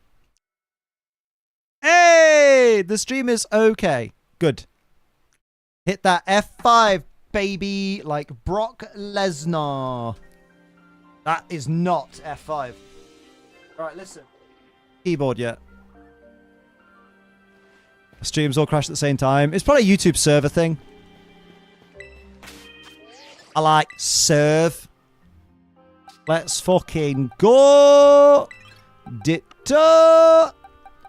Speaker 1: Hey! The stream is okay. Good. Hit that F5, baby, like Brock Lesnar. That is not F5. All right, listen. keyboard yet. Streams all crash at the same time. It's probably a YouTube server thing. I like serve. Let's fucking go. Ditto.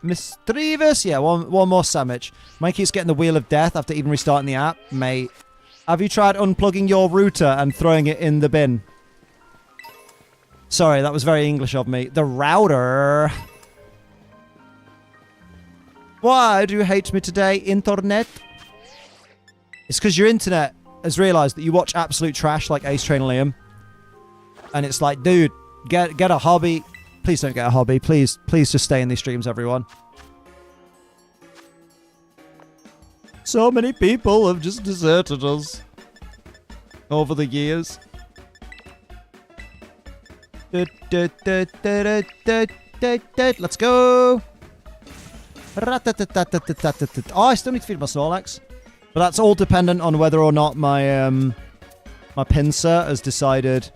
Speaker 1: Mischievous. Yeah, one more sandwich. Mike keeps getting the wheel of death after even restarting the app. Mate, have you tried unplugging your router and throwing it in the bin? Sorry, that was very English of me. The router. Why do you hate me today, internet? It's because your internet has realised that you watch absolute trash like Ace Trainer Liam. And it's like, dude, get a hobby. Please don't get a hobby. Please just stay in these streams, everyone. So many people have just deserted us over the years. Let's go. Oh, I still need to feed my Snorlax. But that's all dependent on whether or not my my pincer has decided.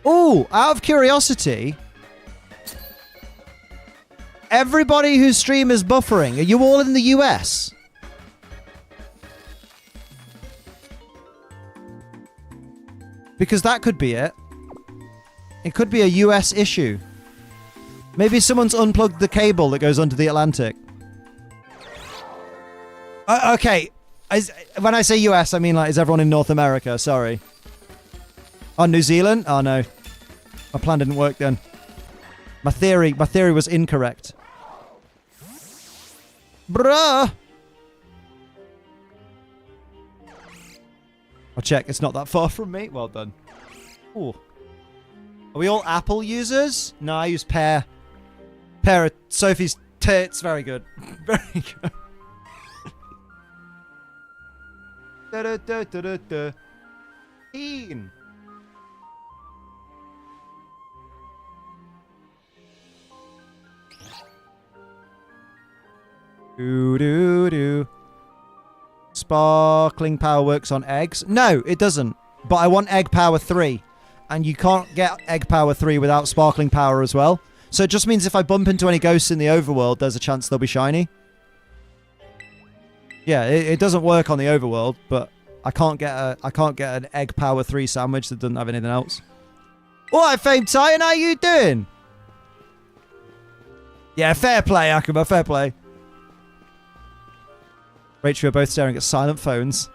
Speaker 1: Oh, out of curiosity, everybody whose stream is buffering, are you all in the US? Because that could be it. It could be a US issue. Maybe someone's unplugged the cable that goes under the Atlantic. Okay. When I say US, I mean, like, is everyone in North America? Sorry. Oh, New Zealand? Oh, no. My plan didn't work then. My theory was incorrect. Bruh! I'll check. It's not that far from me. Well done. Ooh. Are we all Apple users? No, I use pear. Pear of Sophie's tits. Very good. Very good. Da-da-da-da-da-da. Keen. Do-do-do. Sparkling power works on eggs? No, it doesn't. But I want egg power 3. And you can't get egg power 3 without sparkling power as well. So it just means if I bump into any ghosts in the overworld, there's a chance they'll be shiny. Yeah, it doesn't work on the overworld, but I can't get an egg power 3 sandwich that doesn't have anything else. Alright, Fame Titan, how you doing? Yeah, fair play, Akuma, fair play. Rachel, we're both staring at silent phones.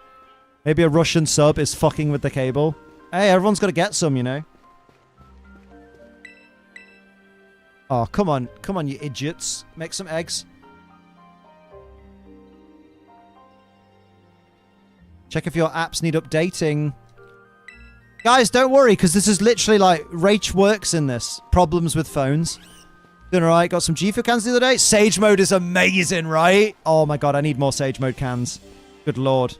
Speaker 1: Maybe a Russian sub is fucking with the cable. Hey, everyone's got to get some, you know. Oh, come on. Come on, you idiots. Make some eggs. Check if your apps need updating. Guys, don't worry, because this is literally like... Rach works in this. Problems with phones. Doing alright. Got some G-Fuel cans the other day. Sage mode is amazing, right? Oh my god, I need more Sage mode cans. Good lord.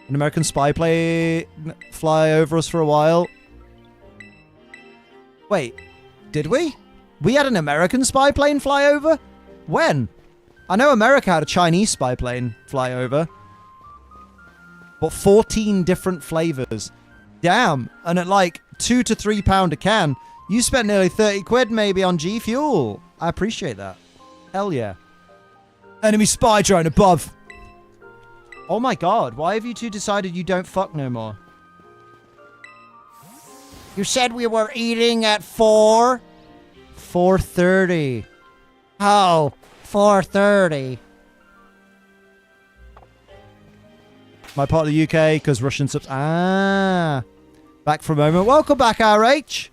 Speaker 1: An American spy plane fly over us for a while. Wait, did we? We had an American spy plane fly over? When? I know America had a Chinese spy plane fly over. But 14 different flavors. Damn. And at like £2 to £3 a can, you spent nearly 30 quid maybe on G Fuel. I appreciate that. Hell yeah. Enemy spy drone above. Oh my god, why have you two decided you don't fuck no more? You said we were eating at 4? 4:30. Oh, 4:30. My part of the UK, because Russian subs... Ah. Back for a moment. Welcome back, RH.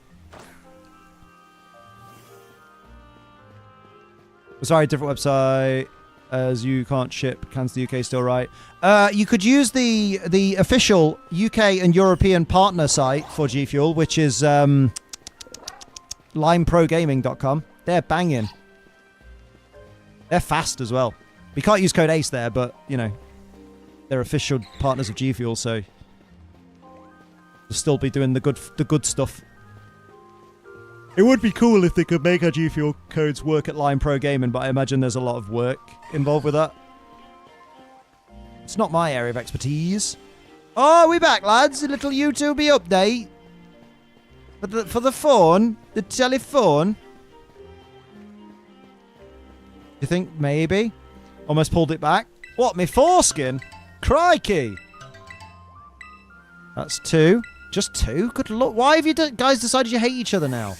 Speaker 1: Sorry, different website. As you can't ship cans to the UK still, right? You could use the official UK and European partner site for G Fuel, which is limeprogaming.com. They're banging. They're fast as well. We can't use code ACE there, but, you know, they're official partners of G Fuel, so they'll still be doing the good stuff. It would be cool if they could make our G Fuel codes work at Lime Pro Gaming, but I imagine there's a lot of work involved with that. It's not my area of expertise. Oh, we back, lads. A little YouTube update. For the phone, the telephone. You think maybe? Almost pulled it back. What, me foreskin? Crikey! That's 2. Just 2? Good luck. Why have you guys decided you hate each other now?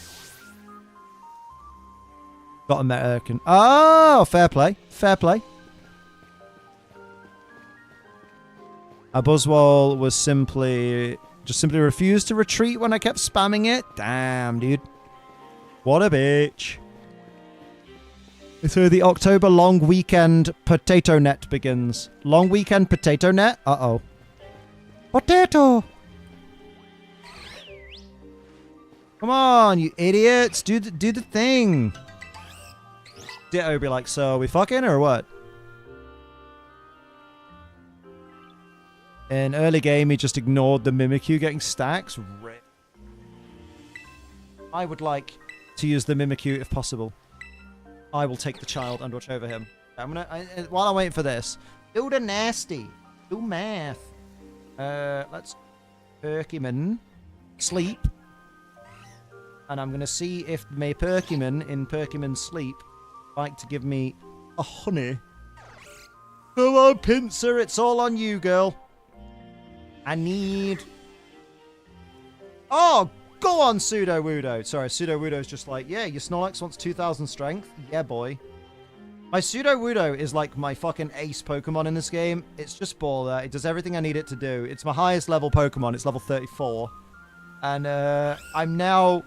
Speaker 1: Got American. Oh, fair play. Fair play. A Buzzwole was simply refused to retreat when I kept spamming it. Damn, dude. What a bitch. So the October long weekend potato net begins. Long weekend potato net? Uh-oh. Potato! Come on, you idiots. Do the thing. Ditto be like, so are we fucking or what? In early game, he just ignored the Mimikyu getting stacks. Rip. I would like to use the Mimikyu if possible. I will take the child and watch over him. While I'm waiting for this, do the nasty. Do math. Let's Perkymon sleep. And I'm going to see if my Perkymon in Perkymon sleep like to give me a honey. Come on, Pincer, it's all on you, girl. I need... Oh, go on, Sudowoodo. Sorry, Sudowoodo's just like, yeah, your Snorlax wants 2,000 strength. Yeah, boy. My Sudowoodo is like my fucking ace Pokemon in this game. It's just baller. It does everything I need it to do. It's my highest level Pokemon. It's level 34. And I'm now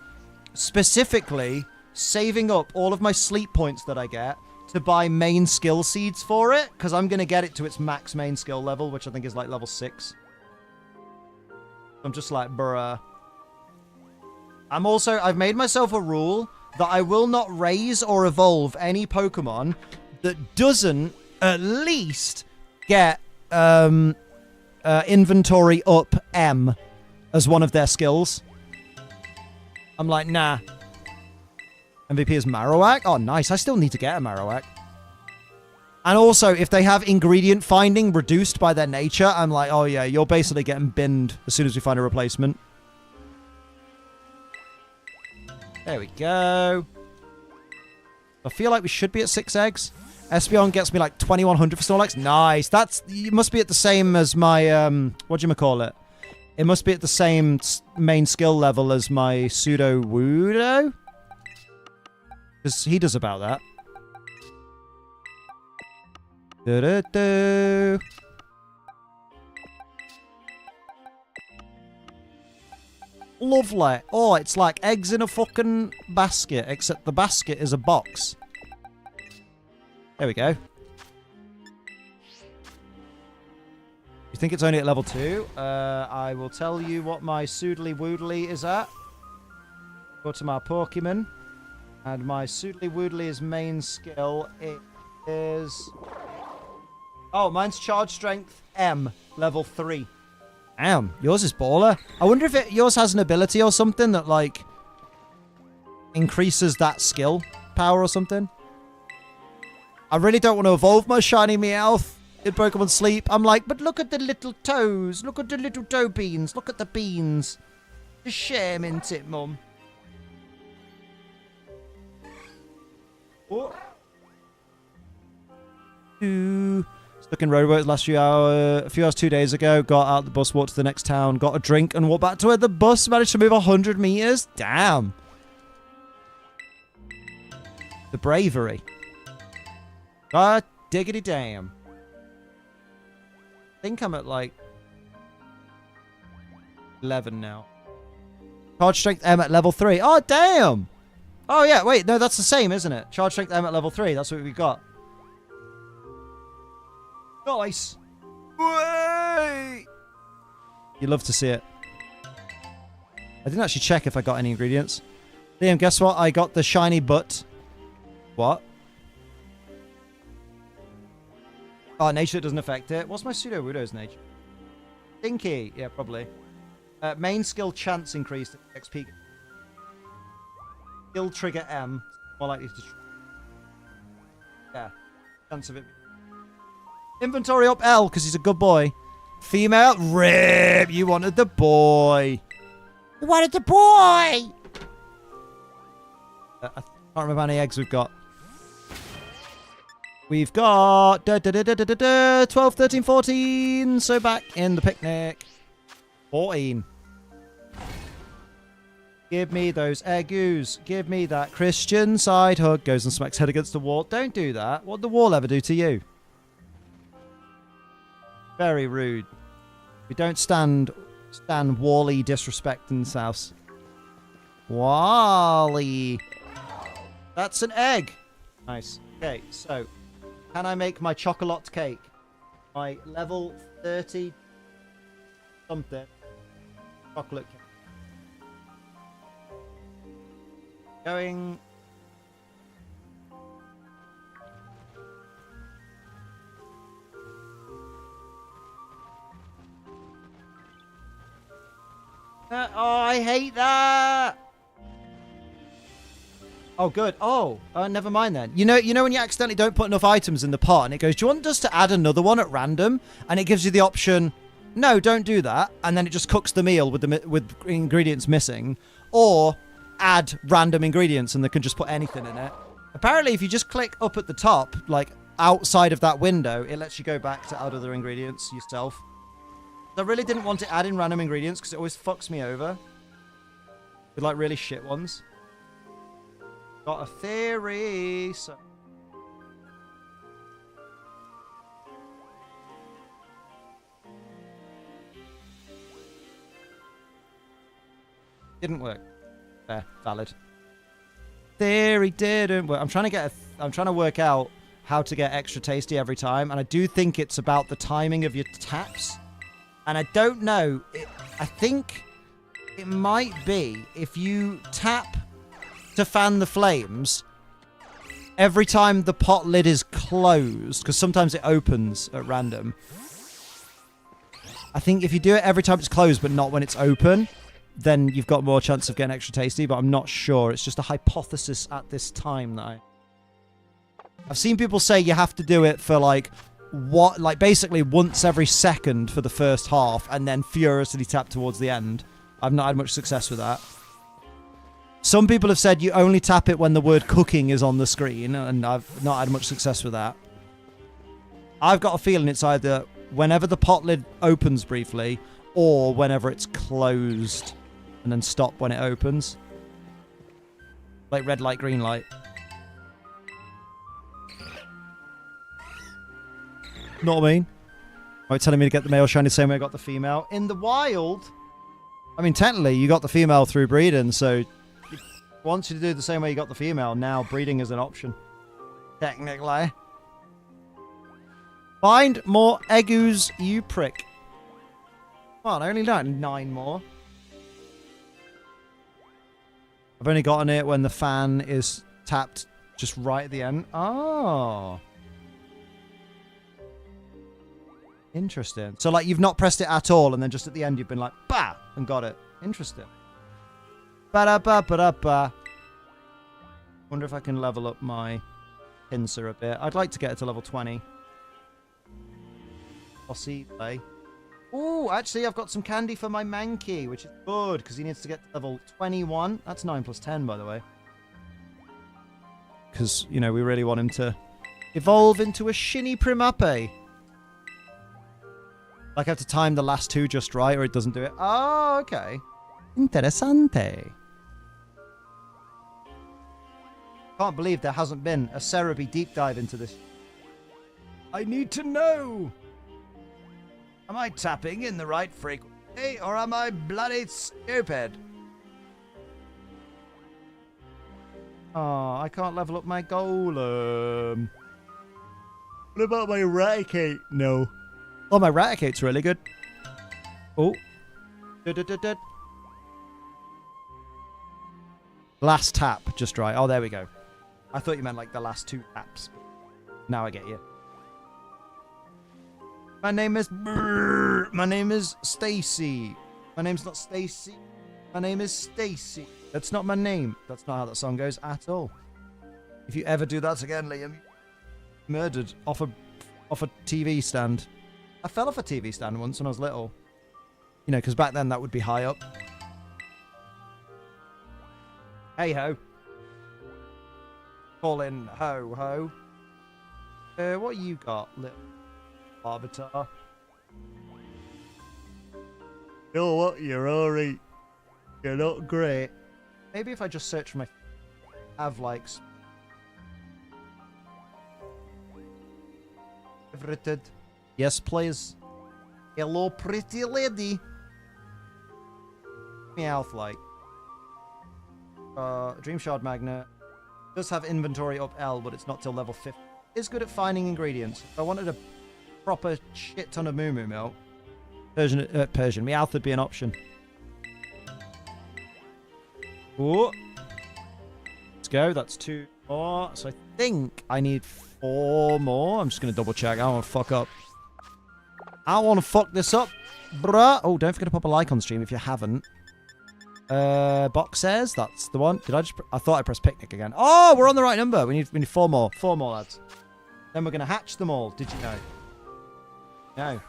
Speaker 1: specifically saving up all of my sleep points that I get to buy main skill seeds for it, because I'm going to get it to its max main skill level, which I think is like level 6. I'm just like, bruh. I've made myself a rule that I will not raise or evolve any Pokemon that doesn't at least get inventory up M as one of their skills. I'm like, nah. MVP is Marowak? Oh, nice. I still need to get a Marowak. And also, if they have ingredient finding reduced by their nature, I'm like, oh yeah, you're basically getting binned as soon as we find a replacement. There we go. I feel like we should be at 6 eggs. Espeon gets me like 2,100 for Snorlax. Nice. You must be at the same as my, whatchamacallit? It must be at the same main skill level as my Sudowoodo. Because he does about that. Do-do-do. Lovely. Oh, it's like eggs in a fucking basket, except the basket is a box. There we go. You think it's only at level 2? I will tell you what my Soodly Woodly is at. Go to my Pokemon. And my Soodly Woodly's main skill is... Oh, mine's Charge Strength M, level 3. Damn, yours is baller. I wonder if yours has an ability or something that, like, increases that skill power or something. I really don't want to evolve my shiny Meowth in Pokemon Sleep. I'm like, but look at the little toes. Look at the little toe beans. Look at the beans. The shame, isn't it, Mum? What? Stuck in roadworks last a few hours 2 days ago. Got out the bus, walked to the next town, got a drink, and walked back to where the bus managed to move 100 meters. Damn. The bravery. God diggity damn. I think I'm at like 11 now. Charge Strength M at level 3. Oh, damn. Oh, yeah. Wait, no, that's the same, isn't it? Charge Strength M at level 3. That's what we got. Nice. Way! You love to see it. I didn't actually check if I got any ingredients. Liam, guess what? I got the shiny butt. What? Oh, nature doesn't affect it. What's my Sudowoodo's nature? Stinky. Yeah, probably. Main skill chance increased at XP. Skill trigger M. More likely to... Yeah. Chance of it... Inventory up L, because he's a good boy. Female, RIP! You wanted the boy. You wanted the boy! I can't remember how many eggs we've got. We've got 12, 13, 14. So back in the picnic. 14. Give me those eggoos. Give me that Christian side hug. Goes and smacks head against the wall. Don't do that. What'd the wall ever do to you? Very rude. We don't stand Wally disrespect in this house. Wally. That's an egg. Nice. Okay, so can I make my chocolate cake? My level 30 something chocolate cake. Going. Oh, I hate that. Oh, good. Oh, never mind then. You know when you accidentally don't put enough items in the pot and it goes, do you want us to add another one at random? And it gives you the option, no, don't do that. And then it just cooks the meal with ingredients missing. Or add random ingredients and they can just put anything in it. Apparently, if you just click up at the top, like outside of that window, it lets you go back to add other ingredients yourself. I really didn't want to add in random ingredients because it always fucks me over. With like really shit ones. Got a theory, so... Didn't work. There, valid. Theory didn't work. I'm trying to work out how to get extra tasty every time, and I do think it's about the timing of your taps. And I don't know. I think it might be if you tap to fan the flames every time the pot lid is closed, because sometimes it opens at random. I think if you do it every time it's closed but not when it's open, then you've got more chance of getting extra tasty, but I'm not sure. It's just a hypothesis at this time that I've seen people say you have to do it for like basically once every second for the first half and then furiously tap towards the end. I've not had much success with that. Some people have said you only tap it when the word cooking is on the screen, and I've not had much success with that. I've got a feeling it's either whenever the pot lid opens briefly or whenever it's closed and then stop when it opens. Like red light, green light. Know what I mean? Are you telling me to get the male shiny the same way I got the female? In the wild, I mean, technically, you got the female through breeding, so it wants you to do the same way you got the female. Now, breeding is an option. Technically. Find more eggoos, you prick. Come on, I only got 9 more. I've only gotten it when the fan is tapped just right at the end. Oh. Interesting. So, like, you've not pressed it at all, and then just at the end, you've been like, bah, and got it. Interesting. Ba-da-ba-ba-da-ba. Wonder if I can level up my pincer a bit. I'd like to get it to level 20. Possibly. Ooh, actually, I've got some candy for my Mankey, which is good, because he needs to get to level 21. That's 9 plus 10, by the way. Because, you know, we really want him to evolve into a Shiny Primape. Like, I have to time the last 2 just right, or it doesn't do it. Oh, okay. Interessante. Can't believe there hasn't been a Cerebi deep dive into this. I need to know. Am I tapping in the right frequency, or am I bloody stupid? Oh, I can't level up my golem. What about my Raticate? No. Oh, my Raticate's really good. Oh. Last tap, just right. Oh, there we go. I thought you meant like the last 2 taps. Now I get you. My name is... My name is Stacy. My name's not Stacy. My name is Stacy. That's not my name. That's not how that song goes at all. If you ever do that again, Liam, murdered off a TV stand. I fell off a TV stand once when I was little. You know, because back then that would be high up. Hey ho. Call in ho ho. What you got, little Arbiter? You know what? You're alright. You're not great. Maybe if I just search for my have-likes. Favorited. Yes, please. Hello, pretty lady. Meowth like. Dream Shard Magnet. Does have inventory up L, but it's not till level 50. Is good at finding ingredients. If I wanted a proper shit ton of Moo Moo milk, Persian Meowth would be an option. Ooh. Let's go. That's 2 more. So I think I need 4 more. I'm just going to double check. I don't want to fuck up. I don't want to fuck this up, bruh. Oh, don't forget to pop a like on stream if you haven't. Box says that's the one. Did I just? I thought I pressed picnic again. Oh, we're on the right number. We need 4 more. 4 more, lads. Then we're gonna hatch them all. Did you know? No.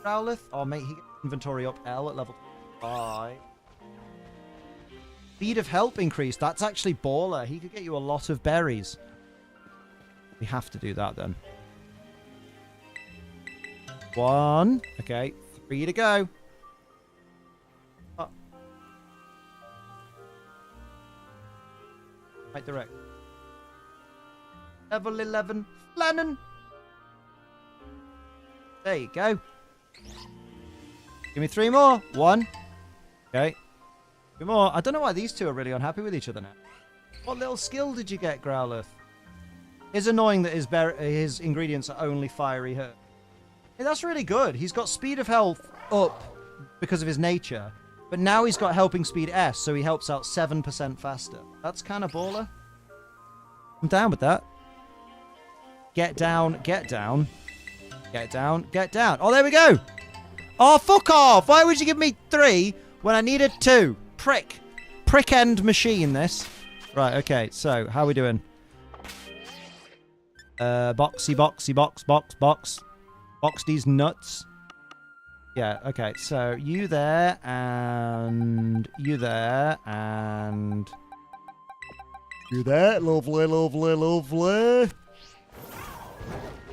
Speaker 1: Growlithe. Oh, mate, he gets inventory up L at level 5. Speed of help increase. That's actually baller. He could get you a lot of berries. We have to do that then. 1. Okay, 3 to go. Oh. Right direct. Level 11. Flannan. There you go. Give me 3 more. 1. Okay. 2 more. I don't know why these two are really unhappy with each other now. What little skill did you get, Growlithe? It's annoying that his ingredients are only fiery hurt. Hey, that's really good. He's got speed of health up because of his nature, but now he's got helping speed S, so he helps out 7% faster. That's kind of baller. I'm down with that. Get down, get down. Get down, get down. Oh, there we go. Oh, fuck off. Why would you give me 3 when I needed 2? Prick. Prick end machine, this. Right, okay. So, how are we doing? Boxy, boxy, box, box, box. Box these nuts. Yeah, okay. So, you there, and you there, and you there. Lovely, lovely, lovely.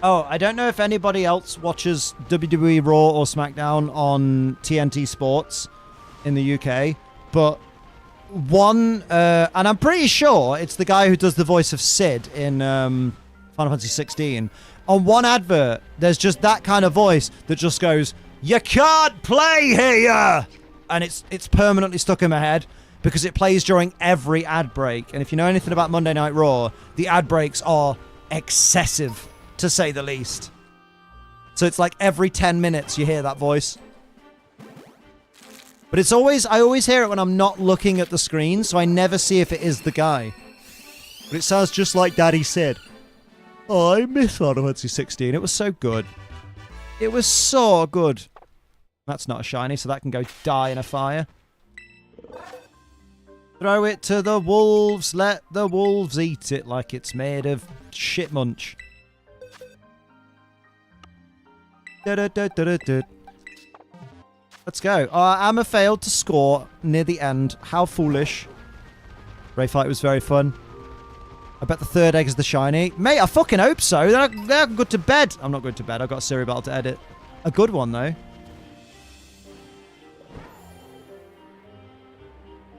Speaker 1: Oh, I don't know if anybody else watches WWE Raw or SmackDown on TNT Sports in the UK, but one, and I'm pretty sure it's the guy who does the voice of Sid in Final Fantasy 16. On one advert, there's just that kind of voice that just goes, "You can't play here!" And it's permanently stuck in my head because it plays during every ad break. And if you know anything about Monday Night Raw, the ad breaks are excessive, to say the least. So it's like every 10 minutes you hear that voice. But it's always, I always hear it when I'm not looking at the screen, so I never see if it is the guy. But it sounds just like Daddy said. Oh, I miss Final Fantasy 16. It was so good. It was so good. That's not a shiny, so that can go die in a fire. Throw it to the wolves. Let the wolves eat it like it's made of shit munch. Let's go. Amma failed to score near the end. How foolish. Ray fight was very fun. I bet the 3rd egg is the shiny. Mate, I fucking hope so. Then I can go to bed. I'm not going to bed. I've got a Siri battle to edit. A good one, though.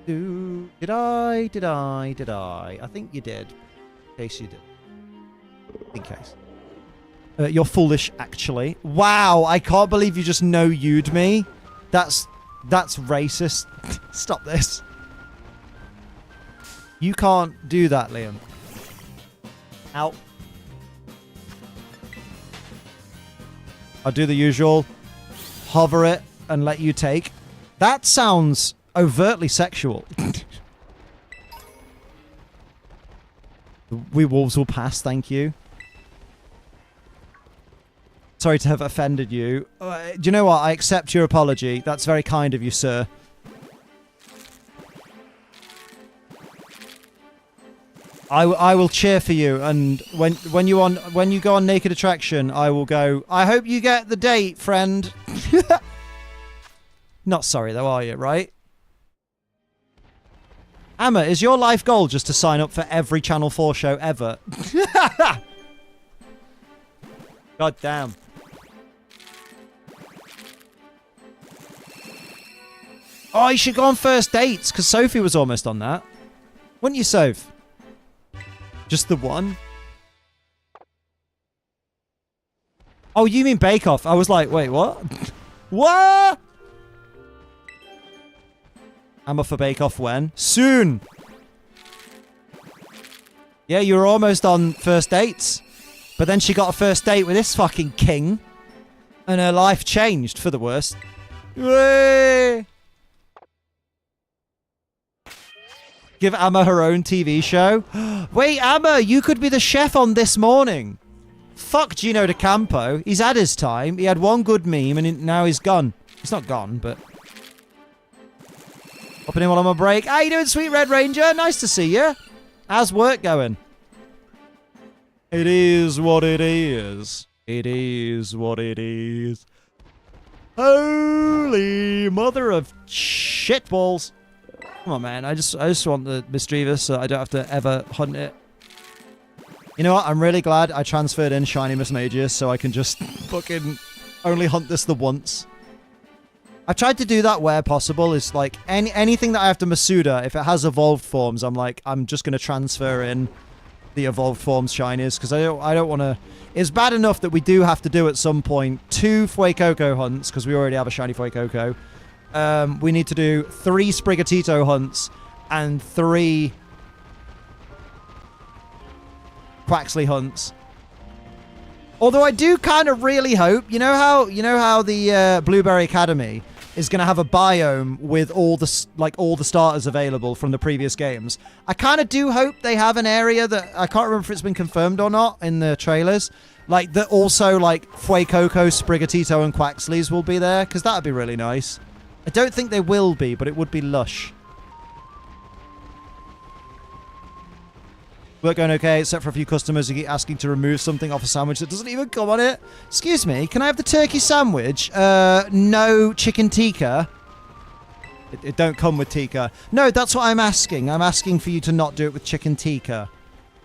Speaker 1: Did I? I think you did. In case you did. In case. You're foolish, actually. Wow, I can't believe you just no-you'd me. That's racist. Stop this. You can't do that, Liam. Ow. I'll do the usual. Hover it and let you take. That sounds overtly sexual. We wolves will pass, thank you. Sorry to have offended you. Do you know what? I accept your apology. That's very kind of you, sir. I will cheer for you, and when you go on Naked Attraction, I will go, I hope you get the date, friend. Not sorry though, are you, right? Amma, is your life goal just to sign up for every Channel 4 show ever? God damn. Oh, you should go on first dates, because Sophie was almost on that. Wouldn't you, Soph? Just the one? Oh, you mean Bake Off? I was like, wait, what? What? I'm up for Bake Off when? Soon! Yeah, you were almost on first dates. But then she got a first date with this fucking king. And her life changed for the worst. Yay! Give Amma her own TV show. Wait, Amma, you could be the chef on This Morning. Fuck Gino D'Acampo. He's had his time. He had one good meme and now he's gone. He's not gone, but... Hopping in while I'm on break. How you doing, Sweet Red Ranger? Nice to see you. How's work going? It is what it is. It is what it is. Holy mother of shitballs. Come on, man. I just want the Mischievous so I don't have to ever hunt it. You know what? I'm really glad I transferred in Shiny Mismagius so I can just fucking only hunt this the once. I've tried to do that where possible. Is like anything that I have to Masuda, if it has evolved forms, I'm just going to transfer in the evolved forms shinies because I don't want to. It's bad enough that we do have to do at some point 2 Fuecoco hunts because we already have a shiny Fuecoco. We need to do 3 Sprigatito hunts and 3 Quaxley hunts. Although I do kind of really hope, you know how the Blueberry Academy is going to have a biome with all the starters available from the previous games. I kind of do hope they have an area that I can't remember if it's been confirmed or not in the trailers. Like that also like Fuecoco, Sprigatito, and Quaxleys will be there because that'd be really nice. I don't think they will be, but it would be lush. Work going okay, except for a few customers who keep asking to remove something off a sandwich that doesn't even come on it. Excuse me, can I have the turkey sandwich? No chicken tikka. It don't come with tikka. No, that's what I'm asking. I'm asking for you to not do it with chicken tikka.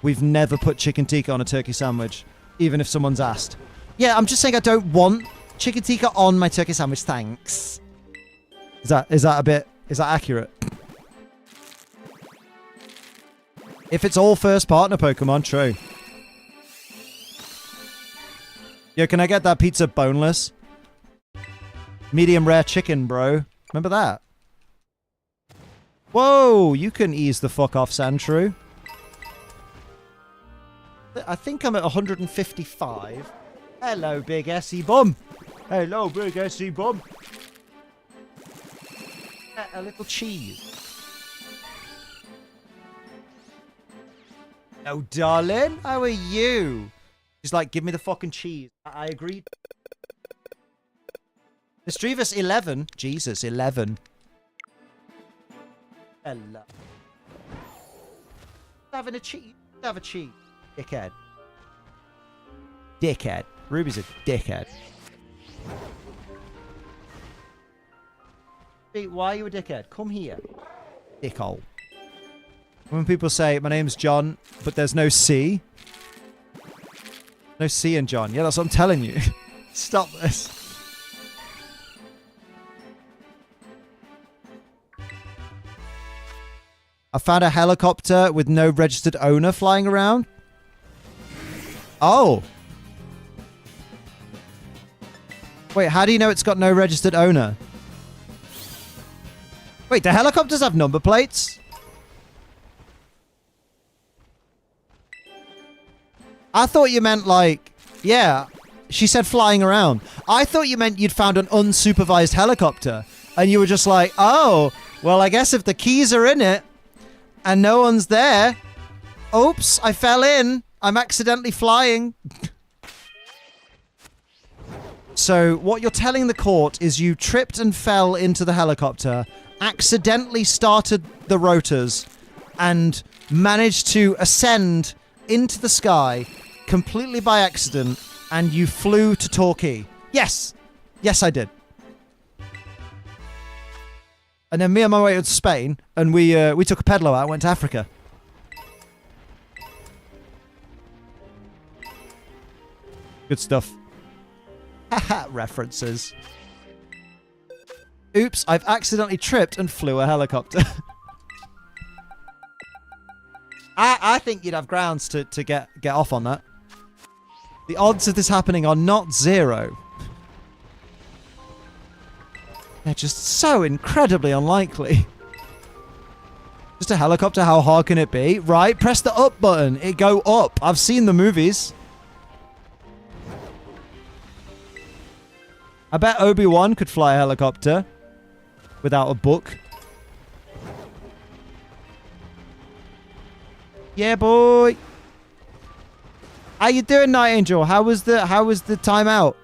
Speaker 1: We've never put chicken tikka on a turkey sandwich, even if someone's asked. Yeah, I'm just saying I don't want chicken tikka on my turkey sandwich, thanks. Is that accurate? If it's all first partner Pokemon, true. Yo, can I get that pizza boneless? Medium rare chicken, bro. Remember that? Whoa, you can ease the fuck off, Sandshrew. I think I'm at 155. Hello, big SE bum. Hello, big SE bum. A little cheese. Oh, darling, how are you? She's like, give me the fucking cheese. I agreed. Mischievous 11. Jesus, 11. Hello. Having a cheese. Have a cheese. Dickhead. Dickhead. Ruby's a dickhead. Hey, why are you a dickhead? Come here. Dickhole. When people say, my name's John, but there's no C. No C in John. Yeah, that's what I'm telling you. Stop this. I found a helicopter with no registered owner flying around. Oh. Wait, how do you know it's got no registered owner? Wait, do helicopters have number plates? I thought you meant like, yeah, she said flying around. I thought you meant you'd found an unsupervised helicopter. And you were just like, oh, well, I guess if the keys are in it and no one's there. Oops, I fell in. I'm accidentally flying. So what you're telling the court is you tripped and fell into the helicopter, accidentally started the rotors, and managed to ascend into the sky completely by accident, and you flew to Torquay. Yes. Yes, I did. And then me and my way to Spain, and we took a pedalo out and went to Africa. Good stuff. Haha, references. Oops, I've accidentally tripped and flew a helicopter. I think you'd have grounds to get off on that. The odds of this happening are not 0. They're just so incredibly unlikely. Just a helicopter, how hard can it be? Right, press the up button. It go up. I've seen the movies. I bet Obi-Wan could fly a helicopter without a book. Yeah, boy. How you doing, Night Angel? How was the timeout?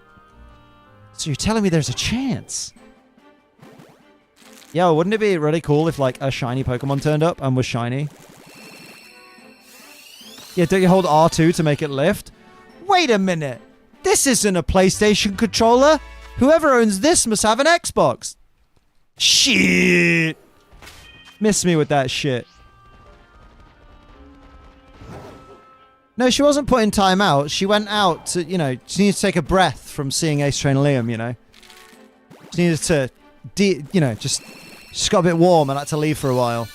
Speaker 1: So you're telling me there's a chance? Yo, wouldn't it be really cool if like a shiny Pokemon turned up and was shiny? Yeah, don't you hold R2 to make it lift? Wait a minute. This isn't a PlayStation controller. Whoever owns this must have an Xbox. Shit. Miss me with that shit. No, she wasn't putting time out. She went out to, you know, she needed to take a breath from seeing Ace Trainer Liam, you know. She needed to, you know, just got a bit warm and had to leave for a while.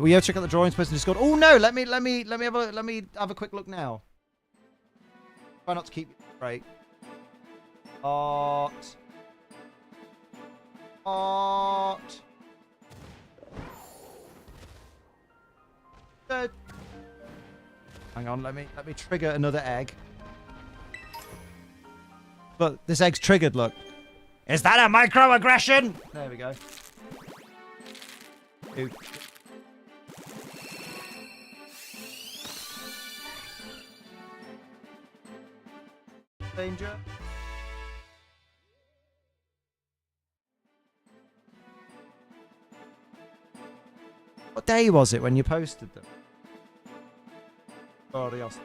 Speaker 1: We have to check out the drawings posted in Discord. Oh no, let me have a quick look now. Try not to keep you straight. Art. Hang on, let me trigger another egg. Look, this egg's triggered, look. Is that a microaggression? There we go. Ooh. Danger. What day was it when you posted them? Oh, yes.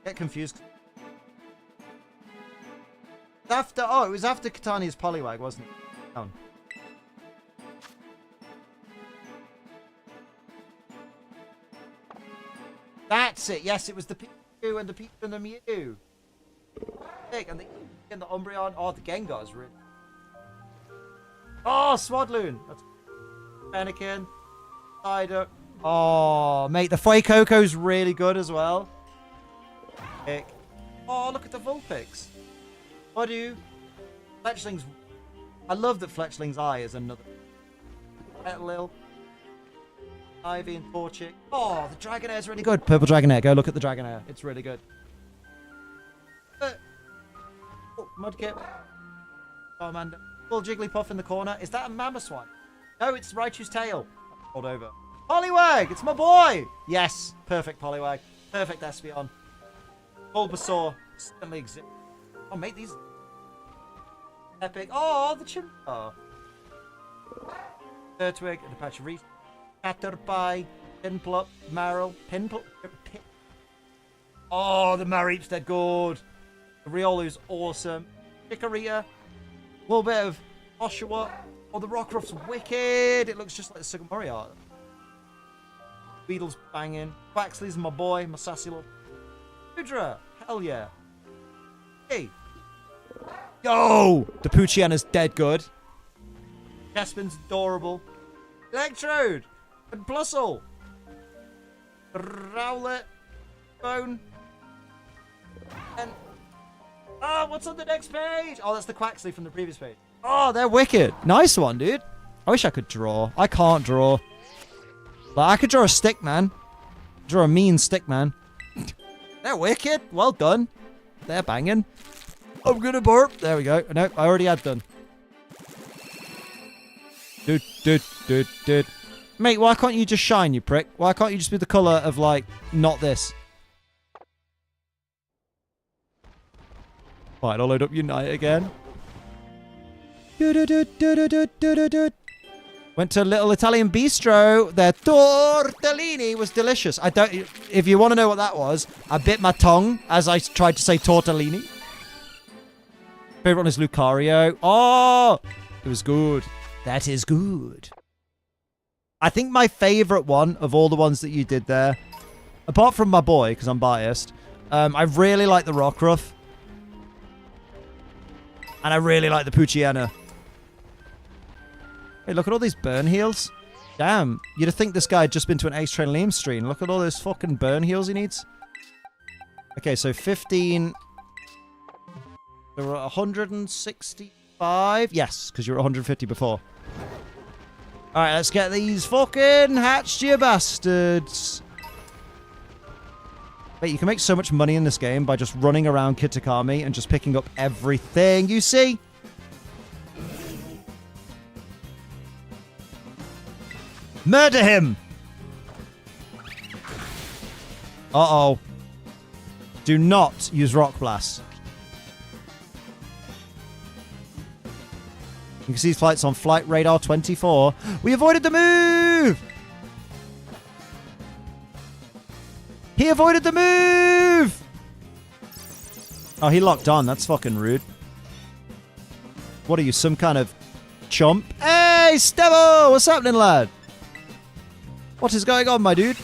Speaker 1: Get confused. It was after Katania's Poliwag, wasn't it? Oh. That's it. Yes, it was the Pikachu and the Pikachu and the Mew. And the Umbreon. Oh, the Gengar is really. Oh, Swadloon. That's Fennekin. Psyduck. Oh, mate, the Fuecoco's really good as well. Oh, look at the Vulpix. What do you? Fletchling's. I love that Fletchling's eye is another. Petalil. Ivy and Torchic. Oh, the Dragonair is really good. Purple Dragonair. Go look at the Dragonair. It's really good. Oh, Mudkip. Charmander. Full Jigglypuff in the corner. Is that a Mamoswine? No, it's Raichu's tail. Hold over. Poliwag! It's my boy! Yes. Perfect Poliwag. Perfect Espeon. Bulbasaur. Certainly exists. Oh, mate, these... Epic. Oh, the Chien-Pao. Turtwig and Apache Reese. Caterpie. Pinplup. Marill. Pinplup. Oh, the Mareep's dead good. The Riolu's awesome. Chikorita. A little bit of Oshawott. Oh, the Rockruff's wicked. It looks just like the Sugimori art. Beetle's banging. Quaxley's my boy. My sassy little... Hydra. Hell yeah. Hey. Yo! The Poochyana's dead good. Chespin's adorable. Electrode. And Plusle. Rowlet. Bone. And... Oh, what's on the next page? Oh, that's the Quaxley from the previous page. Oh, they're wicked. Nice one, dude. I wish I could draw. I can't draw. Like, I could draw a stick, man. Draw a mean stick, man. They're wicked. Well done. They're banging. I'm gonna burp. There we go. No, I already had done. Dude. Mate, why can't you just shine, you prick? Why can't you just be the colour of, like, not this? Fine, I'll load up Unite again. Went to a little Italian bistro. Their tortellini was delicious. If you want to know what that was, I bit my tongue as I tried to say tortellini. Favorite one is Lucario. Oh, it was good. That is good. I think my favorite one of all the ones that you did there, apart from my boy, because I'm biased, I really like the Rockruff. And I really like the Poochyena. Hey, look at all these burn heals. Damn, you'd have think this guy had just been to an Ace Train Liam stream. Look at all those fucking burn heals he needs. Okay, so 15. There were 165. Yes, because you were 150 before. Alright, let's get these fucking hatched, you bastards. Wait, you can make so much money in this game by just running around Kitakami and just picking up everything you see. Murder him! Uh-oh. Do not use Rock Blast. You can see his flight's on Flight Radar 24. We avoided the move! He avoided the move! Oh, he locked on. That's fucking rude. What are you, some kind of chump? Hey, Stevo! What's happening, lad? What is going on, my dude?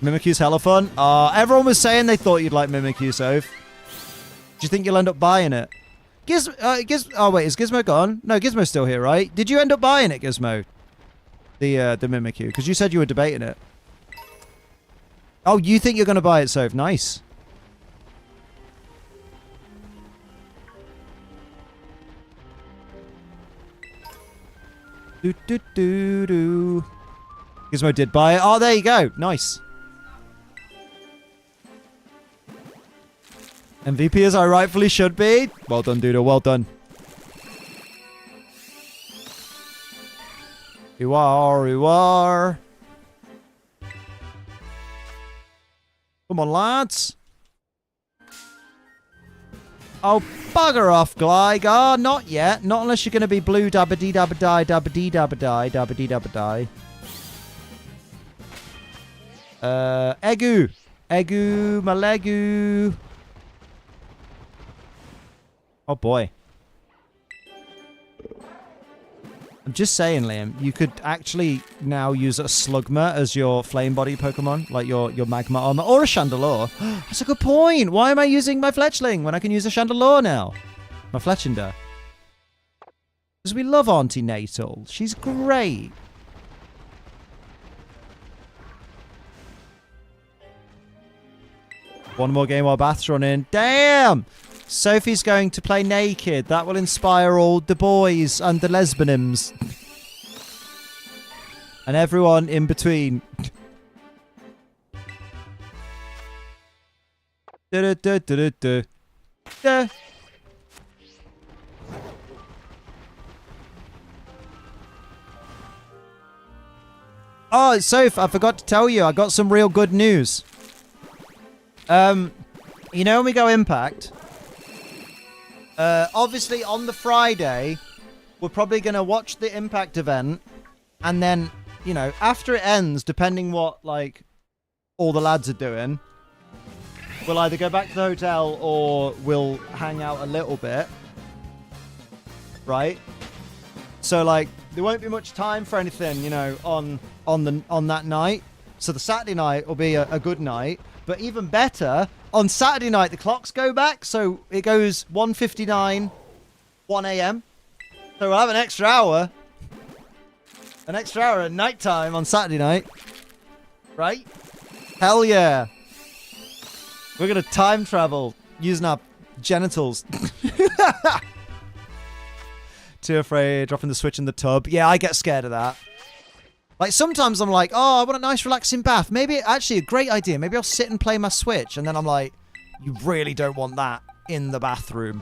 Speaker 1: Mimikyu's hella fun. Everyone was saying they thought you'd like Mimikyu, Soph. Do you think you'll end up buying it? Oh, wait, is Gizmo gone? No, Gizmo's still here, right? Did you end up buying it, Gizmo? The Mimikyu? Because you said you were debating it. Oh, you think you're going to buy it, Soph? Nice. Do do do do. Gizmo did buy it. Oh, there you go. Nice. MVP as I rightfully should be. Well done, Doodle. Well done. You are, you are. Come on, lads. Oh, bugger off, Gligar. Not yet. Not unless you're going to be blue dabba-dee dabba-die, dabba-dee dabba-die, dabba-dee dabba-die. Egu. Egu, Malegu. Oh, boy. I'm just saying, Liam, you could actually now use a Slugma as your flame body Pokemon, like your Magma Armor, or a Chandelure. That's a good point. Why am I using my Fletchling when I can use a Chandelure now? My Fletchinder. Because we love Auntie Natal. She's great. One more game while Bath's running. Damn! Sophie's going to play naked. That will inspire all the boys and the lesbianims. And everyone in between. Oh, Soph, I forgot to tell you. I got some real good news. You know when we go Impact... obviously, on the Friday, we're probably going to watch the Impact event. And then, you know, after it ends, depending what, like, all the lads are doing, we'll either go back to the hotel or we'll hang out a little bit. Right? So, like, there won't be much time for anything, you know, on that night. So the Saturday night will be a good night. But even better, on Saturday night, the clocks go back. So it goes 1:59, 1 a.m. So we'll have an extra hour. An extra hour at night time on Saturday night. Right? Hell yeah. We're going to time travel using our genitals. Too afraid, dropping the Switch in the tub. Yeah, I get scared of that. Like, sometimes I'm like, oh, I want a nice relaxing bath. Maybe, actually, a great idea. Maybe I'll sit and play my Switch. And then I'm like, you really don't want that in the bathroom.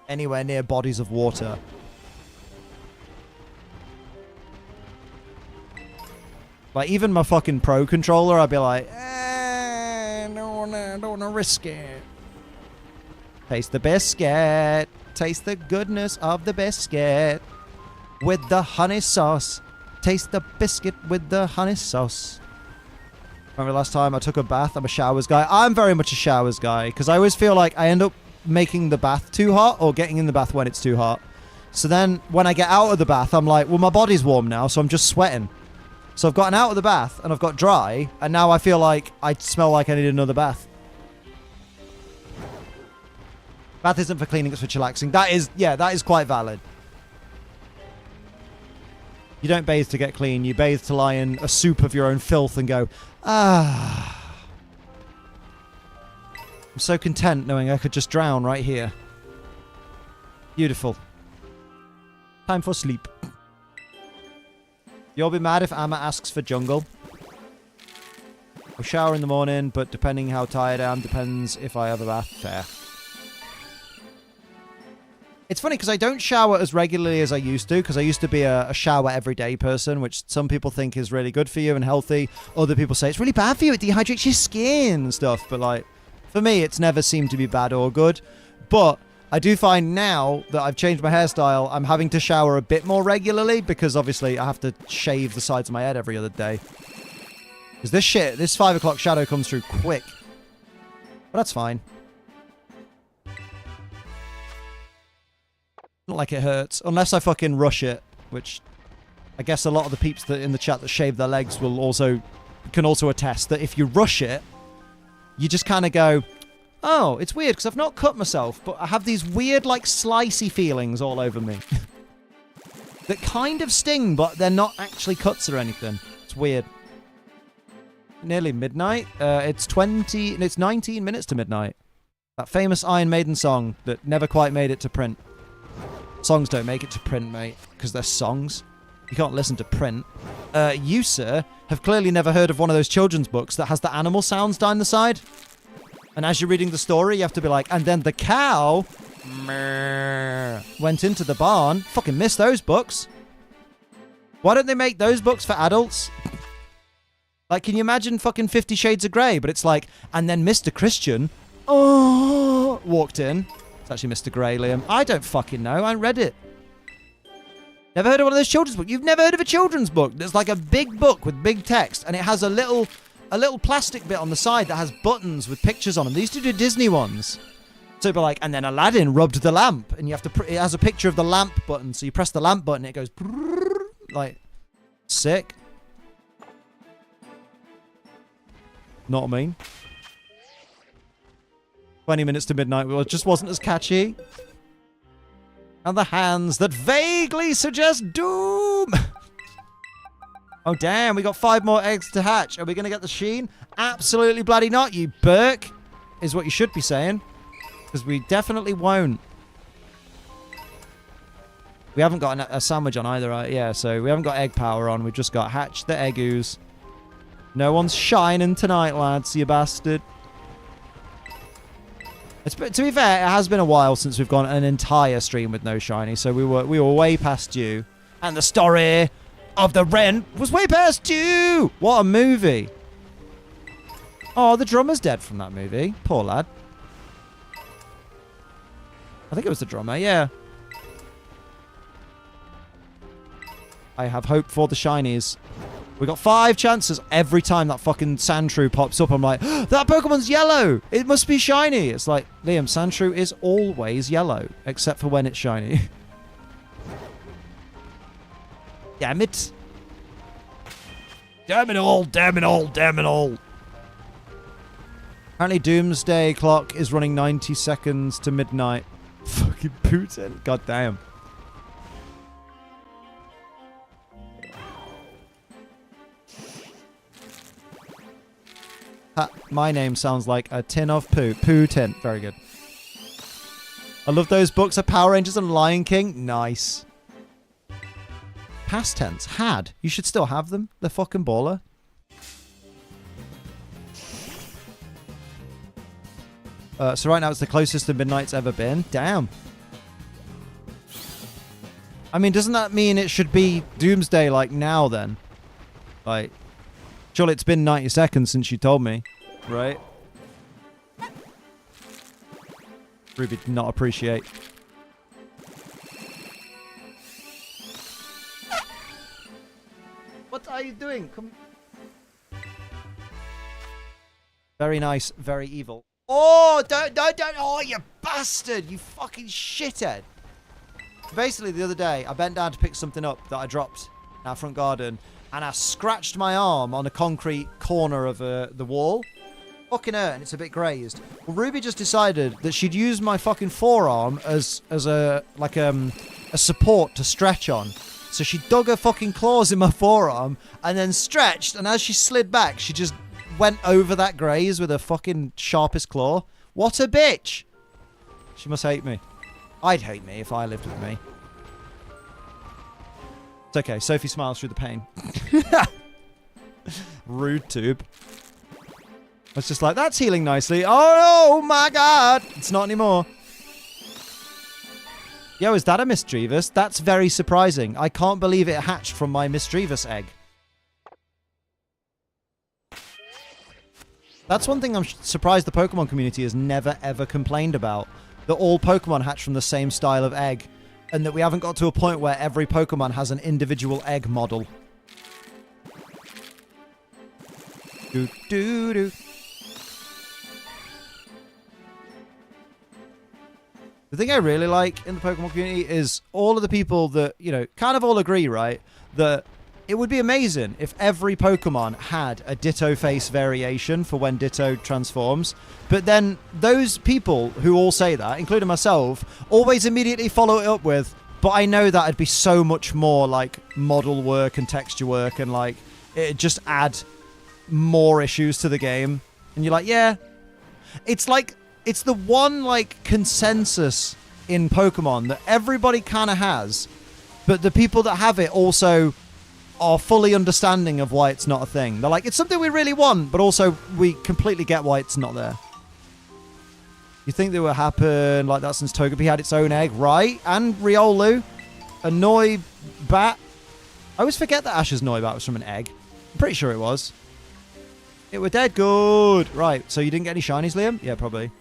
Speaker 1: Anywhere near bodies of water. Like, even my fucking Pro Controller, I'd be like, don't wanna risk it. Taste the biscuit. Taste the goodness of the biscuit. With the honey sauce. Taste the biscuit with the honey sauce. Remember last time I took a bath? I'm a showers guy. I'm very much a showers guy because I always feel like I end up making the bath too hot or getting in the bath when it's too hot. So then when I get out of the bath, I'm like, well, my body's warm now, so I'm just sweating. So I've gotten out of the bath and I've got dry, and now I feel like I smell like I need another bath. Bath isn't for cleaning, it's for chillaxing. That is quite valid. You don't bathe to get clean. You bathe to lie in a soup of your own filth and go, ah. I'm so content knowing I could just drown right here. Beautiful. Time for sleep. You'll be mad if Amma asks for jungle. I'll shower in the morning, but depending how tired I am, depends if I have a bath. Fair. It's funny because I don't shower as regularly as I used to, because I used to be a shower every day person, which some people think is really good for you and healthy. Other people say it's really bad for you, it dehydrates your skin and stuff. But like, for me, it's never seemed to be bad or good. But I do find now that I've changed my hairstyle, I'm having to shower a bit more regularly because obviously I have to shave the sides of my head every other day. Because this 5 o'clock shadow comes through quick. But that's fine. Not like it hurts, unless I fucking rush it, which I guess a lot of the peeps that in the chat that shave their legs can also attest that if you rush it, you just kind of go, oh, it's weird because I've not cut myself, but I have these weird like slicey feelings all over me that kind of sting, but they're not actually cuts or anything. It's weird. Nearly midnight. It's 19 minutes to midnight. That famous Iron Maiden song that never quite made it to print. Songs don't make it to print, mate, because they're songs. You can't listen to print. You, sir, have clearly never heard of one of those children's books that has the animal sounds down the side. And as you're reading the story, you have to be like, and then the cow went into the barn. Fucking miss those books. Why don't they make those books for adults? Like, can you imagine fucking 50 Shades of Grey? But it's like, and then Mr. Christian, walked in. It's actually Mr. Grey, Liam. I don't fucking know. I read it. Never heard of one of those children's books. You've never heard of a children's book? There's like a big book with big text, and it has a little plastic bit on the side that has buttons with pictures on them. They used to do Disney ones. So it'd be like, and then Aladdin rubbed the lamp, and you have to. It has a picture of the lamp button, so you press the lamp button, it goes like sick. Not what I mean. 20 minutes to midnight, well, it just wasn't as catchy. And the hands that vaguely suggest doom. Oh, damn, we got 5 more eggs to hatch. Are we going to get the Sheen? Absolutely bloody not, you Burke, is what you should be saying. Because we definitely won't. We haven't got a sandwich on either, right? Yeah, so we haven't got egg power on. We've just got hatch the eggoos. No one's shining tonight, lads, you bastard. To be fair, it has been a while since we've gone an entire stream with no shiny, so we were way past due. And the story of the Wren was way past due! What a movie! Oh, the drummer's dead from that movie. Poor lad. I think it was the drummer, yeah. I have hope for the shinies. We got 5 chances every time that fucking Sandshrew pops up. I'm like, that Pokemon's yellow. It must be shiny. It's like, Liam, Sandshrew is always yellow, except for when it's shiny. Damn it. Damn it all, damn it all, damn it all. Apparently Doomsday Clock is running 90 seconds to midnight. Fucking Putin. God damn. My name sounds like a tin of poo. Poo tin. Very good. I love those books of Power Rangers and Lion King. Nice. Past tense. Had. You should still have them. They're fucking baller. So right now it's the closest to midnight's ever been. Damn. I mean, doesn't that mean it should be Doomsday like now then? Like... Surely it's been 90 seconds since you told me, right? Ruby did not appreciate. What are you doing? Come. Very nice, very evil. Oh, don't. Oh, you bastard. You fucking shithead. Basically, the other day, I bent down to pick something up that I dropped in our front garden, and I scratched my arm on a concrete corner of the wall. Fucking hurt, and it's a bit grazed. Well, Ruby just decided that she'd use my fucking forearm as a support to stretch on. So she dug her fucking claws in my forearm and then stretched, and as she slid back, she just went over that graze with her fucking sharpest claw. What a bitch! She must hate me. I'd hate me if I lived with me. It's okay. Sophie smiles through the pain. Rude tube. I was just like, that's healing nicely. Oh my god! It's not anymore. Yo, is that a Misdreavus? That's very surprising. I can't believe it hatched from my Misdreavus egg. That's one thing I'm surprised the Pokemon community has never ever complained about. That all Pokemon hatch from the same style of egg. And that we haven't got to a point where every Pokemon has an individual egg model. Do do do. The thing I really like in the Pokemon community is all of the people that, you know, kind of all agree, right? That it would be amazing if every Pokemon had a Ditto face variation for when Ditto transforms. But then those people who all say that, including myself, always immediately follow it up with, but I know that'd be so much more like model work and texture work and like it'd just add more issues to the game. And you're like, yeah, it's like, it's the one, like, consensus in Pokemon that everybody kind of has, but the people that have it also are fully understanding of why it's not a thing. They're like, it's something we really want, but also we completely get why it's not there. You think that would happen like that since Togepi had its own egg, right? And Riolu, a Noibat. I always forget that Ash's Noibat was from an egg. I'm pretty sure it was. It were dead good. Right, so you didn't get any shinies, Liam? Yeah, probably.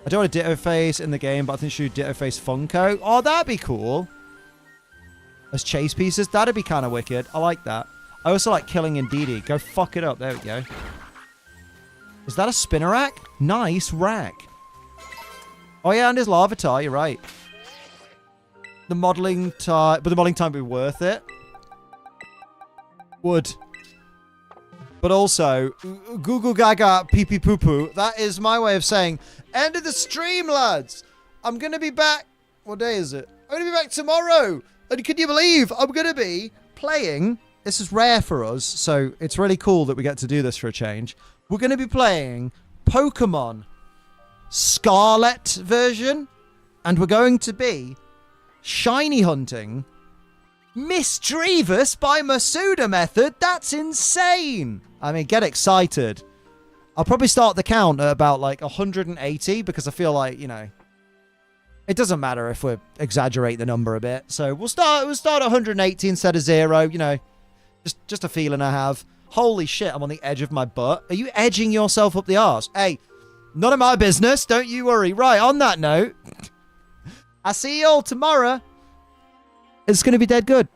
Speaker 1: I don't want a Ditto face in the game, but I think she should Ditto face Funko. Oh, that'd be cool. As chase pieces, that'd be kind of wicked. I like that. I also like killing Indeedee. Go fuck it up. There we go. Is that a Spinarak? Nice rack. Oh yeah, and his Larvitar, you're right. The modeling time, but the modeling time would be worth it. Would. But also, Google Gaga pee pee poo poo. That is my way of saying, end of the stream, lads. I'm going to be back. What day is it? I'm going to be back tomorrow. And can you believe I'm going to be playing? This is rare for us, so it's really cool that we get to do this for a change. We're going to be playing Pokemon Scarlet version. And we're going to be shiny hunting Misdreavus by Masuda method. That's insane. I mean, get excited. I'll probably start the count at about like 180 because I feel like, you know, it doesn't matter if we exaggerate the number a bit. So we'll start at 180 instead of 0, you know. Just a feeling I have. Holy shit, I'm on the edge of my butt. Are you edging yourself up the arse? Hey, none of my business. Don't you worry. Right, on that note, I'll see you all tomorrow. It's going to be dead good.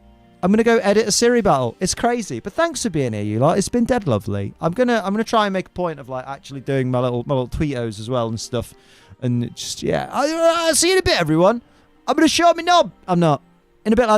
Speaker 1: I'm going to go edit a Siri battle. It's crazy. But thanks for being here, you lot. It's been dead lovely. I'm going to try and make a point of like actually doing my little tweetos as well and stuff. And just, yeah. I'll see you in a bit, everyone. I'm going to show up my knob. I'm not. In a bit, lads.